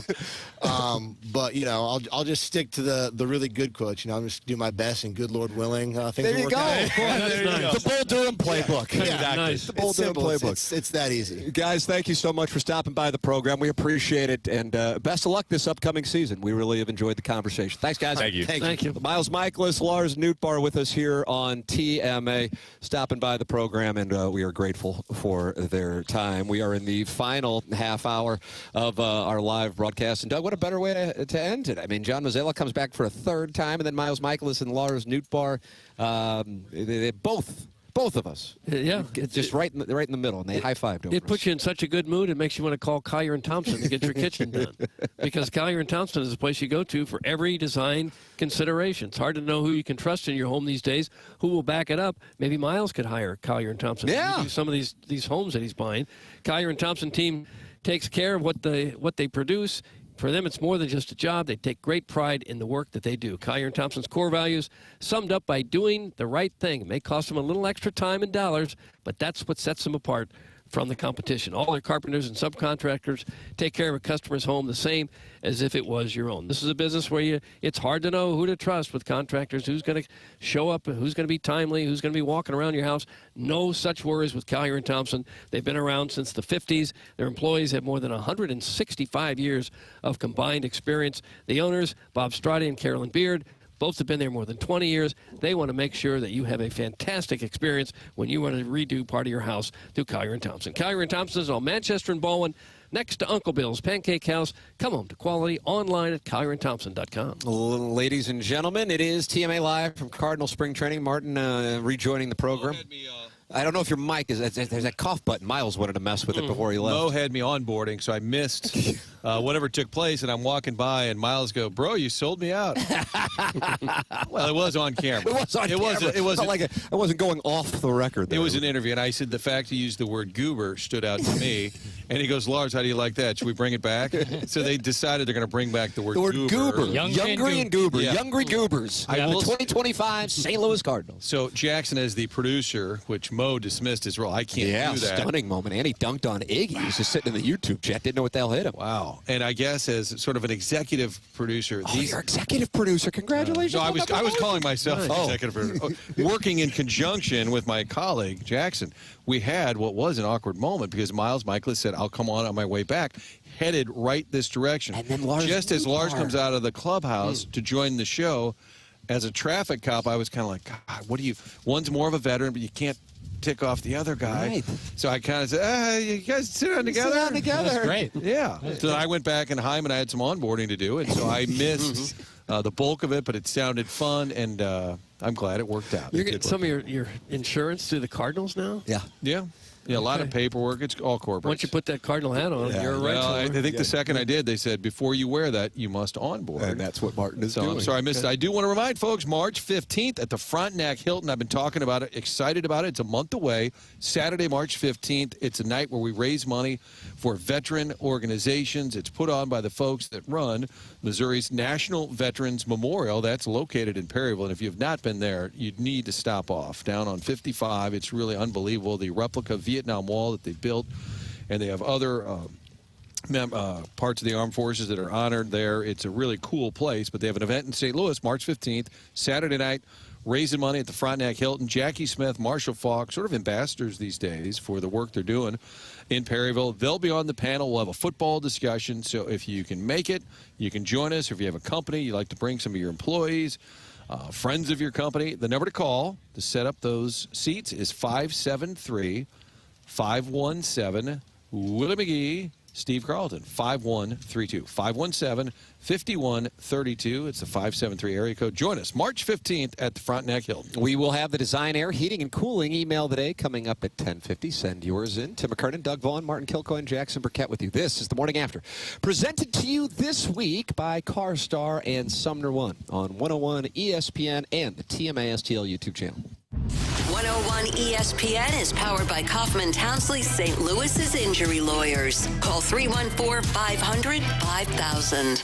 But I'll just stick to the really good quotes. I'll just do my best, and good Lord willing, things will work out. The Bull Durham playbook. Yeah, nice. The Bull Durham playbook. It's that easy. Guys, thank you so much for stopping by the program. We appreciate it, and best of luck this upcoming season. We really have enjoyed the conversation. Thanks, guys. Thank you. Thank you. Miles Michaelis, Lars Nootbaar with us here on TMA, stopping by the program, and we are grateful for their time. We are in the final half hour of our live broadcast, and Doug, what a better way to end it. I mean, John Mazzella comes back for a third time, and then Miles Michaelis and Lars Nootbaar, they both of us. Yeah. Just right in the middle, and they high-fived over It puts you in such a good mood, it makes you want to call Collier & Thompson to get your kitchen done. Because Collier & Thompson is the place you go to for every design consideration. It's hard to know who you can trust in your home these days, who will back it up. Maybe Miles could hire Collier & Thompson to do some of these homes that he's buying. Collier & Thompson team takes care of what they produce. For them, it's more than just a job. They take great pride in the work that they do. Collier & Thompson's core values summed up by doing the right thing. It may cost them a little extra time and dollars, but that's what sets them apart from the competition. All their carpenters and subcontractors take care of a customer's home the same as if it was your own. This is a business where it's hard to know who to trust with contractors, who's going to show up, who's going to be timely, who's going to be walking around your house. No such worries with Collier & Thompson. They've been around since the 50s. Their employees have more than 165 years of combined experience. The owners, Bob Strade and Carolyn Beard, both have been there more than 20 years. They want to make sure that you have a fantastic experience when you want to redo part of your house through Collier & Thompson. Collier & Thompson is on Manchester and Baldwin, next to Uncle Bill's Pancake House. Come home to quality online at collierandthompson.com. Ladies and gentlemen, it is TMA Live from Cardinal Spring Training. Martin rejoining the program. I don't know if your mic is. There's that cough button. Miles wanted to mess with it before he left. Mo had me onboarding, so I missed whatever took place, and I'm walking by, and Miles go, "Bro, you sold me out." Well, it was on camera. It was on camera. It wasn't like I wasn't going off the record there. It was an interview, and I said the fact he used the word goober stood out to me. And he goes, "Lars, how do you like that? Should we bring it back?" So they decided they're going to bring back the word goober. Youngry and Goober. Yeah. Youngry Goobers. I will 2025 St. Louis Cardinals. So Jackson, as the producer, which Mo dismissed his role, I can't do that. Stunning moment. And he dunked on Iggy. He was just sitting in the YouTube chat. Didn't know what the hell hit him. Wow. And I guess as sort of an executive producer. You're executive producer. Congratulations. No, I was calling myself executive producer. Working in conjunction with my colleague, Jackson, we had what was an awkward moment because Miles Michaelis said, "I'll come on my way back," headed right this direction. And then Lars just as Lars comes out of the clubhouse to join the show, as a traffic cop, I was kind of like, God, what do you, one's more of a veteran, but you can't tick off the other guy. Right. So I kind of said, you guys sit down together. Sit down together. That's great. Yeah. So I went back, and Hyman, I had some onboarding to do, and so I missed the bulk of it, but it sounded fun, and I'm glad it worked out. You're getting some of your insurance through the Cardinals now? Yeah. Yeah. Yeah, a lot of paperwork. It's all corporate. Once you put that Cardinal hat on, you're a right. Well, I think the second I did, they said, before you wear that, you must onboard. And that's what Martin is doing. I'm sorry I missed it. I do want to remind folks, March 15th at the Frontenac Hilton. I've been talking about it, excited about it. It's a month away. Saturday, March 15th. It's a night where we raise money for veteran organizations. It's put on by the folks that run Missouri's National Veterans Memorial. That's located in Perryville. And if you've not been there, you need to stop off. Down on 55. It's really unbelievable. The replica Vietnam Wall that they built, and they have other parts of the armed forces that are honored there. It's a really cool place, but they have an event in St. Louis, March 15th, Saturday night, raising money at the Frontenac Hilton. Jackie Smith, Marshall Falk, sort of ambassadors these days for the work they're doing in Perryville. They'll be on the panel. We'll have a football discussion, so if you can make it, you can join us. If you have a company, you'd like to bring some of your employees, friends of your company, the number to call to set up those seats is 573-517 Willie McGee, Steve Carlton, 5132. 517-5132. It's the 573 area code. Join us March 15th at the Frontenac Hilton. We will have the Design Air Heating and Cooling email today coming up at 10:50. Send yours in. Tim McKernan, Doug Vaughn, Martin Kilcoyne, Jackson Burkett with you. This is The Morning After. Presented to you this week by CarStar and Sumner One on 101 ESPN and the TMA STL YouTube channel. 101 ESPN is powered by Kaufman Townsley St. Louis's injury lawyers. Call 314-500-5000.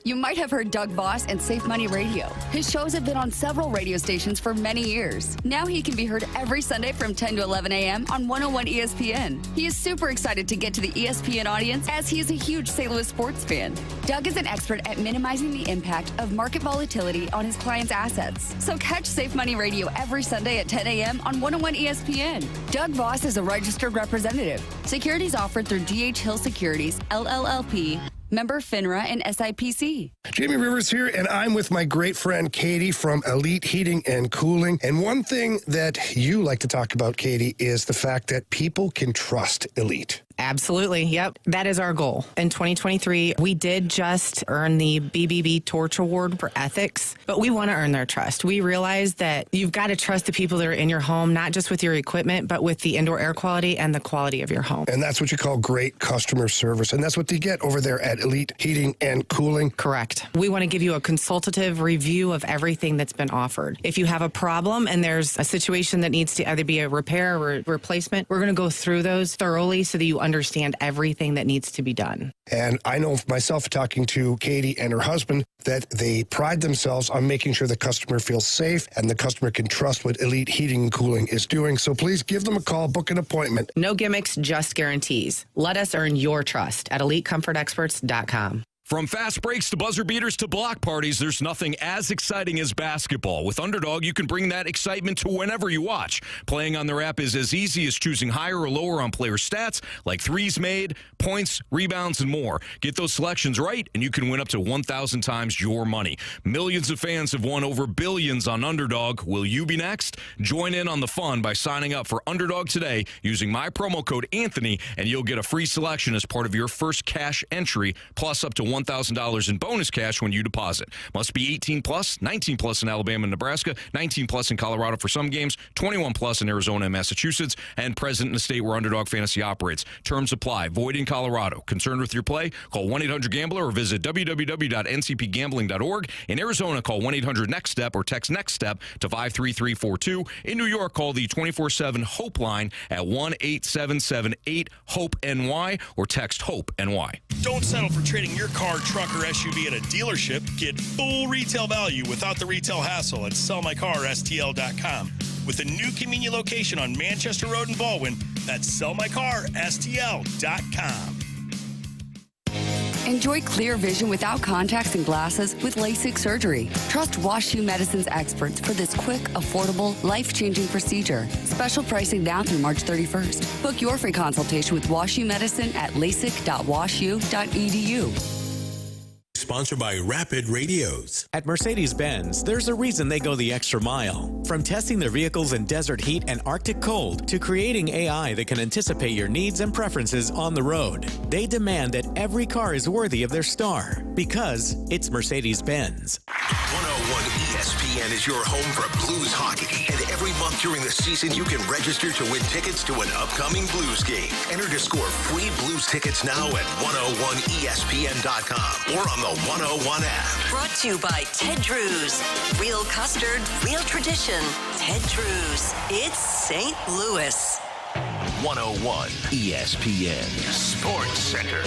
You might have heard Doug Voss and Safe Money Radio. His shows have been on several radio stations for many years. Now he can be heard every Sunday from 10 to 11 a.m. on 101 ESPN. He is super excited to get to the ESPN audience as he is a huge St. Louis sports fan. Doug is an expert at minimizing the impact of market volatility on his clients' assets. So catch Safe Money Radio every Sunday at 10 a.m. on 101 ESPN. Doug Voss is a registered representative. Securities offered through D.H. Hill Securities, LLLP. Member FINRA and SIPC. Jamie Rivers here, and I'm with my great friend Katie from Elite Heating and Cooling. And one thing that you like to talk about, Katie, is the fact that people can trust Elite. Absolutely. Yep. That is our goal. In 2023, we did just earn the BBB Torch Award for ethics, but we want to earn their trust. We realize that you've got to trust the people that are in your home, not just with your equipment, but with the indoor air quality and the quality of your home. And that's what you call great customer service. And that's what they get over there at Elite Heating and Cooling. Correct. We want to give you a consultative review of everything that's been offered. If you have a problem and there's a situation that needs to either be a repair or a replacement, we're going to go through those thoroughly so that you understand everything that needs to be done. And I know myself, talking to Katie and her husband, that they pride themselves on making sure the customer feels safe and the customer can trust what Elite Heating and Cooling is doing. So please give them a call, book an appointment. No gimmicks, just guarantees. Let us earn your trust at EliteComfortExperts.com. From fast breaks to buzzer beaters to block parties, there's nothing as exciting as basketball. With Underdog, you can bring that excitement to whenever you watch. Playing on their app is as easy as choosing higher or lower on player stats, like threes made, points, rebounds, and more. Get those selections right, and you can win up to 1,000 times your money. Millions of fans have won over billions on Underdog. Will you be next? Join in on the fun by signing up for Underdog today using my promo code Anthony, and you'll get a free selection as part of your first cash entry, plus up to $1,000 in bonus cash when you deposit. Must be 18 plus, 19 plus in Alabama and Nebraska, 19 plus in Colorado for some games, 21 plus in Arizona and Massachusetts, and present in the state where Underdog Fantasy operates. Terms apply. Void in Colorado. Concerned with your play? Call 1-800-GAMBLER or visit www.ncpgambling.org. In Arizona, call 1-800-NEXT-STEP or text NEXT-STEP to 53342. In New York, call the 24/7 HOPE line at 1-877-8-HOPE-NY or text HOPE-NY. Don't settle for trading your car, truck, or SUV at a dealership. Get full retail value without the retail hassle at sellmycarstl.com. With a new convenient location on Manchester Road in Baldwin, that's sellmycarstl.com. Enjoy clear vision without contacts and glasses with LASIK surgery. Trust WashU Medicine's experts for this quick, affordable, life-changing procedure. Special pricing now through March 31st. Book your free consultation with WashU Medicine at lasik.washu.edu. Sponsored by Rapid Radios. At Mercedes-Benz, there's a reason they go the extra mile. From testing their vehicles in desert heat and Arctic cold to creating AI that can anticipate your needs and preferences on the road, they demand that every car is worthy of their star because it's Mercedes-Benz. 101 ESPN is your home for Blues hockey. And every month during the season, you can register to win tickets to an upcoming Blues game. Enter to score free Blues tickets now at 101ESPN.com or on the 101 app. Brought to you by Ted Drew's. Real custard, real tradition. Ted Drew's. It's St. Louis. 101 ESPN Sports Center.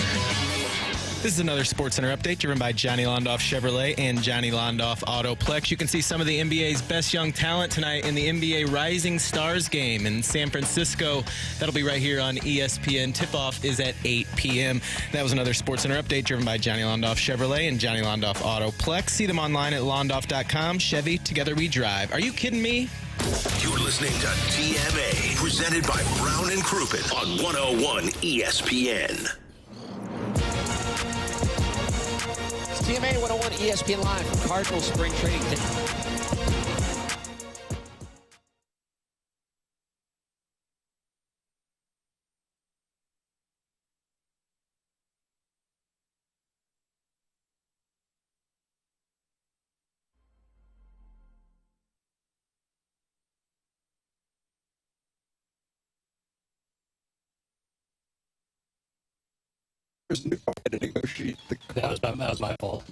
This is another SportsCenter update driven by Johnny Londoff Chevrolet and Johnny Londoff Autoplex. You can see some of the NBA's best young talent tonight in the NBA Rising Stars game in San Francisco. That'll be right here on ESPN. Tip-off is at 8 p.m. That was another SportsCenter update driven by Johnny Londoff Chevrolet and Johnny Londoff Autoplex. See them online at londoff.com. Chevy, together we drive. Are you kidding me? You're listening to TMA, presented by Brown and Crouppen on 101 ESPN. TMA 101 ESPN Live from Cardinal Spring Training. That was my fault.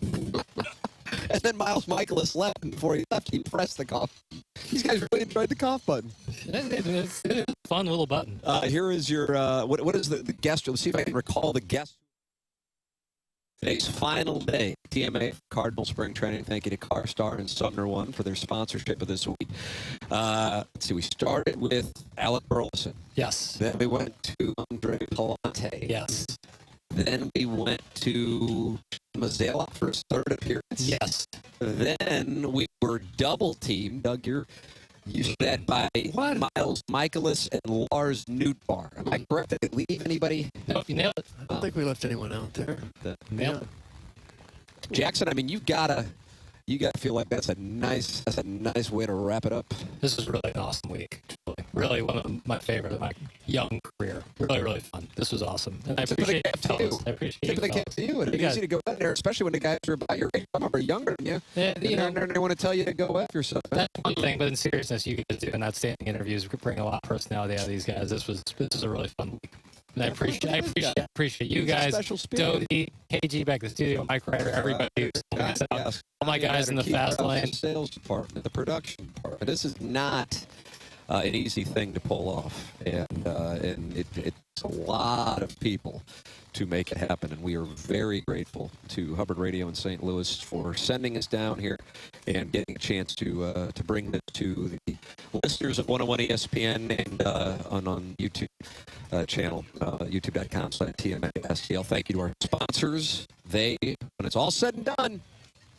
And then Miles Michaelis left, and before he left, he pressed the cough. These guys really enjoyed the cough button. It's a fun little button. Here is your, what is the guest? Let's see if I can recall the guest. Today's final day, TMA Cardinal Spring Training. Thank you to CarStar and Sumner One for their sponsorship of this week. Let's see, we started with Alec Burleson. Yes. Then we went to Andre Palante. Yes. Then we went to Mazzella for his third appearance. Yes. Then we were double teamed. Doug, you said by Miles Michaelis and Lars Nootbaar. Am I correct? Did I leave anybody? No, you nailed it. I don't think we left anyone out there. Nailed it. Jackson, I mean, you gotta feel like that's a nice way to wrap it up. This is really an awesome week. Really one of my favorite of my young career. Really, really fun. This was awesome. And I appreciate it, fellas. I appreciate Tip of the cap to you. It's easy to go out there, especially when the guys are about your age. I'm younger than you. Yeah, they want to tell you to go F yourself. That's one thing, but in seriousness, you guys do outstanding interviews. We could bring a lot of personality out of these guys. This is a really fun week. And I appreciate you guys, Dodie, KG back in the studio, Mike Ryder, everybody who's all my guys in the fast lane. The sales department, the production department. This is not an easy thing to pull off, and it's a lot of people to make it happen, and we are very grateful to Hubbard Radio in St. Louis for sending us down here and getting a chance to bring this to the listeners of 101 ESPN and on YouTube channel, youtube.com/TMASTL. Thank you to our sponsors. When it's all said and done,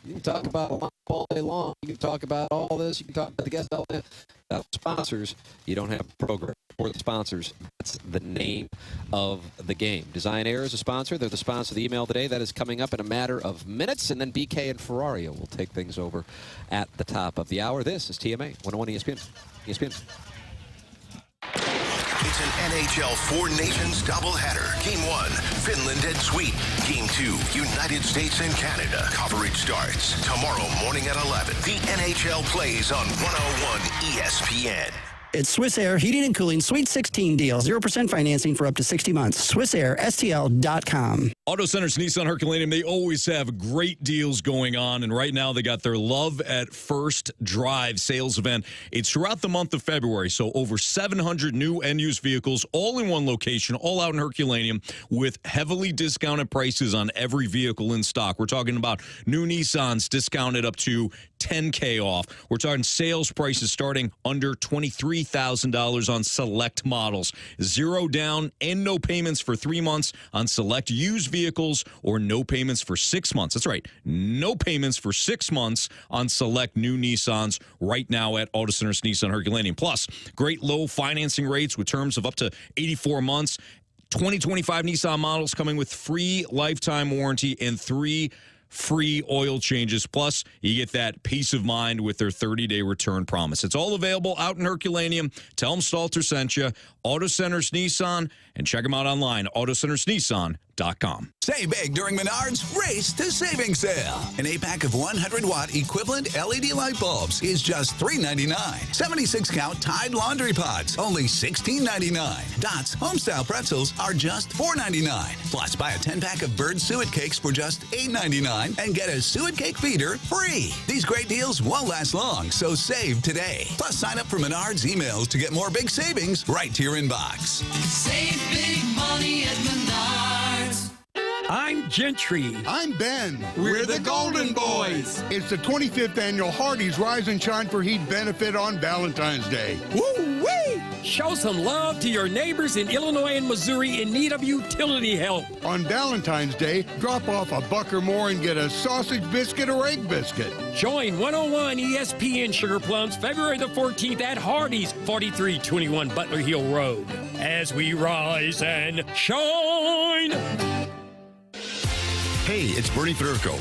you can talk about a lot all day long. You can talk about all this. You can talk about the guest all day. Without sponsors, you don't have a program. For the sponsors, that's the name of the game. Design Air is a sponsor. They're the sponsor of the email today. That is coming up in a matter of minutes. And then BK and Ferrario will take things over at the top of the hour. This is TMA 101 ESPN. It's an NHL Four Nations doubleheader. Game 1, Finland and Sweden. Game 2, United States and Canada. Coverage starts tomorrow morning at 11. The NHL plays on 101 ESPN. It's Swissair Heating and Cooling Sweet 16 deal. 0% financing for up to 60 months. SwissAirSTL.com. Auto Centers Nissan Herculaneum, they always have great deals going on, and right now they got their Love at First Drive sales event. It's throughout the month of February, so over 700 new and used vehicles, all in one location, all out in Herculaneum, with heavily discounted prices on every vehicle in stock. We're talking about new Nissans discounted up to $10K off. We're talking sales prices starting under $23,000 on select models. 0 down and no payments for 3 months on select used vehicles, or no payments for 6 months. That's right, no payments for 6 months on select new Nissans right now at Auto Centers Nissan Herculaneum. Plus, great low financing rates with terms of up to 84 months. 2025 Nissan models coming with free lifetime warranty and 3 free oil changes. Plus, you get that peace of mind with their 30-day return promise. It's all available out in Herculaneum. Tell them Stalter sent you. Auto Centers Nissan, and check them out online, autocentersnissan.com. Save big during Menards Race to Savings Sale. An 8-pack of 100-watt equivalent LED light bulbs is just $3.99. 76-count Tide laundry pods, only $16.99. Dots Homestyle pretzels are just $4.99. Plus, buy a 10-pack of Bird suet cakes for just $8.99 and get a suet cake feeder free. These great deals won't last long, so save today. Plus, sign up for Menards emails to get more big savings right to your inbox. Save big money at Menards. I'm Gentry. I'm Ben. We're the Golden Boys. It's the 25th annual Hardee's Rise and Shine for Heat benefit on Valentine's Day. Woo-wee! Show some love to your neighbors in Illinois and Missouri in need of utility help. On Valentine's Day, drop off a buck or more and get a sausage biscuit or egg biscuit. Join 101 ESPN Sugar Plums February the 14th at Hardee's, 4321 Butler Hill Road. As we rise and shine. Hey, it's Bernie Federico.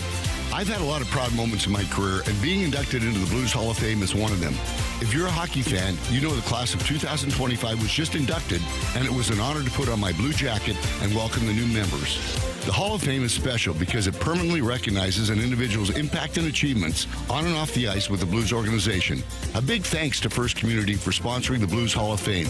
I've had a lot of proud moments in my career, and being inducted into the Blues Hall of Fame is one of them. If you're a hockey fan, you know the class of 2025 was just inducted, and it was an honor to put on my blue jacket and welcome the new members. The Hall of Fame is special because it permanently recognizes an individual's impact and achievements on and off the ice with the Blues organization. A big thanks to First Community for sponsoring the Blues Hall of Fame.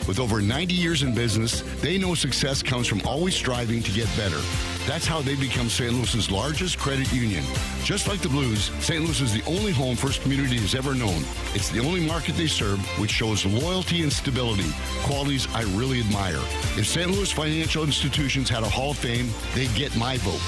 With over 90 years in business, they know success comes from always striving to get better. That's how they become St. Louis's largest credit union. Just like the Blues, St. Louis is the only home First Community has ever known. It's the only market they serve, which shows loyalty and stability, qualities I really admire. If St. Louis financial institutions had a Hall of Fame, they'd get my vote.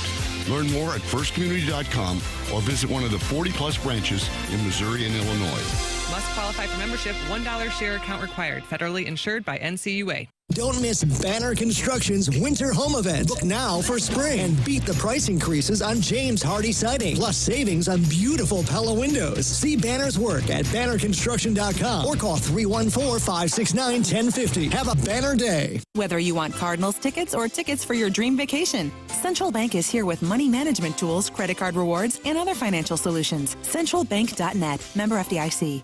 Learn more at firstcommunity.com or visit one of the 40-plus branches in Missouri and Illinois. Must qualify for membership. $1 share account required. Federally insured by NCUA. Don't miss Banner Construction's winter home event. Book now for spring and beat the price increases on James Hardy siding, plus savings on beautiful Pella windows. See Banner's work at bannerconstruction.com or call 314-569-1050. Have a banner day. Whether you want Cardinals tickets or tickets for your dream vacation, Central Bank is here with money management tools, credit card rewards, and other financial solutions. Centralbank.net. Member FDIC.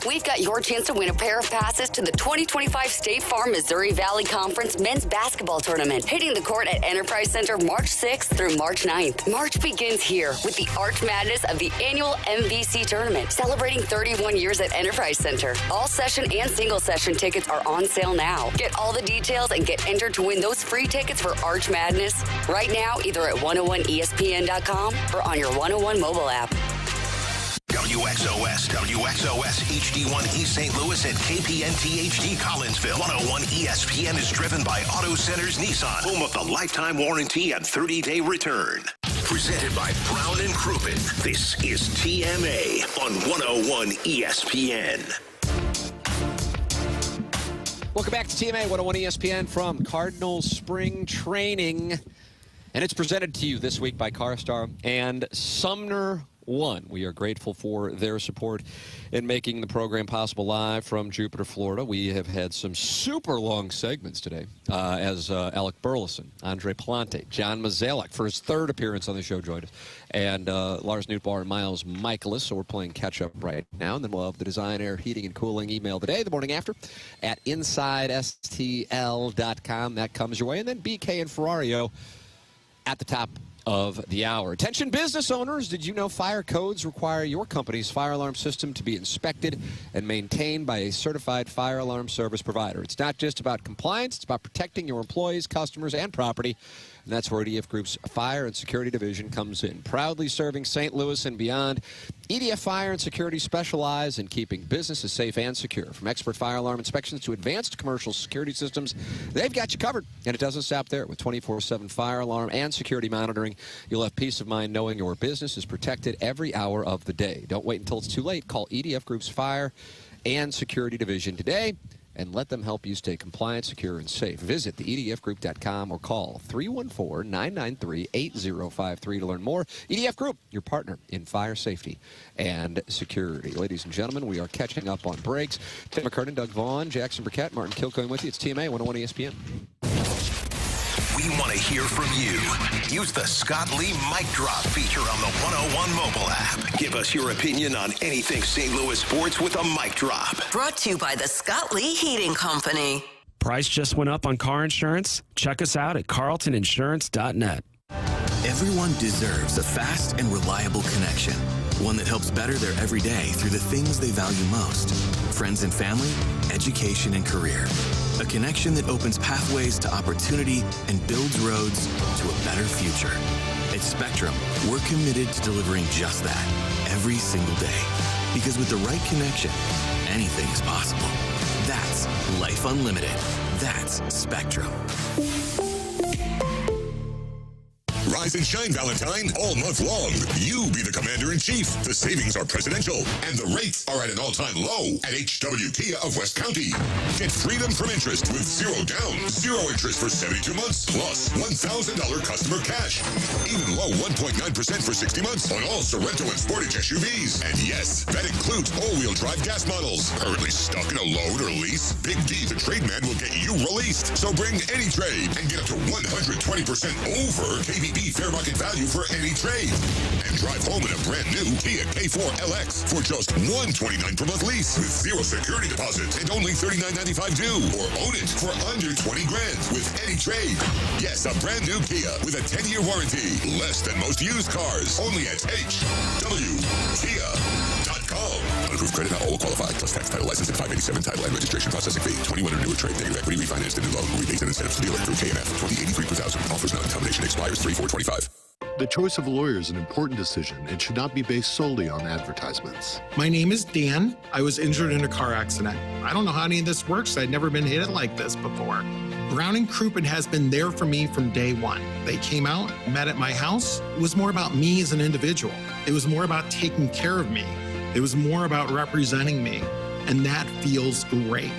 We've got your chance to win a pair of passes to the 2025 State Farm Missouri Valley Conference Men's Basketball Tournament, hitting the court at Enterprise Center March 6th through March 9th. March begins here with the Arch Madness of the annual MVC Tournament, celebrating 31 years at Enterprise Center. All session and single session tickets are on sale now. Get all the details and get entered to win those free tickets for Arch Madness right now, either at 101ESPN.com or on your 101 mobile app. WXOS HD1 East St. Louis and KPNT HD Collinsville. 101 ESPN is driven by Auto Centers Nissan, home of the lifetime warranty and 30-day return. Presented by Brown and Crouppen. This is TMA on 101 ESPN. Welcome back to TMA 101 ESPN from Cardinals Spring Training. And it's presented to you this week by CarStar and Sumner One. We are grateful for their support in making the program possible live from Jupiter, Florida. We have had some super long segments today as Alec Burleson, Andre Palante, John Mazalek for his third appearance on the show joined us, and Lars Nootbaar and Miles Michaelis. So we're playing catch-up right now. And then we'll have the Design, Air, Heating, and Cooling email today, the morning after, at InsideSTL.com. That comes your way. And then BK and Ferrario at the top of the hour. Attention business owners, did you know fire codes require your company's fire alarm system to be inspected and maintained by a certified fire alarm service provider? It's not just about compliance, it's about protecting your employees, customers, and property. And that's where EDF Group's Fire and Security Division comes in. Proudly serving St. Louis and beyond, EDF Fire and Security specialize in keeping businesses safe and secure. From expert fire alarm inspections to advanced commercial security systems, they've got you covered. And it doesn't stop there. With 24/7 fire alarm and security monitoring, you'll have peace of mind knowing your business is protected every hour of the day. Don't wait until it's too late. Call EDF Group's Fire and Security Division today and let them help you stay compliant, secure, and safe. Visit theedfgroup.com or call 314-993-8053 to learn more. EDF Group, your partner in fire safety and security. Ladies and gentlemen, we are catching up on breaks. Tim McKernan, Doug Vaughn, Jackson Burkett, Martin Kilcoyne with you. It's TMA 101 ESPN. We want to hear from you. Use the Scott Lee Mic Drop feature on the 101 mobile app. Give us your opinion on anything St. Louis sports with a mic drop. Brought to you by the Scott Lee Heating Company. Price just went up on car insurance? Check us out at carltoninsurance.net. Everyone deserves a fast and reliable connection. One that helps better their everyday through the things they value most. Friends and family, education and career. A connection that opens pathways to opportunity and builds roads to a better future. At Spectrum, we're committed to delivering just that every single day. Because with the right connection, anything is possible. That's Life Unlimited. That's Spectrum. Rise and shine, Valentine, all month long. You be the commander-in-chief. The savings are presidential, and the rates are at an all-time low at HW Kia of West County. Get freedom from interest with 0 down, 0 interest for 72 months, plus $1,000 customer cash. Even low 1.9% for 60 months on all Sorrento and Sportage SUVs. And yes, that includes all-wheel drive gas models. Currently stuck in a loan or lease? Big D, the trade man, will get you released. So bring any trade and get up to 120% over KBB fair market value for any trade. And drive home in a brand new Kia K4 LX for just $129 per month lease with 0 security deposit and only $39.95 due. Or own it for under $20,000 with any trade. Yes, a brand new Kia with a 10-year warranty. Less than most used cars. Only at HWKia.com. Unapproved credit, not all will qualify. Plus tax, title, license, and 587 title and registration processing fee. 21 or newer trade. Negative equity refinanced and new loan. Rebates and incentives to dealer through KNF. 2083 per thousand. Offers non-combination expires 3/4/25. The choice of a lawyer is an important decision and should not be based solely on advertisements. My name is Dan. I was injured in a car accident. I don't know how any of this works. I'd never been hit like this before. Brown & Crouppen has been there for me from day one. They came out, met at my house. It was more about me as an individual. It was more about taking care of me. It was more about representing me. And that feels great.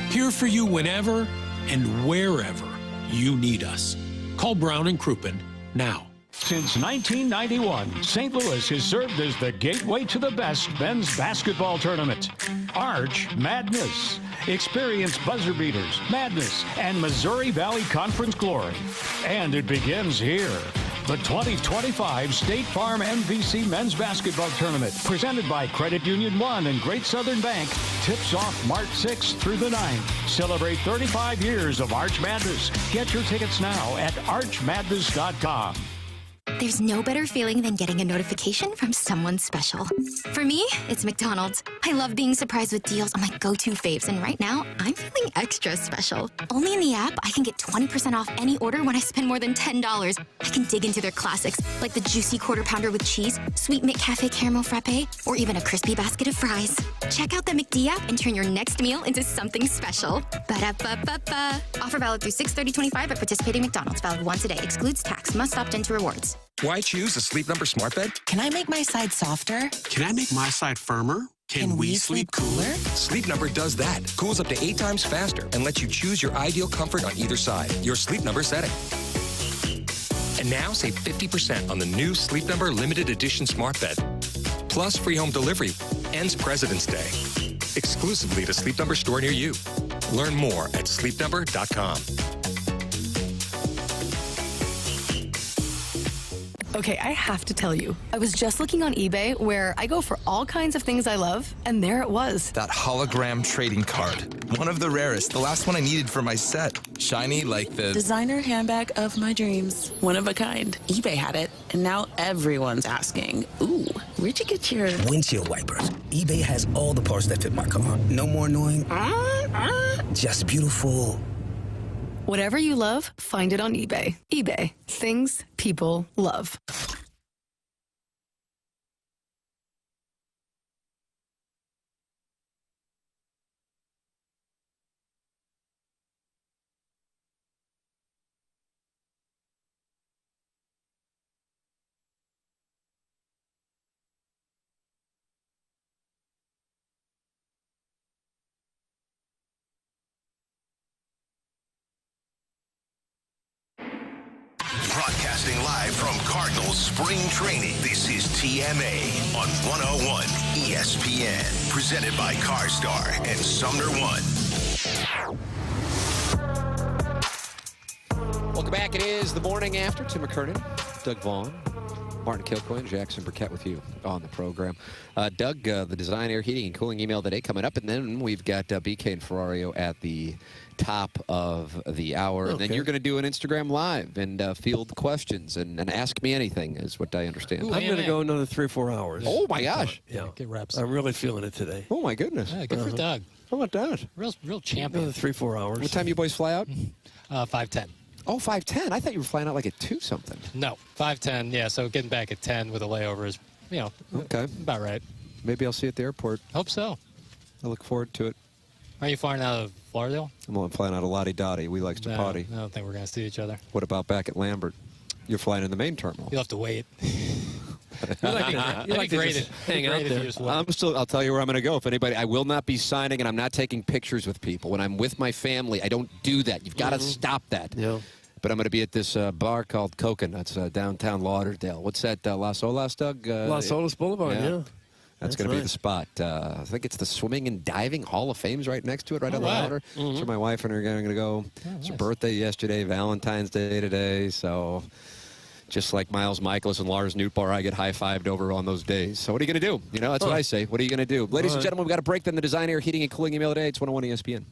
Here for you whenever and wherever you need us. Call Brown & Crouppen now. Since 1991, St. Louis has served as the gateway to the best men's basketball tournament. Arch Madness. Experience buzzer beaters, madness, and Missouri Valley Conference glory. And it begins here. The 2025 State Farm MVC Men's Basketball Tournament, presented by Credit Union 1 and Great Southern Bank, tips off March 6th through the 9th. Celebrate 35 years of Arch Madness. Get your tickets now at archmadness.com. There's no better feeling than getting a notification from someone special. For me, it's McDonald's. I love being surprised with deals on my go-to faves, and right now, I'm feeling extra special. Only in the app, I can get 20% off any order when I spend more than $10. I can dig into their classics, like the juicy quarter pounder with cheese, sweet McCafe caramel frappe, or even a crispy basket of fries. Check out the McD app and turn your next meal into something special. Ba-da-ba-ba-ba. Offer valid through 6/30/25 at participating McDonald's. Valid once a day. Excludes tax. Must opt into rewards. Why choose a Sleep Number smart bed? Can I make my side softer? Can I make my side firmer? Can we sleep cooler? Sleep Number does that. Cools up to 8 times faster and lets you choose your ideal comfort on either side. Your Sleep Number setting. And now save 50% on the new Sleep Number limited edition smart bed. Plus free home delivery. Ends President's Day. Exclusively to Sleep Number store near you. Learn more at sleepnumber.com. Okay, I have to tell you, I was just looking on eBay where I go for all kinds of things I love, and there it was. That hologram trading card. One of the rarest. The last one I needed for my set. Shiny like the designer handbag of my dreams. One of a kind. eBay had it, and now everyone's asking, ooh, where'd you get your windshield wipers? eBay has all the parts that fit my car. No more annoying, just beautiful. Whatever you love, find it on eBay. eBay. Things people love. Broadcasting live from Cardinals spring training, this is TMA on 101 ESPN. Presented by CarStar and Sumner One. Welcome back. It is the morning after. Tim McKernan, Doug Vaughn, Martin Kilcoyne, Jackson Burkett with you on the program. Doug, the Design Air Heating and Cooling email today coming up, and then we've got BK and Ferrario at the top of the hour. And then you're going to do an Instagram Live and field questions and ask me anything is what I understand. I'm going to go another 3 or 4 hours. Oh, my gosh. Yeah. Get reps. I'm really feeling it today. Oh, my goodness. Yeah, good for Doug. How about that? Real champion. Another 3 or 4 hours. What time you boys fly out? 5:10. Oh, 5:10. I thought you were flying out like at 2 something. No, 5:10. Yeah, so getting back at 10 with a layover is, okay, about right. Maybe I'll see you at the airport. Hope so. I look forward to it. Are you flying out of Lauderdale? I'm flying out of Lottie Dottie. We likes to potty. I don't think we're going to see each other. What about back at Lambert? You're flying in the main terminal. You'll have to wait. You like to just hang out there. I'll tell you where I'm going to go. If anybody, I will not be signing, and I'm not taking pictures with people. When I'm with my family, I don't do that. You've got to stop that. Yeah. But I'm going to be at this bar called Kilcoyne. That's downtown Lauderdale. What's that, Las Olas, Doug? Las Olas Boulevard, yeah. That's going to be the spot. I think it's the Swimming and Diving Hall of Fame's right next to it, right on the water. Mm-hmm. So my wife and I are going to go. It's her birthday yesterday, Valentine's Day today. So just like Miles Michaelis and Lars Nootbaar, I get high-fived over on those days. So what are you going to do? You know, that's what I say. What are you going to do? Ladies and gentlemen, we've got a break. Then the Design, Air, Heating, and Cooling email today. It's 101 ESPN.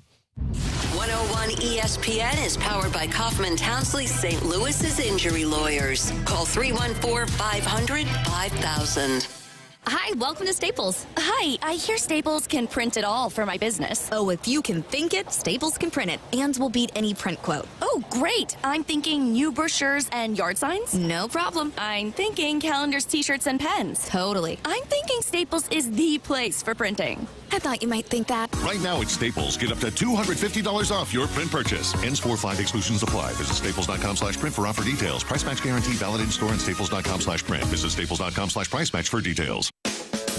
101 ESPN is powered by Kaufman Townsley St. Louis's injury lawyers. Call 314-500-5000. Hi, welcome to Staples. Hi, I hear Staples can print it all for my business. Oh, if you can think it, Staples can print it and will beat any print quote. Oh, great. I'm thinking new brochures and yard signs. No problem. I'm thinking calendars, t-shirts, and pens. Totally. I'm thinking Staples is the place for printing. I thought you might think that. Right now at Staples, get up to $250 off your print purchase. Ends 4/5 exclusions apply. Visit staples.com/print for offer details. Price match guarantee valid in store and staples.com/print. Visit staples.com/price match for details.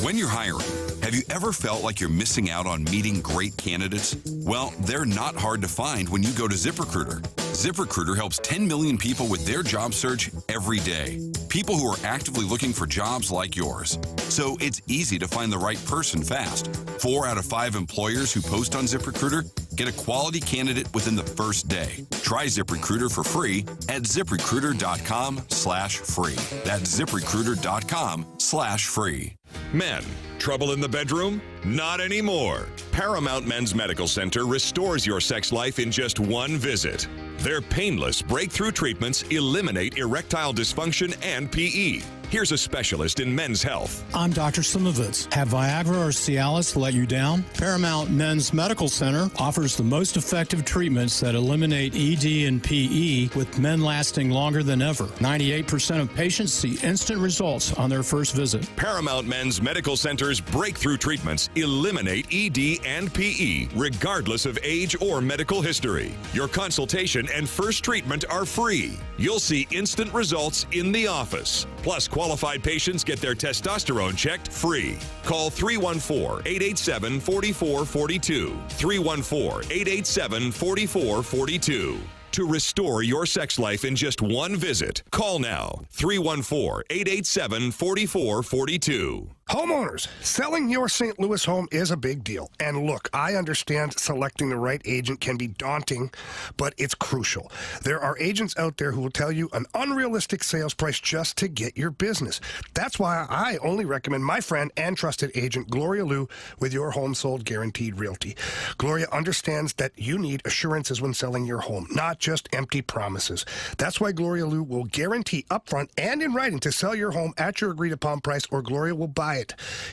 When you're hiring, have you ever felt like you're missing out on meeting great candidates? Well, they're not hard to find when you go to ZipRecruiter. ZipRecruiter helps 10 million people with their job search every day. People who are actively looking for jobs like yours. So it's easy to find the right person fast. 4 out of 5 employers who post on ZipRecruiter get a quality candidate within the first day. Try ZipRecruiter for free at ZipRecruiter.com/free. That's ZipRecruiter.com/free. Men, trouble in the bedroom? Not anymore. Paramount Men's Medical Center restores your sex life in just one visit. Their painless breakthrough treatments eliminate erectile dysfunction and PE. Here's a specialist in men's health. I'm Dr. Simovitz. Have Viagra or Cialis let you down? Paramount Men's Medical Center offers the most effective treatments that eliminate ED and PE, with men lasting longer than ever. 98% of patients see instant results on their first visit. Paramount Men's Medical Center's breakthrough treatments eliminate ED and PE, regardless of age or medical history. Your consultation and first treatment are free. You'll see instant results in the office. Plus, qualified patients get their testosterone checked free. Call 314-887-4442. 314-887-4442. To restore your sex life in just one visit, call now. 314-887-4442. Homeowners, selling your St. Louis home is a big deal. And look, I understand selecting the right agent can be daunting, but it's crucial. There are agents out there who will tell you an unrealistic sales price just to get your business. That's why I only recommend my friend and trusted agent, Gloria Liu, with Your Home Sold Guaranteed Realty. Gloria understands that you need assurances when selling your home, not just empty promises. That's why Gloria Liu will guarantee upfront and in writing to sell your home at your agreed upon price, or Gloria will buy it.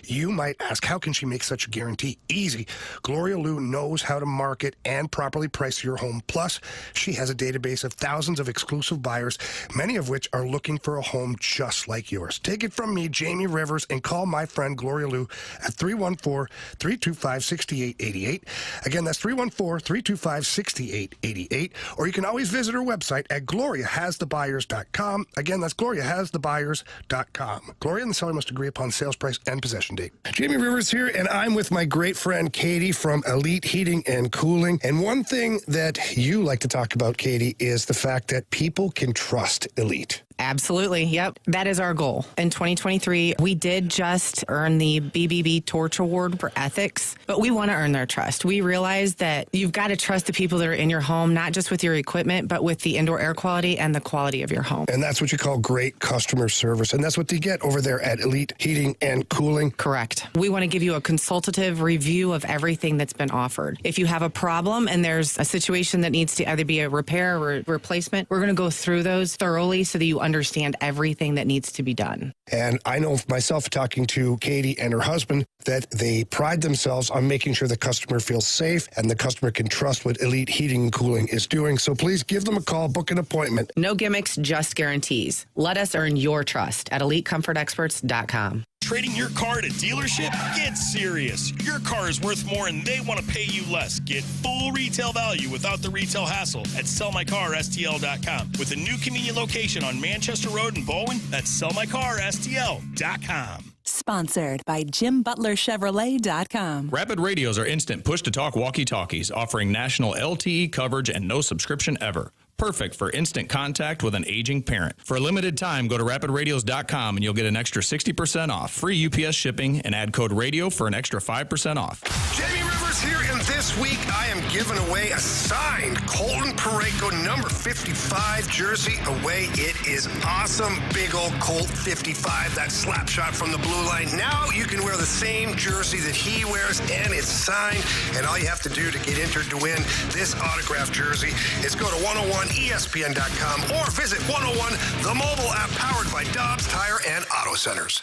You might ask, how can she make such a guarantee? Easy. Gloria Liu knows how to market and properly price your home. Plus, she has a database of thousands of exclusive buyers, many of which are looking for a home just like yours. Take it from me, Jamie Rivers, and call my friend Gloria Liu at 314-325-6888. Again, that's 314-325-6888. Or you can always visit her website at gloriahasthebuyers.com. Again, that's gloriahasthebuyers.com. Gloria and the seller must agree upon sales price and possession date. Jamie Rivers here, and I'm with my great friend Katie from Elite Heating and Cooling. And one thing that you like to talk about, Katie, is the fact that people can trust Elite. Absolutely. Yep. That is our goal. In 2023, we did just earn the BBB Torch Award for ethics, but we want to earn their trust. We realize that you've got to trust the people that are in your home, not just with your equipment, but with the indoor air quality and the quality of your home. And that's what you call great customer service. And that's what you get over there at Elite Heating and Cooling. Correct. We want to give you a consultative review of everything that's been offered. If you have a problem and there's a situation that needs to either be a repair or a replacement, we're going to go through those thoroughly so that you understand everything that needs to be done. And I know myself, talking to Katie and her husband, that they pride themselves on making sure the customer feels safe and the customer can trust what Elite Heating and Cooling is doing. So please give them a call, book an appointment. No gimmicks, just guarantees. Let us earn your trust at EliteComfortExperts.com. trading your car at a dealership? Get serious. Your car is worth more and they want to pay you less. Get full retail value without the retail hassle at sellmycarstl.com. With a new convenient location on Manchester Road in Bowen, that's sellmycarstl.com. Sponsored by JimButlerChevrolet.com. Rapid radios are instant push-to-talk walkie-talkies offering national LTE coverage and no subscription ever. Perfect for instant contact with an aging parent. For a limited time, go to rapidradios.com and you'll get an extra 60% off, free UPS shipping, and add code RADIO for an extra 5% off. Jamie Rivers here, and this week I am giving away a signed Colton Parayko number 55 jersey away. It is awesome. Big old Colt 55, that slap shot from the blue line. Now you can wear the same jersey that he wears, and it's signed. And all you have to do to get entered to win this autographed jersey is go to 101ESPN.com or visit 101, the mobile app powered by Dobbs Tire and Auto Centers.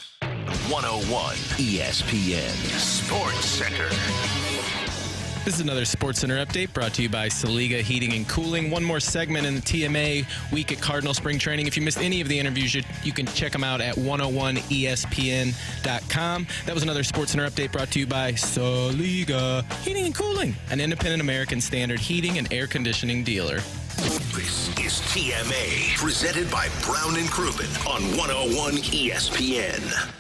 101 ESPN Sports Center. This is another SportsCenter update brought to you by Saliga Heating and Cooling. One more segment in the TMA week at Cardinal Spring Training. If you missed any of the interviews, you can check them out at 101ESPN.com. That was another SportsCenter update brought to you by Saliga Heating and Cooling, an independent American Standard heating and air conditioning dealer. This is TMA, presented by Brown and Crouppen on 101 ESPN.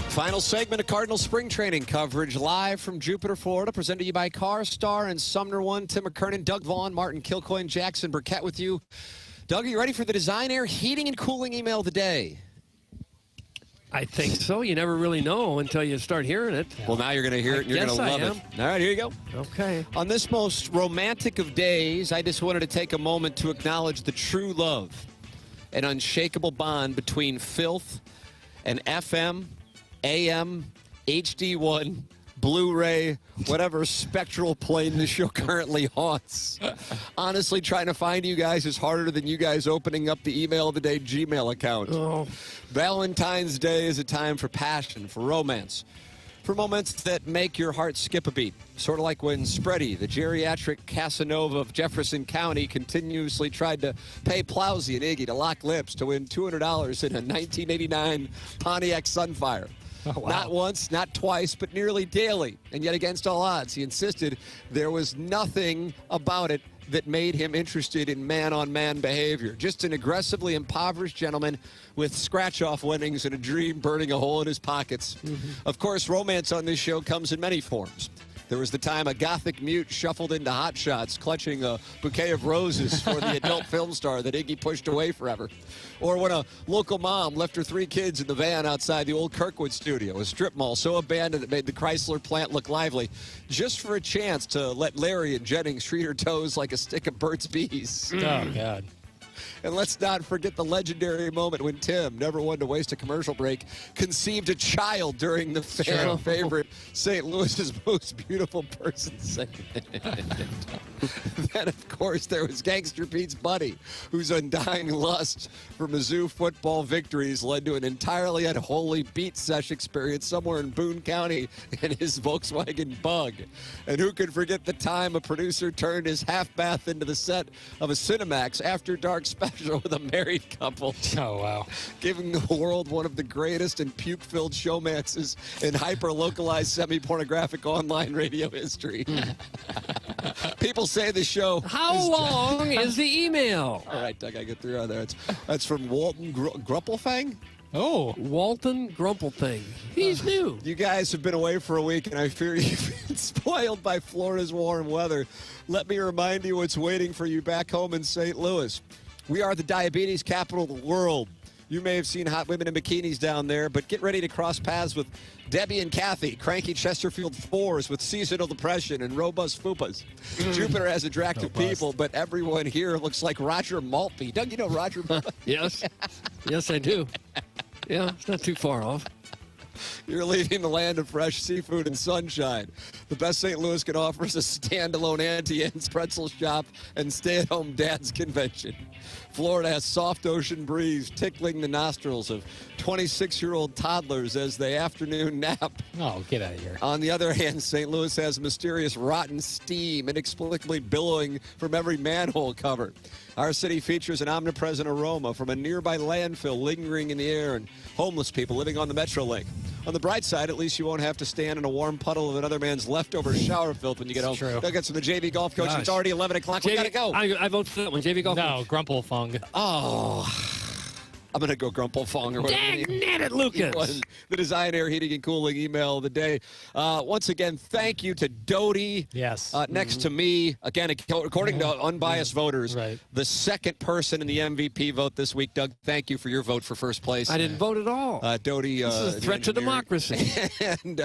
Final segment of Cardinal Spring Training coverage live from Jupiter, Florida, presented to you by CarStar and Sumner One. Tim McKernan, Doug Vaughn, Martin Kilcoyne, Jackson Burkett with you. Doug, are you ready for the Design Air Heating and Cooling email of the day? I think so. You never really know until you start hearing it. Well, now you're going to hear it and you're going to love it. All right, here you go. Okay. On this most romantic of days, I just wanted to take a moment to acknowledge the true love and unshakable bond between filth and FM, AM, HD1, Blu-ray, whatever spectral plane the show currently haunts. Honestly, trying to find you guys is harder than you guys opening up the email of the day Gmail account. Oh. Valentine's Day is a time for passion, for romance, for moments that make your heart skip a beat. Sort of like when Spready, the geriatric Casanova of Jefferson County, continuously tried to pay Plowsy and Iggy to lock lips to win $200 in a 1989 Pontiac Sunfire. Oh, wow. Not once, not twice, but nearly daily. And yet against all odds, he insisted there was nothing about it that made him interested in man-on-man behavior. Just an aggressively impoverished gentleman with scratch-off winnings and a dream burning a hole in his pockets. Mm-hmm. Of course, romance on this show comes in many forms. There was the time a gothic mute shuffled into Hot Shots, clutching a bouquet of roses for the adult film star that Iggy pushed away forever. Or when a local mom left her 3 kids in the van outside the old Kirkwood studio, a strip mall so abandoned it made the Chrysler plant look lively, just for a chance to let Larry and Jennings treat her toes like a stick of Burt's Bees. Oh, God. And let's not forget the legendary moment when Tim, never one to waste a commercial break, conceived a child during the fan favorite St. Louis's Most Beautiful Person segment. Then, of course, there was Gangster Pete's buddy, whose undying lust for Mizzou football victories led to an entirely unholy beat sesh experience somewhere in Boone County in his Volkswagen Bug. And who could forget the time a producer turned his half bath into the set of a Cinemax After Dark special with a married couple. Oh, wow. Giving the world one of the greatest and puke-filled showmances in hyper-localized semi-pornographic online radio history. People say the show... How long is the email? All right, Doug, I get through on there. That's from Walton Grumpelfang? Oh, Walton Grumpelfang. He's new. You guys have been away for a week, and I fear you've been spoiled by Florida's warm weather. Let me remind you what's waiting for you back home in St. Louis. We are the diabetes capital of the world. You may have seen hot women in bikinis down there, but get ready to cross paths with Debbie and Kathy, cranky Chesterfield 4s with seasonal depression and robust fupas. Jupiter has attractive people, but everyone here looks like Roger Maltby. Doug, you know Roger Maltby? Yes. Yes, I do. Yeah, it's not too far off. You're leaving the land of fresh seafood and sunshine. The best St. Louis can offer is a standalone Auntie Anne's pretzel shop and stay-at-home dad's convention. Florida has soft ocean breeze tickling the nostrils of 26-year-old toddlers as they afternoon nap. Oh, get out of here. On the other hand, St. Louis has mysterious rotten steam inexplicably billowing from every manhole cover. Our city features an omnipresent aroma from a nearby landfill lingering in the air and homeless people living on the Metrolink. On the bright side, at least you won't have to stand in a warm puddle of another man's leftover shower filth when you get home. True. Doug gets from the JV Golf Coach. Gosh. It's already 11 o'clock. We got to go. I vote for that one. JV Golf No, Coach. Grumplefung. Oh. I'm going to go Grumplefong or whatever. Dang it, Lucas. The Design Air Heating and Cooling email of the day. Once again, thank you to Doty. Yes. Next to me, again, according to unbiased voters, the second person in the MVP vote this week. Doug, thank you for your vote for first place. I didn't vote at all. Doty. This is a threat to democracy. And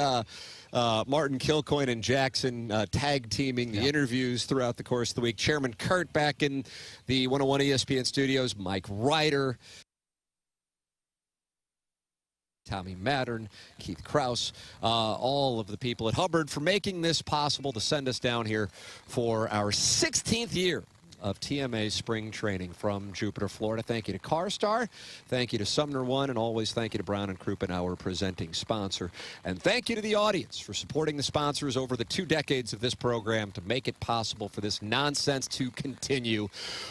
Martin Kilcoyne and Jackson tag teaming the interviews throughout the course of the week. Chairman Kurt back in the 101 ESPN studios. Mike Ryder. Tommy Mattern, Keith Krause, all of the people at Hubbard for making this possible to send us down here for our 16th year of TMA spring training from Jupiter, Florida. Thank you to CarStar. Thank you to Sumner One. And always thank you to Brown & Crouppen, our presenting sponsor. And thank you to the audience for supporting the sponsors over the 2 decades of this program to make it possible for this nonsense to continue.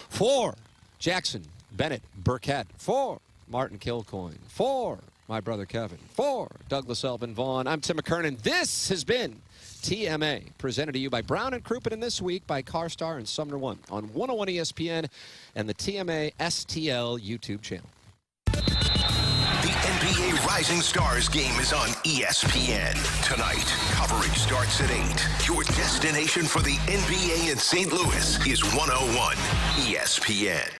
For Jackson Burkett. For Martin Kilcoyne. For my brother Kevin. For Douglas Elvin Vaughn, I'm Tim McKernan. This has been TMA, presented to you by Brown & Crouppen, and this week by CarStar and Sumner One on 101 ESPN and the TMA STL YouTube channel. The NBA Rising Stars game is on ESPN. Tonight, coverage starts at 8. Your destination for the NBA in St. Louis is 101 ESPN.